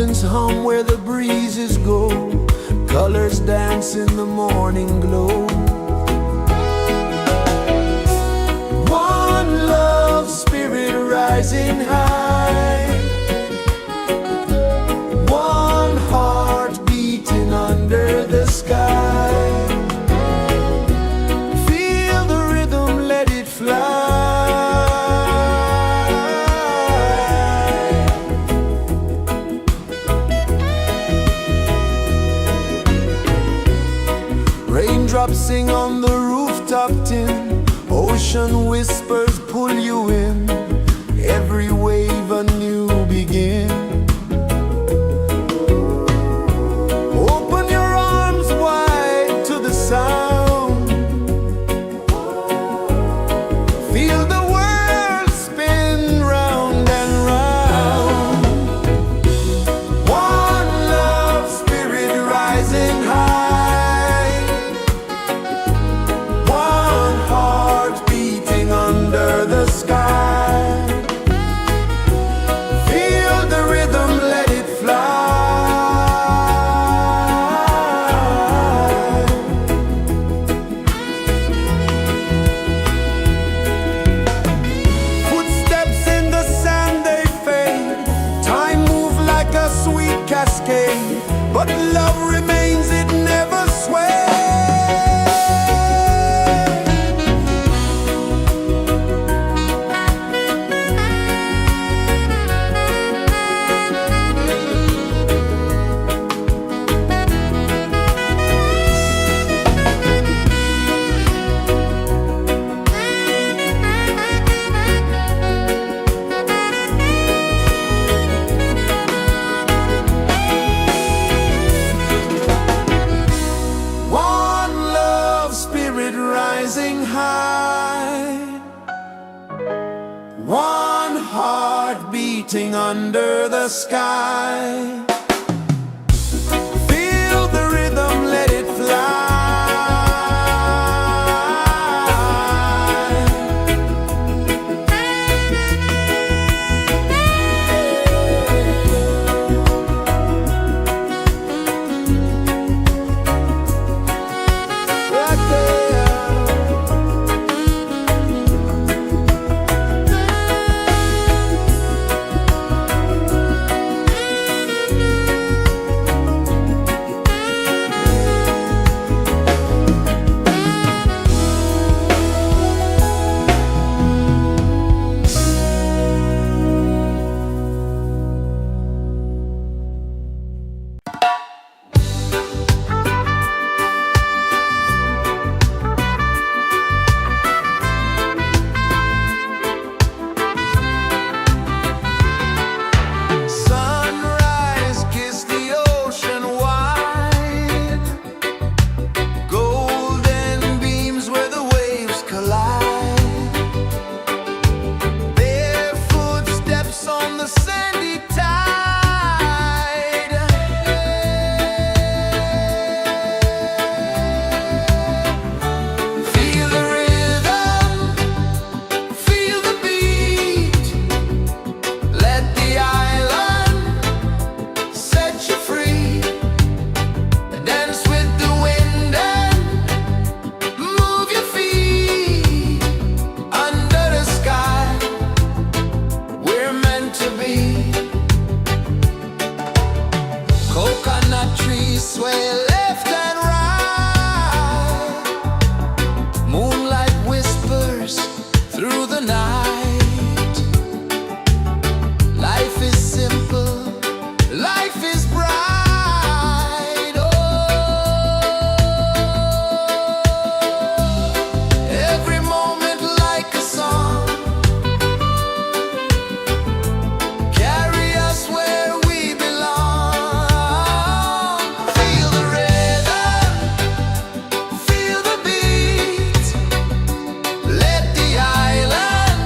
Violins hum where the breezes go, colors dance in the morning glow. One love spirit rising high, one heart beating under the sky. Feel the rhythm, let it fly. Raindrops sing on the rooftop tin, ocean whispers pull you in, every wave a new begin. Open your arms wide to the sound, feel the world spin round and round. One love spirit rising high, one heart beating under the sky. Feel the rhythm, let it fly. Footsteps in the sand, they fade. Time moves like a sweet cascade, but love remains, it never sways. One love spirit rising high, one heart beating under the sky. Feel the rhythm, let it fly. Right there. Sunrise, kiss the ocean wide, golden beams where the waves collide. Bare footsteps on the sandy tide. Feel the rhythm, feel the beat. Let the island set you free. Dance with the wind and move your feet. Under the sky, we're meant to be. Coconut trees sway left and right. Moonlight whispers through the night. Life is simple, life is bright. Oh, every moment like a song. Carry us where we belong. Feel the rhythm, feel the beat. Let the island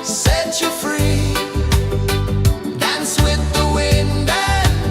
set you free. Dance with the wind and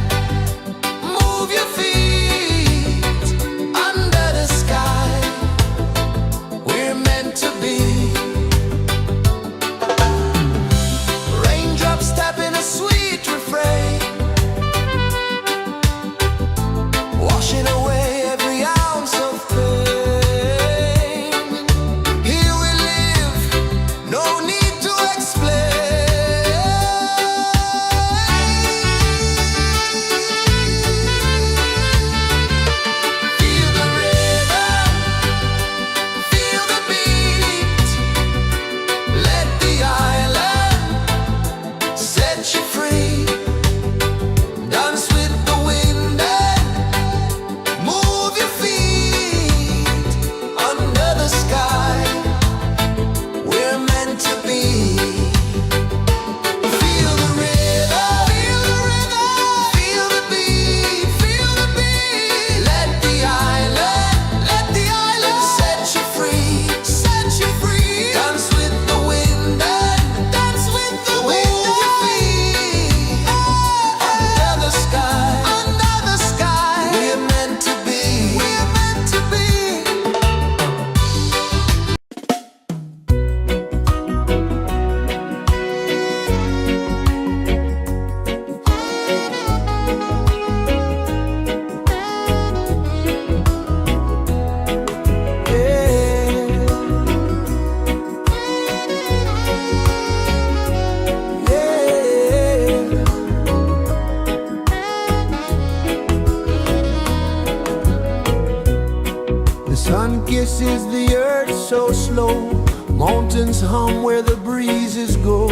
Sun kisses the earth so slow, mountains hum where the breezes go,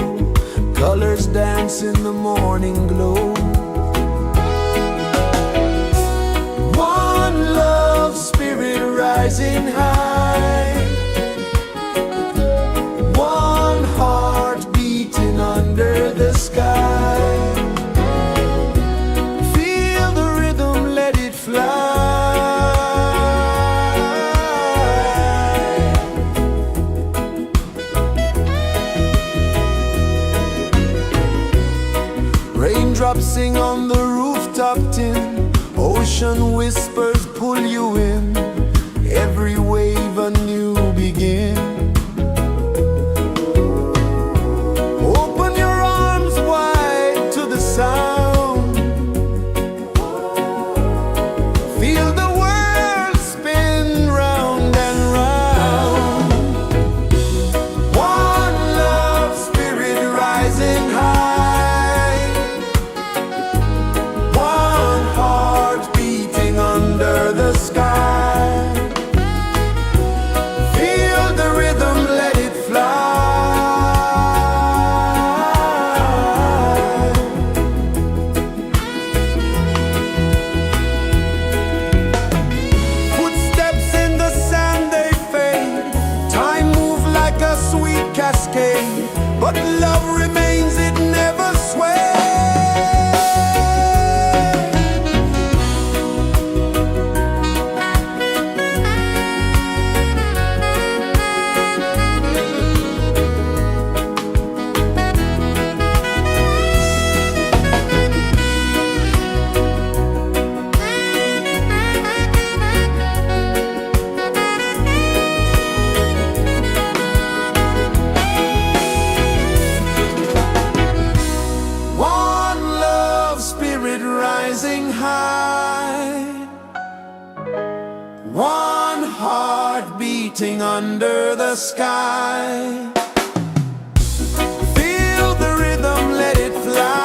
colors dance in the morning glow. One love spirit rising high, one heart beating under the sky. Feel the rhythm, let it fly. Raindrops sing on the rooftop tin, ocean whispers pull you in, every wave a new begin. Open your arms wide to the sound, feel the world spin round and round. One love spirit rising high, one heart beating under the sky. Feel the rhythm, let it fly. Footsteps in the sand, they fade, time moves like a sweet cascade, but love remains, it never sways. Rising high, one heart beating under the sky. Feel the rhythm, let it fly.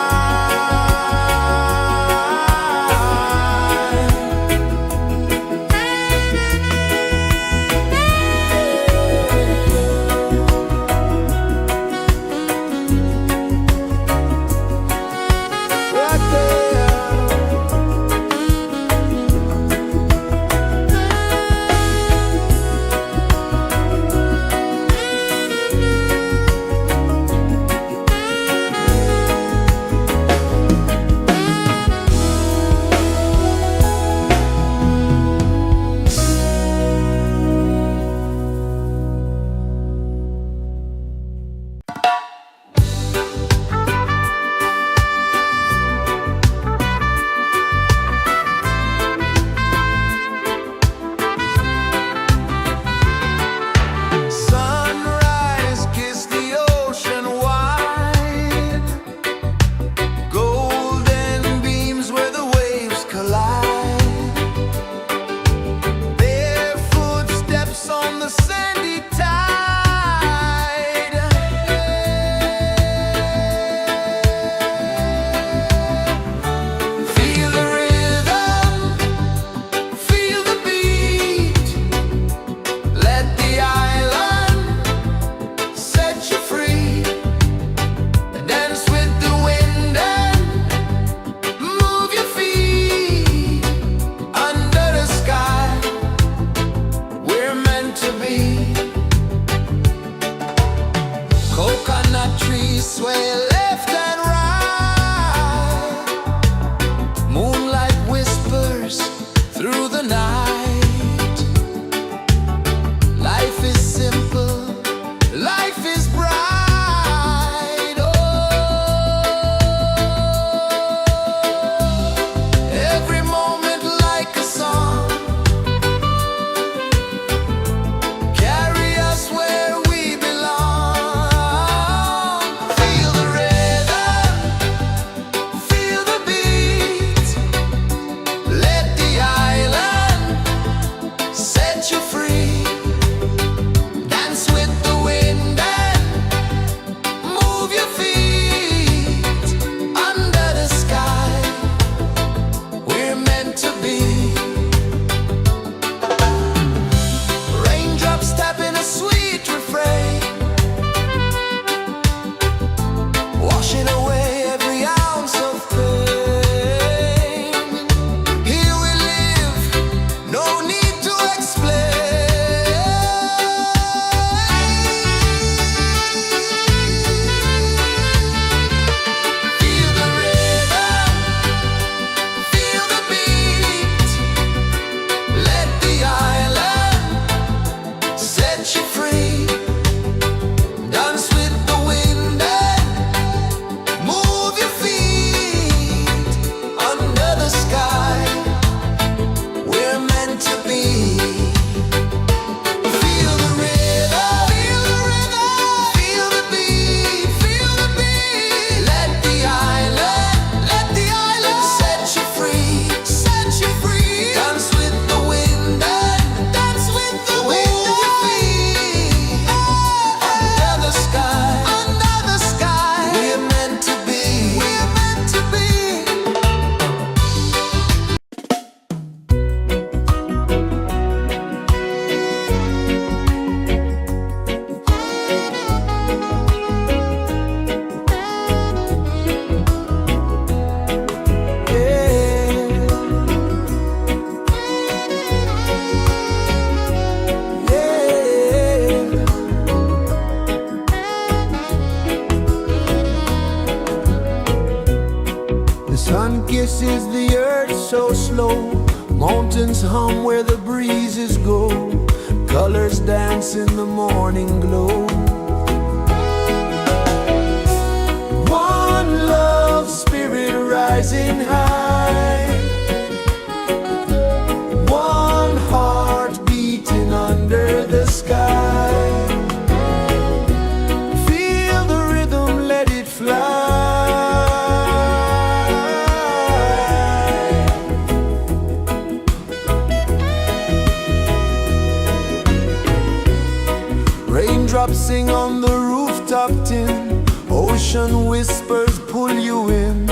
is the earth so slow? Mountains hum where the breezes go. Colors dance in the morning glow. One love, spirit rising high. One heart beating under the sky. Feel the rhythm, let it fly. Raindrops sing on the rooftop tin. Ocean whispers pull you in.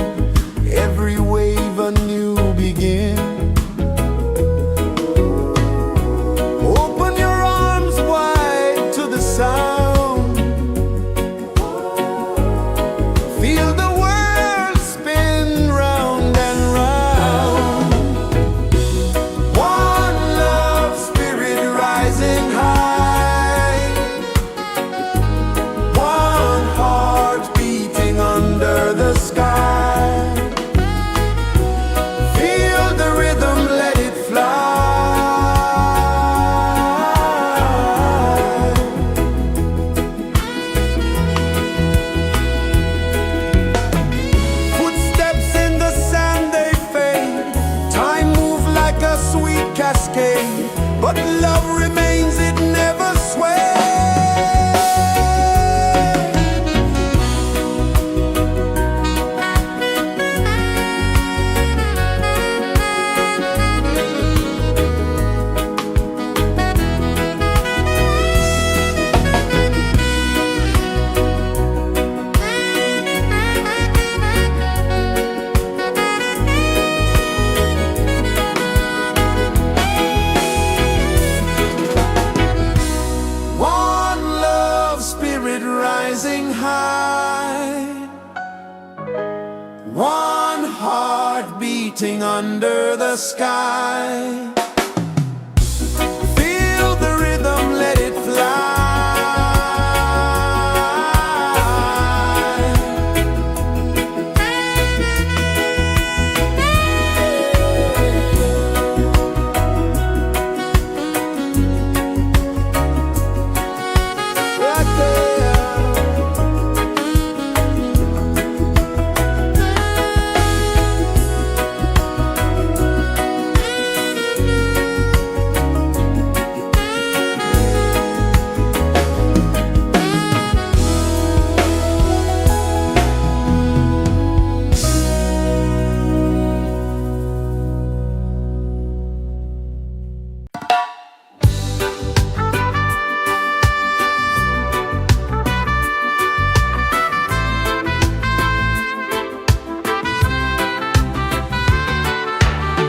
Every wave a new begin. Open your arms wide to the sound. Feel the world spin round and round. One love, spirit rising high. One heart beating under the sky. Feel the rhythm, let it fly. Footsteps in the sand, they fade. Time moves like a sweet cascade, but love remains, it never sways. One love, spirit rising high. One heart beating under the sky. Feel the rhythm, let it fly. Right there.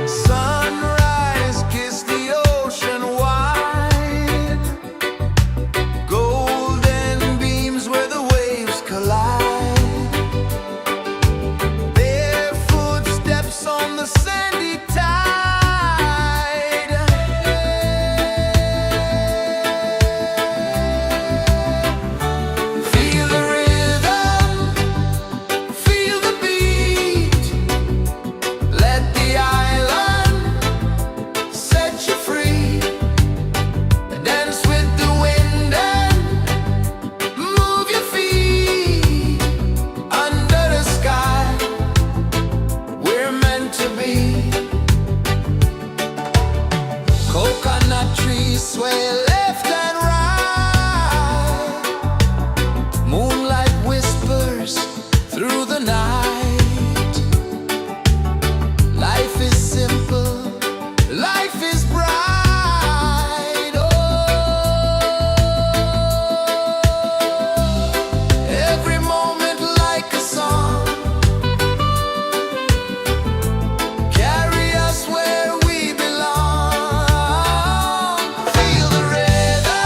Sunrise, kiss the ocean wide. Golden beams where the waves collide. Barefoot steps on the sandy tide. Feel the rhythm, feel the beat. Let the island set you free. Dance with the wind and move your feet. Under the sky, we're meant to be. Coconut trees sway left and right. Moonlight whispers through the night. Life is simple, life is bright. Oh, every moment like a song. Carry us where we belong. Feel the rhythm.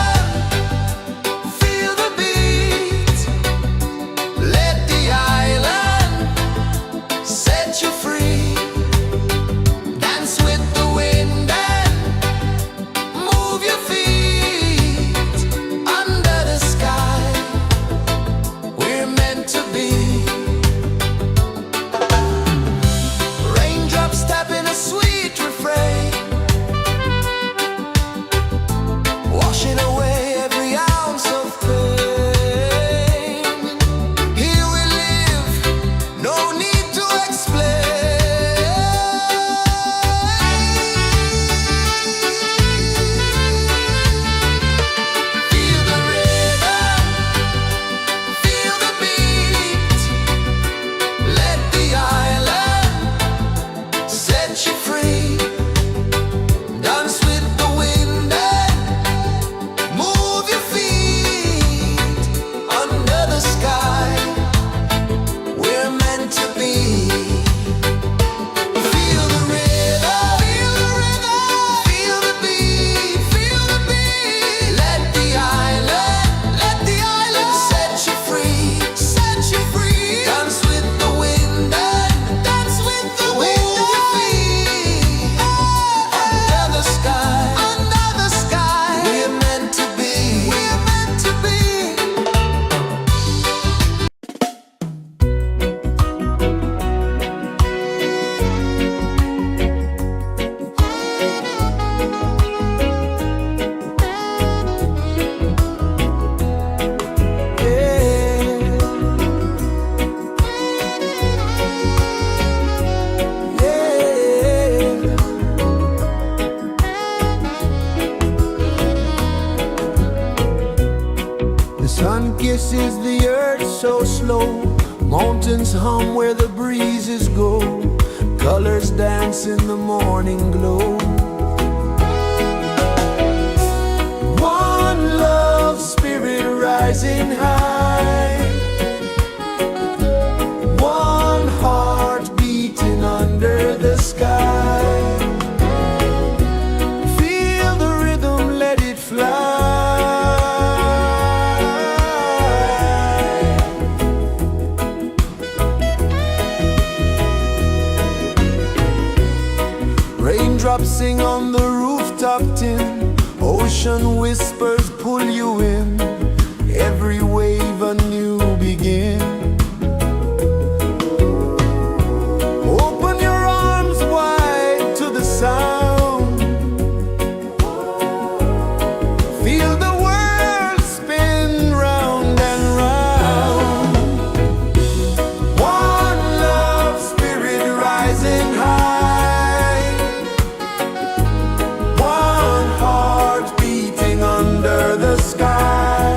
set you free. Dance with the wind and move your feet under the sky. We're meant to be. Feel the rhythm, feel the rhythm, feel the beat, feel the beat. Let the island set you free, set you free. Dance with the wind and dance with the wind. Move your feet under the sky, under the sky. We're meant to be, we're meant to be. The sun kisses the earth so slow. Mountains hum where the breezes go. Colors dance in the morning glow. One love spirit rising high. One heart beating under the sky. Feel the rhythm, let it fly. Raindrops sing on the rooftop tin. Ocean whispers pull you in. Every wave a new begin. Open your arms wide to the sound. Feel the world spin round and round. One love spirit rising high. One heart beating under the sky.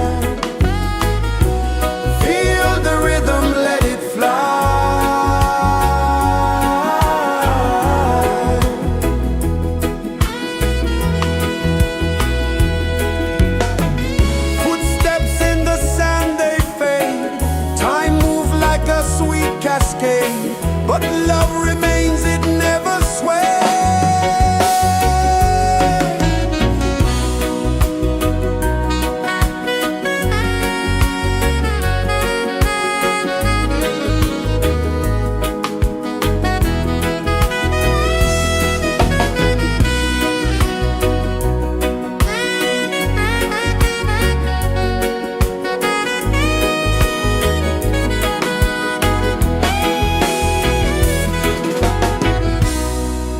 Feel the rhythm, let it fly. Footsteps in the sand, they fade. Time moves like a sweet cascade, but love remains, it never sways.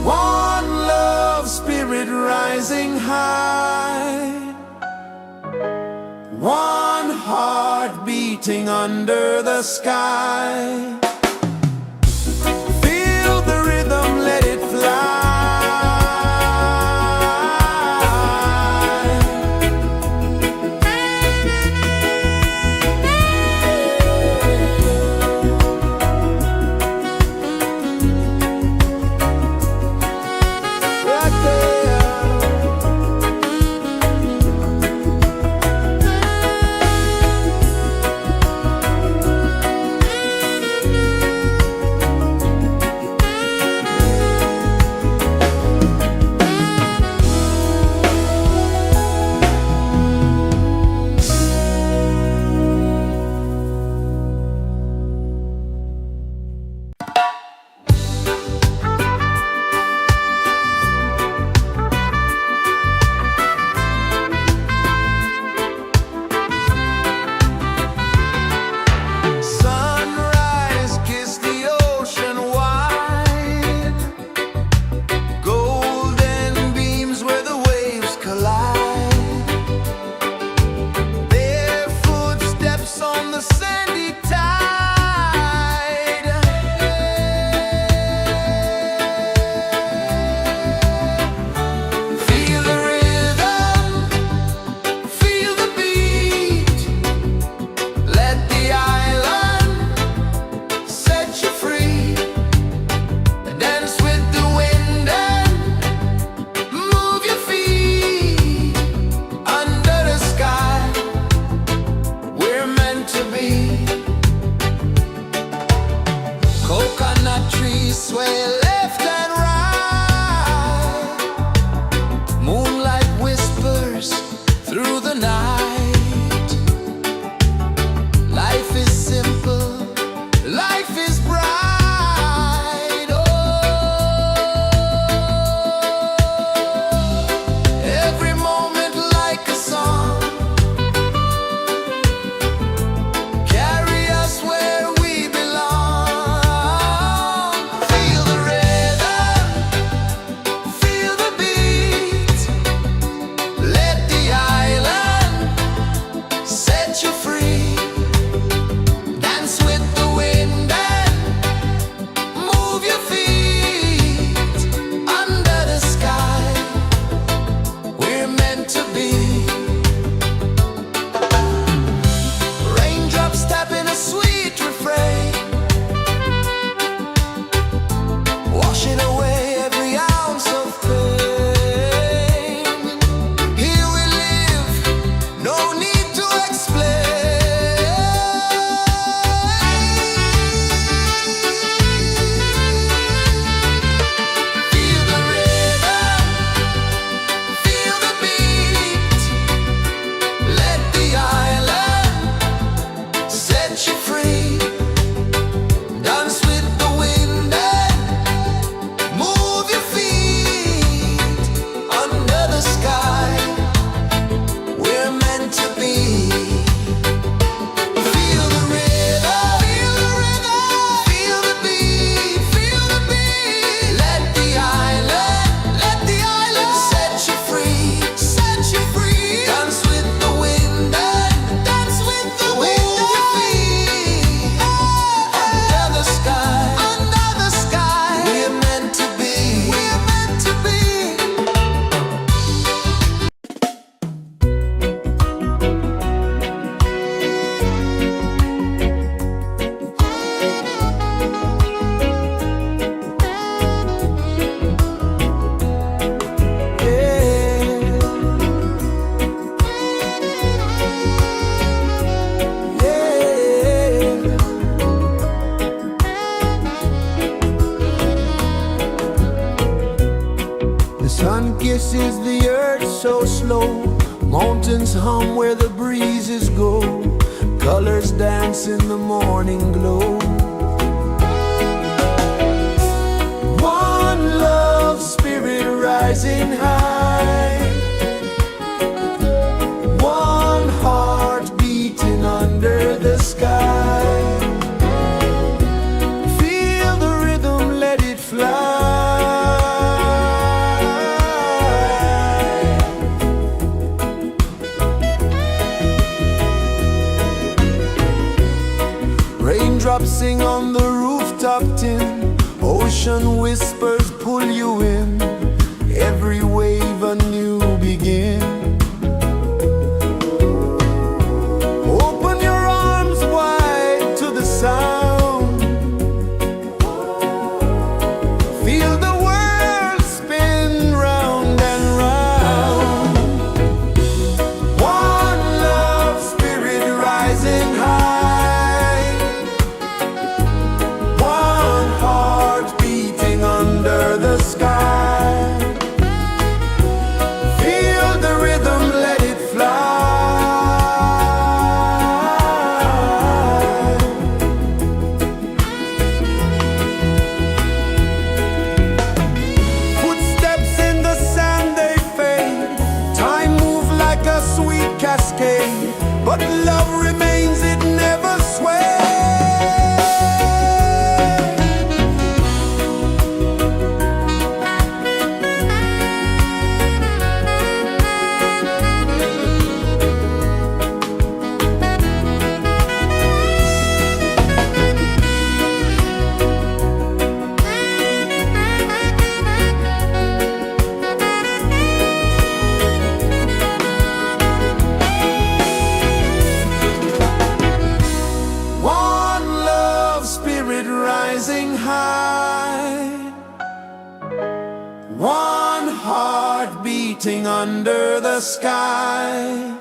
One love spirit rising high. One heart beating under the sky. Feel the rhythm, let it fly. Right there. Sun kisses the earth so slow, mountains hum where the breezes go, colors dance in the morning glow. One love, spirit rising high, one heart beating under the sky. Feel the rhythm, let it fly. Raindrops sing on the rooftop tin, ocean whispers pull you in, every wave a new begin. Open your arms wide to the sound, feel the world spin round and round. One love, spirit rising high, one heart beating under the sky. Feel the rhythm, let it fly. Footsteps in the sand, they fade, time moves like a sweet cascade, but love remains, it never sways. One love, spirit rising high, one heart beating under the sky.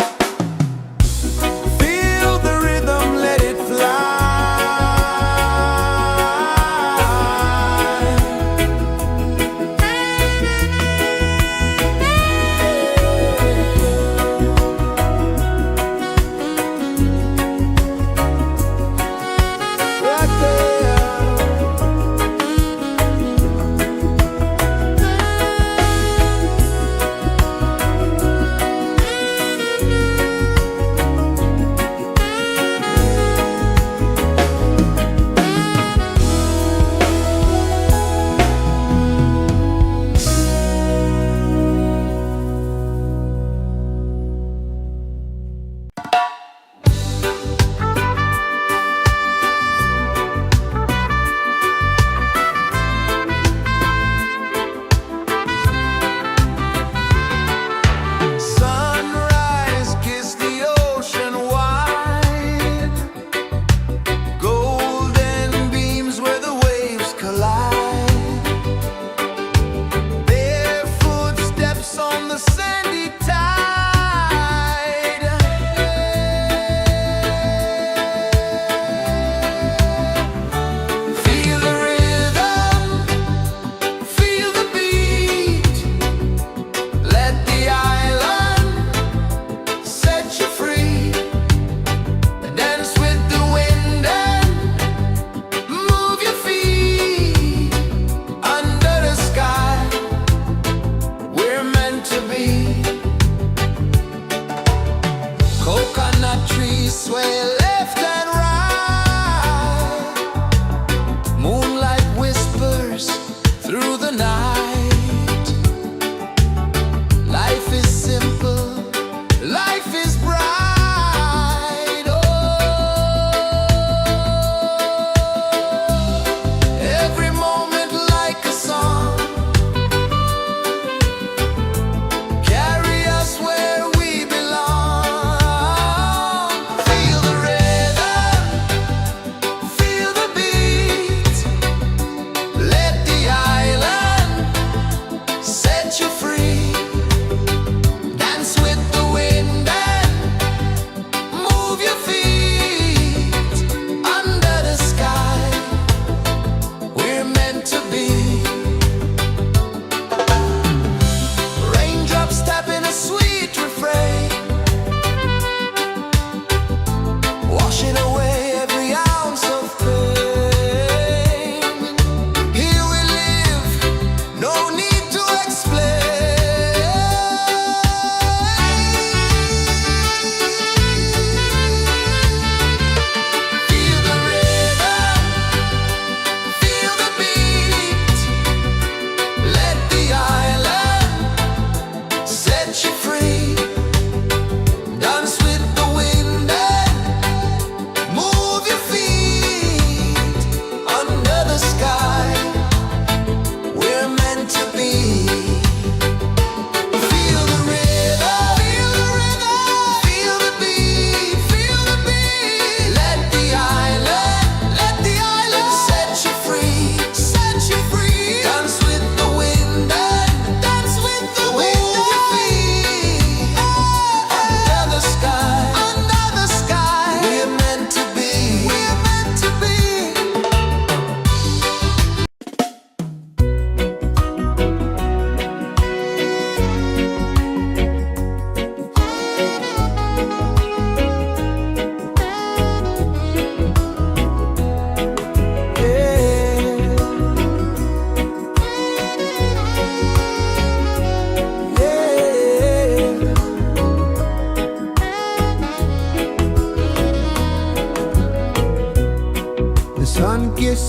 Feel the rhythm, let it fly. Right there.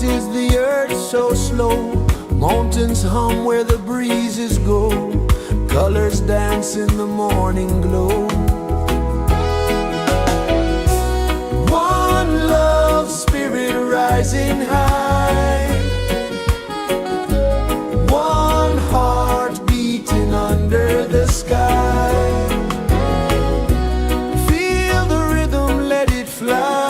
is the earth so slow? Mountains hum where the breezes go. Colors dance in the morning glow. One love spirit rising high. One heart beating under the sky. Feel the rhythm, let it fly.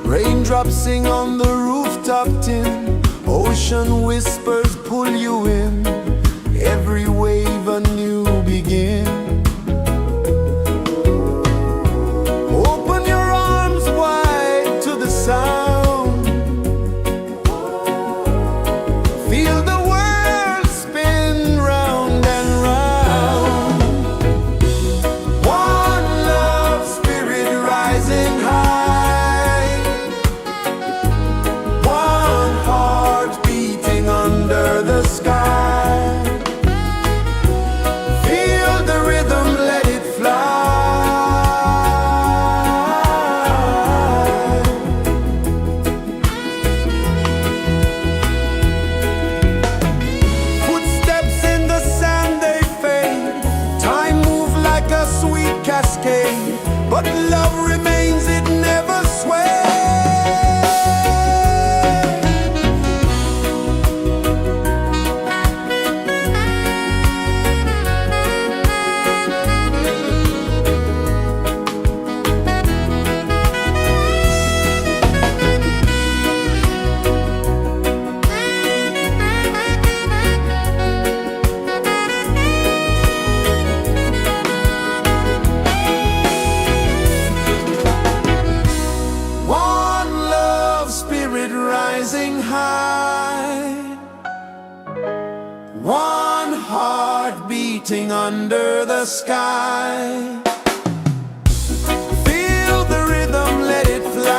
Raindrops sing on the rooftop tin. Ocean whispers pull you in. Every wave a new begin. Open your arms wide to the sound. Feel the world spin round and round. One love spirit rising high. One heart beating under the sky. Feel the rhythm, let it fly. Footsteps in the sand, they fade. Time moves like a sweet cascade, but love remains, it never sways. One love spirit rising high. One heart beating under the sky. Feel the rhythm, let it fly.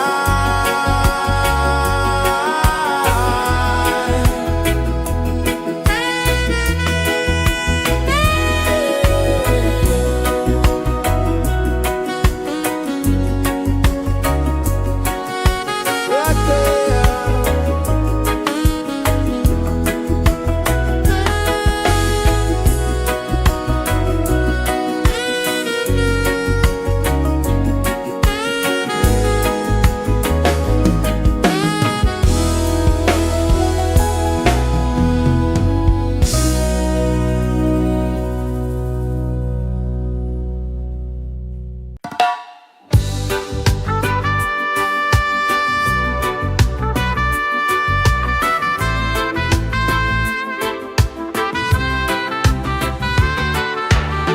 Right there.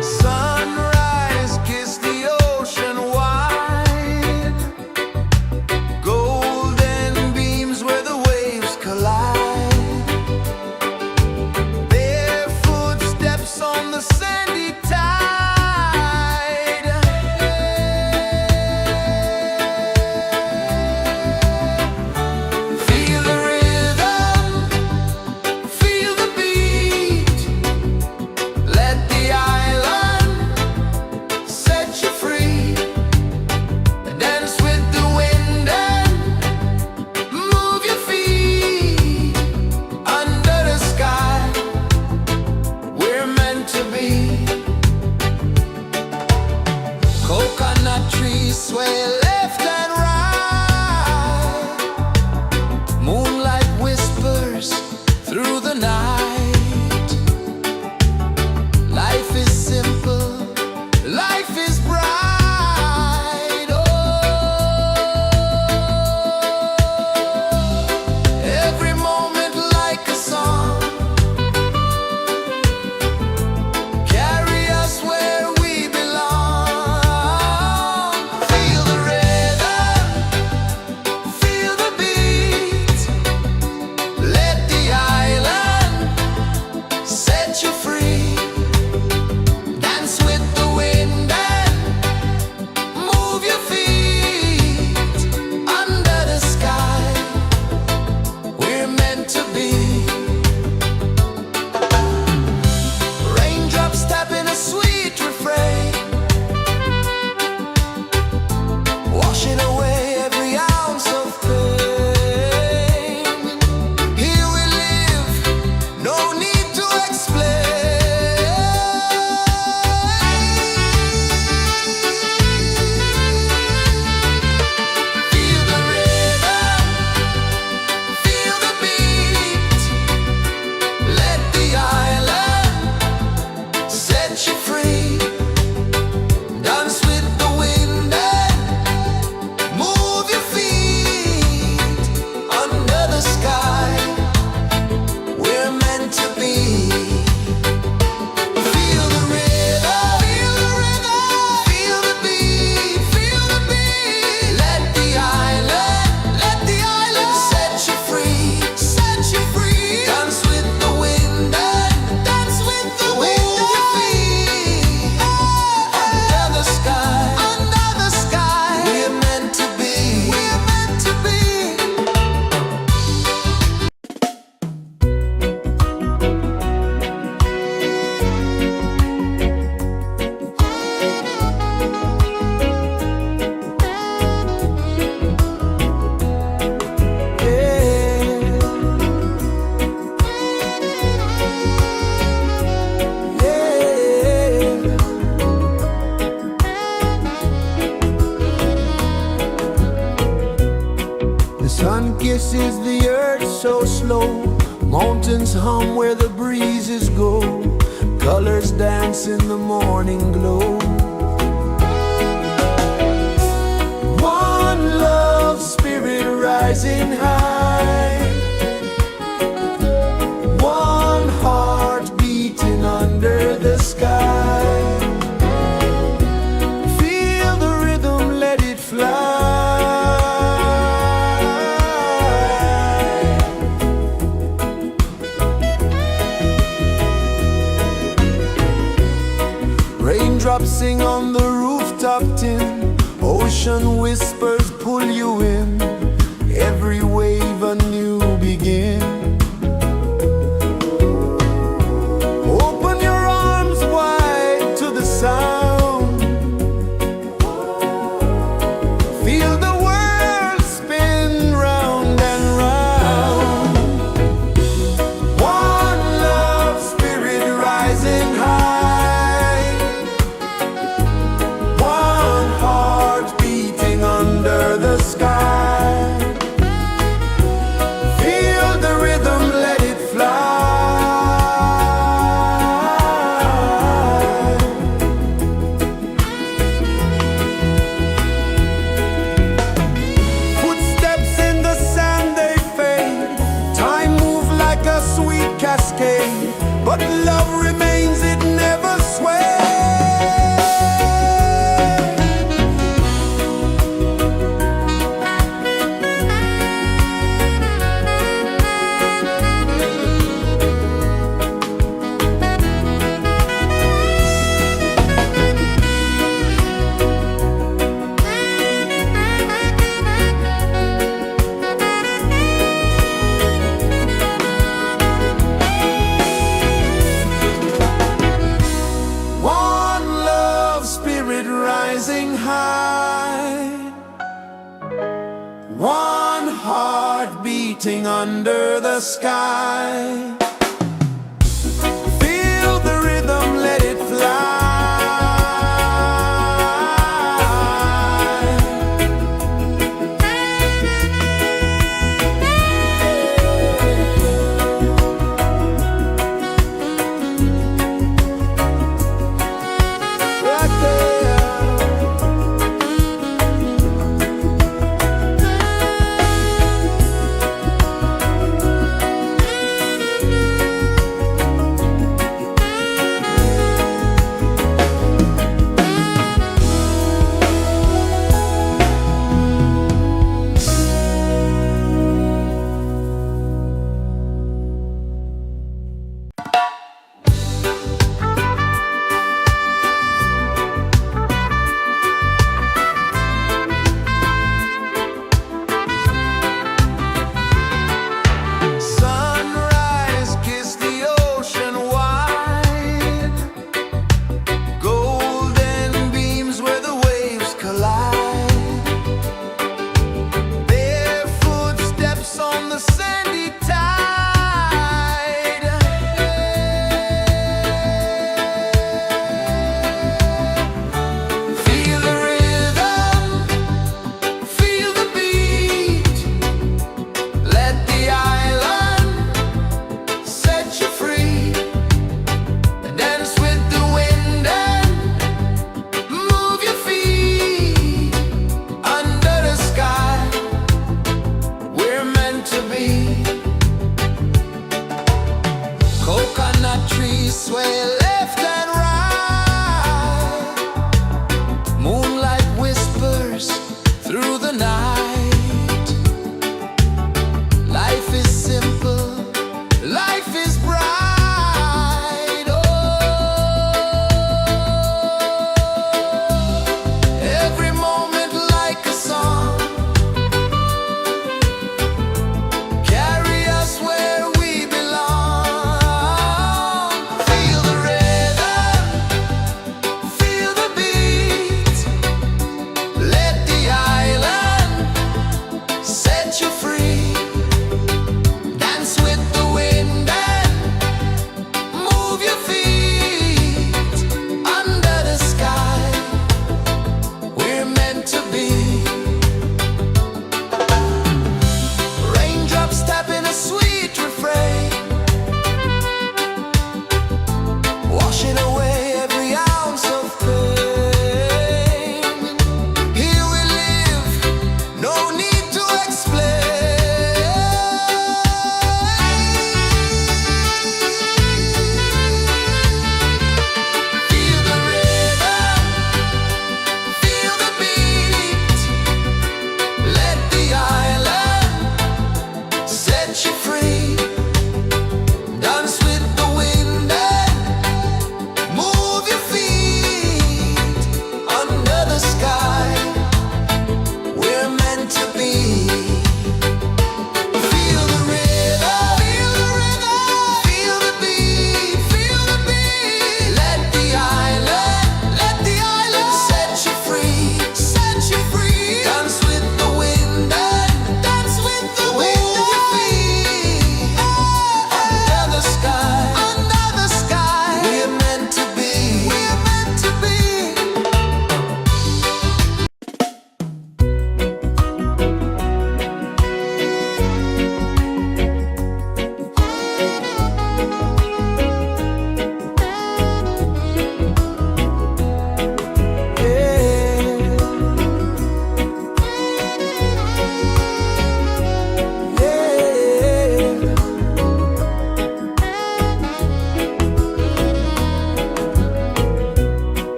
Sunrise, kiss the ocean wide. Golden beams where the waves collide. Bare footsteps on the sandy tide. Feel the rhythm, feel the beat. Let the island set you free. Dance with the wind and move your feet. Under the sky, we're meant to be. Coconut trees sway left and right. Moonlight whispers through the night. Life is simple, life is bright. Oh, every moment like a song. Carry us where we belong. Feel the rhythm. kisses the earth so slow. Mountains hum where the breezes go. Colors dance in the morning glow. One love spirit rising high. One heart beating under the sky. Feel the rhythm, let it fly. Raindrops sing on the rooftop tin. Ocean whispers pull you in. Every wave a new begin. Open your arms wide to the sound. Feel the world spin round and round. One love spirit rising high. One heart beating under the sky. Feel the rhythm, let it fly. Footsteps in the sand, they fade. Time moves like a sweet cascade, but love remains, it never sways. One love spirit rising high. One heart beating under the sky. Feel the rhythm, let it fly. Right there. Sunrise, kiss the ocean wide. Golden beams where the waves collide. Bare footsteps on the sandy tide. Feel the rhythm, feel the beat. Let the island set you free. Dance with the wind and move your feet. Under the sky, we're meant to be. Coconut trees sway left and right. Moonlight whispers through the night. Life is simple, life is bright. Oh, every moment like a song. Carry us where we belong. Feel the rhythm, feel the beat. Let the island set you free. Dance with the wind and move your feet. Under the sky, we're meant to be.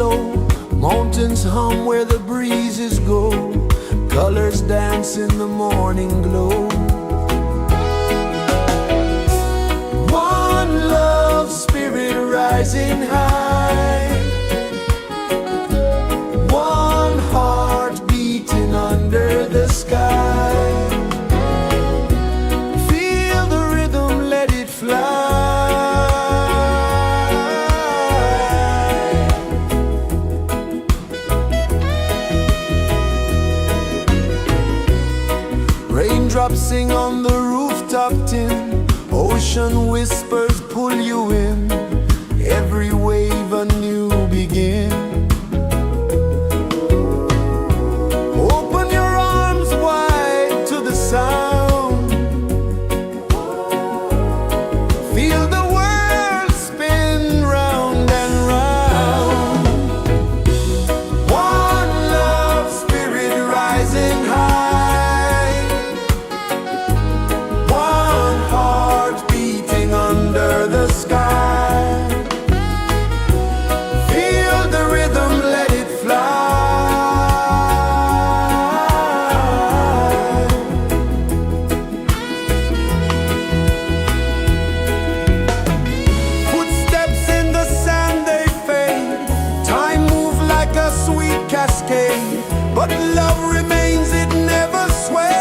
flow, mountains hum where the breezes go, colors dance in the morning glow. One love, spirit rising high, one heart beating under the sky. Feel the rhythm, let it fly. Raindrops sing on the rooftop tin, ocean whispers pull you in, every wave a new begin. Open your arms wide to the sound, feel the world spin round and round. One love, spirit rising high, one heart beating under the sky. Feel the rhythm, let it fly. Footsteps in the sand, they fade, time move like a sweet cascade, but love remains, it never sways.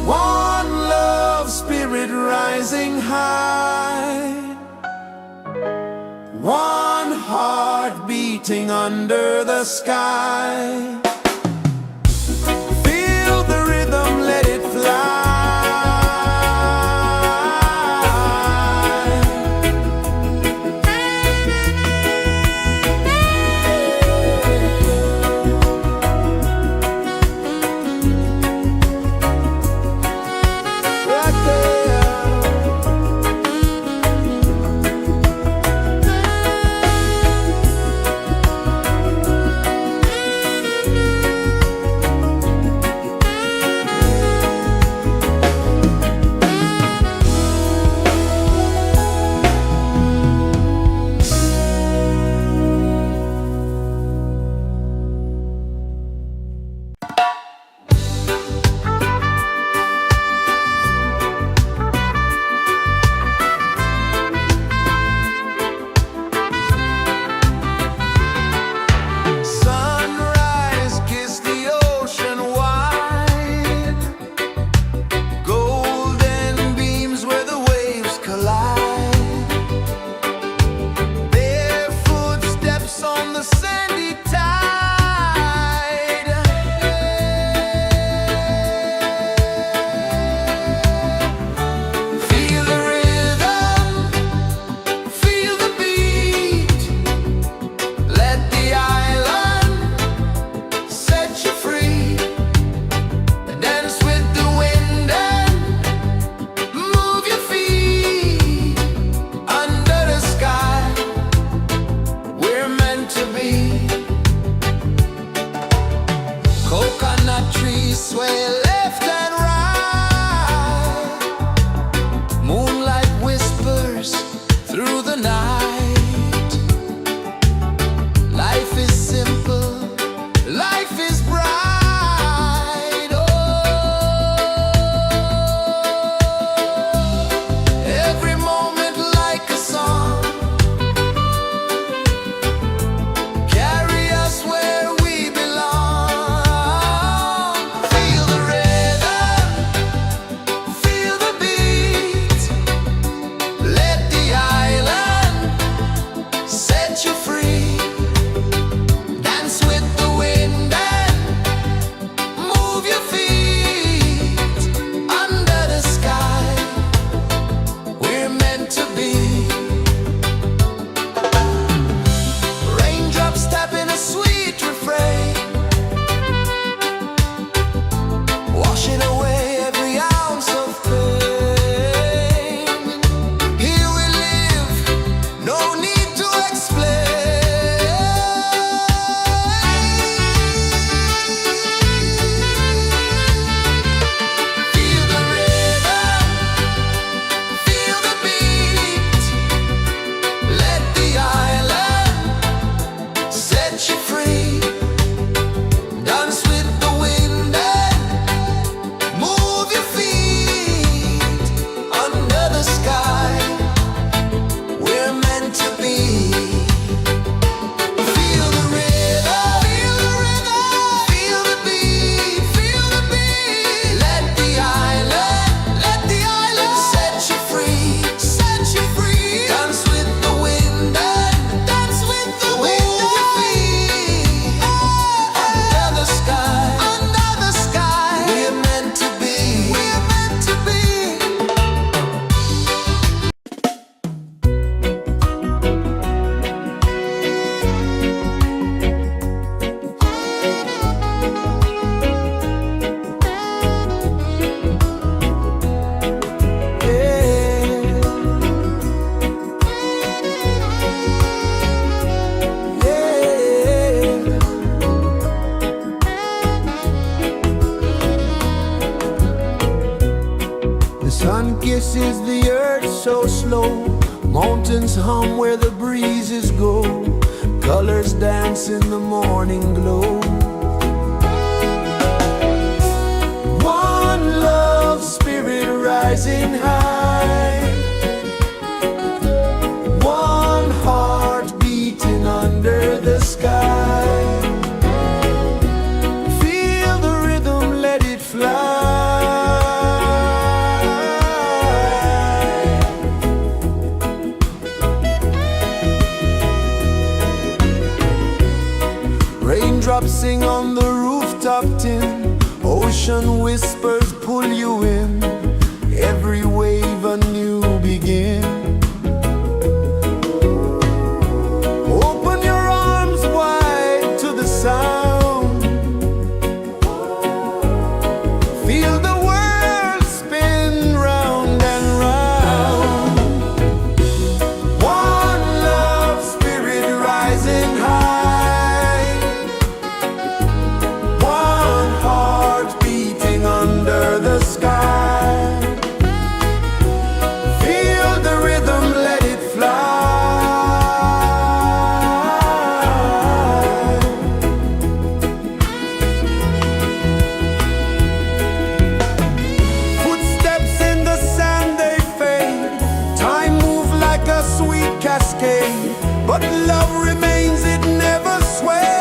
One love, spirit rising high, one heart beating under the sky. Feel the rhythm, let it fly. Right there. Sunrise, kiss the ocean wide, golden beams where the waves collide, barefoot steps on the sandy tide. Feel the rhythm, feel the beat, let the island set you free. Dance with the wind and move your feet under the sky. We're meant to be. Coconut trees sway left and right, moonlight whispers through the night. Life is simple, life is bright. Oh, every moment like a song, carry us where we belong. Feel the rhythm. rejoices the earth so slow. Mountains hum where the breezes go. Colors dance in the morning glow. One love spirit rising high. One heart beating under the sky. Feel the rhythm, let it fly. Raindrops sing on the rooftop tin. Ocean whispers pull you in. Every wave a new begin. Open your arms wide to the sound. Feel the world spin round and round. One love spirit rising high. One heart beating under the sky. Feel the rhythm, let it fly. Footsteps in the sand, they fade. Time moves like a sweet cascade, but love remains, it never sways.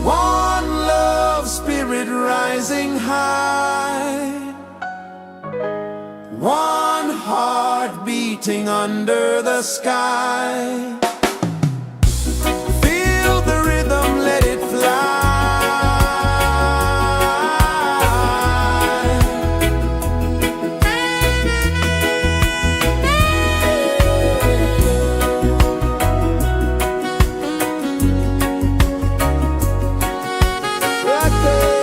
One love spirit rising high. One heart beating under the sky. Feel the rhythm, let it fly. Right there.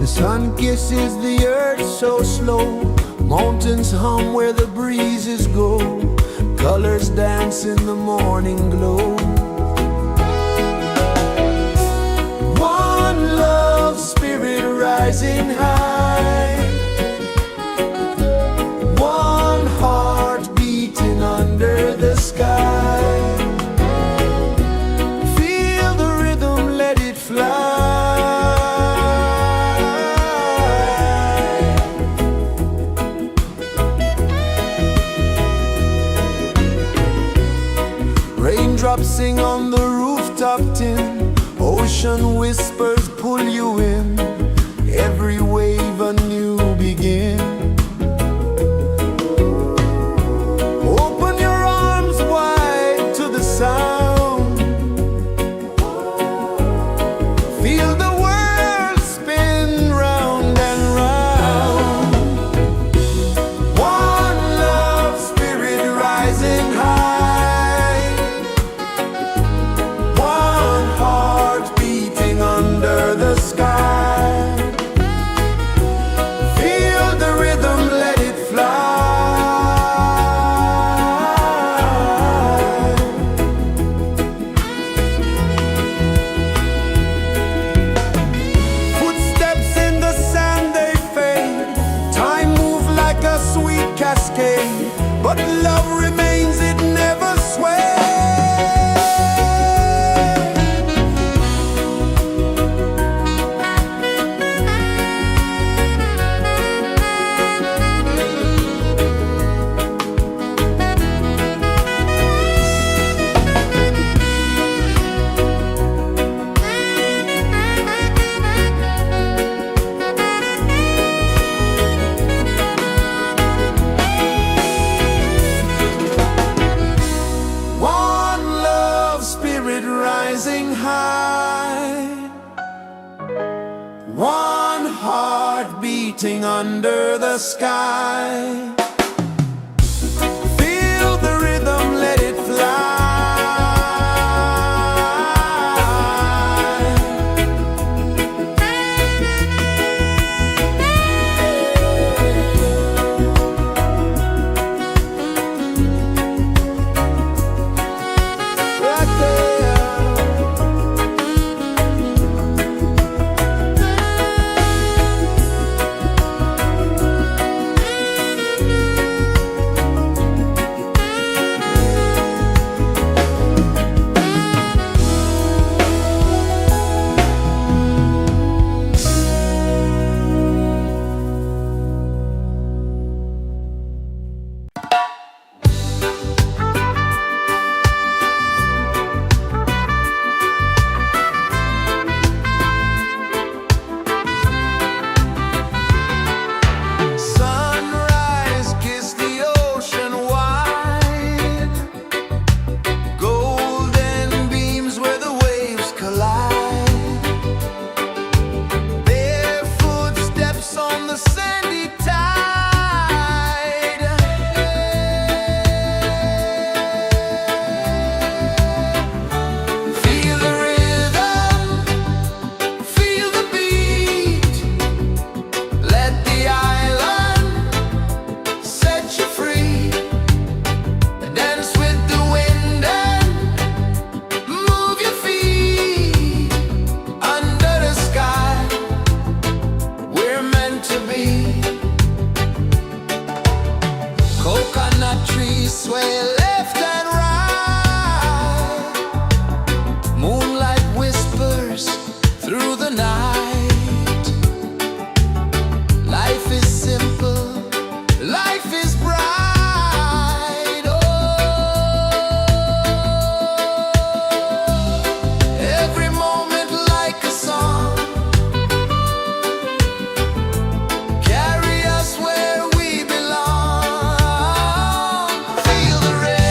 The sun kisses the earth so slow, mountains hum where the breezes go, colors dance in the morning glow. One love, spirit rising high, one heart beating under the sky. Feel the rhythm, let it fly. Raindrops sing on the rooftop tin, ocean whispers pull you in, every wave a new begin. Open your arms wide to the sound, feel the world spin round and round. One love, spirit rising high, one heart beating under the sky. Feel the rhythm, let it fly. Footsteps in the sand, they fade, time moves like a sweet cascade, but love remains, it never sways. One love, spirit rising high, one heart beating under the sky. Feel the rhythm, let it fly. Right there. Sunrise, kiss the ocean wide, golden beams where the waves collide, bare footsteps on the sandy tide. Feel the rhythm, feel the beat, let the island set you free. Dance with the wind and move your feet under the sky. We're meant to be. Coconut trees sway left and right, moonlight whispers through the night. Life is simple, life is bright. Oh, every moment like a song, carry us where we belong. Feel the rhythm.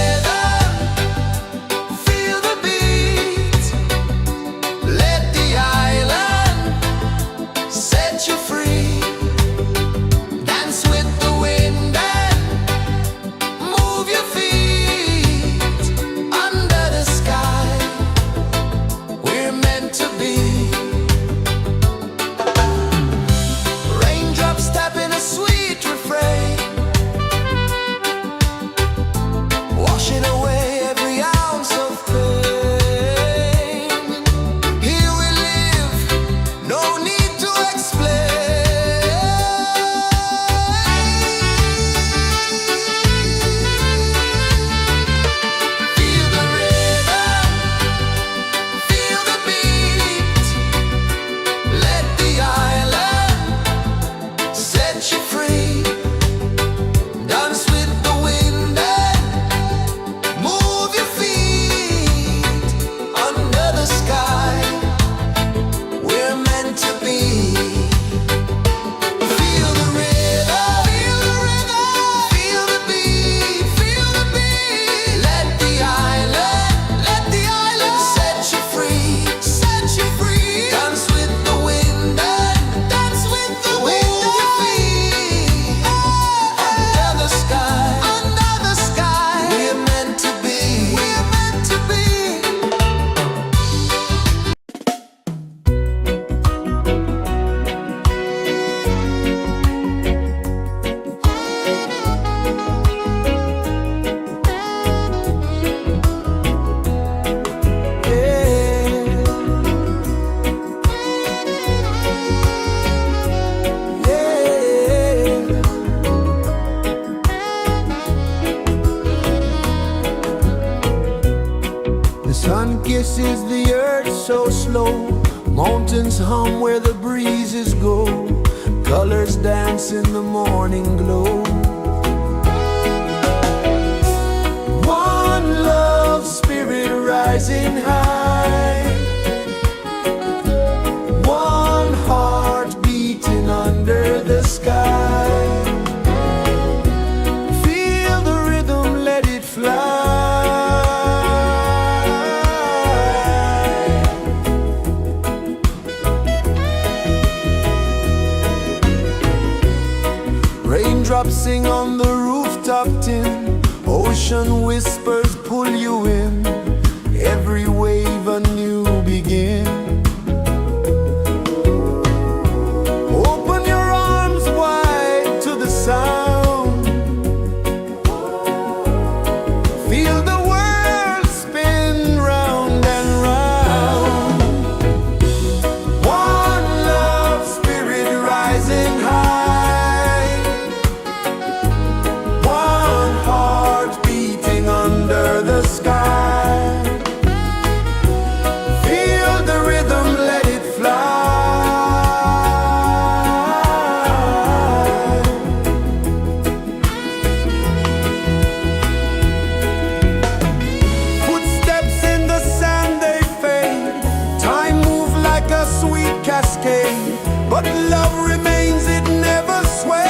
is the earth so slow? Mountains hum where the breezes go. Colors dance in the morning glow. One love, spirit rising high. One heart beating under the sky. Feel the rhythm, let it fly. Raindrops sing on the rooftop tin. Ocean whispers pull you in. Every wave a new begin. Open your arms wide to the sound. Feel the world spin round and round. One love, spirit rising high. One heart beating under the sky. Feel the rhythm, let it fly. Footsteps in the sand, they fade. Time moves like a sweet cascade, but love remains, it never sways.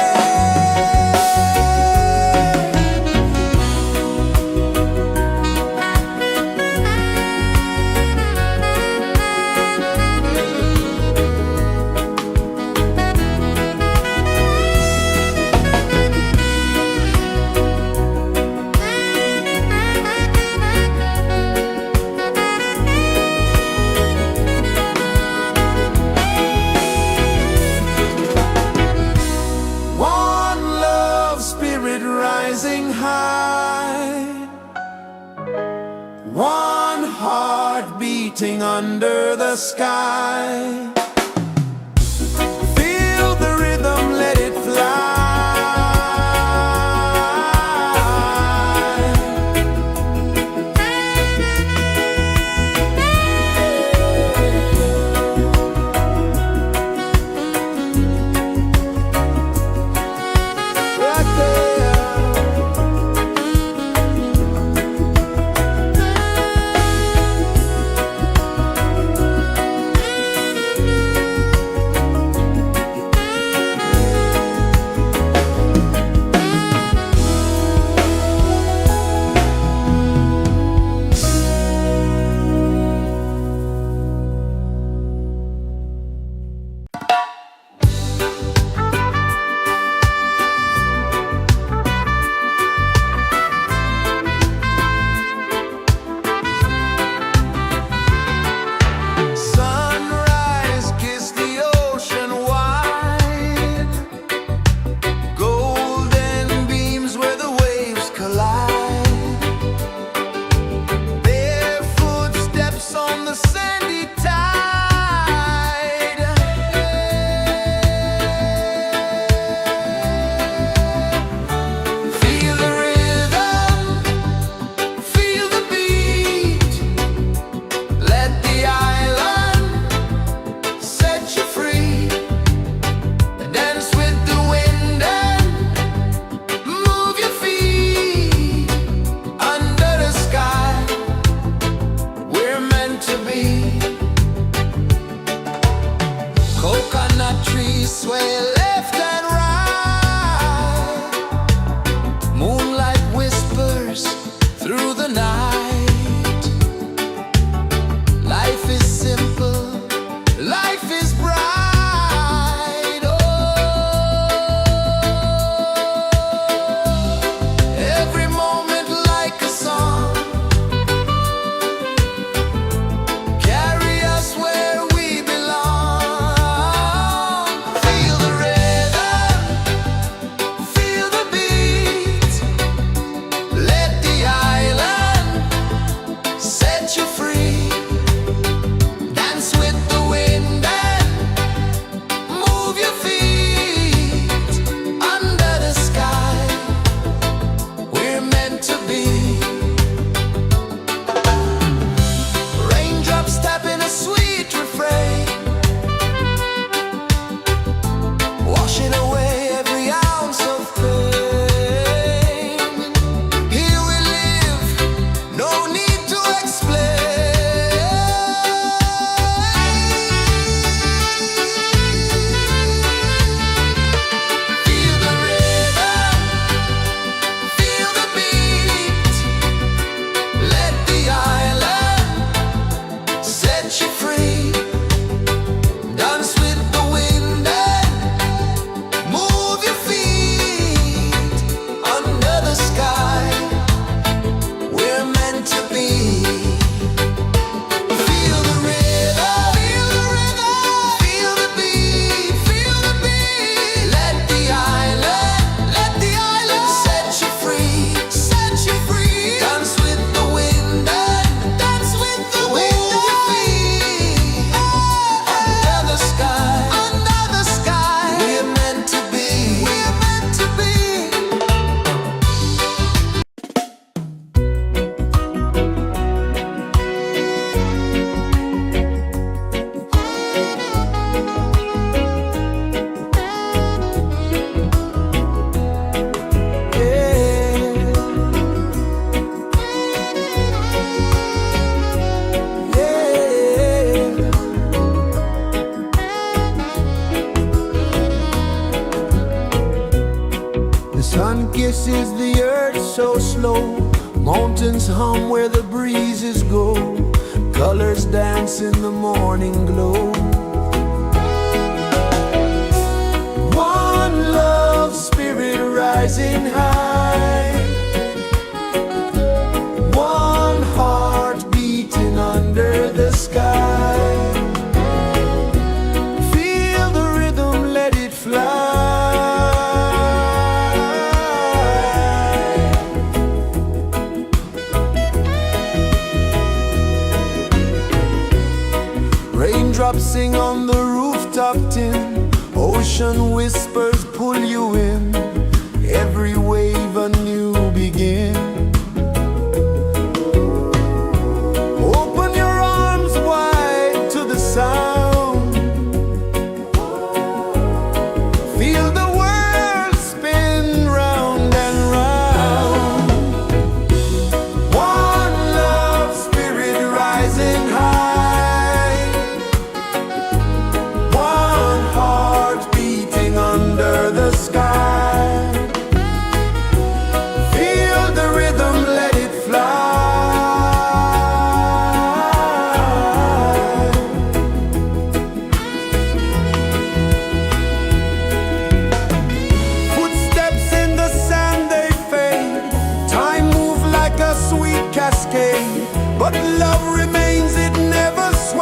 One love, spirit rising high. One heart beating under the sky. Feel the rhythm, let it fly. Right there. Sun kisses the earth so slow, mountains hum where the breezes go, colors dance in the morning glow. One love spirit rising high, one heart beating under the sky. Feel the rhythm, let it fly. Raindrops sing on the rooftop tin, ocean whispers pull you in, every wave a new begin. Open your arms wide to the sound, feel the world spin round and round. One love spirit rising high, one heart beating under the sky. Feel the rhythm, let it fly. Footsteps in the sand, they fade, time moves like a sweet cascade, but love remains, it